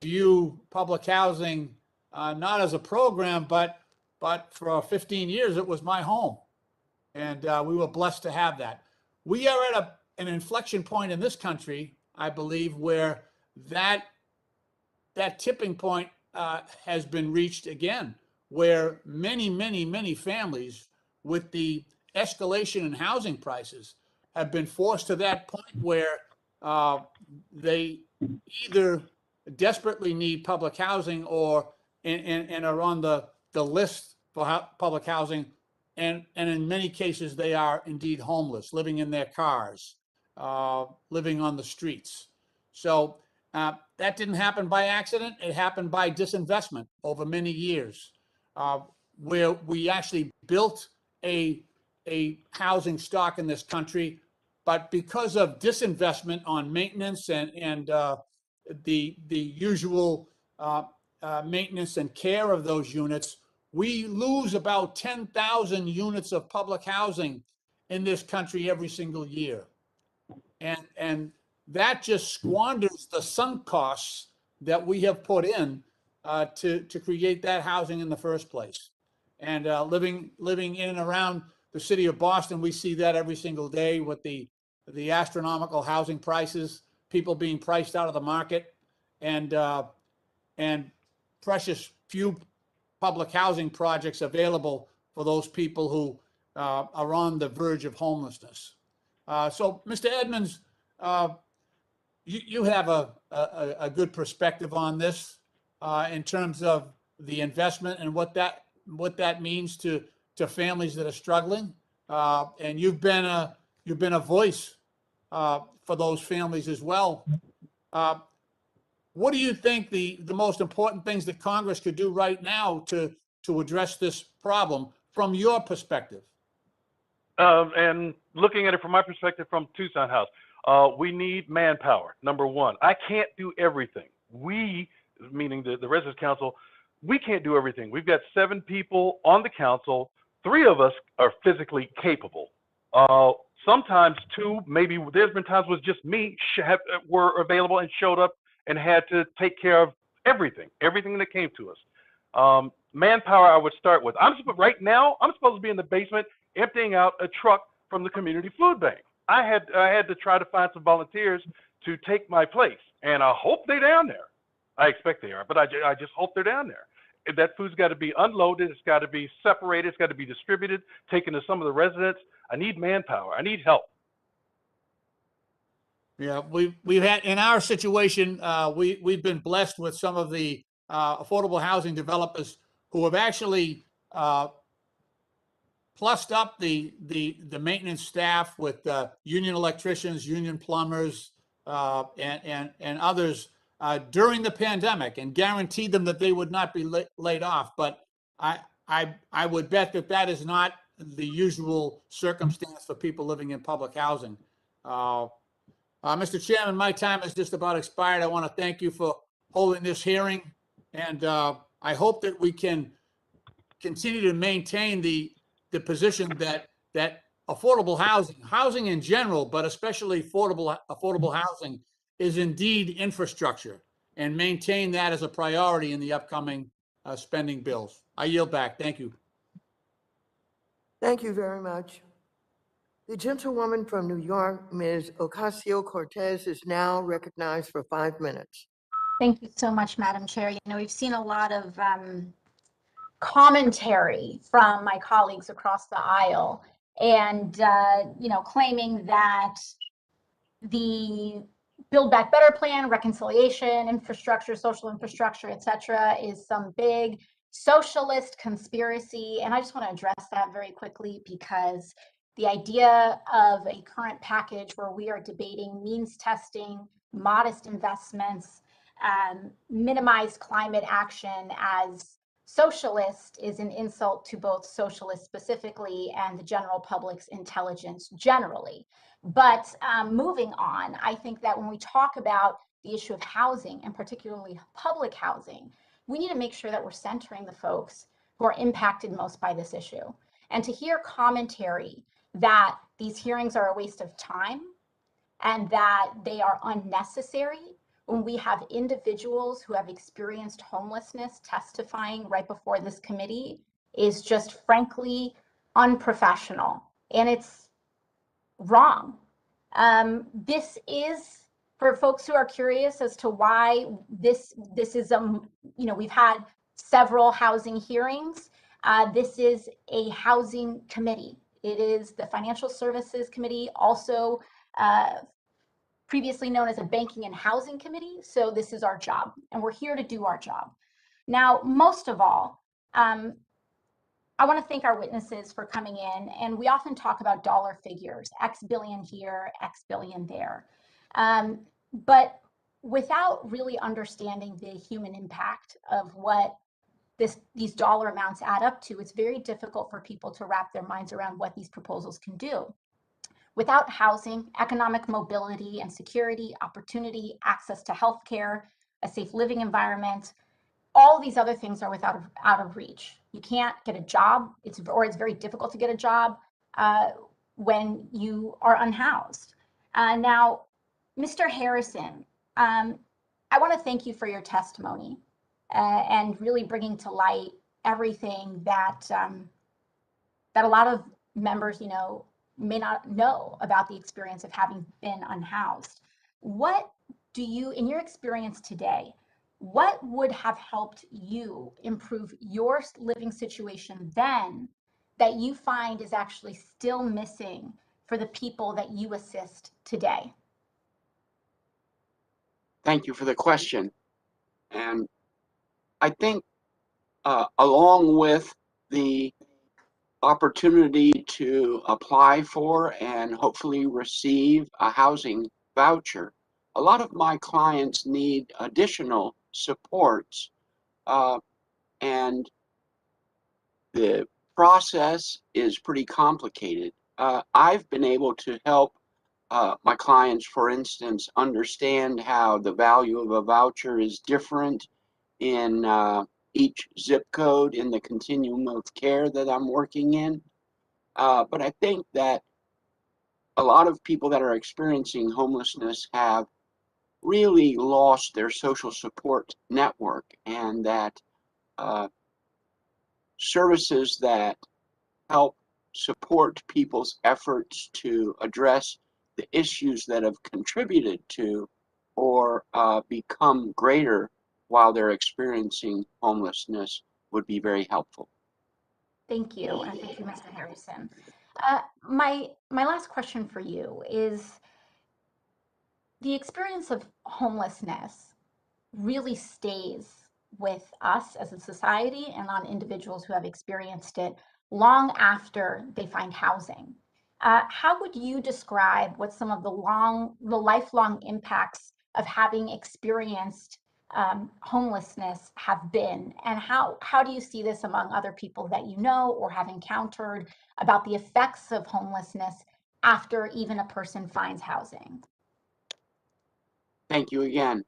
view public housing not as a program, but for 15 years it was my home, and we were blessed to have that. We are at an inflection point in this country, I believe, where that tipping point has been reached again, where many families, with the escalation in housing prices, have been forced to that point where they either desperately need public housing or and are on the list for public housing, and in many cases they are indeed homeless, living in their cars, living on the streets. So that didn't happen by accident. It happened by disinvestment over many years, where we actually built a housing stock in this country, but because of disinvestment on maintenance and the usual maintenance and care of those units, we lose about 10,000 units of public housing in this country every single year. And that just squanders the sunk costs that we have put in to create that housing in the first place. And living in and around the city of Boston, we see that every single day with the astronomical housing prices, people being priced out of the market, and precious few public housing projects available for those people who are on the verge of homelessness. So, Mr. Edmonds, you have a good perspective on this in terms of the investment and what that means to families that are struggling. And you've been a voice for those families as well. What do you think the most important things that Congress could do right now to address this problem from your perspective? And looking at it from my perspective from Tucson House, we need manpower, number one. I can't do everything. We, meaning the Residents Council, we can't do everything. We've got 7 people on the council. 3 of us are physically capable. Sometimes 2, maybe there's been times with just me were available and showed up and had to take care of everything that came to us. Manpower, I would start with. Right now, I'm supposed to be in the basement emptying out a truck from the community food bank. I had to try to find some volunteers to take my place, and I hope they're down there. I expect they are, but I just hope they're down there. That food's got to be unloaded. It's got to be separated. It's got to be distributed, taken to some of the residents. I need manpower. I need help. Yeah, we've had in our situation, we've been blessed with some of the affordable housing developers who have actually plussed up the maintenance staff with union electricians, union plumbers, and others during the pandemic, and guaranteed them that they would not be laid off. But I would bet that is not the usual circumstance for people living in public housing. Mr. Chairman, my time has just about expired. I want to thank you for holding this hearing, and I hope that we can continue to maintain the position that affordable housing in general, but especially affordable housing, is indeed infrastructure, and maintain that as a priority in the upcoming spending bills. I yield back. Thank you. Thank you very much. The gentlewoman from New York, Ms. Ocasio-Cortez, is now recognized for 5 minutes. Thank you so much, Madam Chair. We've seen a lot of commentary from my colleagues across the aisle, and claiming that the Build Back Better plan, reconciliation, infrastructure, social infrastructure, et cetera, is some big socialist conspiracy. And I just want to address that very quickly, because the idea of a current package where we are debating means testing, modest investments, minimized climate action as socialist is an insult to both socialists specifically and the general public's intelligence generally. But moving on, I think that when we talk about the issue of housing, and particularly public housing, we need to make sure that we're centering the folks who are impacted most by this issue. And to hear commentary that these hearings are a waste of time and that they are unnecessary when we have individuals who have experienced homelessness testifying right before this committee is just frankly unprofessional, and it's wrong. This is, for folks who are curious as to why this is, we've had several housing hearings. This is a housing committee. It is the Financial Services Committee, also previously known as a Banking and Housing Committee. So this is our job, and we're here to do our job. Now, most of all, I want to thank our witnesses for coming in, and we often talk about dollar figures, X billion here, X billion there. But without really understanding the human impact of what these dollar amounts add up to, it's very difficult for people to wrap their minds around what these proposals can do. Without housing, economic mobility and security, opportunity, access to healthcare, a safe living environment, all these other things are out of reach. You can't get a job, it's very difficult to get a job when you are unhoused. Now, Mr. Harrison, I want to thank you for your testimony and really bringing to light everything that that a lot of members, may not know about the experience of having been unhoused. What do you, in your experience today, what would have helped you improve your living situation then that you find is actually still missing for the people that you assist today? Thank you for the question. And I think along with the opportunity to apply for and hopefully receive a housing voucher, a lot of my clients need additional supports, and the process is pretty complicated. I've been able to help my clients, for instance, understand how the value of a voucher is different in each zip code in the continuum of care that I'm working in. But I think that a lot of people that are experiencing homelessness have really lost their social support network, and that services that help support people's efforts to address the issues that have contributed to or become greater while they're experiencing homelessness would be very helpful. Thank you, and thank you, Mr. Harrison. My last question for you is, the experience of homelessness really stays with us as a society and on individuals who have experienced it long after they find housing. How would you describe what some of the lifelong impacts of having experienced homelessness have been, and how do you see this among other people that you know or have encountered about the effects of homelessness after even a person finds housing? Thank you again.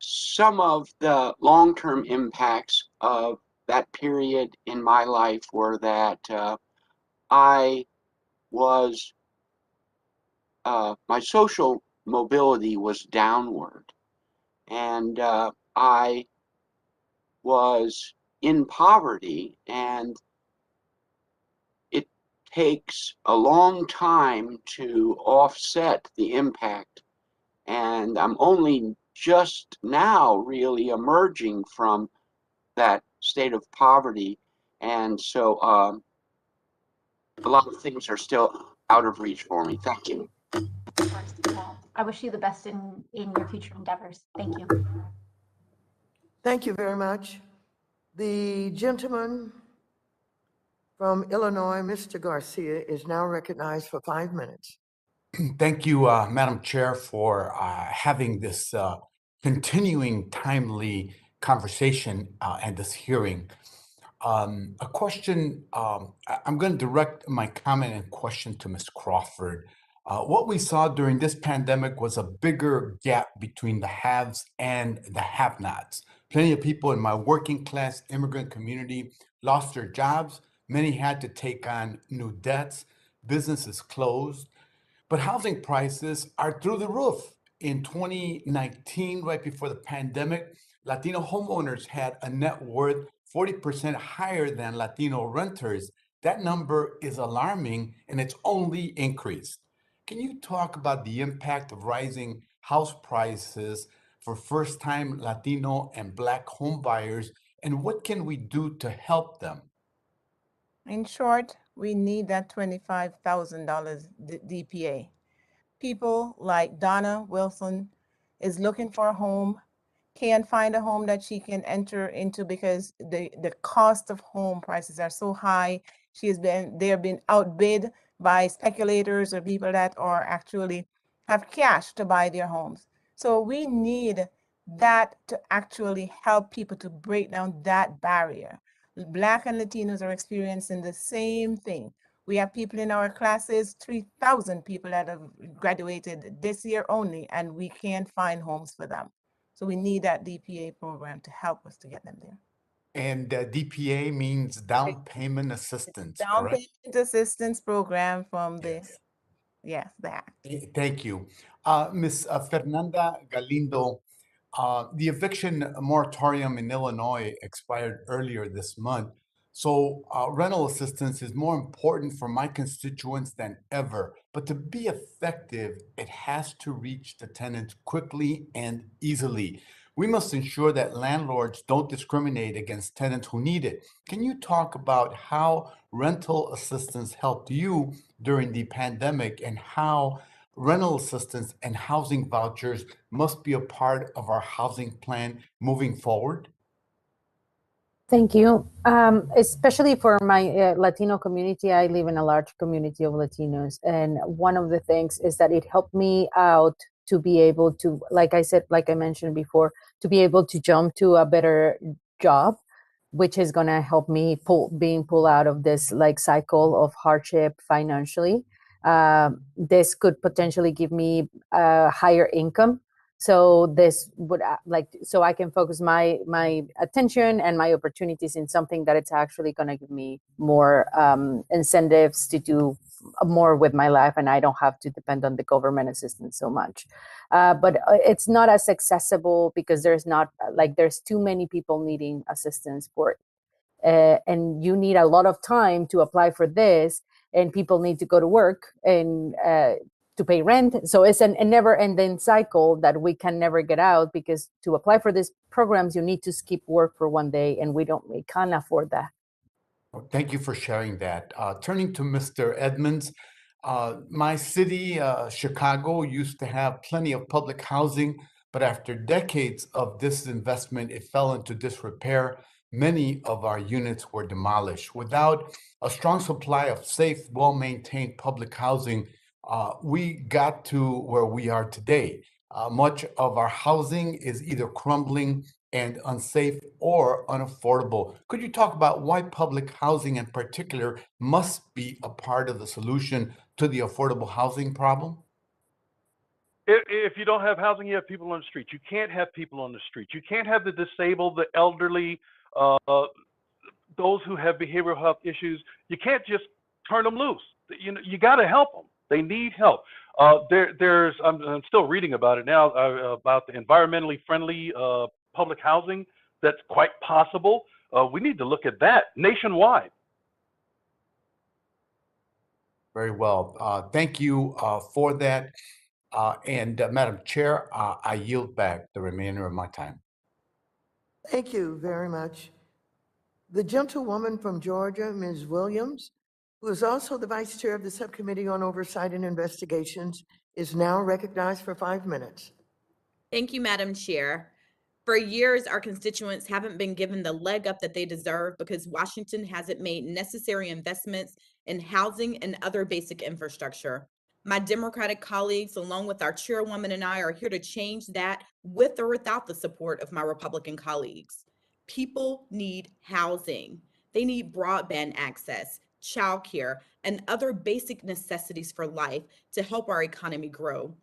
Some of the long-term impacts of that period in my life were that I was, my social mobility was downward, and I was in poverty, and it takes a long time to offset the impact. And I'm only just now really emerging from that state of poverty. And so a lot of things are still out of reach for me. Thank you. Well, I wish you the best in your future endeavors. Thank you. Thank you very much. The gentleman from Illinois, Mr. Garcia, is now recognized for 5 minutes. Thank you, Madam Chair, for having this continuing timely conversation and this hearing. A question, I'm going to direct my comment and question to Ms. Crawford. What we saw during this pandemic was a bigger gap between the haves and the have-nots. Plenty of people in my working class immigrant community lost their jobs. Many had to take on new debts. Businesses closed. But housing prices are through the roof. In 2019, right before the pandemic, Latino homeowners had a net worth 40% higher than Latino renters. That number is alarming, and it's only increased. Can you talk about the impact of rising house prices for first-time Latino and Black home buyers, and what can we do to help them? In short, we need that $25,000 DPA. People like Donna Wilson is looking for a home, can't find a home that she can enter into because the cost of home prices are so high. They've been outbid by speculators or people that are actually have cash to buy their homes. So we need that to actually help people to break down that barrier. Black and Latinos are experiencing the same thing. We have people in our classes, 3,000 people that have graduated this year only, and we can't find homes for them. So we need that DPA program to help us to get them there. And DPA means down payment assistance, Down correct? payment assistance program from the, yes, that. Thank you. Ms. Fernanda Galindo, the eviction moratorium in Illinois expired earlier this month, So rental assistance is more important for my constituents than ever. But to be effective, it has to reach the tenants quickly and easily. We must ensure that landlords don't discriminate against tenants who need it. Can you talk about how rental assistance helped you during the pandemic and how rental assistance and housing vouchers must be a part of our housing plan moving forward? Thank you. Especially for my Latino community, I live in a large community of Latinos. And one of the things is that it helped me out to be able to, like I said, like I mentioned before, to be able to jump to a better job, which is going to help me being pulled out of this like cycle of hardship financially. This could potentially give me a higher income. So this would so I can focus my attention and my opportunities in something that it's actually going to give me more incentives to do more with my life, and I don't have to depend on the government assistance so much. But it's not as accessible because there's too many people needing assistance for it. And you need a lot of time to apply for this, and people need to go to work and to pay rent. So it's a never-ending cycle that we can never get out, because to apply for these programs, you need to skip work for one day, and we can't afford that. Well, thank you for sharing that. Turning to Mr. Edmonds, my city, Chicago, used to have plenty of public housing, but after decades of disinvestment, it fell into disrepair. Many of our units were demolished. Without a strong supply of safe, well-maintained public housing, we got to where we are today. Much of our housing is either crumbling and unsafe or unaffordable. Could you talk about why public housing in particular must be a part of the solution to the affordable housing problem? If you don't have housing, you have people on the street. You can't have people on the street. You can't have the disabled, the elderly, those who have behavioral health issues. You can't just turn them loose. You got to help them. They need help. I'm still reading about it now, about the environmentally friendly public housing that's quite possible. We need to look at that nationwide. Very well. Thank you for that. Madam Chair, I yield back the remainder of my time. Thank you very much. The gentlewoman from Georgia, Ms. Williams, who is also the Vice Chair of the Subcommittee on Oversight and Investigations, is now recognized for 5 minutes. Thank you, Madam Chair. For years, our constituents haven't been given the leg up that they deserve because Washington hasn't made necessary investments in housing and other basic infrastructure. My Democratic colleagues, along with our chairwoman and I, are here to change that with or without the support of my Republican colleagues. People need housing. They need broadband access, childcare, and other basic necessities for life to help our economy grow.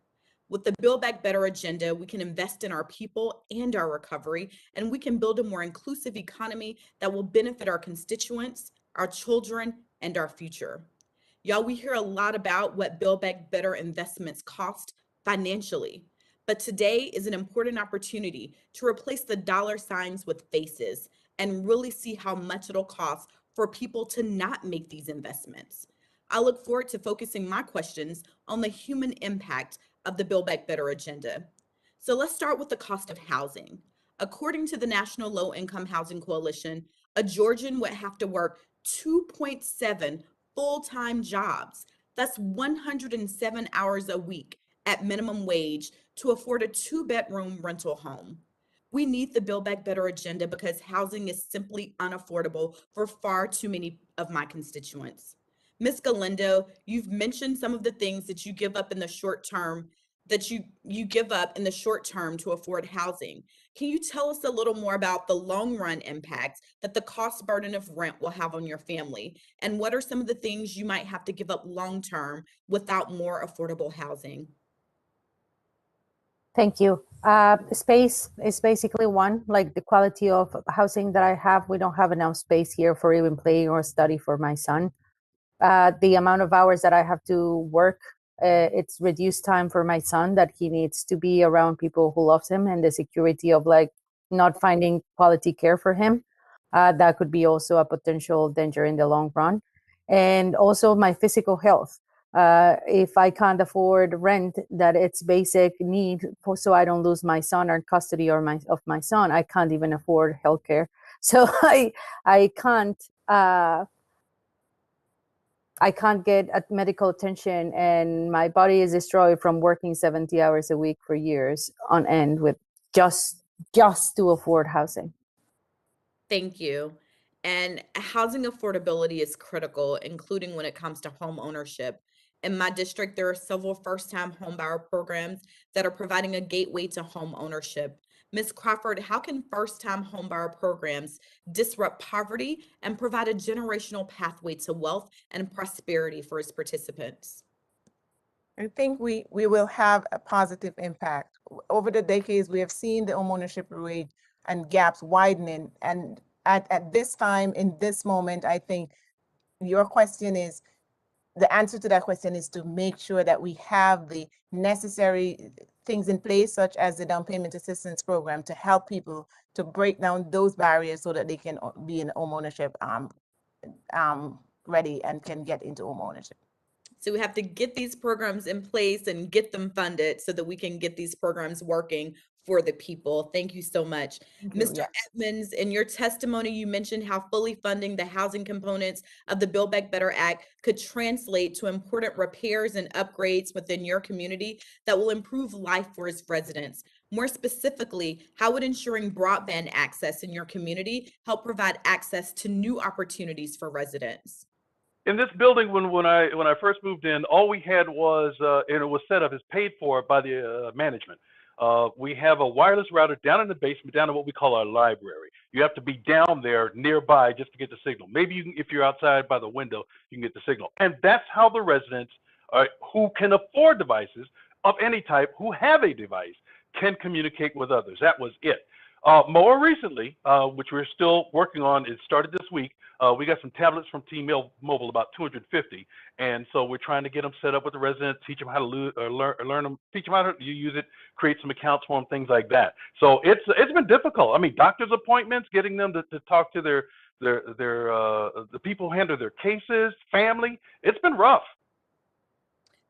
With the Build Back Better agenda, we can invest in our people and our recovery, and we can build a more inclusive economy that will benefit our constituents, our children, and our future. Y'all, we hear a lot about what Build Back Better investments cost financially, but today is an important opportunity to replace the dollar signs with faces and really see how much it'll cost for people to not make these investments. I look forward to focusing my questions on the human impact of the Build Back Better agenda. So let's start with the cost of housing. According to the National Low Income Housing Coalition, a Georgian would have to work 2.7 full-time jobs. That's 107 hours a week at minimum wage to afford a 2-bedroom rental home. We need the Build Back Better agenda because housing is simply unaffordable for far too many of my constituents. Ms. Galindo, you've mentioned some of the things that you give up in the short term, that you give up in the short term to afford housing. Can you tell us a little more about the long run impact that the cost burden of rent will have on your family? And what are some of the things you might have to give up long term without more affordable housing? Thank you. Space is basically one, like the quality of housing that I have. We don't have enough space here for even playing or study for my son. The amount of hours that I have to work, it's reduced time for my son that he needs to be around people who loves him, and the security of like not finding quality care for him. That could be also a potential danger in the long run. And also my physical health. If I can't afford rent, that it's basic need so I don't lose my son or custody of my son, I can't even afford healthcare. So I can't get medical attention, and my body is destroyed from working 70 hours a week for years on end with just to afford housing. Thank you. And housing affordability is critical, including when it comes to home ownership. In my district, there are several first-time homebuyer programs that are providing a gateway to home ownership. Ms. Crawford, how can first-time homebuyer programs disrupt poverty and provide a generational pathway to wealth and prosperity for its participants? I think we will have a positive impact. Over the decades, we have seen the homeownership rate and gaps widening. And at this time, in this moment, I think your question is, the answer to that question is to make sure that we have the necessary things in place, such as the down payment assistance program, to help people to break down those barriers so that they can be in homeownership ready and can get into homeownership. So we have to get these programs in place and get them funded so that we can get these programs working for the people. Thank you so much. Mr. Edmonds, in your testimony, you mentioned how fully funding the housing components of the Build Back Better Act could translate to important repairs and upgrades within your community that will improve life for its residents. More specifically, how would ensuring broadband access in your community help provide access to new opportunities for residents? In this building, when I first moved in, all we had was and it was set up, is paid for by the management. We have a wireless router down in the basement, down in what we call our library. You have to be down there nearby just to get the signal. Maybe you can, if you're outside by the window, you can get the signal. And that's how the residents who can afford devices of any type, who have a device, can communicate with others. That was it. More recently, which we're still working on, it started this week. We got some tablets from T-Mobile, about 250, and so we're trying to get them set up with the residents, teach them how to learn them, teach them how to use it, create some accounts for them, things like that. So it's been difficult. I mean, doctor's appointments, getting them to talk to the people who handle their cases, family. It's been rough.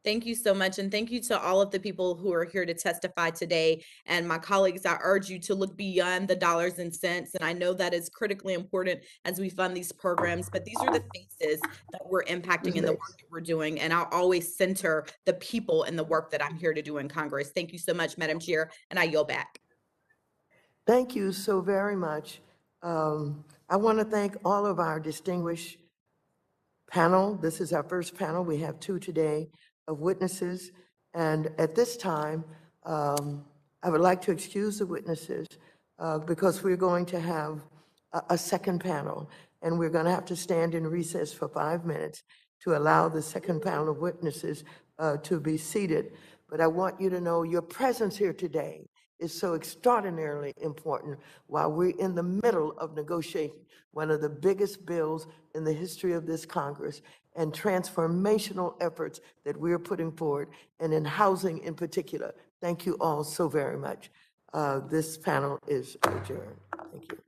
Thank you so much. And thank you to all of the people who are here to testify today. And my colleagues, I urge you to look beyond the dollars and cents. And I know that is critically important as we fund these programs, but these are the faces that we're impacting in the work that we're doing. And I'll always center the people in the work that I'm here to do in Congress. Thank you so much, Madam Chair, and I yield back. Thank you so very much. I want to thank all of our distinguished panel. This is our first panel. We have two today of witnesses. And at this time, I would like to excuse the witnesses because we're going to have a second panel, and we're going to have to stand in recess for 5 minutes to allow the second panel of witnesses to be seated. But I want you to know your presence here today is so extraordinarily important while we're in the middle of negotiating one of the biggest bills in the history of this Congress and transformational efforts that we're putting forward, and in housing in particular. Thank you all so very much. This panel is adjourned. Thank you.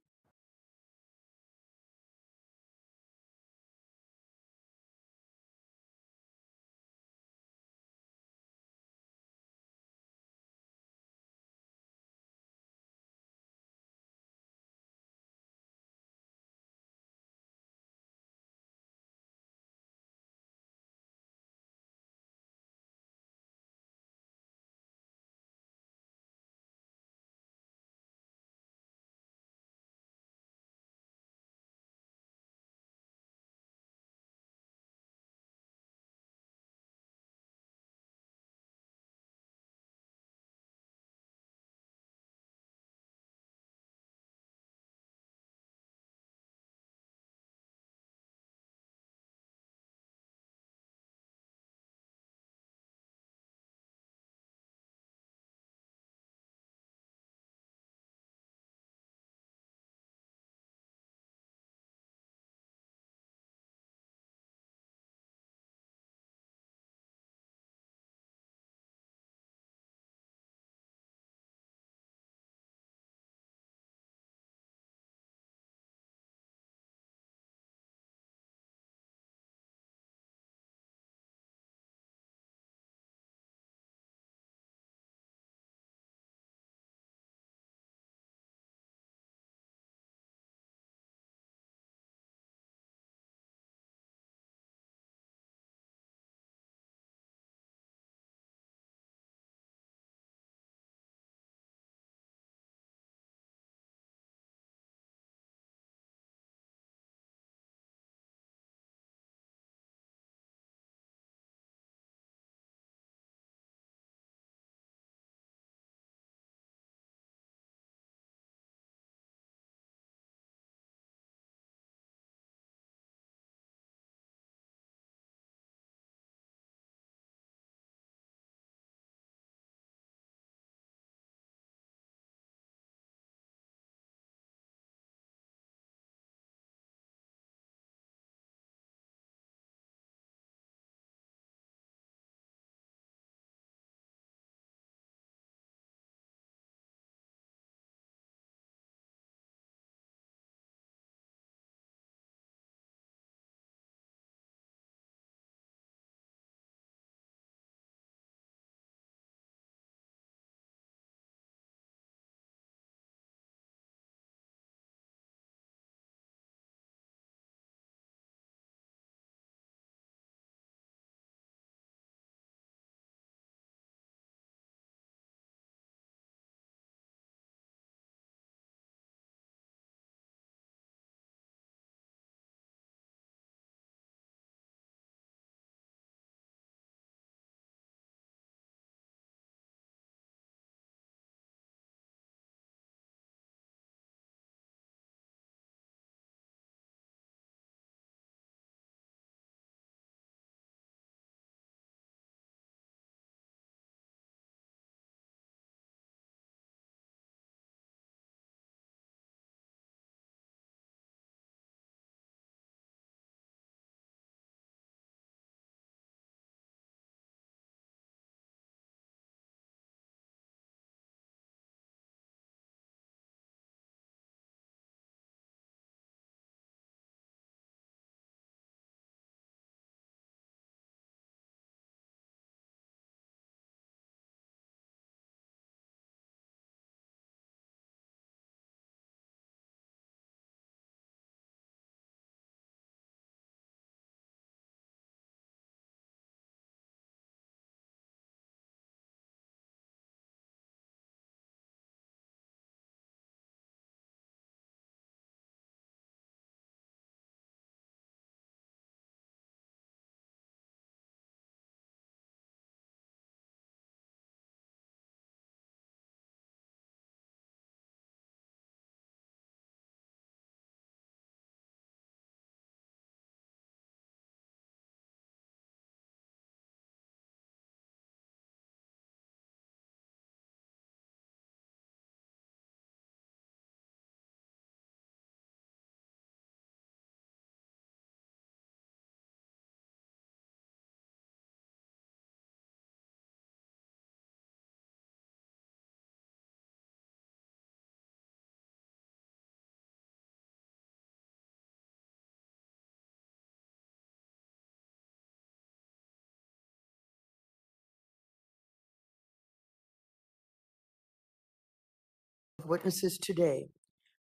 witnesses today.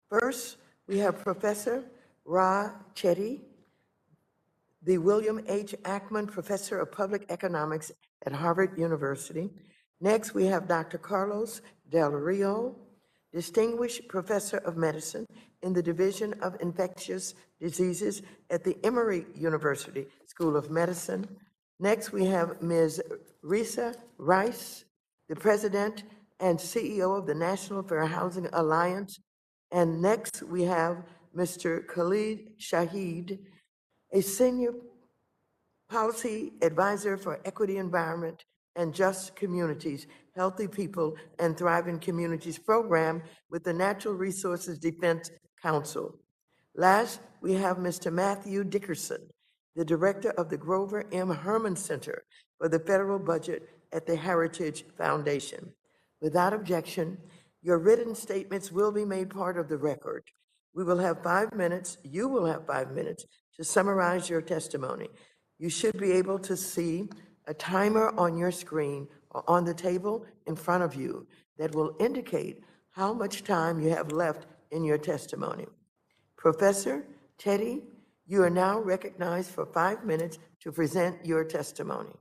First, we have Professor Ra Chetty, the William H. Ackman Professor of Public Economics at Harvard University. Next, we have Dr. Carlos Del Rio, Distinguished Professor of Medicine in the Division of Infectious Diseases at the Emory University School of Medicine. Next, we have Ms. Risa Rice, the President and CEO of the National Fair Housing Alliance. And next, we have Mr. Khalid Shahid, a Senior Policy Advisor for Equity Environment and Just Communities, Healthy People and Thriving Communities program with the Natural Resources Defense Council. Last, we have Mr. Matthew Dickerson, the Director of the Grover M. Herman Center for the Federal Budget at the Heritage Foundation. Without objection, your written statements will be made part of the record. We will have 5 minutes, you will have 5 minutes to summarize your testimony. You should be able to see a timer on your screen or on the table in front of you that will indicate how much time you have left in your testimony. Professor Teddy, you are now recognized for 5 minutes to present your testimony.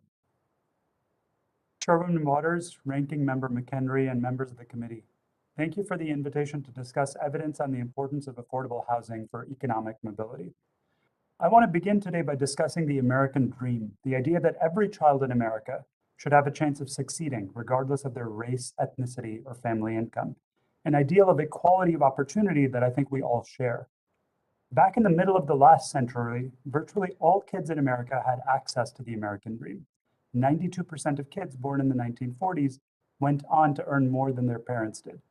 Chairwoman Waters, Ranking Member McHenry, and members of the committee, thank you for the invitation to discuss evidence on the importance of affordable housing for economic mobility. I want to begin today by discussing the American dream, the idea that every child in America should have a chance of succeeding regardless of their race, ethnicity, or family income, an ideal of equality of opportunity that I think we all share. Back in the middle of the last century, virtually all kids in America had access to the American dream. 92% of kids born in the 1940s went on to earn more than their parents did.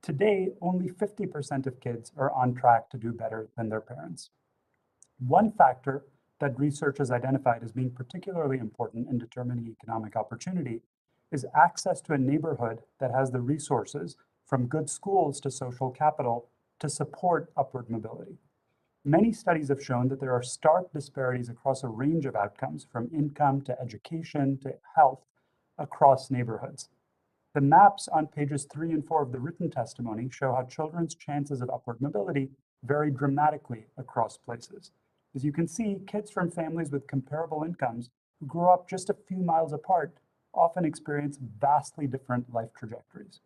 Today, only 50% of kids are on track to do better than their parents. One factor that research has identified as being particularly important in determining economic opportunity is access to a neighborhood that has the resources, from good schools to social capital, to support upward mobility. Many studies have shown that there are stark disparities across a range of outcomes, from income to education to health, across neighborhoods. The maps on pages 3 and 4 of the written testimony show how children's chances of upward mobility vary dramatically across places. As you can see, kids from families with comparable incomes who grow up just a few miles apart often experience vastly different life trajectories.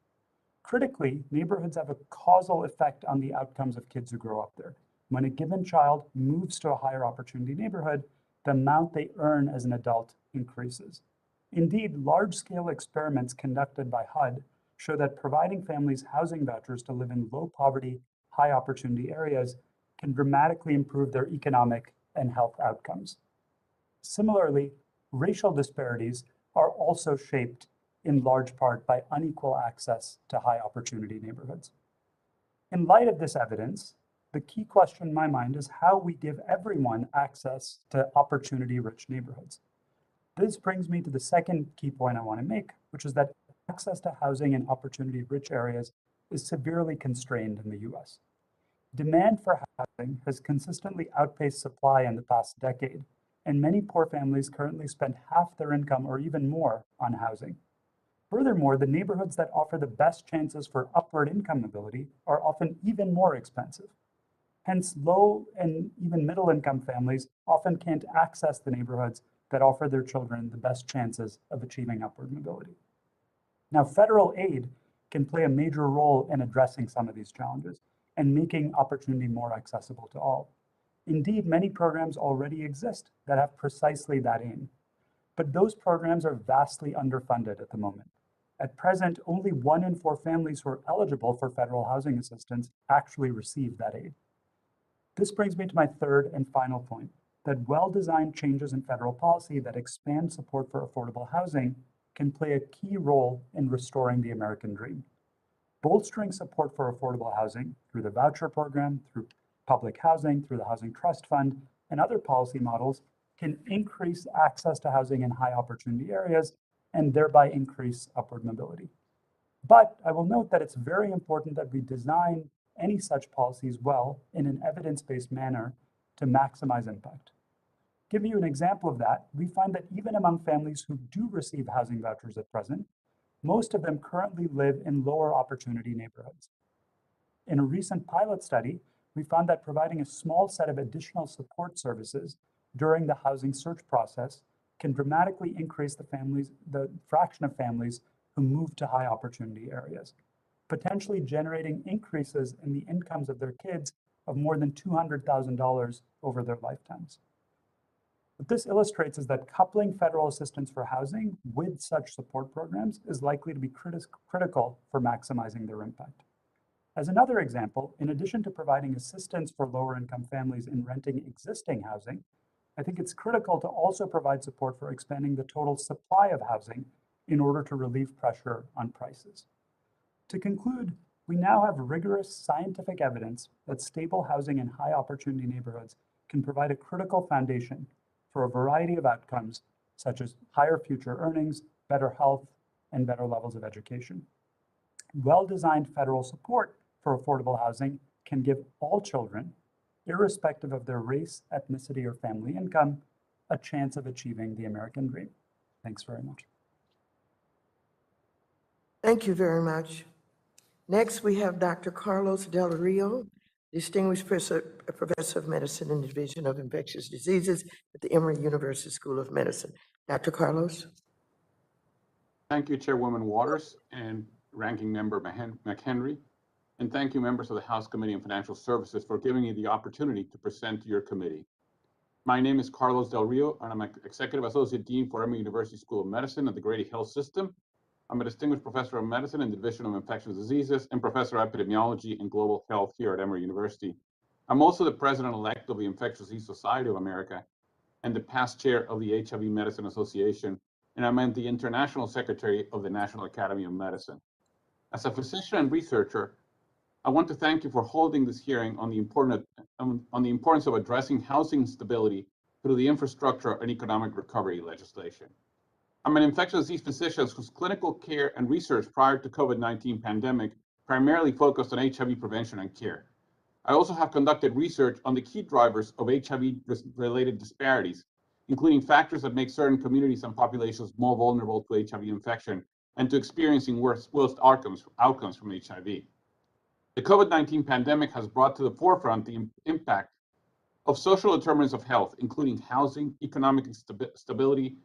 Critically, neighborhoods have a causal effect on the outcomes of kids who grow up there. When a given child moves to a higher opportunity neighborhood, the amount they earn as an adult increases. Indeed, large-scale experiments conducted by HUD show that providing families housing vouchers to live in low-poverty, high-opportunity areas can dramatically improve their economic and health outcomes. Similarly, racial disparities are also shaped in large part by unequal access to high-opportunity neighborhoods. In light of this evidence, the key question in my mind is how we give everyone access to opportunity-rich neighborhoods. This brings me to the second key point I want to make, which is that access to housing in opportunity-rich areas is severely constrained in the US. Demand for housing has consistently outpaced supply in the past decade, and many poor families currently spend half their income or even more on housing. Furthermore, the neighborhoods that offer the best chances for upward income mobility are often even more expensive. Hence, low and even middle income families often can't access the neighborhoods that offer their children the best chances of achieving upward mobility. Now, federal aid can play a major role in addressing some of these challenges and making opportunity more accessible to all. Indeed, many programs already exist that have precisely that aim. But those programs are vastly underfunded at the moment. At present, only 1 in 4 families who are eligible for federal housing assistance actually receive that aid. This brings me to my third and final point, that well-designed changes in federal policy that expand support for affordable housing can play a key role in restoring the American dream. Bolstering support for affordable housing through the voucher program, through public housing, through the Housing Trust Fund, and other policy models can increase access to housing in high opportunity areas and thereby increase upward mobility. But I will note that it's very important that we design any such policies well in an evidence-based manner to maximize impact. Give you an example of that, we find that even among families who do receive housing vouchers at present, most of them currently live in lower opportunity neighborhoods. In a recent pilot study, we found that providing a small set of additional support services during the housing search process can dramatically increase the fraction of families who move to high opportunity areas, potentially generating increases in the incomes of their kids of more than $200,000 over their lifetimes. What this illustrates is that coupling federal assistance for housing with such support programs is likely to be critical for maximizing their impact. As another example, in addition to providing assistance for lower income families in renting existing housing, I think it's critical to also provide support for expanding the total supply of housing in order to relieve pressure on prices. To conclude, we now have rigorous scientific evidence that stable housing in high opportunity neighborhoods can provide a critical foundation for a variety of outcomes, such as higher future earnings, better health, and better levels of education. Well-designed federal support for affordable housing can give all children, irrespective of their race, ethnicity, or family income, a chance of achieving the American dream. Thanks very much. Thank you very much. Next, we have Dr. Carlos Del Rio, Distinguished Professor of Medicine in the Division of Infectious Diseases at the Emory University School of Medicine. Dr. Carlos. Thank you, Chairwoman Waters and Ranking Member McHenry. And thank you, members of the House Committee on Financial Services, for giving me the opportunity to present to your committee. My name is Carlos Del Rio, and I'm an Executive Associate Dean for Emory University School of Medicine at the Grady Health System. I'm a Distinguished Professor of Medicine in the Division of Infectious Diseases and Professor of Epidemiology and Global Health here at Emory University. I'm also the President-elect of the Infectious Disease Society of America and the past chair of the HIV Medicine Association, and I'm the International Secretary of the National Academy of Medicine. As a physician and researcher, I want to thank you for holding this hearing on the importance of addressing housing stability through the infrastructure and economic recovery legislation. I'm an infectious disease physician whose clinical care and research prior to COVID-19 pandemic primarily focused on HIV prevention and care. I also have conducted research on the key drivers of HIV-related disparities, including factors that make certain communities and populations more vulnerable to HIV infection and to experiencing worst outcomes from HIV. The COVID-19 pandemic has brought to the forefront the impact of social determinants of health, including housing, economic stability,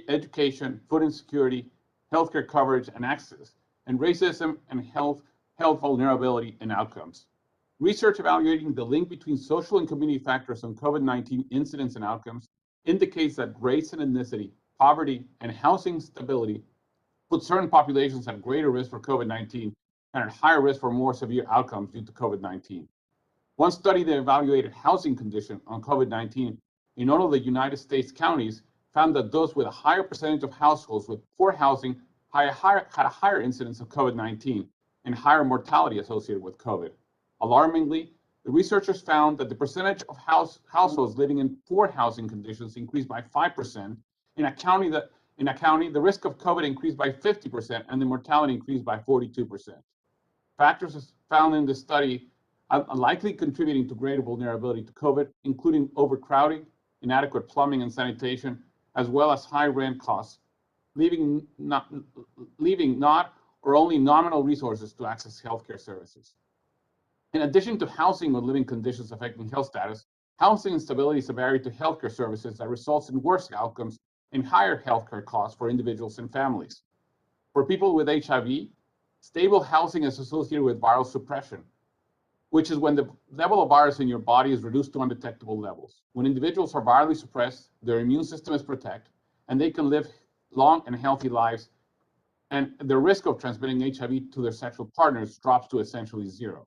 education, food insecurity, healthcare coverage and access, and racism and health vulnerability and outcomes. Research evaluating the link between social and community factors on COVID-19 incidence and outcomes indicates that race and ethnicity, poverty, and housing stability put certain populations at greater risk for COVID-19 and at higher risk for more severe outcomes due to COVID-19. One study that evaluated housing conditions on COVID-19 in all of the United States counties found that those with a higher percentage of households with poor housing had a higher incidence of COVID-19 and higher mortality associated with COVID. Alarmingly, the researchers found that the percentage of households living in poor housing conditions increased by 5%. In a county, the risk of COVID increased by 50% and the mortality increased by 42%. Factors found in this study are likely contributing to greater vulnerability to COVID, including overcrowding, inadequate plumbing and sanitation, as well as high rent costs, leaving not or only nominal resources to access healthcare services. In addition to housing or living conditions affecting health status, housing instability is a barrier to healthcare services that results in worse outcomes and higher healthcare costs for individuals and families. For people with HIV, stable housing is associated with viral suppression, which is when the level of virus in your body is reduced to undetectable levels. When individuals are virally suppressed, their immune system is protected, and they can live long and healthy lives, and the risk of transmitting HIV to their sexual partners drops to essentially zero.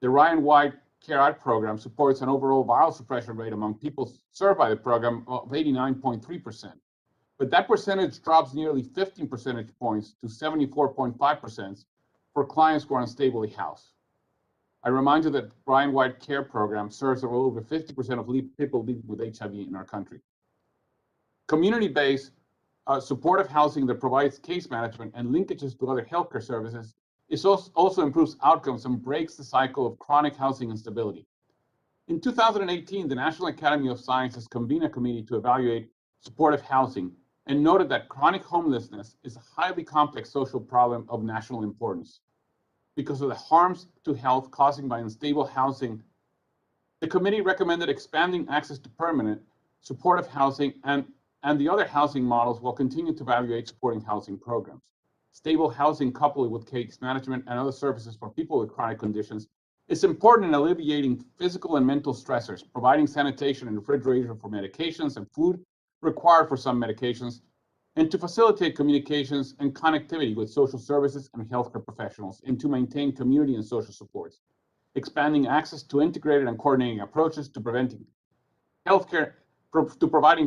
The Ryan White Care Act program supports an overall viral suppression rate among people served by the program of 89.3%. But that percentage drops nearly 15 percentage points to 74.5% for clients who are unstably housed. I remind you that Ryan White Care program serves over 50% of people living with HIV in our country. Community-based supportive housing that provides case management and linkages to other healthcare services also improves outcomes and breaks the cycle of chronic housing instability. In 2018, the National Academy of Sciences convened a committee to evaluate supportive housing and noted that chronic homelessness is a highly complex social problem of national importance. because of the harms to health caused by unstable housing, the committee recommended expanding access to permanent, supportive housing and the other housing models will continue to evaluate supporting housing programs. Stable housing coupled with case management and other services for people with chronic conditions is important in alleviating physical and mental stressors, providing sanitation and refrigeration for medications and food required for some medications, and to facilitate communications and connectivity with social services and healthcare professionals, and to maintain community and social supports. Expanding access to integrated and coordinating approaches to providing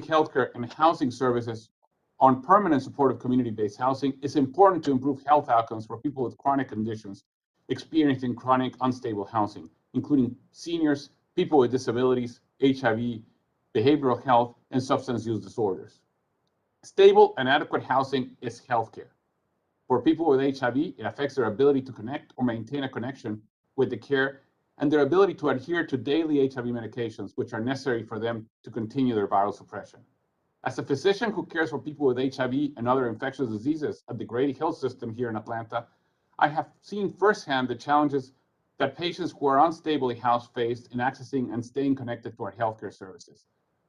healthcare and housing services on permanent supportive community-based housing is important to improve health outcomes for people with chronic conditions experiencing chronic unstable housing, including seniors, people with disabilities, HIV, behavioral health, and substance use disorders. Stable and adequate housing is healthcare. For people with HIV, it affects their ability to connect or maintain a connection with the care and their ability to adhere to daily HIV medications, which are necessary for them to continue their viral suppression. As a physician who cares for people with HIV and other infectious diseases at the Grady Health System here in Atlanta, I have seen firsthand the challenges that patients who are unstably housed face in accessing and staying connected to our healthcare services.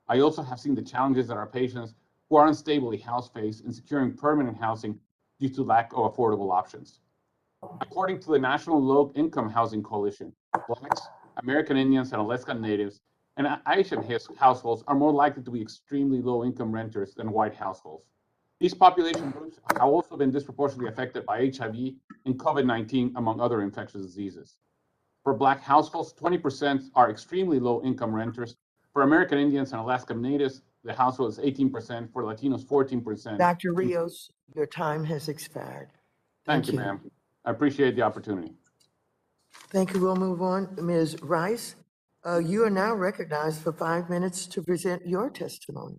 I also have seen the challenges that our patients who are unstably housed face in securing permanent housing due to lack of affordable options. According to the National Low Income Housing Coalition, Blacks, American Indians, and Alaskan Natives and Asian households are more likely to be extremely low income renters than white households. These population groups have also been disproportionately affected by HIV and COVID-19, among other infectious diseases. For Black households, 20% are extremely low income renters. For American Indians and Alaskan Natives, the household is 18%, for Latinos, 14%. Dr. Rios, your time has expired. Thank you, ma'am. I appreciate the opportunity. Thank you. We'll move on. Ms. Rice, you are now recognized for 5 minutes to present your testimony.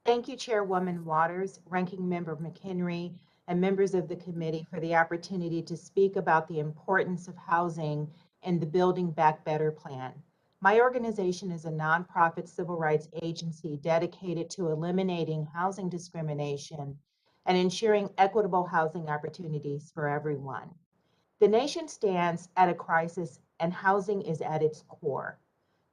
Thank you, Chairwoman Waters, Ranking Member McHenry, and members of the committee for the opportunity to speak about the importance of housing in the Building Back Better plan. My organization is a nonprofit civil rights agency dedicated to eliminating housing discrimination and ensuring equitable housing opportunities for everyone. The nation stands at a crisis and housing is at its core.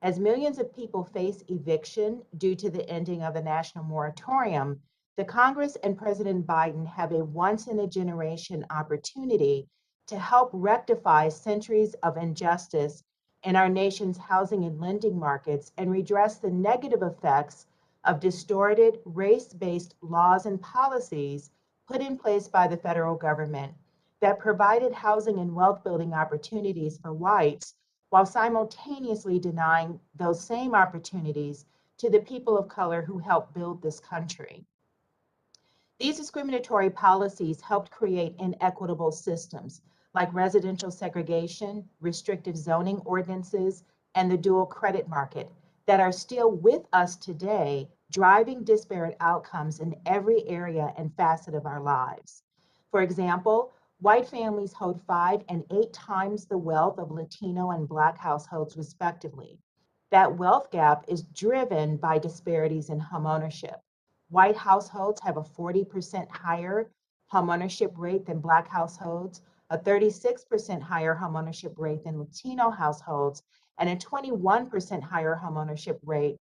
As millions of people face eviction due to the ending of the national moratorium, the Congress and President Biden have a once-in-a-generation opportunity to help rectify centuries of injustice in our nation's housing and lending markets and redress the negative effects of distorted, race-based laws and policies put in place by the federal government that provided housing and wealth-building opportunities for whites while simultaneously denying those same opportunities to the people of color who helped build this country. These discriminatory policies helped create inequitable systems like residential segregation, restrictive zoning ordinances, and the dual credit market that are still with us today, driving disparate outcomes in every area and facet of our lives. For example, white families hold 5 and 8 times the wealth of Latino and Black households, respectively. That wealth gap is driven by disparities in homeownership. White households have a 40% higher homeownership rate than Black households, a 36% higher homeownership rate than Latino households, and a 21% higher homeownership rate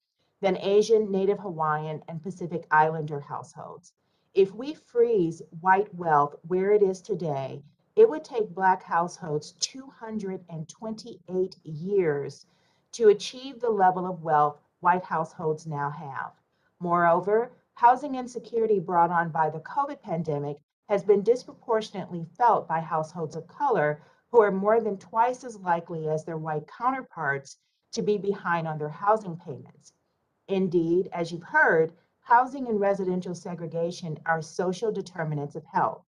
than Asian, Native Hawaiian, and Pacific Islander households. If we freeze white wealth where it is today, it would take Black households 228 years to achieve the level of wealth white households now have. Moreover, housing insecurity brought on by the COVID pandemic has been disproportionately felt by households of color who are more than twice as likely as their white counterparts to be behind on their housing payments. Indeed, as you've heard, housing and residential segregation are social determinants of health.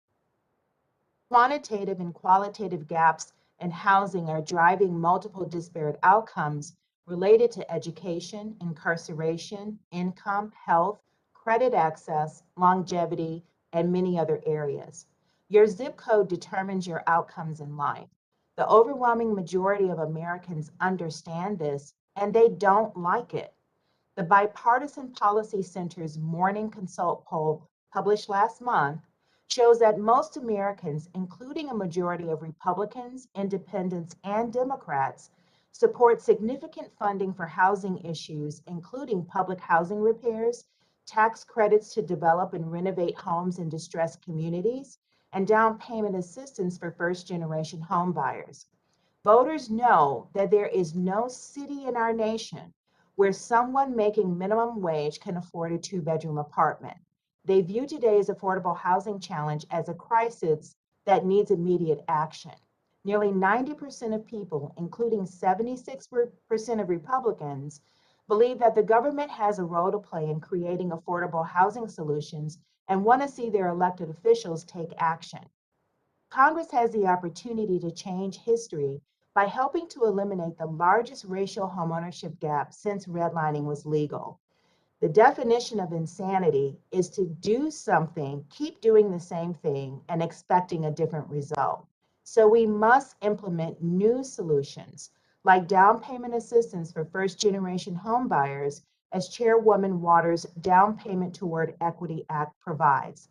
Quantitative and qualitative gaps in housing are driving multiple disparate outcomes related to education, incarceration, income, health, credit access, longevity, and many other areas. Your zip code determines your outcomes in life. The overwhelming majority of Americans understand this, and they don't like it. The Bipartisan Policy Center's Morning Consult poll published last month shows that most Americans, including a majority of Republicans, Independents, and Democrats, support significant funding for housing issues, including public housing repairs, tax credits to develop and renovate homes in distressed communities, and down payment assistance for first-generation home buyers. Voters know that there is no city in our nation where someone making minimum wage can afford a two-bedroom apartment. They view today's affordable housing challenge as a crisis that needs immediate action. Nearly 90% of people, including 76% of Republicans, believe that the government has a role to play in creating affordable housing solutions and want to see their elected officials take action. Congress has the opportunity to change history by helping to eliminate the largest racial homeownership gap since redlining was legal. The definition of insanity is to do something, keep doing the same thing, and expecting a different result. So we must implement new solutions, like down payment assistance for first-generation home buyers, as Chairwoman Waters' Down Payment Toward Equity Act provides.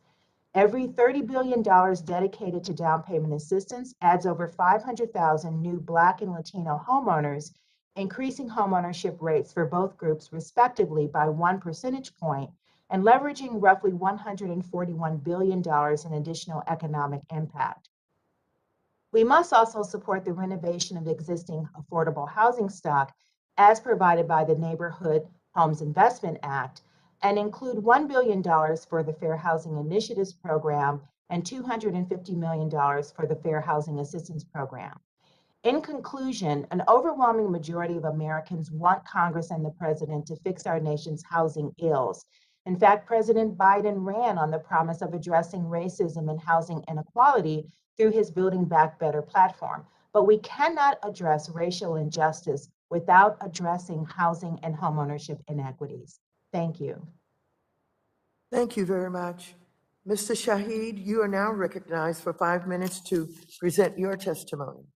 Every $30 billion dedicated to down payment assistance adds over 500,000 new Black and Latino homeowners, increasing homeownership rates for both groups respectively by 1 percentage point and leveraging roughly $141 billion in additional economic impact. We must also support the renovation of existing affordable housing stock as provided by the Neighborhood Homes Investment Act and include $1 billion for the Fair Housing Initiatives Program and $250 million for the Fair Housing Assistance Program. In conclusion, an overwhelming majority of Americans want Congress and the president to fix our nation's housing ills. In fact, President Biden ran on the promise of addressing racism and housing inequality through his Building Back Better platform. But we cannot address racial injustice without addressing housing and homeownership inequities. Thank you. Thank you very much. Mr. Shahid, you are now recognized for 5 minutes to present your testimony.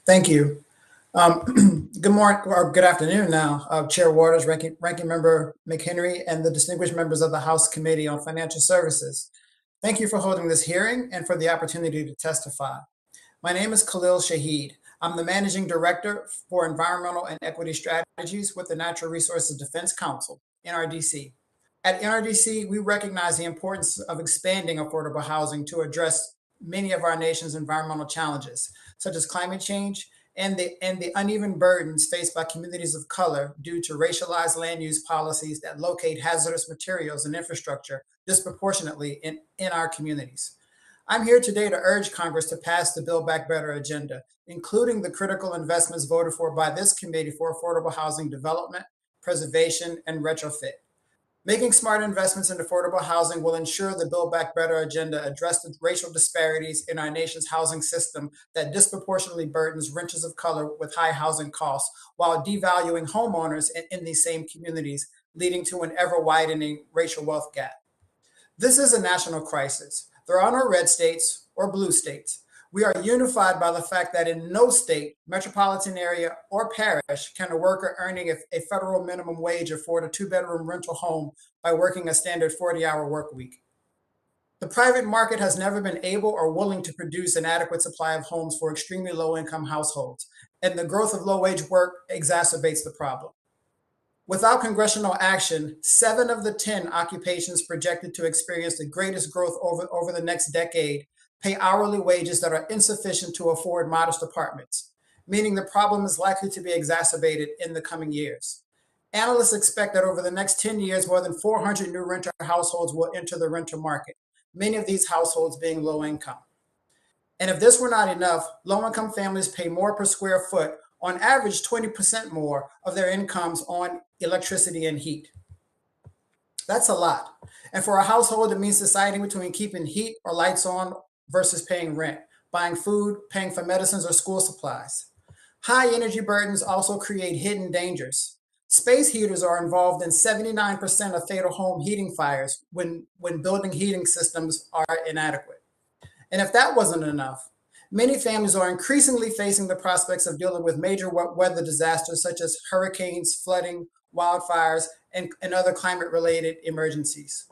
Thank you. Good morning or good afternoon now, Chair Waters, Ranking Member McHenry, and the distinguished members of the House Committee on Financial Services. Thank you for holding this hearing and for the opportunity to testify. My name is Khalil Shahid. I'm the Managing Director for Environmental and Equity Strategies with the Natural Resources Defense Council, NRDC. At NRDC, we recognize the importance of expanding affordable housing to address many of our nation's environmental challenges, such as climate change and the uneven burdens faced by communities of color due to racialized land use policies that locate hazardous materials and infrastructure disproportionately in our communities. I'm here today to urge Congress to pass the Build Back Better agenda, including the critical investments voted for by this committee for affordable housing development, preservation, and retrofit. Making smart investments in affordable housing will ensure the Build Back Better agenda address the racial disparities in our nation's housing system that disproportionately burdens renters of color with high housing costs while devaluing homeowners in these same communities, leading to an ever-widening racial wealth gap. This is a national crisis. There are no red states or blue states. We are unified by the fact that in no state, metropolitan area, or parish can a worker earning a federal minimum wage afford a two-bedroom rental home by working a standard 40-hour work week. The private market has never been able or willing to produce an adequate supply of homes for extremely low-income households, and the growth of low-wage work exacerbates the problem. Without congressional action, 7 of the 10 occupations projected to experience the greatest growth over the next decade pay hourly wages that are insufficient to afford modest apartments, meaning the problem is likely to be exacerbated in the coming years. Analysts expect that over the next 10 years, more than 400 new renter households will enter the renter market, many of these households being low income. And if this were not enough, low-income families pay more per square foot, on average 20% more of their incomes on electricity and heat. That's a lot. And for a household, it means deciding between keeping heat or lights on versus paying rent, buying food, paying for medicines or school supplies. High energy burdens also create hidden dangers. Space heaters are involved in 79% of fatal home heating fires when building heating systems are inadequate. And if that wasn't enough, many families are increasingly facing the prospects of dealing with major weather disasters such as hurricanes, flooding, wildfires, and other climate-related emergencies.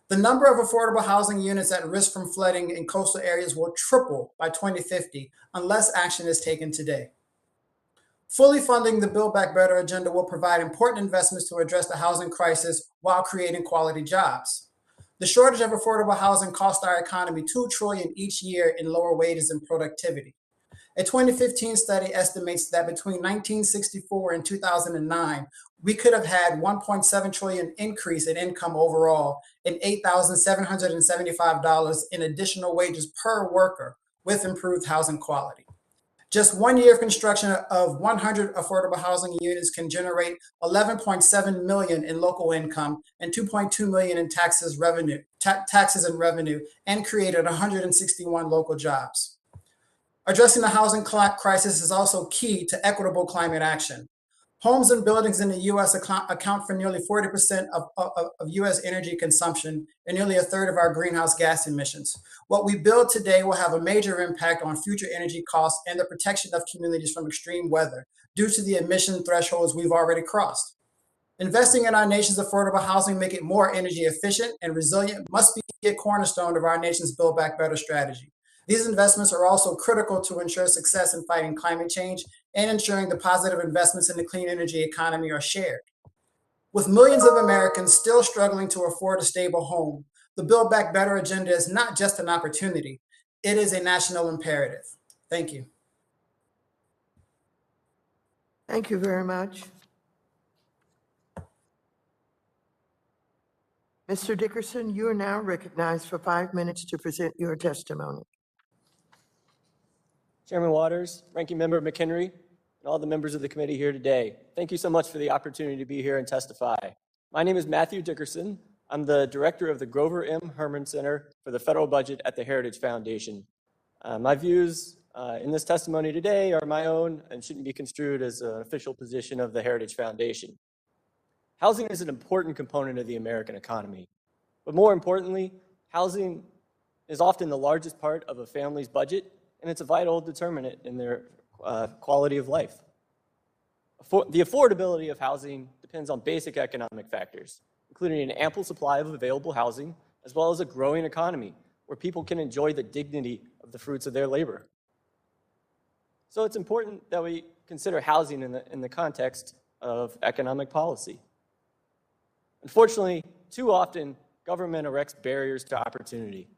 The number of affordable housing units at risk from flooding in coastal areas will triple by 2050 unless action is taken today. Fully funding the Build Back Better agenda will provide important investments to address the housing crisis while creating quality jobs. The shortage of affordable housing costs our economy $2 trillion each year in lower wages and productivity. A 2015 study estimates that between 1964 and 2009, we could have had $1.7 trillion increase in income overall and $8,775 in additional wages per worker with improved housing quality. Just 1 year of construction of 100 affordable housing units can generate $11.7 million in local income and $2.2 million in taxes and revenue, and created 161 local jobs. Addressing the housing crisis is also key to equitable climate action. Homes and buildings in the U.S. account for nearly 40% of U.S. energy consumption and nearly a third of our greenhouse gas emissions. What we build today will have a major impact on future energy costs and the protection of communities from extreme weather due to the emission thresholds we've already crossed. Investing in our nation's affordable housing, make it more energy efficient and resilient, must be a cornerstone of our nation's Build Back Better strategy. These investments are also critical to ensure success in fighting climate change and ensuring the positive investments in the clean energy economy are shared. With millions of Americans still struggling to afford a stable home, the Build Back Better agenda is not just an opportunity, it is a national imperative. Thank you. Thank you very much. Mr. Dickerson, you are now recognized for 5 minutes to present your testimony. Chairman Waters, Ranking Member McHenry, and all the members of the committee here today. Thank you so much for the opportunity to be here and testify. My name is Matthew Dickerson. I'm the director of the Grover M. Herman Center for the Federal Budget at the Heritage Foundation. My views in this testimony today are my own and shouldn't be construed as an official position of the Heritage Foundation. Housing is an important component of the American economy, but more importantly, housing is often the largest part of a family's budget, and it's a vital determinant in their quality of life. The affordability of housing depends on basic economic factors, including an ample supply of available housing, as well as a growing economy where people can enjoy the dignity of the fruits of their labor. So it's important that we consider housing in the context of economic policy. Unfortunately, too often, government erects barriers to opportunity.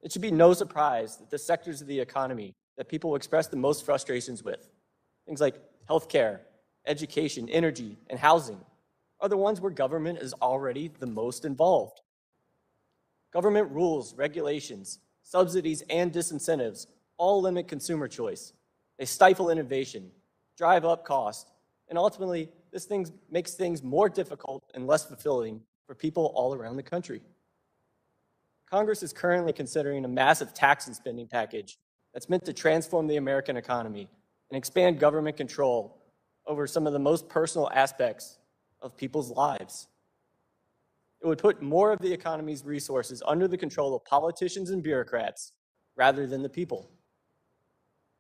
It should be no surprise that the sectors of the economy that people express the most frustrations with, things like healthcare, education, energy, and housing, are the ones where government is already the most involved. Government rules, regulations, subsidies, and disincentives all limit consumer choice. They stifle innovation, drive up cost, and ultimately, this makes things more difficult and less fulfilling for people all around the country. Congress is currently considering a massive tax and spending package that's meant to transform the American economy and expand government control over some of the most personal aspects of people's lives. It would put more of the economy's resources under the control of politicians and bureaucrats rather than the people.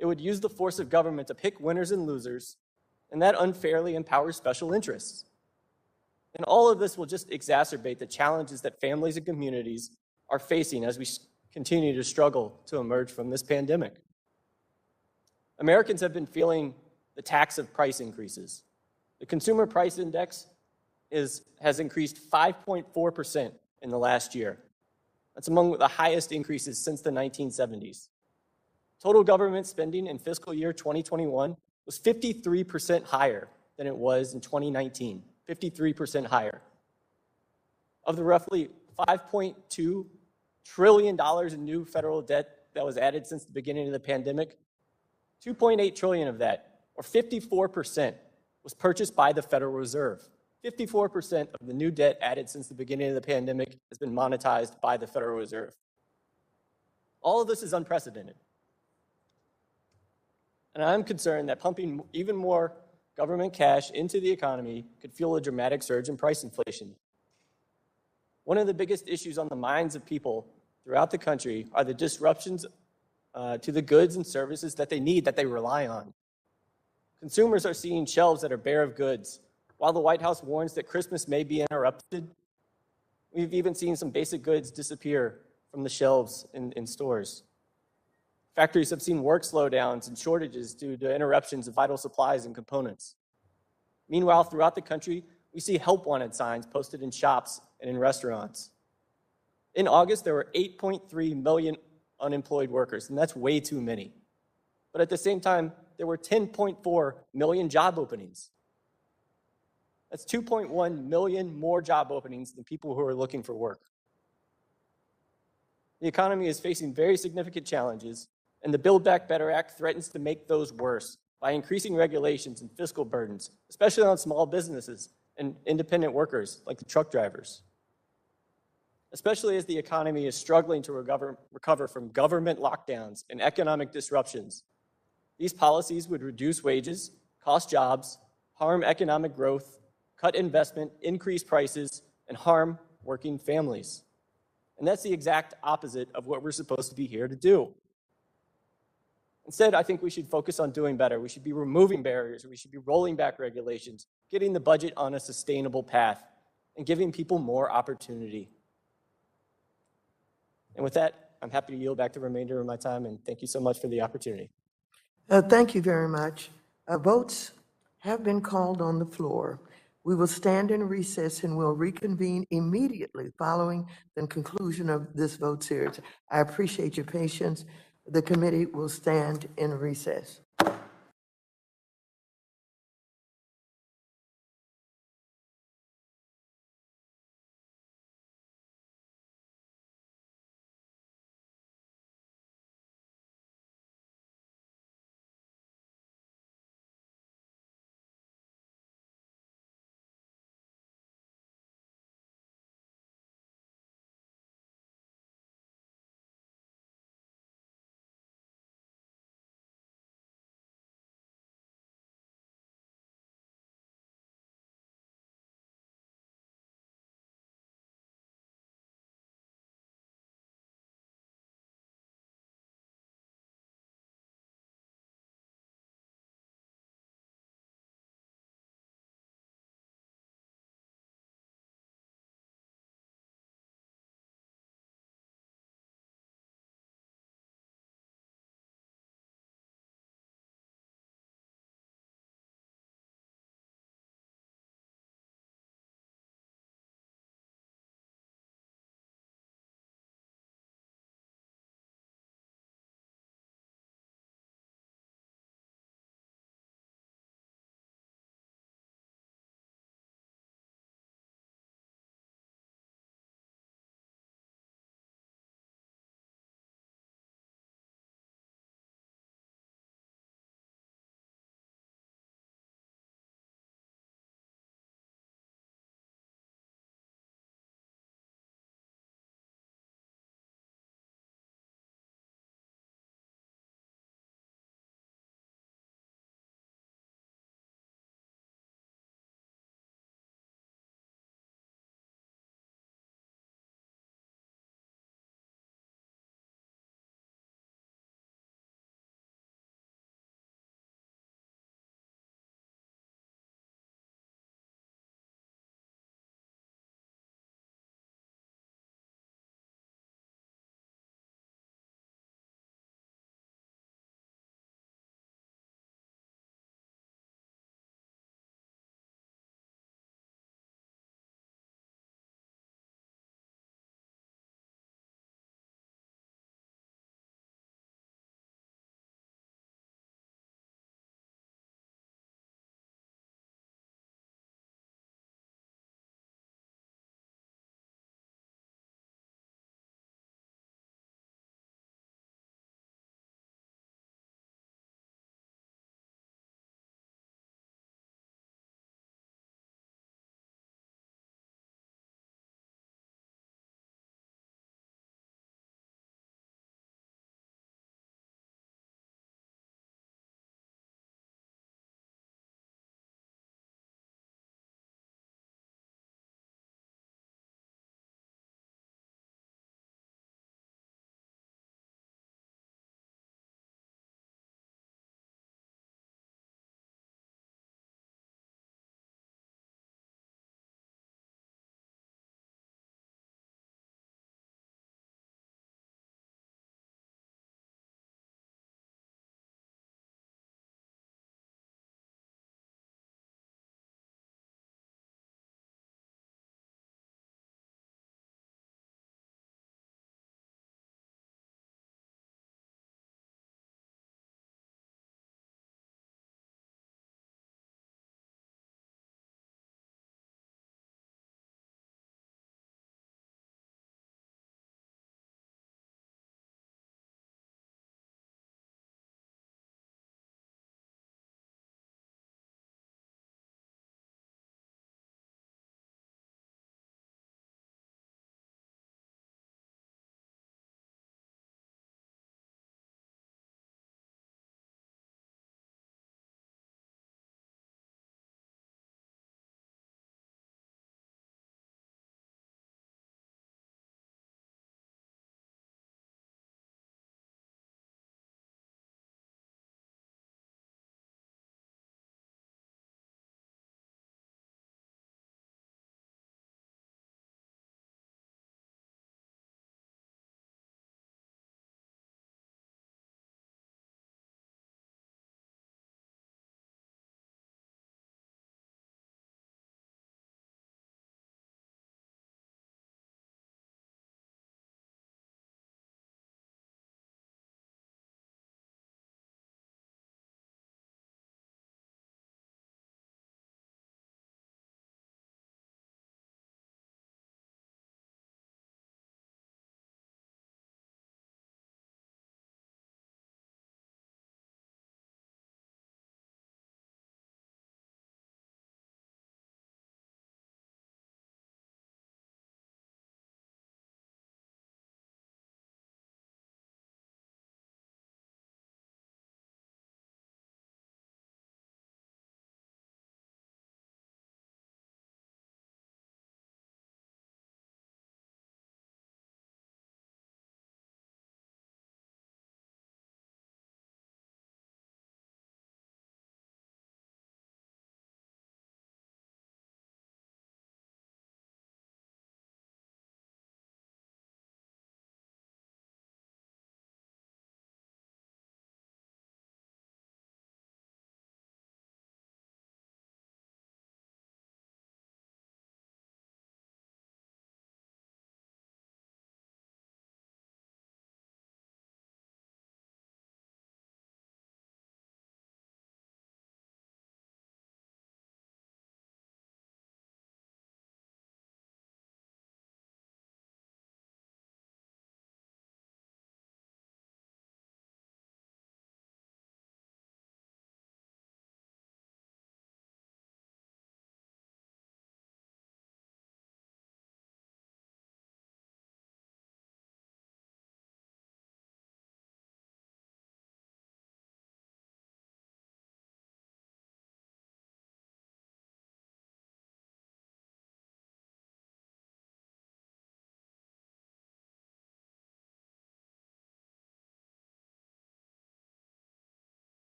It would use the force of government to pick winners and losers, and that unfairly empowers special interests. And all of this will just exacerbate the challenges that families and communities are facing as we continue to struggle to emerge from this pandemic. Americans have been feeling the tax of price increases. The Consumer Price Index has increased 5.4% in the last year. That's among the highest increases since the 1970s. Total government spending in fiscal year 2021 was 53% higher than it was in 2019, 53% higher. Of the roughly $5.2 trillion in new federal debt that was added since the beginning of the pandemic, 2.8 trillion of that, or 54%, was purchased by the Federal Reserve. 54% of the new debt added since the beginning of the pandemic has been monetized by the Federal Reserve. All of this is unprecedented. And I'm concerned that pumping even more government cash into the economy could fuel a dramatic surge in price inflation. One of the biggest issues on the minds of people throughout the country are the disruptions to the goods and services that they need, that they rely on. Consumers are seeing shelves that are bare of goods. While the White House warns that Christmas may be interrupted, We've even seen some basic goods disappear from the shelves in stores. Factories have seen work slowdowns and shortages due to interruptions of vital supplies and components. Meanwhile, throughout the country, we see help wanted signs posted in shops and in restaurants. In August, there were 8.3 million unemployed workers, and that's way too many. But at the same time, there were 10.4 million job openings. That's 2.1 million more job openings than people who are looking for work. The economy is facing very significant challenges, and the Build Back Better Act threatens to make those worse by increasing regulations and fiscal burdens, especially on small businesses and independent workers like the truck drivers. Especially as the economy is struggling to recover from government lockdowns and economic disruptions. These policies would reduce wages, cost jobs, harm economic growth, cut investment, increase prices, and harm working families. And that's the exact opposite of what we're supposed to be here to do. Instead, I think we should focus on doing better. We should be removing barriers. We should be rolling back regulations, getting the budget on a sustainable path, and giving people more opportunity. And with that, I'm happy to yield back the remainder of my time, and thank you so much for the opportunity. Thank you very much. Votes have been called on the floor. We will stand in recess and will reconvene immediately following the conclusion of this vote series. I appreciate your patience. The committee will stand in recess.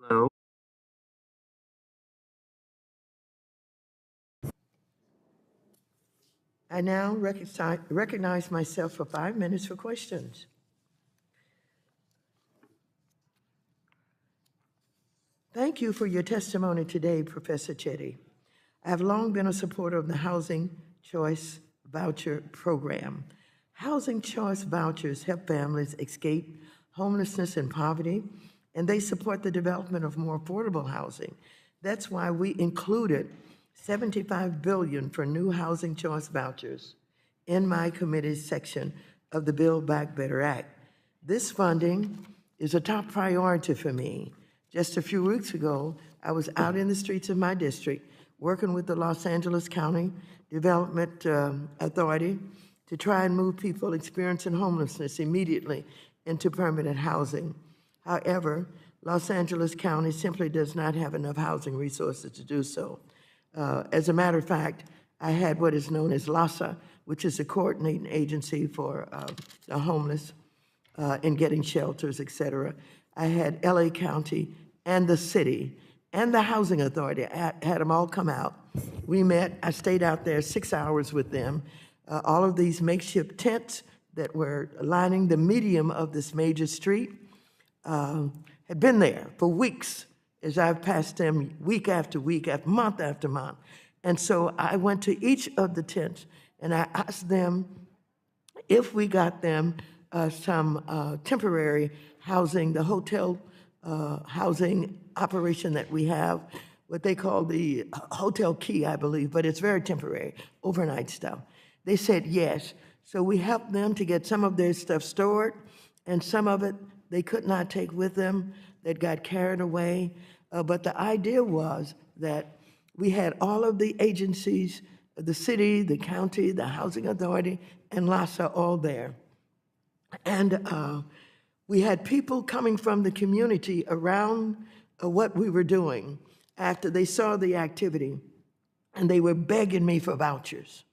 Hello. I now recognize myself for 5 minutes for questions. Thank you for your testimony today, Professor Chetty. I have long been a supporter of the Housing Choice Voucher Program. Housing Choice Vouchers help families escape homelessness and poverty, and they support the development of more affordable housing. That's why we included $75 billion for new Housing Choice Vouchers in my committee's section of the Build Back Better Act. This funding is a top priority for me. Just a few weeks ago, I was out in the streets of my district working with the Los Angeles County Development Authority to try and move people experiencing homelessness immediately into permanent housing. However, Los Angeles County simply does not have enough housing resources to do so. As a matter of fact, I had what is known as LAHSA, which is a coordinating agency for the homeless in getting shelters, et cetera. I had LA County and the city and the housing authority. I had them all come out. We met, I stayed out there 6 hours with them. All of these makeshift tents that were lining the medium of this major street had been there for weeks as I've passed them week after week, month after month. And so I went to each of the tents and I asked them if we got them some temporary housing, the hotel housing operation that we have, what they call the Hotel Key, I believe, but it's very temporary, overnight stuff. They said yes. So we helped them to get some of their stuff stored, and some of it they could not take with them, that got carried away. But the idea was that we had all of the agencies, the city, the county, the housing authority, and LAHSA all there. And we had people coming from the community around what we were doing after they saw the activity, and they were begging me for vouchers.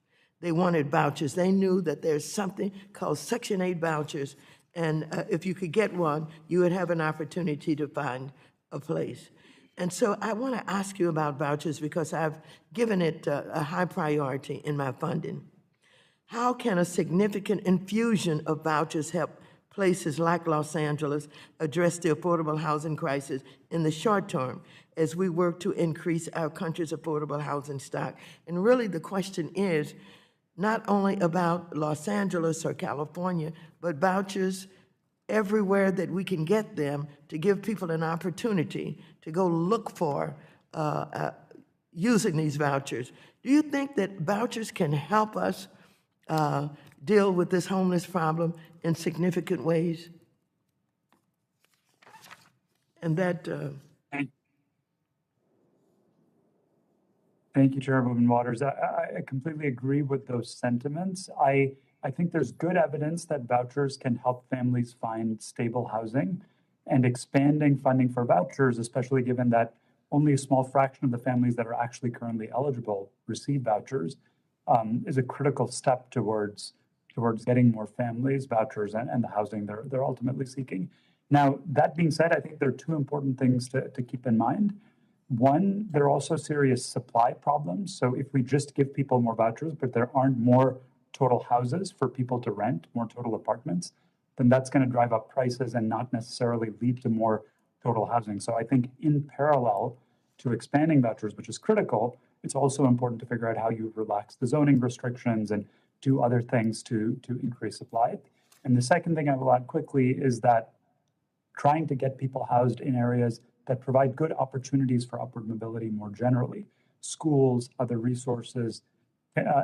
They wanted vouchers. They knew that there's something called Section 8 vouchers, and if you could get one, you would have an opportunity to find a place. And so I want to ask you about vouchers because I've given it a high priority in my funding. How can a significant infusion of vouchers help places like Los Angeles address the affordable housing crisis in the short term as we work to increase our country's affordable housing stock? And really the question is not only about Los Angeles or California, but vouchers everywhere that we can get them to give people an opportunity to go look for using these vouchers. Do you think that vouchers can help us deal with this homeless problem in significant ways? And that... Thank you, Chairwoman Waters. I completely agree with those sentiments. I think there's good evidence that vouchers can help families find stable housing, and expanding funding for vouchers, especially given that only a small fraction of the families that are actually currently eligible receive vouchers, is a critical step towards getting more families vouchers and the housing they're ultimately seeking. Now, that being said, I think there are two important things to keep in mind. One, there are also serious supply problems. So if we just give people more vouchers, but there aren't more total houses for people to rent, more total apartments, then that's going to drive up prices and not necessarily lead to more total housing. So I think in parallel to expanding vouchers, which is critical, it's also important to figure out how you relax the zoning restrictions and do other things to increase supply. And the second thing I will add quickly is that trying to get people housed in areas that provide good opportunities for upward mobility more generally, schools, other resources,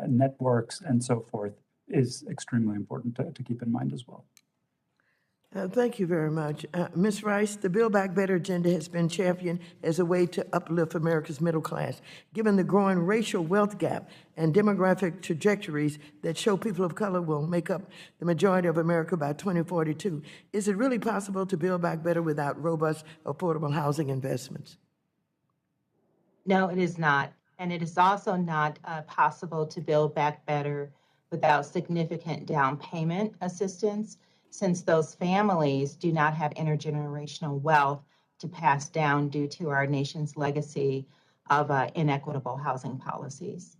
networks, and so forth, is extremely important to keep in mind as well. Thank you very much. Ms. Rice, the Build Back Better agenda has been championed as a way to uplift America's middle class. Given the growing racial wealth gap and demographic trajectories that show people of color will make up the majority of America by 2042, is it really possible to build back better without robust, affordable housing investments? No, it is not. And it is also not possible to build back better without significant down payment assistance, since those families do not have intergenerational wealth to pass down due to our nation's legacy of inequitable housing policies.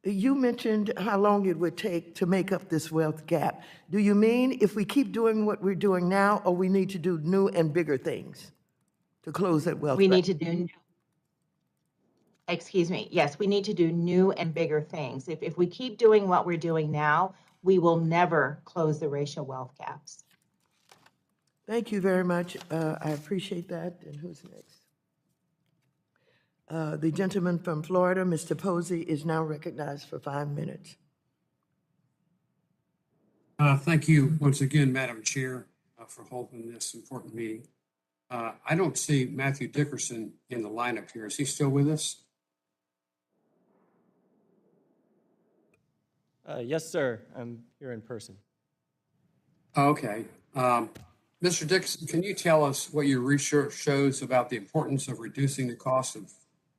You mentioned how long it would take to make up this wealth gap. Do you mean if we keep doing what we're doing now, or we need to do new and bigger things to close that wealth We gap? need to do, excuse me, yes, we need to do new and bigger things. If we keep doing what we're doing now, we will never close the racial wealth gaps. Thank you very much. I appreciate that. And who's next? The gentleman from Florida, Mr. Posey, is now recognized for 5 minutes. Thank you once again, Madam Chair, for holding this important meeting. I don't see Matthew Dickerson in the lineup here. Is he still with us? Yes, sir. I'm here in person. Okay. Mr. Dickerson, can you tell us what your research shows about the importance of reducing the cost of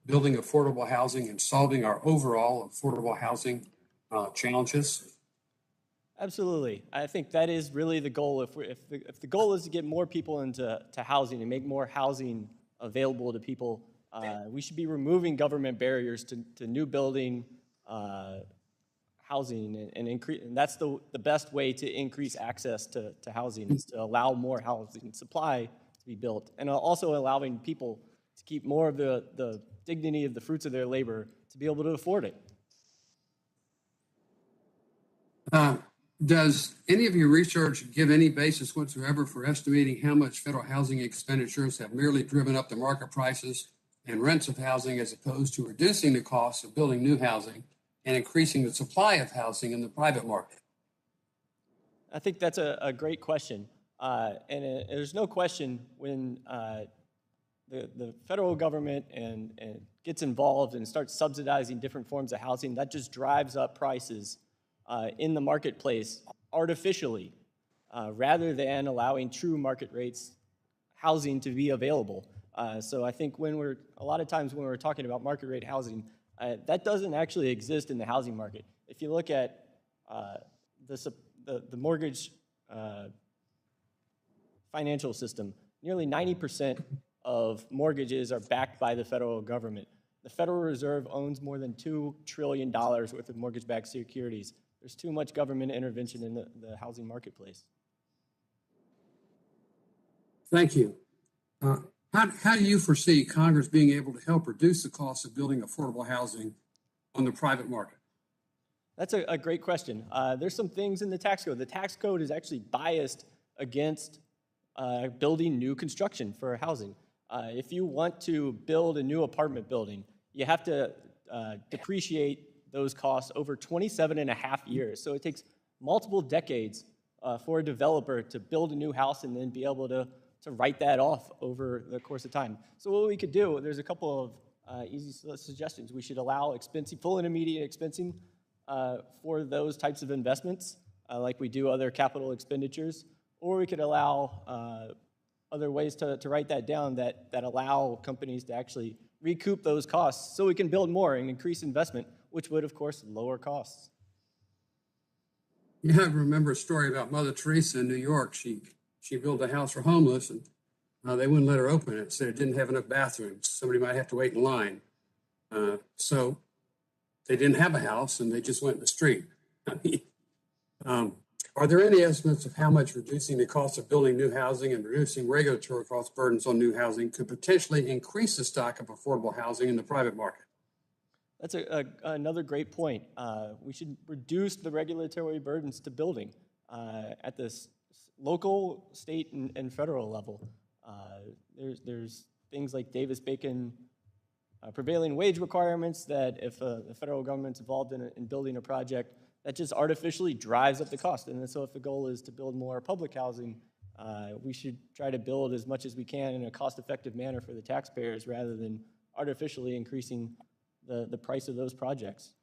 building affordable housing and solving our overall affordable housing challenges? Absolutely. I think that is really the goal. If the goal is to get more people into housing and make more housing available to people, we should be removing government barriers to new building, housing, and that's the best way to increase access to housing, is to allow more housing supply to be built, and also allowing people to keep more of the dignity of the fruits of their labor to be able to afford it. Does any of your research give any basis whatsoever for estimating how much federal housing expenditures have merely driven up the market prices and rents of housing, as opposed to reducing the cost of building new housing and increasing the supply of housing in the private market? I think that's a great question. There's no question when the federal government and gets involved and starts subsidizing different forms of housing, that just drives up prices in the marketplace artificially, rather than allowing true market rates housing to be available. So I think a lot of times when we're talking about market rate housing, that doesn't actually exist in the housing market. If you look at the mortgage financial system, nearly 90% of mortgages are backed by the federal government. The Federal Reserve owns more than $2 trillion worth of mortgage-backed securities. There's too much government intervention in the housing marketplace. Thank you. How do you foresee Congress being able to help reduce the cost of building affordable housing on the private market? That's a great question. There's some things in the tax code. The tax code is actually biased against building new construction for housing. If you want to build a new apartment building, you have to depreciate those costs over 27 and a half years. So it takes multiple decades for a developer to build a new house and then be able to write that off over the course of time. So what we could do, there's a couple of easy suggestions. We should allow full and immediate expensing for those types of investments, like we do other capital expenditures, or we could allow other ways to write that down that allow companies to actually recoup those costs so we can build more and increase investment, which would, of course, lower costs. Yeah, I remember a story about Mother Teresa in New York. She built a house for homeless, and they wouldn't let her open it. Said it didn't have enough bathrooms. Somebody might have to wait in line. So they didn't have a house, and they just went in the street. Are there any estimates of how much reducing the cost of building new housing and reducing regulatory cost burdens on new housing could potentially increase the stock of affordable housing in the private market? That's another great point. We should reduce the regulatory burdens to building at this local, state, and federal level. There's things like Davis-Bacon prevailing wage requirements that if the federal government's involved in building a project, that just artificially drives up the cost. And so if the goal is to build more public housing, we should try to build as much as we can in a cost-effective manner for the taxpayers rather than artificially increasing the price of those projects.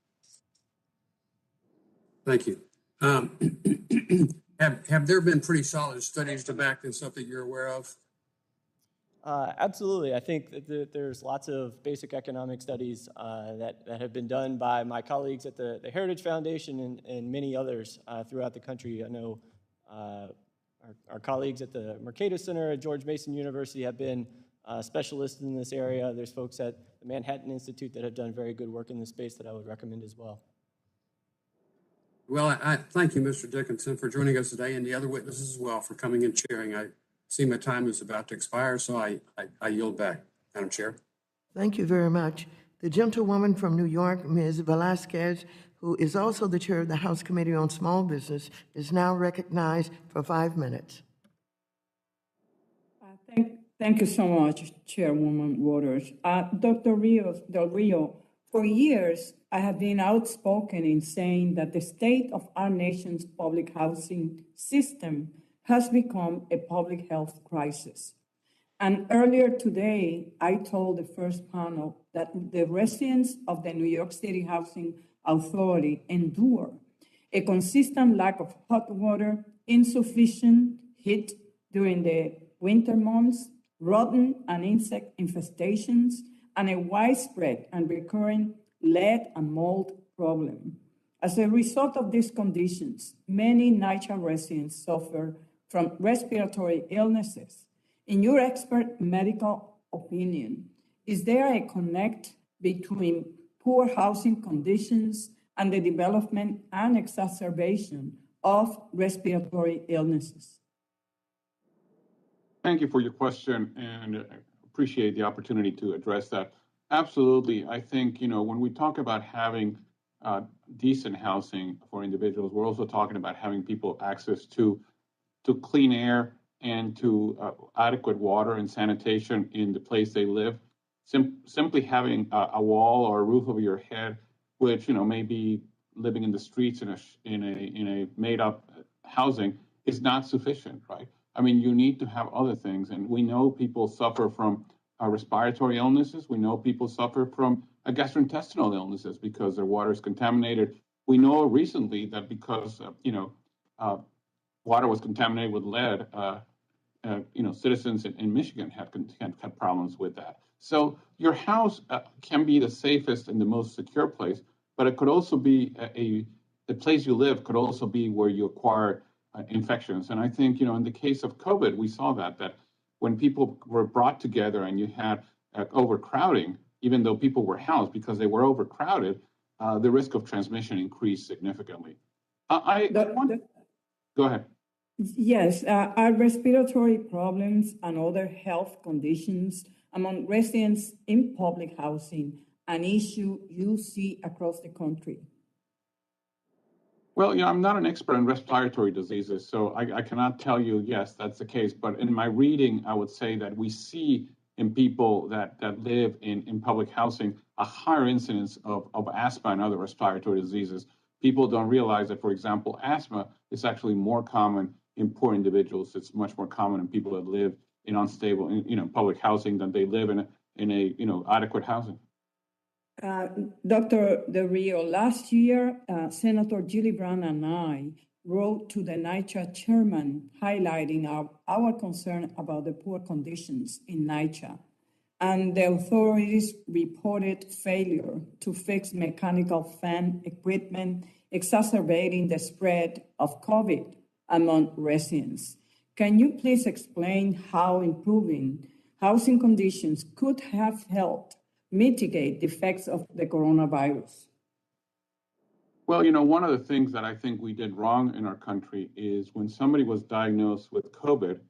Thank you. Have there been pretty solid studies to back this up that you're aware of? Absolutely. I think that there's lots of basic economic studies that have been done by my colleagues at the Heritage Foundation and many others throughout the country. I know our colleagues at the Mercatus Center at George Mason University have been specialists in this area. There's folks at the Manhattan Institute that have done very good work in this space that I would recommend as well. Well, I thank you, Mr. Dickinson, for joining us today, and the other witnesses as well for coming and sharing. I see my time is about to expire, so I yield back, Madam Chair. Thank you very much. The gentlewoman from New York, Ms. Velasquez, who is also the chair of the House Committee on Small Business, is now recognized for 5 minutes. Thank you so much, Chairwoman Waters. Dr. Del Rio, for years, I have been outspoken in saying that the state of our nation's public housing system has become a public health crisis. And earlier today, I told the first panel that the residents of the New York City Housing Authority endure a consistent lack of hot water, insufficient heat during the winter months, rodent and insect infestations, and a widespread and recurring lead and mold problem. As a result of these conditions, many NYCHA residents suffer from respiratory illnesses. In your expert medical opinion, is there a connect between poor housing conditions and the development and exacerbation of respiratory illnesses? Thank you for your question, and appreciate the opportunity to address that. Absolutely. I think, when we talk about having decent housing for individuals, we're also talking about having people access to clean air and to adequate water and sanitation in the place they live. Simply having a wall or a roof over your head, which may be living in the streets in a made-up housing, is not sufficient, right? I mean, you need to have other things, and we know people suffer from respiratory illnesses. We know people suffer from gastrointestinal illnesses because their water is contaminated. We know recently that because water was contaminated with lead, citizens in Michigan had problems with that. So your house can be the safest and the most secure place, but it could also be the place you live could also be where you acquire infections. And I think, in the case of COVID, we saw that when people were brought together and you had overcrowding, even though people were housed because they were overcrowded, the risk of transmission increased significantly. Go ahead. Yes, are respiratory problems and other health conditions among residents in public housing an issue you see across the country? Well, I'm not an expert in respiratory diseases, so I cannot tell you, yes, that's the case. But in my reading, I would say that we see in people that live in public housing a higher incidence of asthma and other respiratory diseases. People don't realize that, for example, asthma is actually more common in poor individuals. It's much more common in people that live in unstable, public housing than they live in a adequate housing. Dr. Del Rio, last year, Senator Gillibrand and I wrote to the NYCHA chairman highlighting our concern about the poor conditions in NYCHA. And the authorities reported failure to fix mechanical fan equipment, exacerbating the spread of COVID among residents. Can you please explain how improving housing conditions could have helped mitigate the effects of the coronavirus? Well, one of the things that I think we did wrong in our country is when somebody was diagnosed with COVID,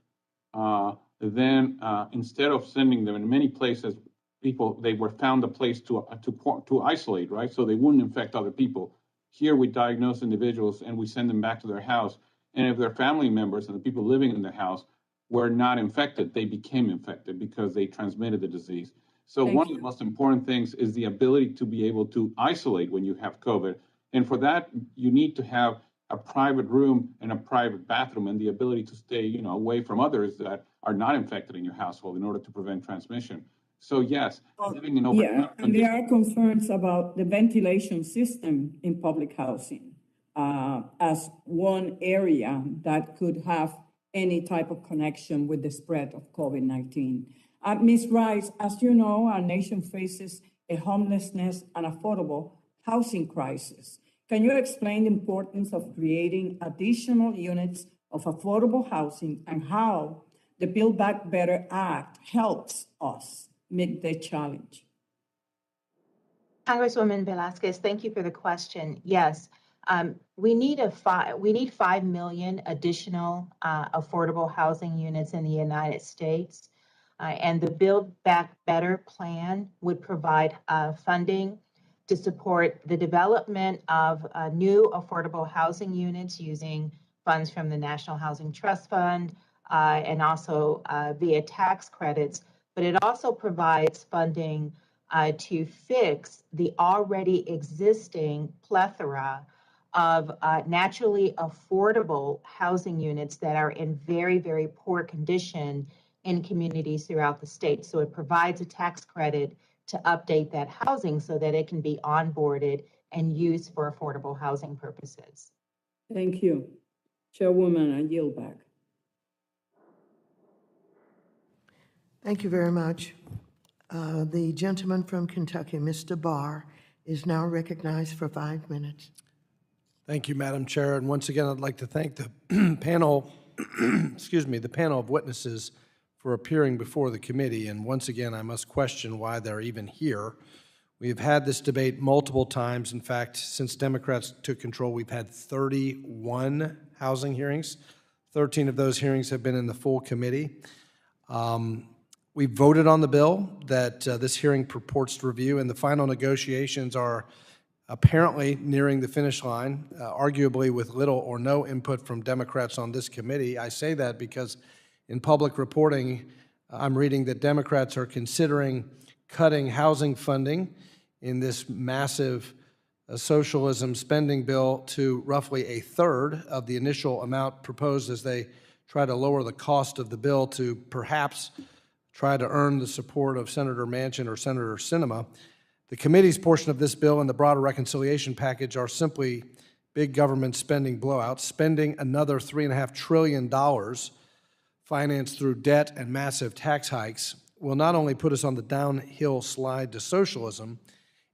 then instead of sending them in many places, they were found a place to isolate, right? So they wouldn't infect other people. Here we diagnose individuals and we send them back to their house. And if their family members and the people living in the house were not infected, they became infected because they transmitted the disease. So one of the most important things is the ability to be able to isolate when you have COVID. And for that, you need to have a private room and a private bathroom and the ability to stay, away from others that are not infected in your household in order to prevent transmission. So yes, living in overcrowded and there are concerns about the ventilation system in public housing as one area that could have any type of connection with the spread of COVID-19. Ms. Rice, as you know, our nation faces a homelessness and affordable housing crisis. Can you explain the importance of creating additional units of affordable housing and how the The Build Back Better Act helps us meet the challenge. Congresswoman Velasquez, thank you for the question. Yes, we need 5 million additional affordable housing units in the United States. And the Build Back Better plan would provide funding to support the development of new affordable housing units using funds from the National Housing Trust Fund and also via tax credits. But it also provides funding to fix the already existing plethora of naturally affordable housing units that are in very, very poor condition in communities throughout the state. So it provides a tax credit to update that housing so that it can be onboarded and used for affordable housing purposes. Thank you. Chairwoman, I yield back. Thank you very much. The gentleman from Kentucky, Mr. Barr, is now recognized for 5 minutes. Thank you, Madam Chair. And once again, I'd like to thank the panel, the panel of witnesses for appearing before the committee. And once again, I must question why they're even here. We've had this debate multiple times. In fact, since Democrats took control, we've had 31 housing hearings. 13 of those hearings have been in the full committee. We voted on the bill that this hearing purports to review, and the final negotiations are apparently nearing the finish line, arguably with little or no input from Democrats on this committee. I say that because in public reporting, I'm reading that Democrats are considering cutting housing funding in this massive socialism spending bill to roughly a third of the initial amount proposed as they try to lower the cost of the bill to perhaps try to earn the support of Senator Manchin or Senator Sinema. The committee's portion of this bill and the broader reconciliation package are simply big government spending blowouts, spending another $3.5 trillion financed through debt and massive tax hikes will not only put us on the downhill slide to socialism,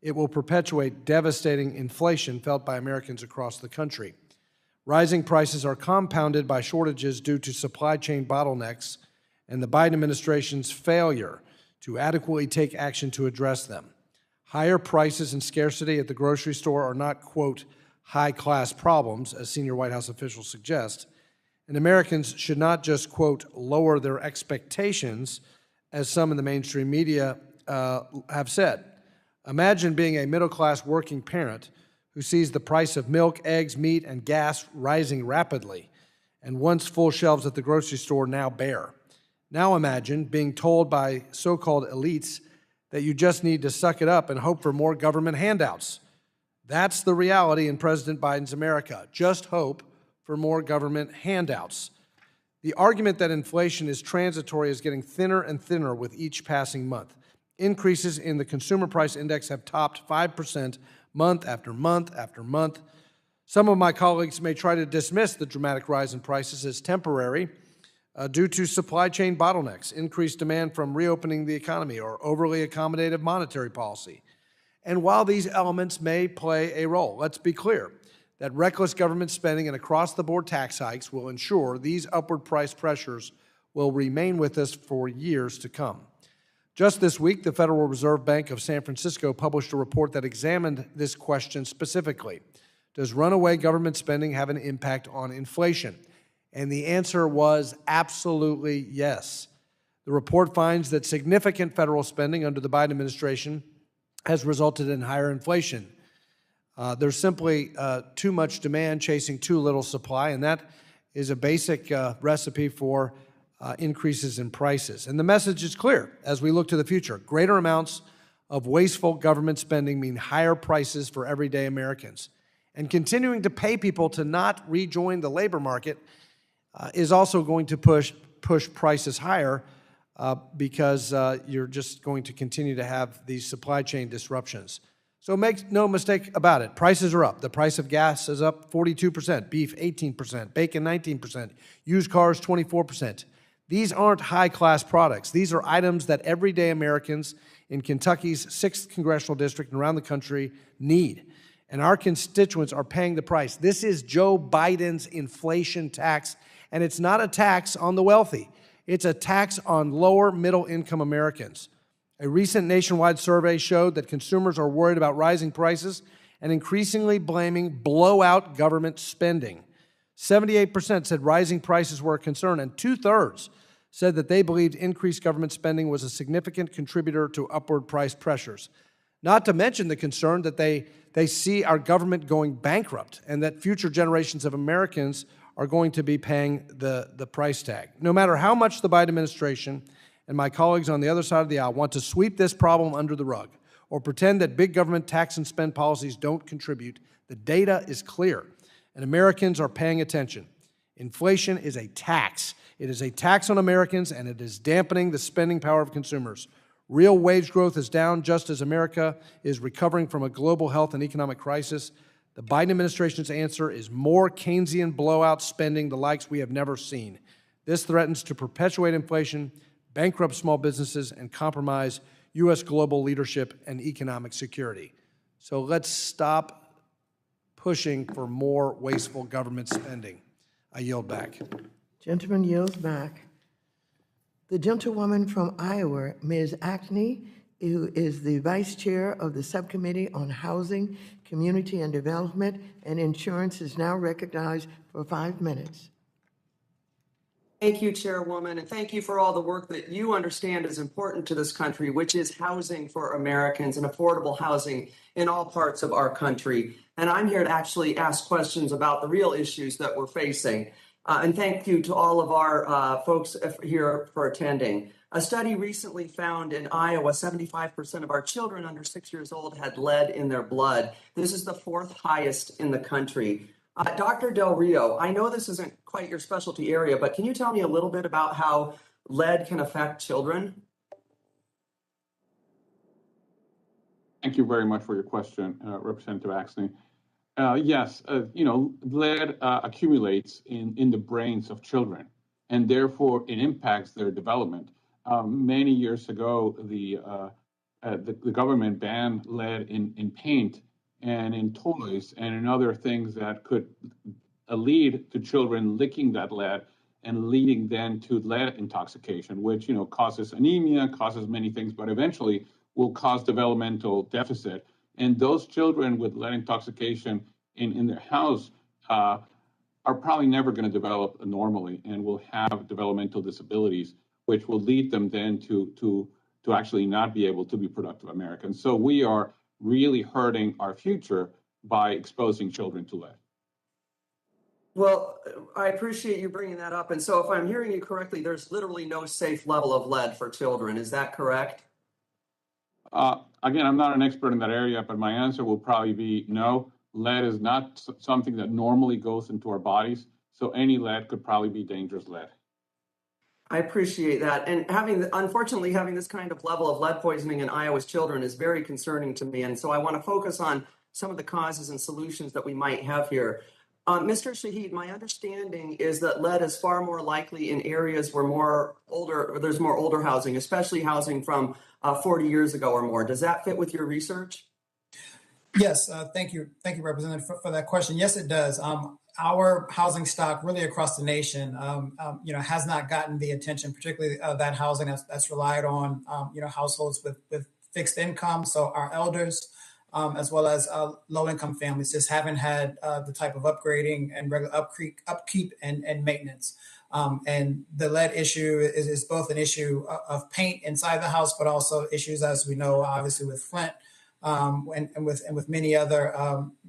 it will perpetuate devastating inflation felt by Americans across the country. Rising prices are compounded by shortages due to supply chain bottlenecks and the Biden administration's failure to adequately take action to address them. Higher prices and scarcity at the grocery store are not, quote, high-class problems, as senior White House officials suggest, and Americans should not just, quote, lower their expectations, as some in the mainstream media have said. Imagine being a middle-class working parent who sees the price of milk, eggs, meat, and gas rising rapidly, and once full shelves at the grocery store now bare. Now imagine being told by so-called elites that you just need to suck it up and hope for more government handouts. That's the reality in President Biden's America. Just hope for more government handouts. The argument that inflation is transitory is getting thinner and thinner with each passing month. Increases in the Consumer Price Index have topped 5% month after month after month. Some of my colleagues may try to dismiss the dramatic rise in prices as temporary due to supply chain bottlenecks, increased demand from reopening the economy, or overly accommodative monetary policy. And while these elements may play a role, let's be clear that reckless government spending and across-the-board tax hikes will ensure these upward price pressures will remain with us for years to come. Just this week, the Federal Reserve Bank of San Francisco published a report that examined this question specifically. Does runaway government spending have an impact on inflation? And the answer was absolutely yes. The report finds that significant federal spending under the Biden administration has resulted in higher inflation. There's simply too much demand chasing too little supply, and that is a basic recipe for increases in prices. And the message is clear as we look to the future. Greater amounts of wasteful government spending mean higher prices for everyday Americans. And continuing to pay people to not rejoin the labor market is also going to push prices higher because you're just going to continue to have these supply chain disruptions. So make no mistake about it. Prices are up. The price of gas is up 42%, beef 18%, bacon 19%, used cars 24%. These aren't high-class products. These are items that everyday Americans in Kentucky's 6th congressional district and around the country need. And our constituents are paying the price. This is Joe Biden's inflation tax, and it's not a tax on the wealthy. It's a tax on lower middle income Americans. A recent nationwide survey showed that consumers are worried about rising prices and increasingly blaming blowout government spending. 78% said rising prices were a concern, and 2/3 said that they believed increased government spending was a significant contributor to upward price pressures. Not to mention the concern that they see our government going bankrupt and that future generations of Americans are going to be paying the price tag. No matter how much the Biden administration and my colleagues on the other side of the aisle want to sweep this problem under the rug or pretend that big government tax and spend policies don't contribute, the data is clear, and Americans are paying attention. Inflation is a tax. It is a tax on Americans, and it is dampening the spending power of consumers. Real wage growth is down just as America is recovering from a global health and economic crisis. The Biden administration's answer is more Keynesian blowout spending, the likes we have never seen. This threatens to perpetuate inflation, bankrupt small businesses, and compromise U.S. global leadership and economic security. So let's stop pushing for more wasteful government spending. I yield back. Gentleman yields back. The gentlewoman from Iowa, Ms. Acne, who is the Vice Chair of the Subcommittee on Housing, Community and Development, and Insurance, is now recognized for 5 minutes. Thank you, Chairwoman, and thank you for all the work that you understand is important to this country, which is housing for Americans and affordable housing in all parts of our country. And I'm here to actually ask questions about the real issues that we're facing. And thank you to all of our folks here for attending. A study recently found in Iowa, 75% of our children under 6 years old had lead in their blood. This is the 4th highest in the country. Dr. Del Rio, I know this isn't quite your specialty area, but can you tell me a little bit about how lead can affect children? Thank you very much for your question, Representative Axney. Yes, lead accumulates in the brains of children, and therefore it impacts their development. Many years ago, the government banned lead in paint and in toys and in other things that could lead to children licking that lead and leading then to lead intoxication, which causes anemia, causes many things, but eventually will cause developmental deficit. And those children with lead intoxication in their house are probably never going to develop normally and will have developmental disabilities, which will lead them then to actually not be able to be productive Americans. So we are really hurting our future by exposing children to lead. Well, I appreciate you bringing that up. And so if I'm hearing you correctly, there's literally no safe level of lead for children. Is that correct? Again, I'm not an expert in that area, but my answer will probably be no. Lead is not something that normally goes into our bodies. So any lead could probably be dangerous lead. I appreciate that. And unfortunately, having this kind of level of lead poisoning in Iowa's children is very concerning to me. And so I want to focus on some of the causes and solutions that we might have here. Mr. Shahid, my understanding is that lead is far more likely in areas where there's more older housing, especially housing from 40 years ago or more. Does that fit with your research? Yes, thank you, Representative, for that question. Yes, it does. Our housing stock, really across the nation, has not gotten the attention, particularly that housing that's relied on, households with fixed income. So our elders, as well as low-income families, just haven't had the type of upgrading and regular upkeep and maintenance. And the lead issue is both an issue of paint inside the house, but also issues, as we know, obviously with Flint. And with many other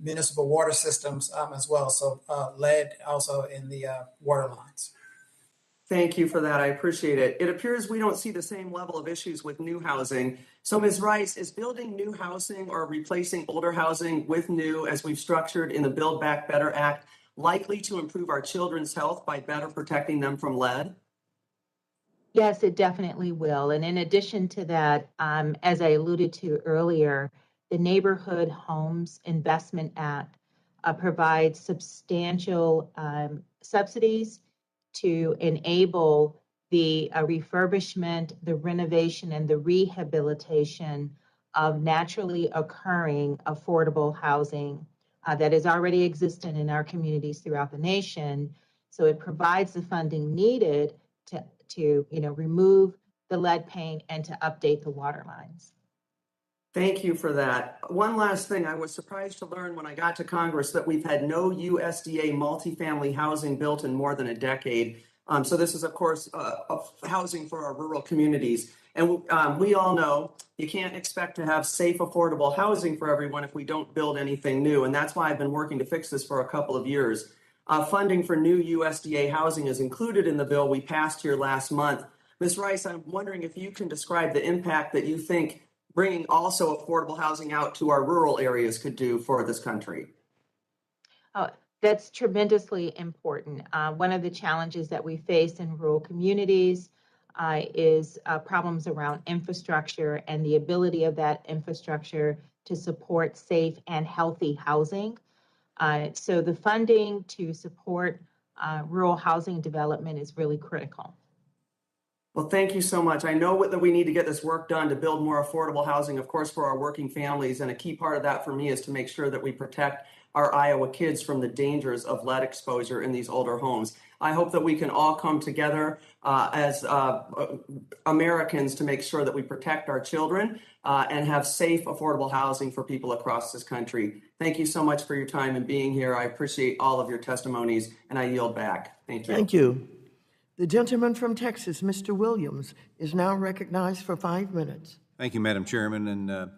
municipal water systems as well. So lead also in the water lines. Thank you for that. I appreciate it. It appears we don't see the same level of issues with new housing. So Ms. Rice, is building new housing or replacing older housing with new, as we've structured in the Build Back Better Act, likely to improve our children's health by better protecting them from lead? Yes, it definitely will. And in addition to that, as I alluded to earlier, the Neighborhood Homes Investment Act provides substantial subsidies to enable the refurbishment, the renovation, and the rehabilitation of naturally occurring affordable housing that is already existent in our communities throughout the nation. So it provides the funding needed to, remove the lead paint and to update the water lines. Thank you for that. One last thing, I was surprised to learn when I got to Congress that we've had no USDA multifamily housing built in more than a decade. So this is, of course, housing for our rural communities. And we all know you can't expect to have safe, affordable housing for everyone if we don't build anything new. And that's why I've been working to fix this for a couple of years. Funding for new USDA housing is included in the bill we passed here last month. Ms. Rice, I'm wondering if you can describe the impact that you think bringing also affordable housing out to our rural areas could do for this country. That's tremendously important. One of the challenges that we face in rural communities is problems around infrastructure and the ability of that infrastructure to support safe and healthy housing. So the funding to support rural housing development is really critical. Well, thank you so much. I know that we need to get this work done to build more affordable housing, of course, for our working families. And a key part of that for me is to make sure that we protect our Iowa kids from the dangers of lead exposure in these older homes. I hope that we can all come together as Americans to make sure that we protect our children and have safe, affordable housing for people across this country. Thank you so much for your time and being here. I appreciate all of your testimonies, and I yield back. Thank you. Thank you. The gentleman from Texas, Mr. Williams, is now recognized for 5 minutes. Thank you, Madam Chairman. And,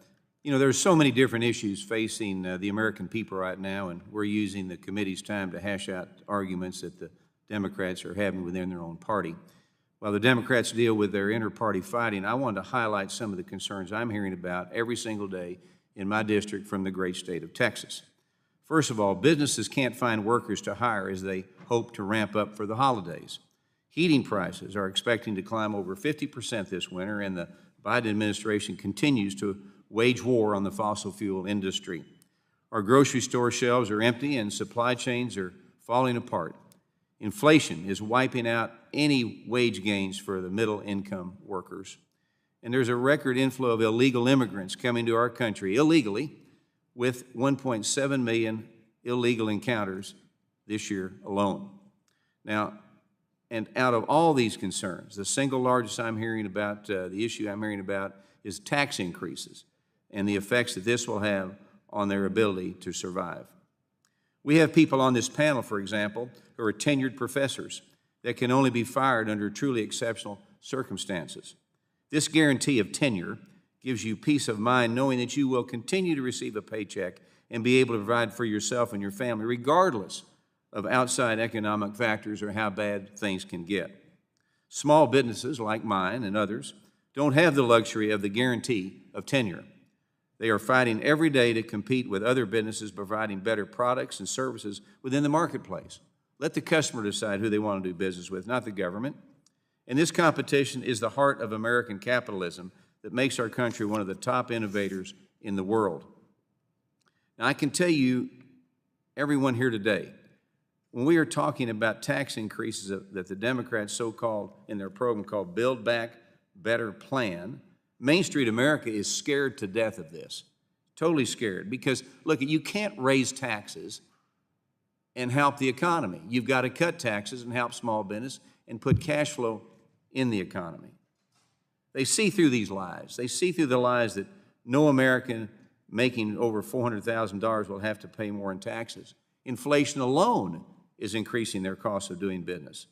there's so many different issues facing the American people right now, and we're using the committee's time to hash out arguments that the Democrats are having within their own party. While the Democrats deal with their inter-party fighting, I wanted to highlight some of the concerns I'm hearing about every single day in my district from the great state of Texas. First of all, businesses can't find workers to hire as they hope to ramp up for the holidays. Heating prices are expecting to climb over 50% this winter, and the Biden administration continues to wage war on the fossil fuel industry. Our grocery store shelves are empty and supply chains are falling apart. Inflation is wiping out any wage gains for the middle-income workers. And there's a record inflow of illegal immigrants coming to our country illegally, with 1.7 million illegal encounters this year alone. Now, and out of all these concerns, the single largest I'm hearing about, the issue I'm hearing about is tax increases and the effects that this will have on their ability to survive. We have people on this panel, for example, who are tenured professors that can only be fired under truly exceptional circumstances. This guarantee of tenure gives you peace of mind knowing that you will continue to receive a paycheck and be able to provide for yourself and your family, regardless of outside economic factors or how bad things can get. Small businesses like mine and others don't have the luxury of the guarantee of tenure. They are fighting every day to compete with other businesses providing better products and services within the marketplace. Let the customer decide who they want to do business with, not the government. And this competition is the heart of American capitalism that makes our country one of the top innovators in the world. Now, I can tell you, everyone here today, when we are talking about tax increases that the Democrats so-called in their program called Build Back Better plan, Main Street America is scared to death of this, totally scared. Because, look, you can't raise taxes and help the economy. You've got to cut taxes and help small business and put cash flow in the economy. They see through these lies. They see through the lies that no American making over $400,000 will have to pay more in taxes. Inflation alone is increasing their cost of doing business.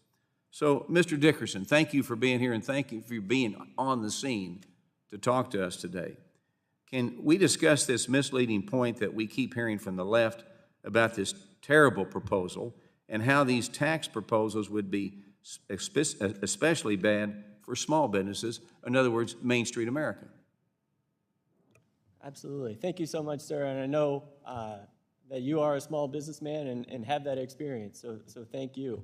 So, Mr. Dickerson, thank you for being here and thank you for being on the scene to talk to us today. Can we discuss this misleading point that we keep hearing from the left about this terrible proposal and how these tax proposals would be especially bad for small businesses, in other words, Main Street America? Absolutely. Thank you so much, sir. And I know that you are a small businessman and have that experience, so thank you.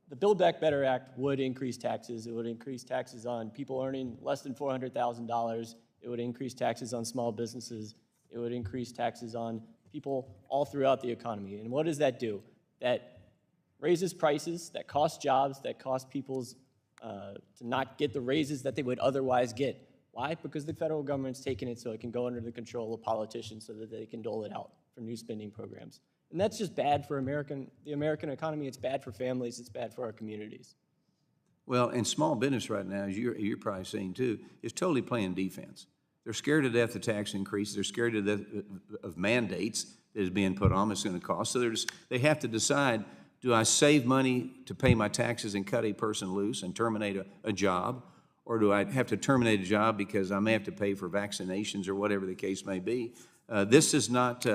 The Build Back Better Act would increase taxes. It would increase taxes on people earning less than $400,000. It would increase taxes on small businesses. It would increase taxes on people all throughout the economy. And what does that do? That raises prices, that costs jobs, that costs people's to not get the raises that they would otherwise get. Why? Because the federal government's taking it so it can go under the control of politicians so that they can dole it out for new spending programs. And that's just bad for the American economy. It's bad for families. It's bad for our communities. Well, and small business right now, as you're probably seeing too, is totally playing defense. They're scared to death of tax increases. They're scared to death of mandates that is being put on. It's going to cost. So they have to decide, do I save money to pay my taxes and cut a person loose and terminate a job? Or do I have to terminate a job because I may have to pay for vaccinations or whatever the case may be? This is not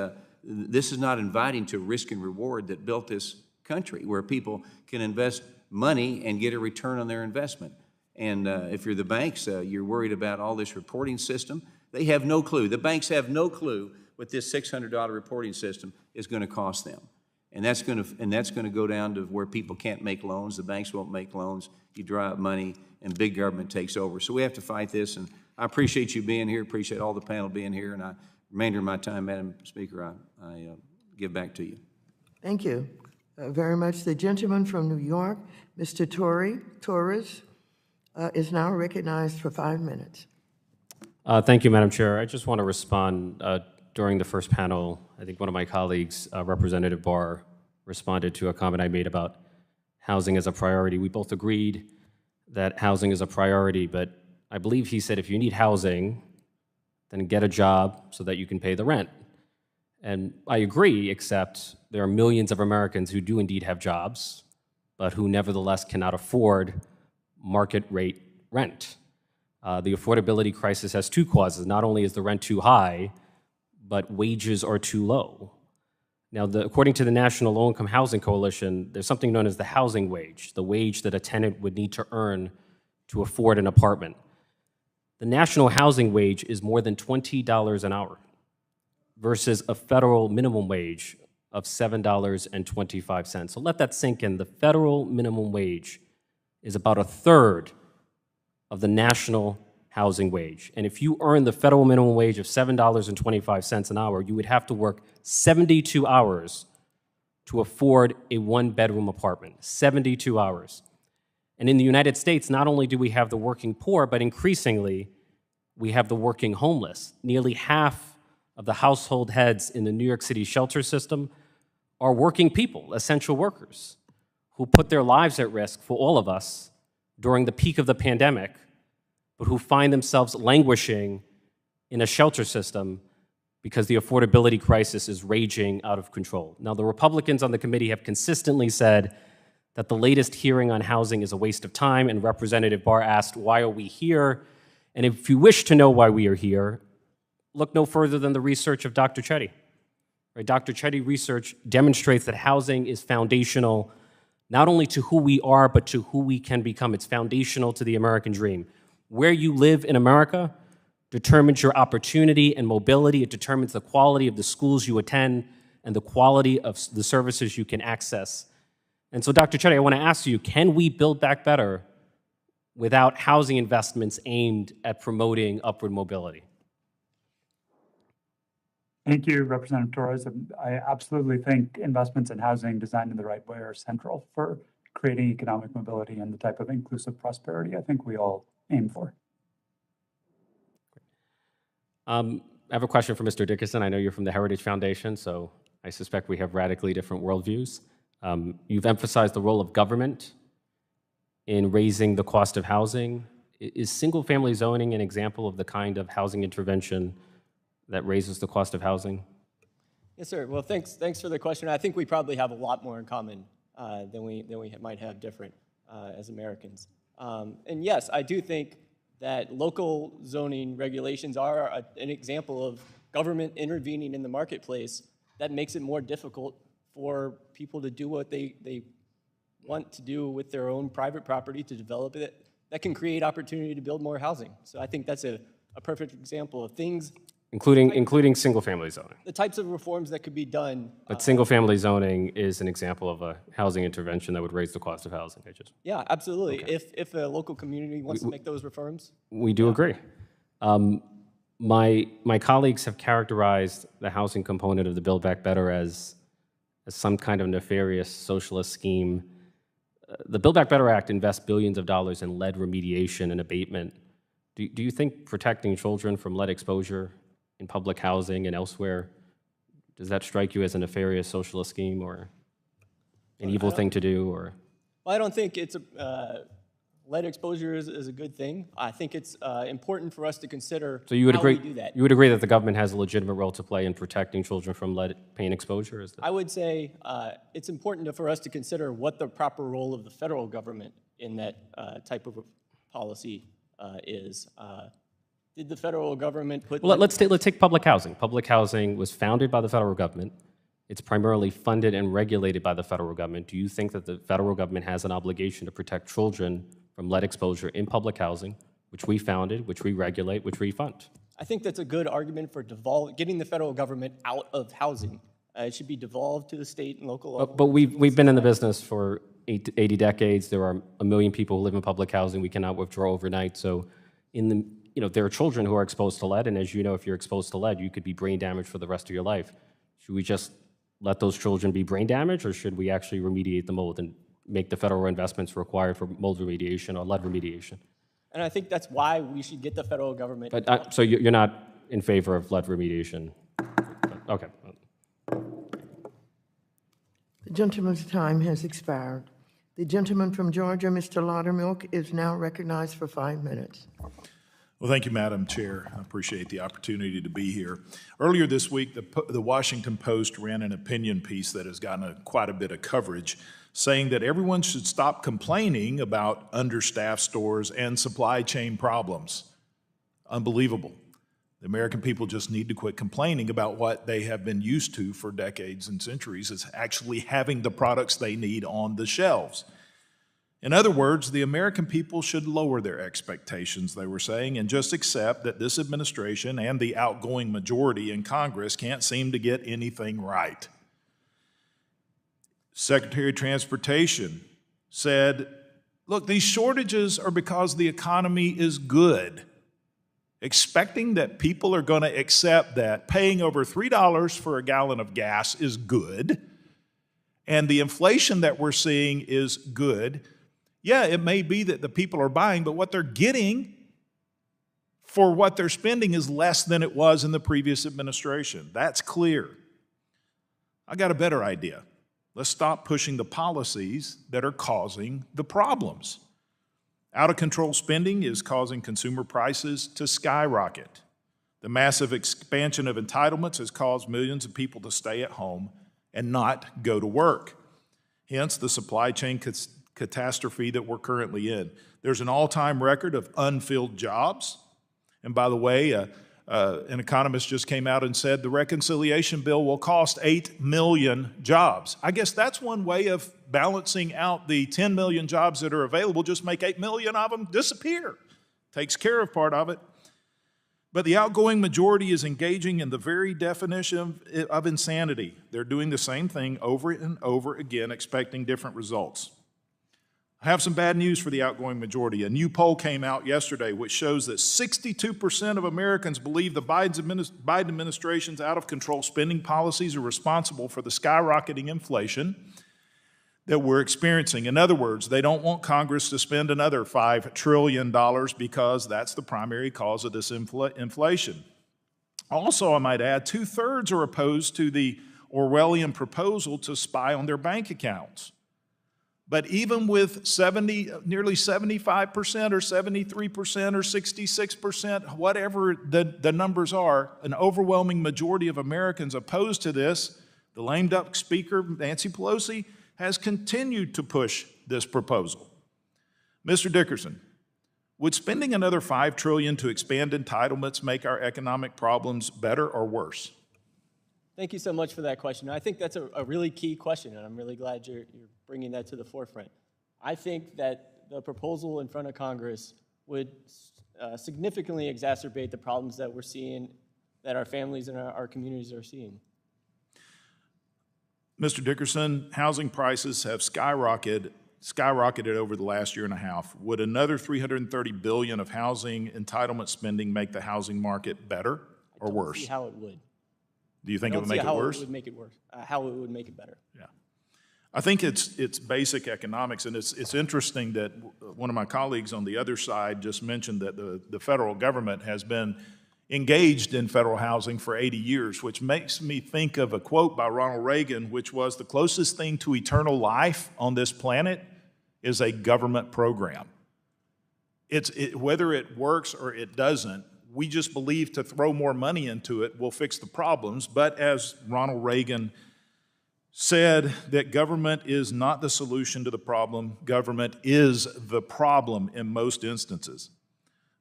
inviting to risk and reward that built this country, where people can invest money and get a return on their investment. And if you're the banks, you're worried about all this reporting system. They have no clue. The banks have no clue what this $600 reporting system is going to cost them. And that's going to go down to where people can't make loans. The banks won't make loans. You dry up money, and big government takes over. So we have to fight this. And I appreciate you being here. Appreciate all the panel being here. And remainder of my time, Madam Speaker, I give back to you. Thank you very much. The gentleman from New York, Mr. Torres, is now recognized for 5 minutes. Thank you, Madam Chair. I just want to respond. During the first panel, I think one of my colleagues, Representative Barr, responded to a comment I made about housing as a priority. We both agreed that housing is a priority, but I believe he said if you need housing, then get a job so that you can pay the rent. And I agree, except there are millions of Americans who do indeed have jobs, but who nevertheless cannot afford market rate rent. The affordability crisis has two causes. Not only is the rent too high, but wages are too low. Now, according to the National Low Income Housing Coalition, there's something known as the housing wage, the wage that a tenant would need to earn to afford an apartment. The national housing wage is more than $20 an hour versus a federal minimum wage of $7.25. So let that sink in. The federal minimum wage is about a third of the national housing wage. And if you earn the federal minimum wage of $7.25 an hour, you would have to work 72 hours to afford a one-bedroom apartment, 72 hours. And in the United States, not only do we have the working poor, but increasingly, we have the working homeless. Nearly half of the household heads in the New York City shelter system are working people, essential workers, who put their lives at risk for all of us during the peak of the pandemic, but who find themselves languishing in a shelter system because the affordability crisis is raging out of control. Now, the Republicans on the committee have consistently said that the latest hearing on housing is a waste of time, and Representative Barr asked, why are we here? And if you wish to know why we are here, look no further than the research of Dr. Chetty. Right? Dr. Chetty research demonstrates that housing is foundational not only to who we are, but to who we can become. It's foundational to the American dream. Where you live in America determines your opportunity and mobility. It determines the quality of the schools you attend and the quality of the services you can access. And so, Dr. Chetty, I want to ask you, can we build back better without housing investments aimed at promoting upward mobility? Thank you, Representative Torres. I absolutely think investments in housing designed in the right way are central for creating economic mobility and the type of inclusive prosperity I think we all aim for. I have a question for Mr. Dickerson. I know you're from the Heritage Foundation, so I suspect we have radically different worldviews. You've emphasized the role of government in raising the cost of housing. Is single-family zoning an example of the kind of housing intervention that raises the cost of housing? Yes, sir. Well, thanks for the question. I think we probably have a lot more in common than we might have different as Americans. And yes, I do think that local zoning regulations are an example of government intervening in the marketplace that makes it more difficult for people to do what they want to do with their own private property, to develop it, that can create opportunity to build more housing. So I think that's a perfect example of things. Including single-family zoning. The types of reforms that could be done. But single-family zoning is an example of a housing intervention that would raise the cost of housing. Yeah, absolutely. Okay. If a local community wants to make those reforms. We do agree. My colleagues have characterized the housing component of the Build Back Better as some kind of nefarious socialist scheme. The Build Back Better Act invests billions of dollars in lead remediation and abatement. Do you think protecting children from lead exposure in public housing and elsewhere, does that strike you as a nefarious socialist scheme or an evil thing to do? Or Well, I don't think it's Lead exposure is a good thing. I think it's important for us to consider So you would how agree, we do that. you would agree that the government has a legitimate role to play in protecting children from lead paint exposure? Is that? I would say it's important for us to consider what the proper role of the federal government in that type of policy is. Did the federal government put... Well, let's take public housing. Public housing was founded by the federal government. It's primarily funded and regulated by the federal government. Do you think that the federal government has an obligation to protect children from lead exposure in public housing, which we founded, which we regulate, which we fund? I think that's a good argument for getting the federal government out of housing. It should be devolved to the state and local level. But we've been in the business for 80 decades. There are 1 million people who live in public housing. We cannot withdraw overnight. So there are children who are exposed to lead, and as you know, if you're exposed to lead, you could be brain damaged for the rest of your life. Should we just let those children be brain damaged, or should we actually remediate the mold and make the federal investments required for mold remediation or lead remediation? And I think that's why we should get the federal government. But so you're not in favor of lead remediation? Okay. The gentleman's time has expired. The gentleman from Georgia, Mr. Laudermilk, is now recognized for 5 minutes. Well, thank you, Madam Chair. I appreciate the opportunity to be here. Earlier this week, the Washington Post ran an opinion piece that has gotten quite a bit of coverage, saying that everyone should stop complaining about understaffed stores and supply chain problems. Unbelievable. The American people just need to quit complaining about what they have been used to for decades and centuries, is actually having the products they need on the shelves. In other words, the American people should lower their expectations, they were saying, and just accept that this administration and the outgoing majority in Congress can't seem to get anything right. Secretary of Transportation said, look, these shortages are because the economy is good. Expecting that people are going to accept that paying over $3 for a gallon of gas is good, and the inflation that we're seeing is good. Yeah, it may be that the people are buying, but what they're getting for what they're spending is less than it was in the previous administration. That's clear. I got a better idea. Let's stop pushing the policies that are causing the problems. Out of control spending is causing consumer prices to skyrocket. The massive expansion of entitlements has caused millions of people to stay at home and not go to work. Hence, the supply chain catastrophe that we're currently in. There's an all-time record of unfilled jobs. And by the way, an economist just came out and said the reconciliation bill will cost 8 million jobs. I guess that's one way of balancing out the 10 million jobs that are available. Just make 8 million of them disappear. Takes care of part of it. But the outgoing majority is engaging in the very definition of insanity. They're doing the same thing over and over again, expecting different results. I have some bad news for the outgoing majority. A new poll came out yesterday which shows that 62% of Americans believe the Biden administration's out-of-control spending policies are responsible for the skyrocketing inflation that we're experiencing. In other words, they don't want Congress to spend another $5 trillion because that's the primary cause of this inflation. Also, I might add, 2/3 are opposed to the Orwellian proposal to spy on their bank accounts. But even with nearly 75% or 73% or 66%, whatever the numbers are, an overwhelming majority of Americans opposed to this. The lame duck speaker, Nancy Pelosi, has continued to push this proposal. Mr. Dickerson, would spending another $5 trillion to expand entitlements make our economic problems better or worse? Thank you so much for that question. I think that's a really key question, and I'm really glad you're bringing that to the forefront. I think that the proposal in front of Congress would significantly exacerbate the problems that we're seeing, that our families and our communities are seeing. Mr. Dickerson, housing prices have skyrocketed over the last year and a half. Would another $330 billion of housing entitlement spending make the housing market better or worse? I don't see how it would. Do you think it would make it worse? How it would make it worse. How it would make it better. Yeah. I think it's basic economics, and it's interesting that one of my colleagues on the other side just mentioned that the federal government has been engaged in federal housing for 80 years, which makes me think of a quote by Ronald Reagan, which was, the closest thing to eternal life on this planet is a government program. whether it works or it doesn't, we just believe to throw more money into it will fix the problems. But as Ronald Reagan said, that government is not the solution to the problem, government is the problem in most instances.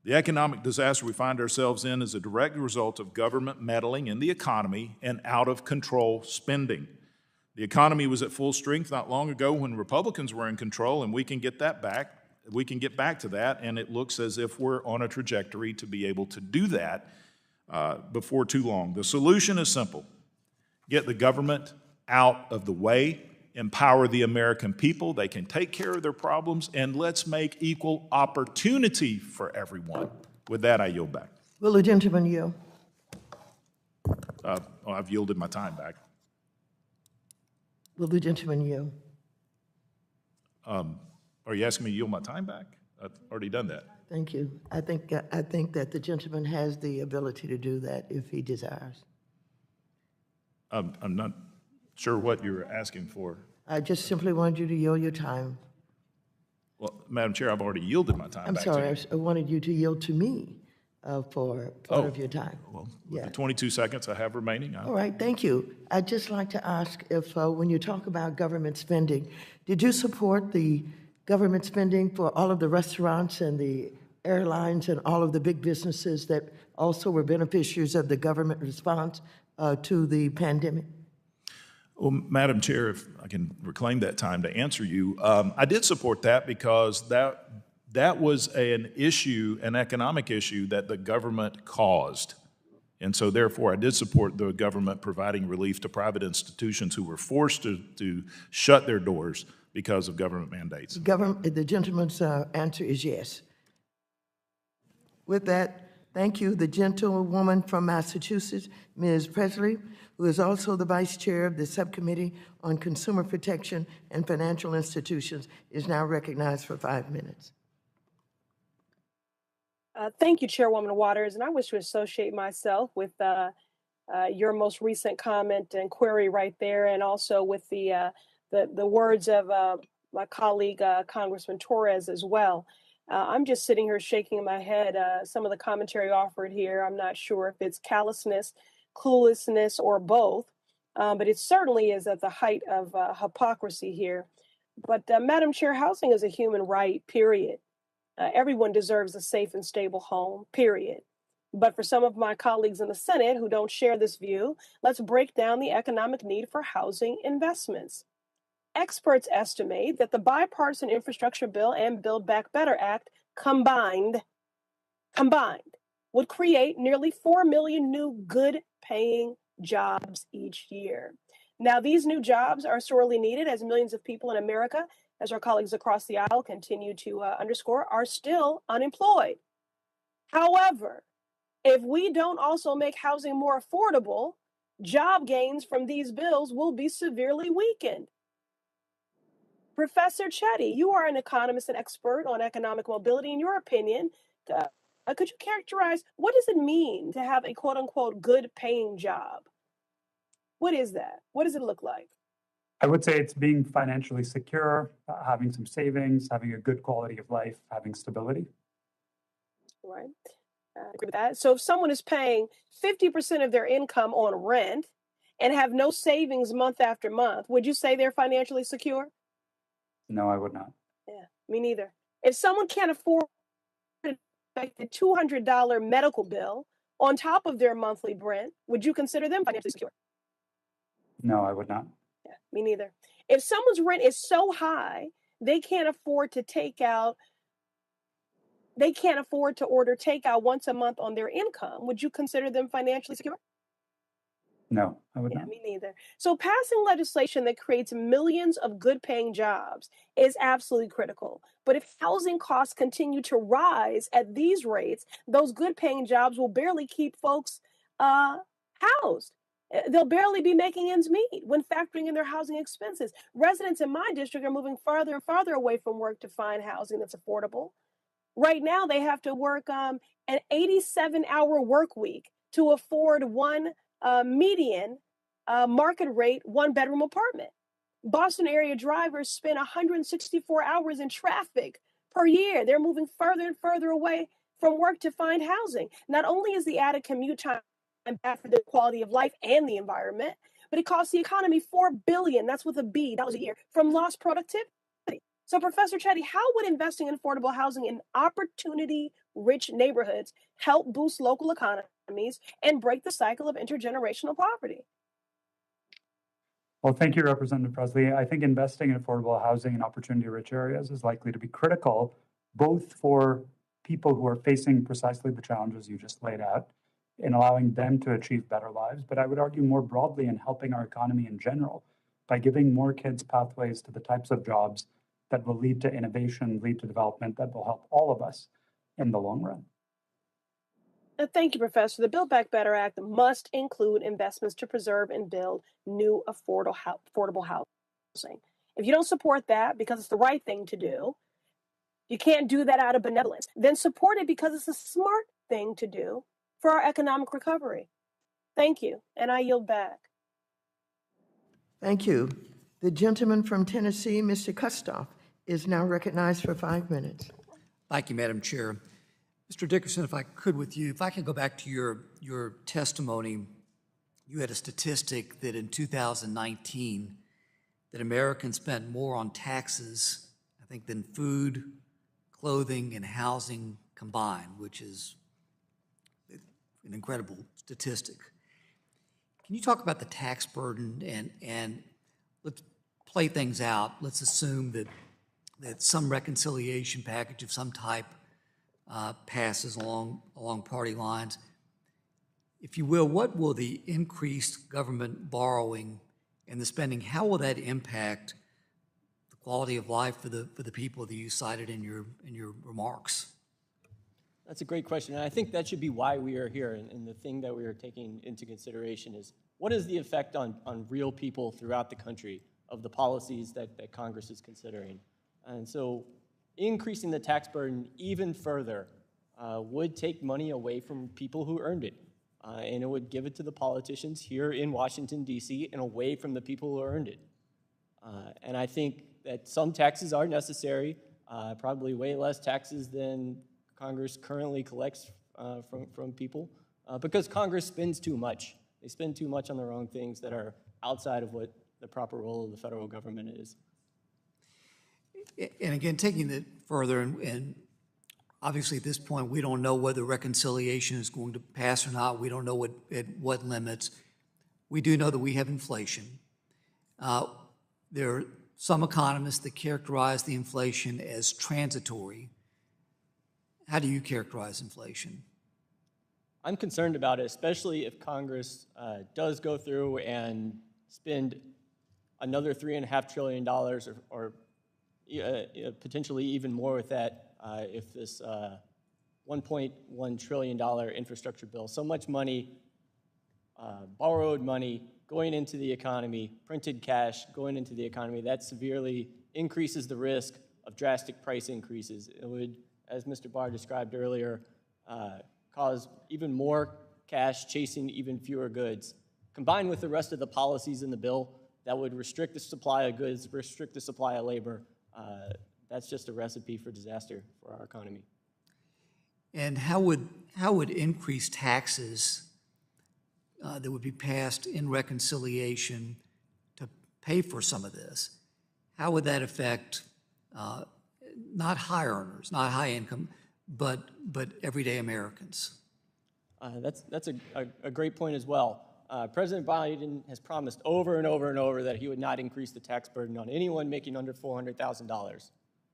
The economic disaster we find ourselves in is a direct result of government meddling in the economy and out of control spending. The economy was at full strength not long ago when Republicans were in control, and we can get that back. We can get back to that, and it looks as if we're on a trajectory to be able to do that before too long. The solution is simple. Get the government out of the way, empower the American people. They can take care of their problems, and let's make equal opportunity for everyone. With that, I yield back. Will the gentleman yield? I've yielded my time back. Will the gentleman yield? Are you asking me to yield my time back? I've already done that. Thank you. I think that the gentleman has the ability to do that if he desires. I'm not sure what you're asking for. I just simply wanted you to yield your time. Well, Madam Chair, I've already yielded my time I'm back sorry, to you. I wanted you to yield to me for part of your time. Well, with Yeah. the 22 seconds I have remaining, All right, thank you. I'd just like to ask if, when you talk about government spending, did you support the government spending for all of the restaurants and the airlines and all of the big businesses that also were beneficiaries of the government response to the pandemic? Well, Madam Chair, if I can reclaim that time to answer you, I did support that because that was an issue, an economic issue that the government caused. And so therefore, I did support the government providing relief to private institutions who were forced to shut their doors because of government mandates. The gentleman's answer is yes. With that, thank you. The gentlewoman from Massachusetts, Ms. Presley, who is also the vice chair of the Subcommittee on Consumer Protection and Financial Institutions, is now recognized for 5 minutes. Thank you, Chairwoman Waters, and I wish to associate myself with your most recent comment and query right there, and also with the words of my colleague, Congressman Torres, as well. I'm just sitting here shaking my head. Some of the commentary offered here, I'm not sure if it's callousness, cluelessness, or both, but it certainly is at the height of hypocrisy here. But Madam Chair, housing is a human right, period. Everyone deserves a safe and stable home, period. But for some of my colleagues in the Senate who don't share this view, let's break down the economic need for housing investments. Experts estimate that the Bipartisan Infrastructure Bill and Build Back Better Act combined would create nearly 4 million new good-paying jobs each year. Now, these new jobs are sorely needed as millions of people in America, as our colleagues across the aisle continue to underscore, are still unemployed. However, if we don't also make housing more affordable, job gains from these bills will be severely weakened. Professor Chetty, you are an economist and expert on economic mobility. In your opinion, could you characterize what does it mean to have a quote-unquote good-paying job? What is that? What does it look like? I would say it's being financially secure, having some savings, having a good quality of life, having stability. Right. I agree with that. So if someone is paying 50% of their income on rent and have no savings month after month, would you say they're financially secure? No, I would not. Yeah, me neither. If someone can't afford a $200 medical bill on top of their monthly rent, would you consider them financially secure? No, I would not. Yeah, me neither. If someone's rent is so high, they can't afford to order takeout once a month on their income, would you consider them financially secure? No, I would Yeah, not. me neither. So passing legislation that creates millions of good-paying jobs is absolutely critical. But if housing costs continue to rise at these rates, those good-paying jobs will barely keep folks housed. They'll barely be making ends meet when factoring in their housing expenses. Residents in my district are moving farther and farther away from work to find housing that's affordable. Right now, they have to work an 87-hour work week to afford one median market rate one-bedroom apartment. Boston area drivers spend 164 hours in traffic per year. They're moving further and further away from work to find housing. Not only is the added commute time bad for their quality of life and the environment, but it costs the economy $4 billion, that's with a B, dollars a year, from lost productivity. So, Professor Chetty, how would investing in affordable housing in opportunity-rich neighborhoods help boost local economies and break the cycle of intergenerational poverty? Well, thank you, Representative Presley. I think investing in affordable housing in opportunity-rich areas is likely to be critical, both for people who are facing precisely the challenges you just laid out, in allowing them to achieve better lives, but I would argue more broadly in helping our economy in general by giving more kids pathways to the types of jobs that will lead to innovation, lead to development that will help all of us in the long run. Thank you, Professor. The Build Back Better Act must include investments to preserve and build new affordable housing. If you don't support that because it's the right thing to do, you can't do that out of benevolence, then support it because it's a smart thing to do for our economic recovery. Thank you, and I yield back. Thank you. The gentleman from Tennessee, Mr. Kustoff, is now recognized for 5 minutes. Thank you, Madam Chair. Mr. Dickerson, if I could with you, if I could go back to your testimony, you had a statistic that in 2019, that Americans spent more on taxes, I think, than food, clothing, and housing combined, which is an incredible statistic. Can you talk about the tax burden and let's play things out. Let's assume that some reconciliation package of some type passes along party lines. If you will, what will the increased government borrowing and the spending, how will that impact the quality of life for the people that you cited in your remarks? That's a great question, and I think that should be why we are here, and the thing that we are taking into consideration is what is the effect on real people throughout the country of the policies that Congress is considering. And so increasing the tax burden even further would take money away from people who earned it, and it would give it to the politicians here in Washington, D.C., and away from the people who earned it. And I think that some taxes are necessary, probably way less taxes than Congress currently collects from people, because Congress spends too much. They spend too much on the wrong things that are outside of what the proper role of the federal government is. And again, taking it further, and obviously at this point, we don't know whether reconciliation is going to pass or not. We don't know at what limits. We do know that we have inflation. There are some economists that characterize the inflation as transitory. How do you characterize inflation? I'm concerned about it, especially if Congress does go through and spend another $3.5 trillion or potentially even more with that if this $1.1 trillion infrastructure bill. So much money, borrowed money, going into the economy, printed cash going into the economy, that severely increases the risk of drastic price increases. It would, as Mr. Barr described earlier, cause even more cash chasing even fewer goods. Combined with the rest of the policies in the bill that would restrict the supply of goods, restrict the supply of labor, that's just a recipe for disaster for our economy. And how would increased taxes that would be passed in reconciliation to pay for some of this, how would that affect not high earners, not high income, but everyday Americans? That's a great point as well. President Biden has promised over and over and over that he would not increase the tax burden on anyone making under $400,000.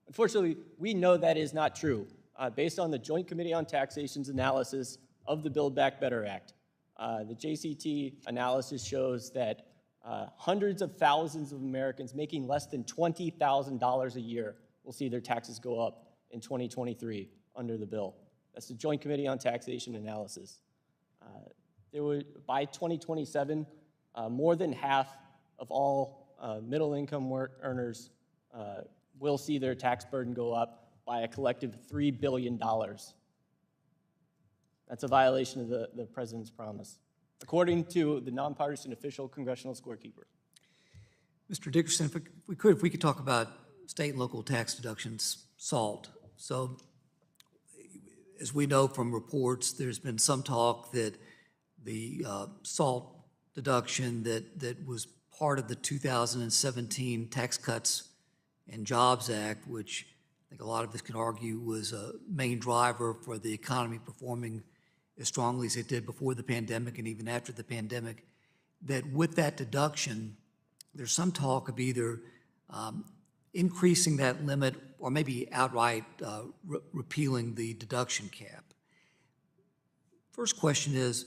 Unfortunately, we know that is not true. Based on the Joint Committee on Taxation's analysis of the Build Back Better Act, the JCT analysis shows that hundreds of thousands of Americans making less than $20,000 a year will see their taxes go up in 2023 under the bill. That's the Joint Committee on Taxation analysis. By 2027, more than half of all middle-income earners will see their tax burden go up by a collective $3 billion. That's a violation of the president's promise, according to the nonpartisan official congressional scorekeeper. Mr. Dickerson, if we could talk about state and local tax deductions, SALT, So as we know from reports, there's been some talk that the SALT deduction that was part of the 2017 Tax Cuts and Jobs Act, which I think a lot of us can argue was a main driver for the economy performing as strongly as it did before the pandemic and even after the pandemic, that with that deduction, there's some talk of either increasing that limit or maybe outright repealing the deduction cap. First question is,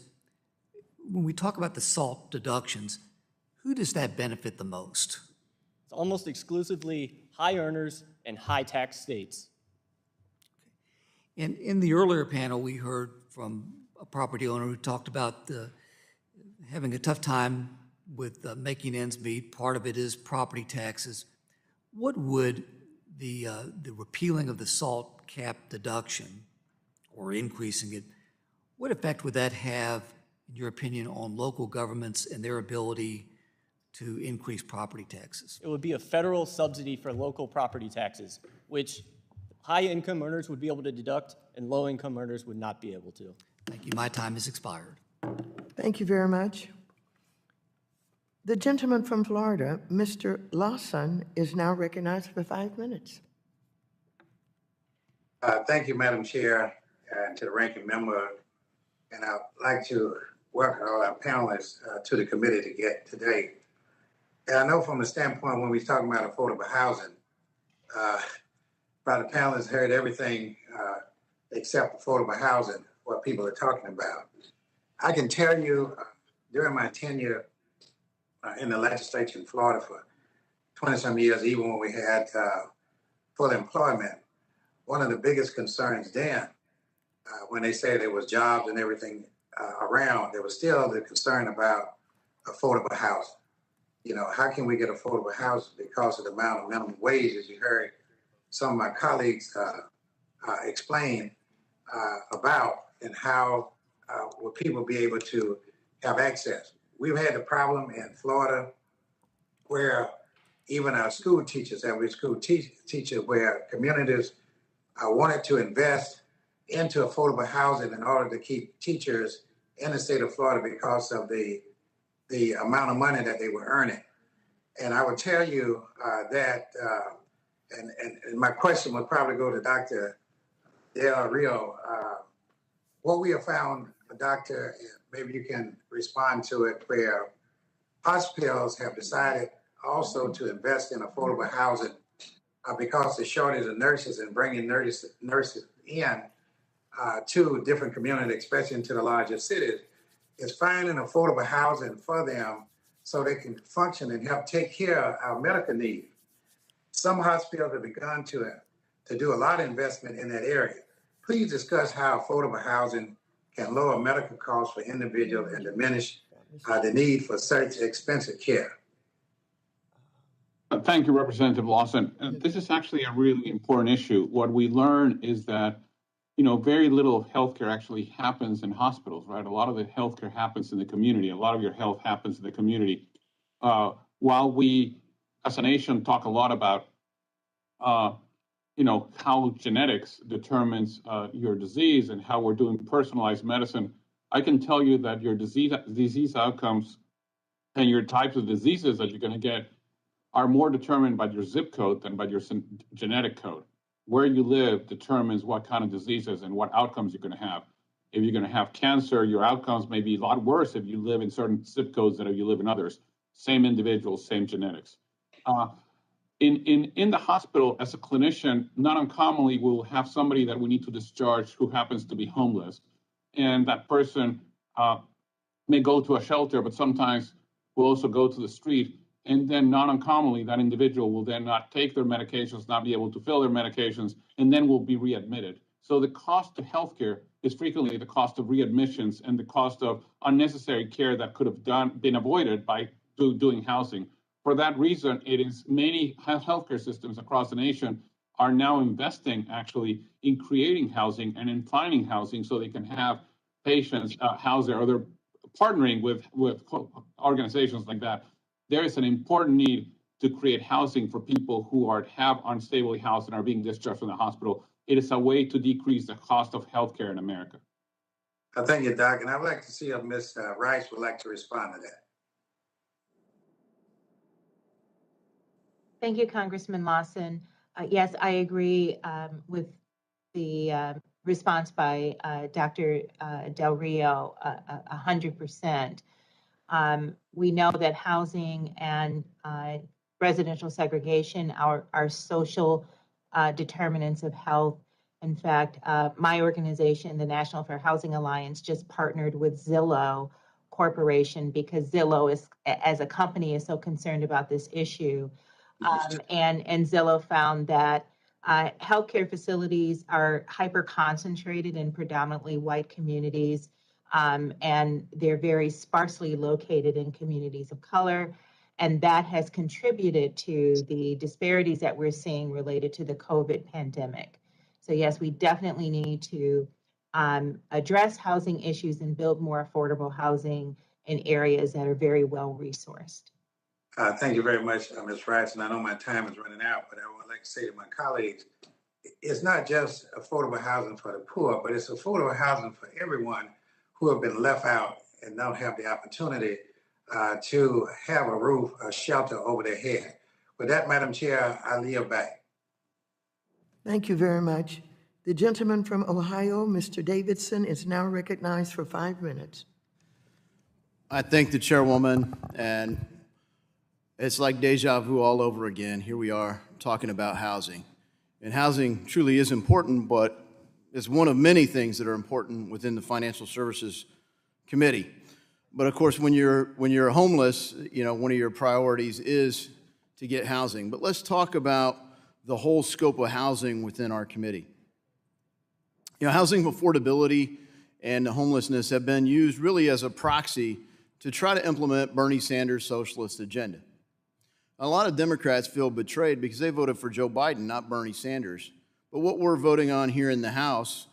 when we talk about the SALT deductions, who does that benefit the most? It's almost exclusively high earners and high tax states. And in the earlier panel, we heard from a property owner who talked about having a tough time with making ends meet. Part of it is property taxes. What would the repealing of the SALT cap deduction or increasing it, what effect would that have, in your opinion, on local governments and their ability to increase property taxes? It would be a federal subsidy for local property taxes, which high-income earners would be able to deduct and low-income earners would not be able to. Thank you. My time has expired. Thank you very much. The gentleman from Florida, Mr. Lawson, is now recognized for 5 minutes. Thank you, Madam Chair, and to the ranking member. And I'd like to welcome all our panelists to the committee to get today. And I know from the standpoint when we're talking about affordable housing, by the panelists heard everything except affordable housing, what people are talking about. I can tell you during my tenure in the legislature in Florida for 20-some years, even when we had full employment, one of the biggest concerns then, when they said there was jobs and everything around, there was still the concern about affordable housing. You know, how can we get affordable housing because of the amount of minimum wage, as you heard some of my colleagues explain about, and how will people be able to have access. We've had the problem in Florida where even our school teachers, every school teacher, where communities wanted to invest into affordable housing in order to keep teachers in the state of Florida because of the amount of money that they were earning. And I would tell you that, and my question would probably go to Dr. Del Rio. What we have found, Doctor, maybe you can respond to it, where hospitals have decided also to invest in affordable housing because the shortage of nurses and bringing nurses in to different communities, especially into the larger cities, is finding affordable housing for them so they can function and help take care of our medical needs. Some hospitals have begun to do a lot of investment in that area. Please discuss how affordable housing can lower medical costs for individuals and diminish the need for such expensive care. Thank you, Representative Lawson. This is actually a really important issue. What we learn is that, you know, very little of healthcare actually happens in hospitals, right? A lot of the healthcare happens in the community. A lot of your health happens in the community. While we, as a nation, talk a lot about, you know, how genetics determines your disease and how we're doing personalized medicine, I can tell you that your disease outcomes and your types of diseases that you're going to get are more determined by your zip code than by your genetic code. Where you live determines what kind of diseases and what outcomes you're going to have. If you're going to have cancer, your outcomes may be a lot worse if you live in certain zip codes than if you live in others. Same individuals, same genetics. In the hospital, as a clinician, not uncommonly we'll have somebody that we need to discharge who happens to be homeless. And that person may go to a shelter, but sometimes will also go to the street. And then not uncommonly, that individual will then not take their medications, not be able to fill their medications, and then will be readmitted. So the cost of healthcare is frequently the cost of readmissions and the cost of unnecessary care that could have been avoided by doing housing. For that reason, it is many healthcare systems across the nation are now investing actually in creating housing and in finding housing so they can have patients housed there, or they're partnering with organizations like that. There is an important need to create housing for people who have unstably housed and are being discharged from the hospital. It is a way to decrease the cost of healthcare in America. Thank you, Doc. And I would like to see if Ms. Rice would like to respond to that. Thank you, Congressman Lawson. Yes, I agree with the response by Dr. Del Rio 100%. We know that housing and residential segregation are social determinants of health. In fact, my organization, the National Fair Housing Alliance, just partnered with Zillow Corporation because Zillow is, as a company, is so concerned about this issue. And Zillow found that healthcare facilities are hyper concentrated in predominantly white communities, and they're very sparsely located in communities of color. And that has contributed to the disparities that we're seeing related to the COVID pandemic. So yes, we definitely need to address housing issues and build more affordable housing in areas that are very well resourced. Thank you very much, Ms. Rice. And I know my time is running out, but I would like to say to my colleagues, it's not just affordable housing for the poor, but it's affordable housing for everyone who have been left out and don't have the opportunity to have a roof, a shelter over their head. With that, Madam Chair, I yield back. Thank you very much. The gentleman from Ohio, Mr. Davidson, is now recognized for 5 minutes. I thank the chairwoman, and it's like deja vu all over again. Here we are talking about housing. And housing truly is important, but it's one of many things that are important within the Financial Services Committee. But of course, when you're homeless, you know, one of your priorities is to get housing. But let's talk about the whole scope of housing within our committee. You know, housing affordability and homelessness have been used really as a proxy to try to implement Bernie Sanders' socialist agenda. A lot of Democrats feel betrayed because they voted for Joe Biden, not Bernie Sanders. But what we're voting on here in the House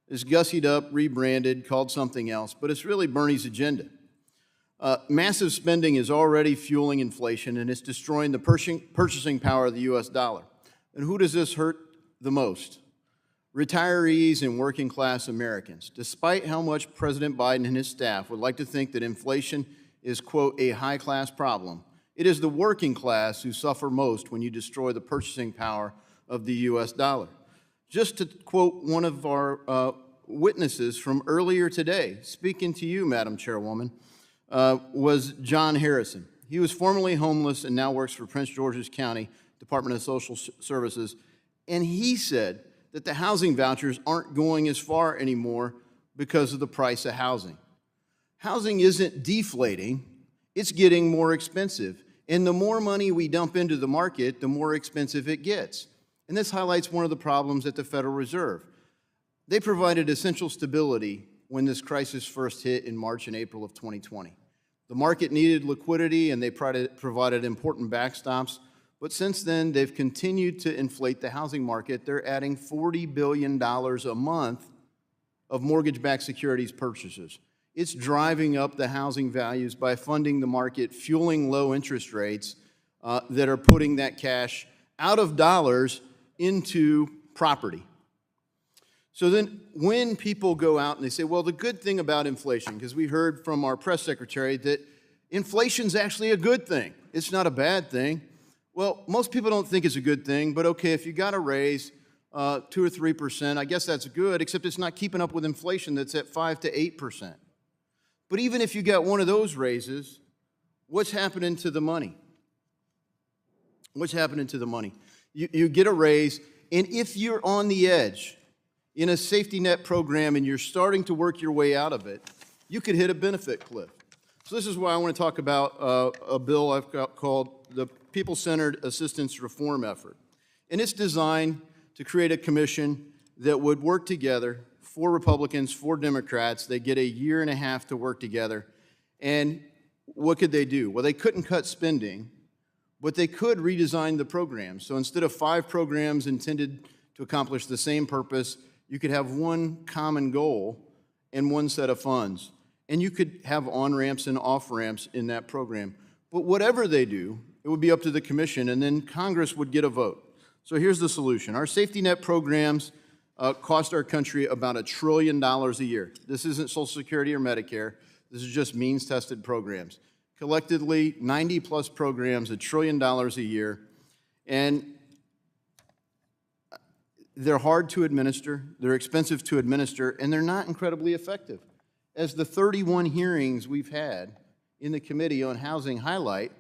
is gussied up, rebranded, called something else, but it's really Bernie's agenda. Massive spending is already fueling inflation, and it's destroying the purchasing power of the U.S. dollar. And who does this hurt the most? Retirees and working class Americans. Despite how much President Biden and his staff would like to think that inflation is, quote, a high-class problem, it is the working class who suffer most when you destroy the purchasing power of the U.S. dollar. Just to quote one of our witnesses from earlier today, speaking to you, Madam Chairwoman, was John Harrison. He was formerly homeless and now works for Prince George's County Department of Social Services, and he said that the housing vouchers aren't going as far anymore because of the price of housing. Housing isn't deflating, it's getting more expensive. And the more money we dump into the market, the more expensive it gets. And this highlights one of the problems at the Federal Reserve. They provided essential stability when this crisis first hit in March and April of 2020. The market needed liquidity and they provided important backstops. But since then, they've continued to inflate the housing market. They're adding $40 billion a month of mortgage-backed securities purchases. It's driving up the housing values by funding the market, fueling low interest rates that are putting that cash out of dollars into property. So then when people go out and they say, well, the good thing about inflation, because we heard from our press secretary that inflation's actually a good thing. It's not a bad thing. Well, most people don't think it's a good thing, but okay, if you got a raise 2 or 3%, I guess that's good, except it's not keeping up with inflation that's at 5 to 8%. But even if you got one of those raises, what's happening to the money? What's happening to the money? You get a raise, and if you're on the edge in a safety net program and you're starting to work your way out of it, you could hit a benefit cliff. So this is why I want to talk about a bill I've got called the People-Centered Assistance Reform Effort. And it's designed to create a commission that would work together, 4 Republicans, 4 Democrats. They get a year and a half to work together. And what could they do? Well, they couldn't cut spending, but they could redesign the program. So instead of 5 programs intended to accomplish the same purpose, you could have one common goal and one set of funds. And you could have on-ramps and off-ramps in that program. But whatever they do, it would be up to the commission, and then Congress would get a vote. So here's the solution. Our safety net programs cost our country about $1 trillion a year. This isn't Social Security or Medicare. This is just means-tested programs. Collectively, 90-plus programs, $1 trillion a year. And they're hard to administer, they're expensive to administer, and they're not incredibly effective. As the 31 hearings we've had in the Committee on Housing highlight,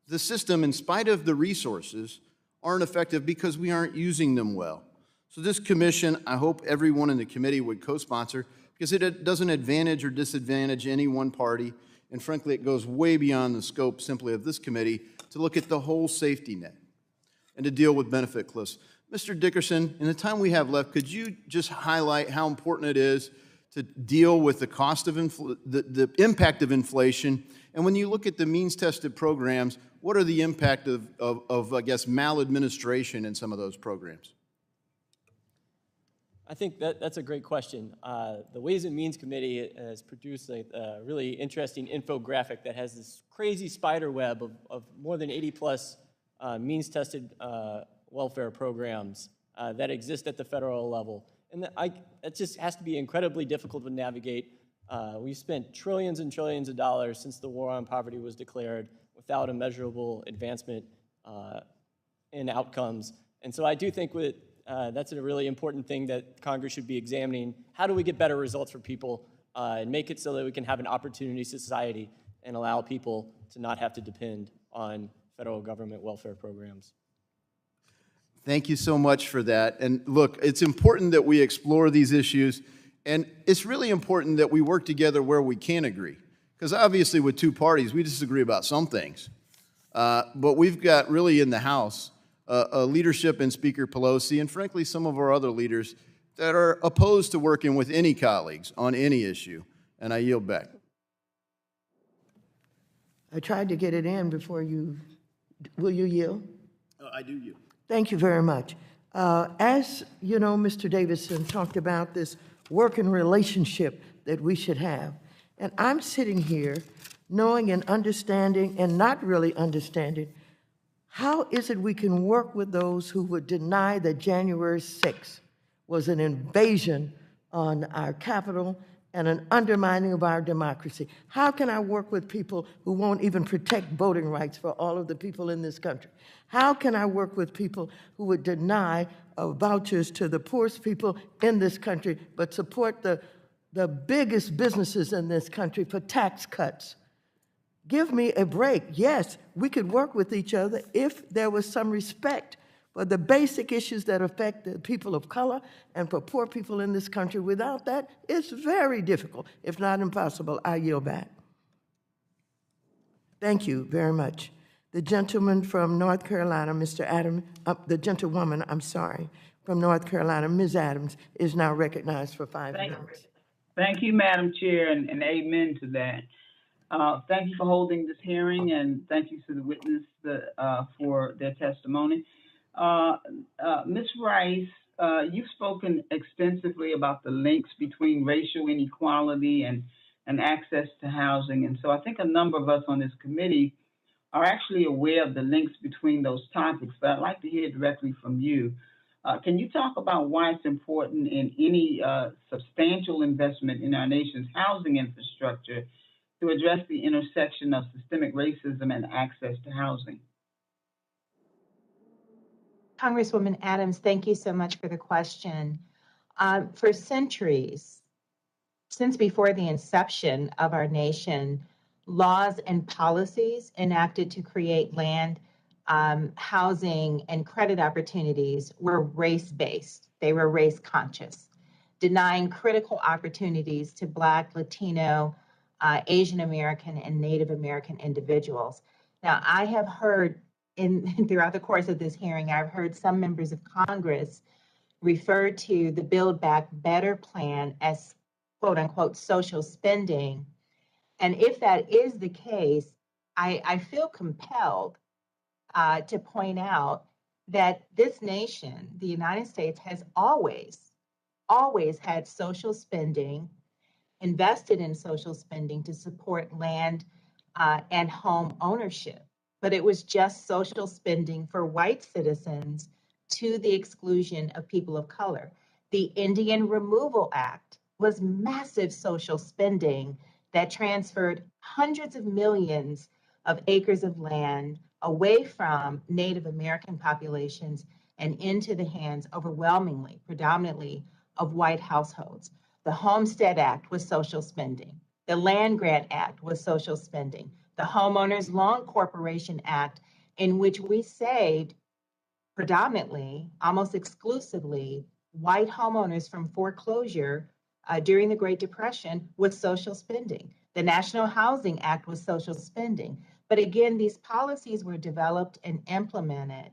the system, in spite of the resources, aren't effective because we aren't using them well. So this commission, I hope everyone in the committee would co-sponsor, because it doesn't advantage or disadvantage any one party, and frankly, it goes way beyond the scope simply of this committee to look at the whole safety net and to deal with benefit cliffs. Mr. Dickerson, in the time we have left, could you just highlight how important it is to deal with the cost of the impact of inflation? And when you look at the means-tested programs, what are the impact of I guess, maladministration in some of those programs? I think that's a great question. The Ways and Means Committee has produced a really interesting infographic that has this crazy spider web of more than 80-plus means-tested welfare programs that exist at the federal level. And it just has to be incredibly difficult to navigate. We've spent trillions and trillions of dollars since the war on poverty was declared without a measurable advancement in outcomes. And so I do think that's a really important thing that Congress should be examining. How do we get better results for people and make it so that we can have an opportunity society and allow people to not have to depend on federal government welfare programs? Thank you so much for that. And look, it's important that we explore these issues, and it's really important that we work together where we can agree. Because obviously with two parties, we disagree about some things. But we've got really in the House a leadership in Speaker Pelosi and frankly some of our other leaders that are opposed to working with any colleagues on any issue. And I yield back. I tried to get it in before you, will you yield? I do yield. Thank you very much. As you know, Mr. Davidson talked about this working relationship that we should have. And I'm sitting here knowing and understanding and not really understanding how is it we can work with those who would deny that January 6th was an invasion on our capital and an undermining of our democracy? How can I work with people who won't even protect voting rights for all of the people in this country? How can I work with people who would deny vouchers to the poorest people in this country, but support the biggest businesses in this country for tax cuts? Give me a break. Yes, we could work with each other if there was some respect for the basic issues that affect the people of color and for poor people in this country. Without that, it's very difficult, if not impossible. I yield back. Thank you very much. The gentleman from North Carolina, Mr. Adams, the gentlewoman, I'm sorry, from North Carolina, Ms. Adams, is now recognized for 5 minutes. Thank you, Madam Chair, and amen to that. Thank you for holding this hearing, and thank you to the witness for their testimony. Ms. Rice, you've spoken extensively about the links between racial inequality and access to housing, and so I think a number of us on this committee are actually aware of the links between those topics, but I'd like to hear directly from you. Can you talk about why it's important in any substantial investment in our nation's housing infrastructure to address the intersection of systemic racism and access to housing? Congresswoman Adams, thank you so much for the question. For centuries, since before the inception of our nation, laws and policies enacted to create land, housing, and credit opportunities were race-based. They were race-conscious, denying critical opportunities to Black, Latino, Asian American, and Native American individuals. Now, I have heard throughout the course of this hearing, I've heard some members of Congress refer to the Build Back Better plan as quote unquote social spending. And if that is the case, I feel compelled to point out that this nation, the United States, has always had social spending, invested in social spending to support land and home ownership. But it was just social spending for white citizens to the exclusion of people of color. The Indian Removal Act was massive social spending that transferred hundreds of millions of acres of land away from Native American populations and into the hands overwhelmingly, predominantly of white households. The Homestead Act was social spending. The Land Grant Act was social spending. The Homeowners Loan Corporation Act, in which we saved predominantly, almost exclusively, white homeowners from foreclosure during the Great Depression, was social spending. The National Housing Act was social spending. But again, these policies were developed and implemented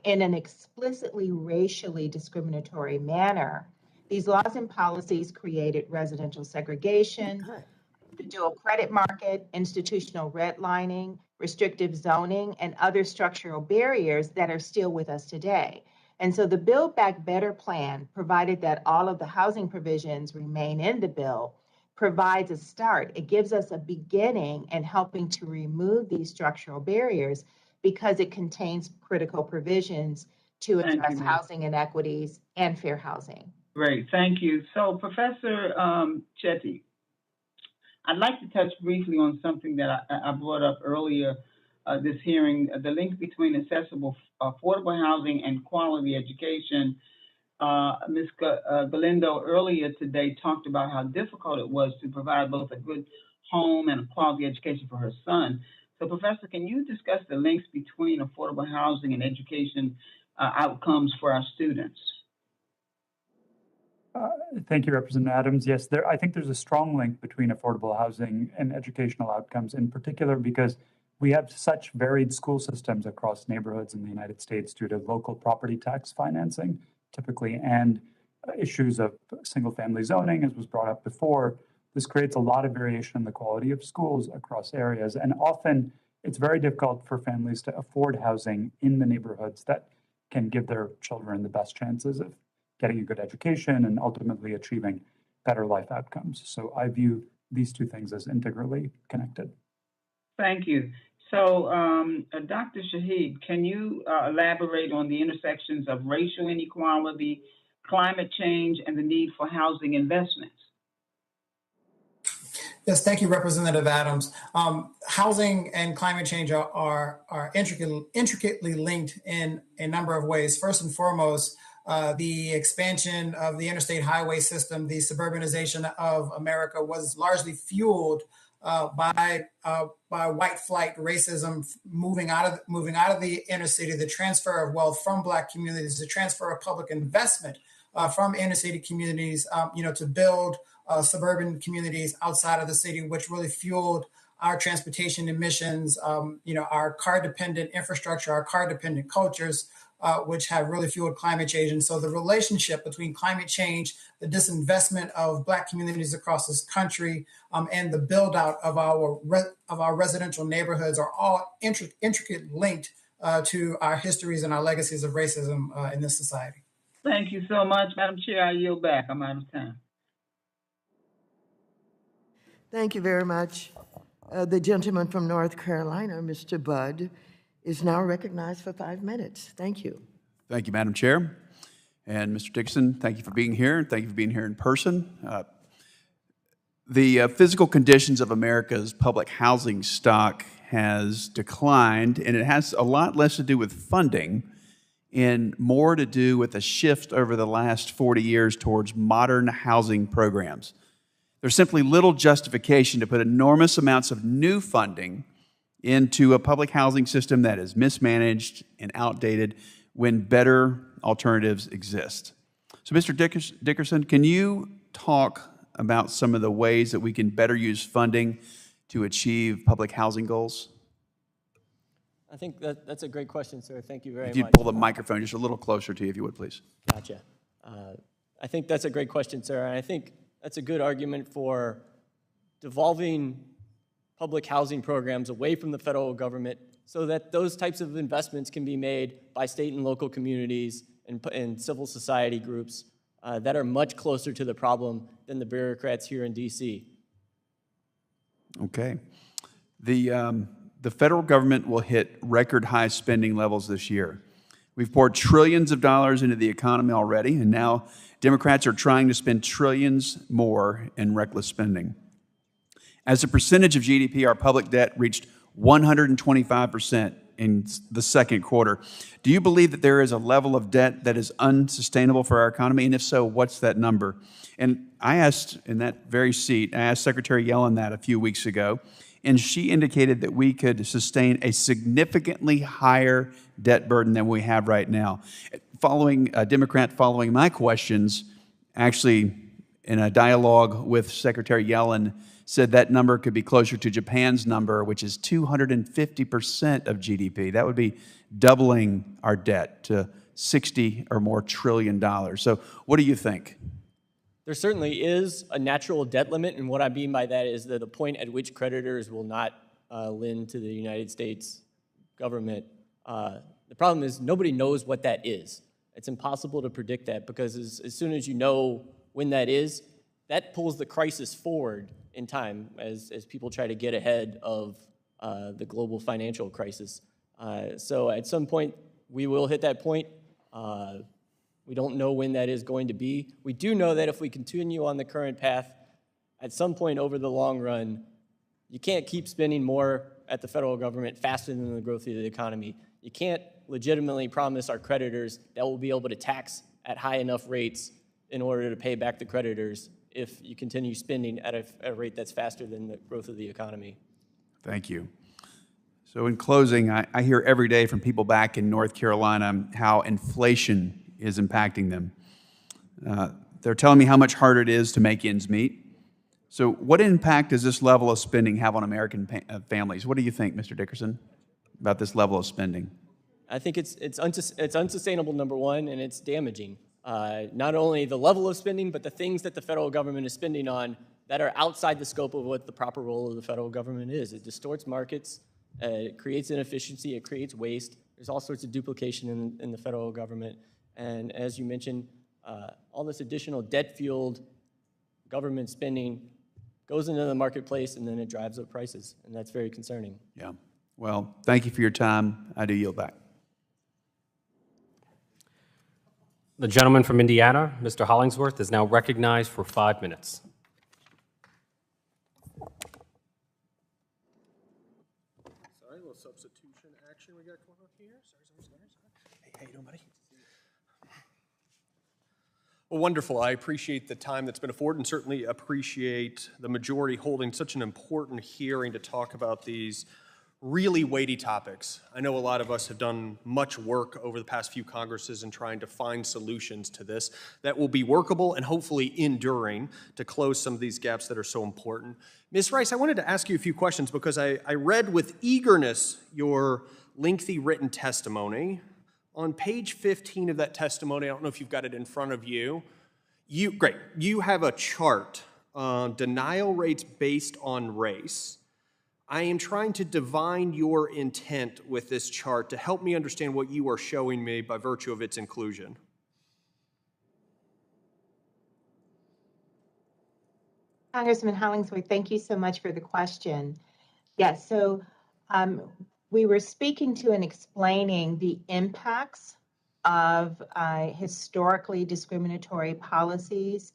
in an explicitly racially discriminatory manner. These laws and policies created residential segregation, the dual credit market, institutional redlining, restrictive zoning, and other structural barriers that are still with us today. And so the Build Back Better plan, provided that all of the housing provisions remain in the bill, provides a start. It gives us a beginning in helping to remove these structural barriers because it contains critical provisions to address housing inequities and fair housing. Great, thank you. So Professor Chetty, I'd like to touch briefly on something that I brought up earlier this hearing, the link between accessible, affordable housing and quality education. Ms. Galindo earlier today talked about how difficult it was to provide both a good home and a quality education for her son. So Professor, can you discuss the links between affordable housing and education outcomes for our students? Thank you, Representative Adams. Yes, I think there's a strong link between affordable housing and educational outcomes, in particular because we have such varied school systems across neighborhoods in the United States due to local property tax financing, typically, and issues of single-family zoning, as was brought up before. This creates a lot of variation in the quality of schools across areas, and often it's very difficult for families to afford housing in the neighborhoods that can give their children the best chances of getting a good education and ultimately achieving better life outcomes. So I view these two things as integrally connected. Thank you. So Dr. Shahid, can you elaborate on the intersections of racial inequality, climate change, and the need for housing investments? Yes, thank you, Representative Adams. Housing and climate change are intricately linked in a number of ways. First and foremost, the expansion of the interstate highway system, the suburbanization of America, was largely fueled by white flight racism, moving out of the inner city, the transfer of wealth from Black communities, the transfer of public investment from inner city communities, to build suburban communities outside of the city, which really fueled our transportation emissions, our car-dependent infrastructure, our car-dependent cultures, which have really fueled climate change. And so the relationship between climate change, the disinvestment of Black communities across this country, and the build out of our residential neighborhoods are all intricately linked to our histories and our legacies of racism in this society. Thank you so much, Madam Chair. I yield back. I'm out of time. Thank you very much. The gentleman from North Carolina, Mr. Budd, is now recognized for 5 minutes. Thank you. Thank you, Madam Chair. And Mr. Dixon, thank you for being here. Thank you for being here in person. The physical conditions of America's public housing stock has declined, and it has a lot less to do with funding and more to do with a shift over the last 40 years towards modern housing programs. There's simply little justification to put enormous amounts of new funding into a public housing system that is mismanaged and outdated when better alternatives exist. So, Mr. Dickerson, can you talk about some of the ways that we can better use funding to achieve public housing goals? I think that's a great question, sir. Thank you very much. If you'd pull the microphone just a little closer to you, if you would, please. Gotcha. I think that's a great question, sir. And I think that's a good argument for devolving public housing programs away from the federal government so that those types of investments can be made by state and local communities and civil society groups that are much closer to the problem than the bureaucrats here in D.C. Okay. The federal government will hit record high spending levels this year. We've poured trillions of dollars into the economy already, and now Democrats are trying to spend trillions more in reckless spending. As a percentage of GDP, our public debt reached 125% in the second quarter. Do you believe that there is a level of debt that is unsustainable for our economy? And if so, what's that number? And I asked in that very seat, I asked Secretary Yellen that a few weeks ago, and she indicated that we could sustain a significantly higher debt burden than we have right now. A Democrat following my questions, actually in a dialogue with Secretary Yellen, said that number could be closer to Japan's number, which is 250% of GDP. That would be doubling our debt to $60 or more trillion. So what do you think? There certainly is a natural debt limit, and what I mean by that is that the point at which creditors will not lend to the United States government. The problem is nobody knows what that is. It's impossible to predict that because as soon as you know when that is, that pulls the crisis forward in time as people try to get ahead of the global financial crisis. So at some point, we will hit that point. We don't know when that is going to be. We do know that if we continue on the current path, at some point over the long run, you can't keep spending more at the federal government faster than the growth of the economy. You can't legitimately promise our creditors that we'll be able to tax at high enough rates in order to pay back the creditors if you continue spending at a rate that's faster than the growth of the economy. Thank you. So in closing, I hear every day from people back in North Carolina how inflation is impacting them. They're telling me how much harder it is to make ends meet. So what impact does this level of spending have on American families? What do you think, Mr. Dickerson, about this level of spending? I think it's unsustainable, number one, and it's damaging. Not only the level of spending, but the things that the federal government is spending on that are outside the scope of what the proper role of the federal government is. It distorts markets, it creates inefficiency, it creates waste. There's all sorts of duplication in the federal government. And as you mentioned, all this additional debt-fueled government spending goes into the marketplace and then it drives up prices, and that's very concerning. Yeah. Well, thank you for your time. I do yield back. The gentleman from Indiana, Mr. Hollingsworth, is now recognized for 5 minutes. Sorry, a little substitution action we got going on here. Sorry. Hey, how you doing, buddy? Well, wonderful. I appreciate the time that's been afforded and certainly appreciate the majority holding such an important hearing to talk about these really weighty topics. I know a lot of us have done much work over the past few Congresses in trying to find solutions to this that will be workable and hopefully enduring to close some of these gaps that are so important. Ms. Rice, I wanted to ask you a few questions because I read with eagerness your lengthy written testimony. On page 15 of that testimony, I don't know if you've got it in front of you, you have a chart on denial rates based on race. I am trying to divine your intent with this chart to help me understand what you are showing me by virtue of its inclusion. Congressman Hollingsworth, thank you so much for the question. Yes, so we were speaking to and explaining the impacts of historically discriminatory policies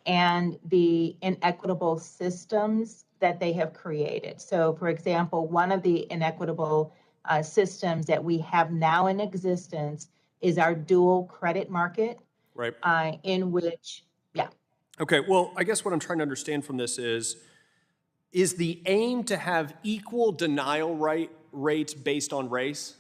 and the inequitable systems that they have created. So, for example, one of the inequitable systems that we have now in existence is our dual credit market, right? In which, yeah. Okay, well, I guess what I'm trying to understand from this is the aim to have equal denial rates based on race?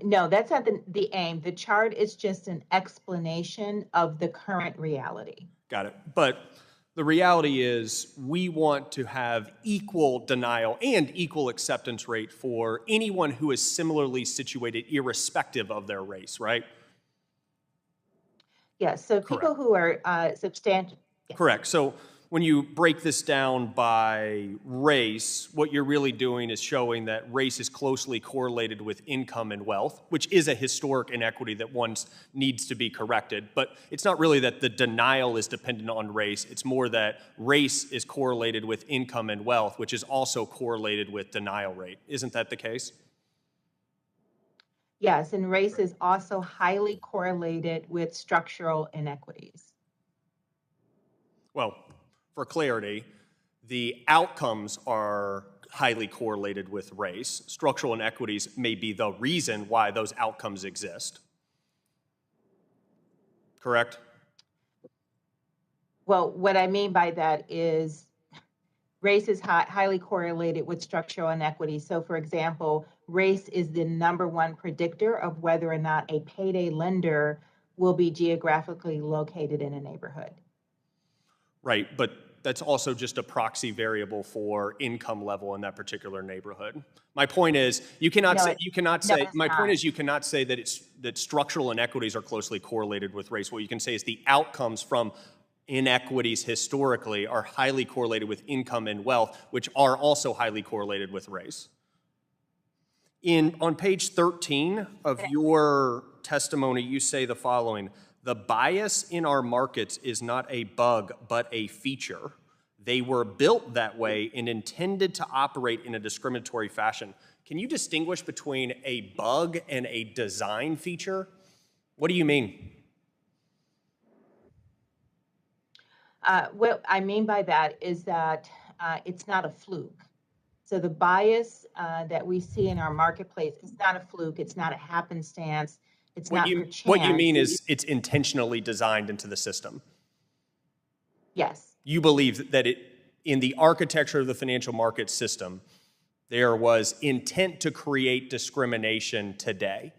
No, that's not the aim. The chart is just an explanation of the current reality. Got it. But the reality is we want to have equal denial and equal acceptance rate for anyone who is similarly situated irrespective of their race, right? Yes, so people who are substantial. Yes. Correct. So when you break this down by race, what you're really doing is showing that race is closely correlated with income and wealth, which is a historic inequity that needs to be corrected. But it's not really that the denial is dependent on race. It's more that race is correlated with income and wealth, which is also correlated with denial rate. Isn't that the case? Yes, and race is also highly correlated with structural inequities. Well, for clarity, the outcomes are highly correlated with race. Structural inequities may be the reason why those outcomes exist. Correct? Well, what I mean by that is race is highly correlated with structural inequity. So for example, race is the #1 predictor of whether or not a payday lender will be geographically located in a neighborhood. Right, but that's also just a proxy variable for income level in that particular neighborhood. My point is, you cannot say that structural inequities are closely correlated with race. What you can say is the outcomes from inequities historically are highly correlated with income and wealth, which are also highly correlated with race. On page 13 of your testimony, you say the following: the bias in our markets is not a bug, but a feature. They were built that way and intended to operate in a discriminatory fashion. Can you distinguish between a bug and a design feature? What do you mean? What I mean by that is that it's not a fluke. So the bias that we see in our marketplace is not a fluke. It's not a happenstance. It's not per chance. What you mean is it's intentionally designed into the system. Yes. You believe that in the architecture of the financial market system, there was intent to create discrimination today.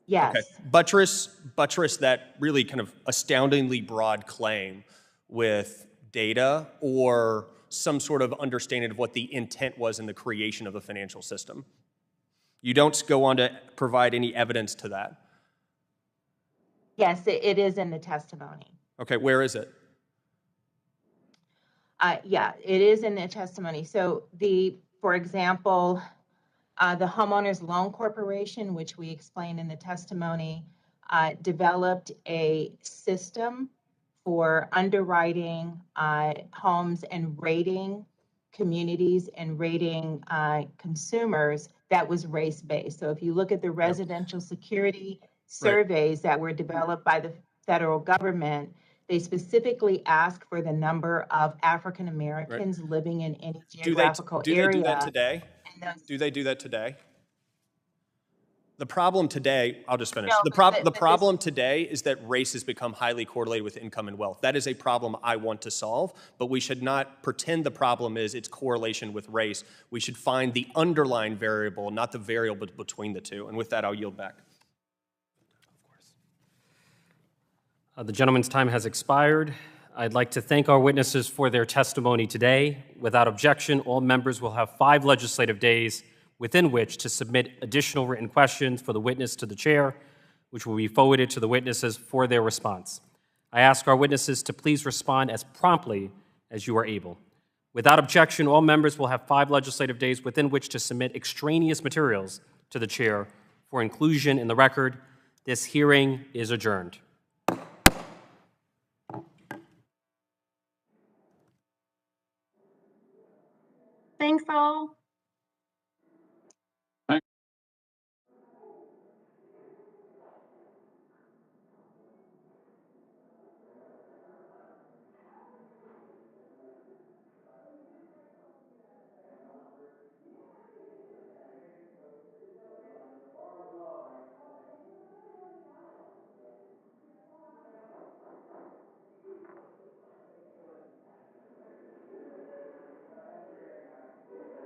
Yes. Okay. Buttress that really kind of astoundingly broad claim with data or some sort of understanding of what the intent was in the creation of the financial system. You don't go on to provide any evidence to that. Yes, it is in the testimony. Okay, where is it? Yeah, it is in the testimony. So for example, the Homeowners Loan Corporation, which we explained in the testimony, developed a system for underwriting homes and rating communities and rating consumers that was race-based. So if you look at the residential security surveys that were developed by the federal government, they specifically ask for the number of African Americans living in any geographical area. Do they do that today? Do they do that today? The problem today, I'll just finish. The problem today is that race has become highly correlated with income and wealth. That is a problem I want to solve, but we should not pretend the problem is its correlation with race. We should find the underlying variable, not the variable between the two. And with that, I'll yield back. The gentleman's time has expired. I'd like to thank our witnesses for their testimony today. Without objection, all members will have 5 legislative days within which to submit additional written questions for the witness to the chair, which will be forwarded to the witnesses for their response. I ask our witnesses to please respond as promptly as you are able. Without objection, all members will have 5 legislative days within which to submit extraneous materials to the chair for inclusion in the record. This hearing is adjourned. Thanks all.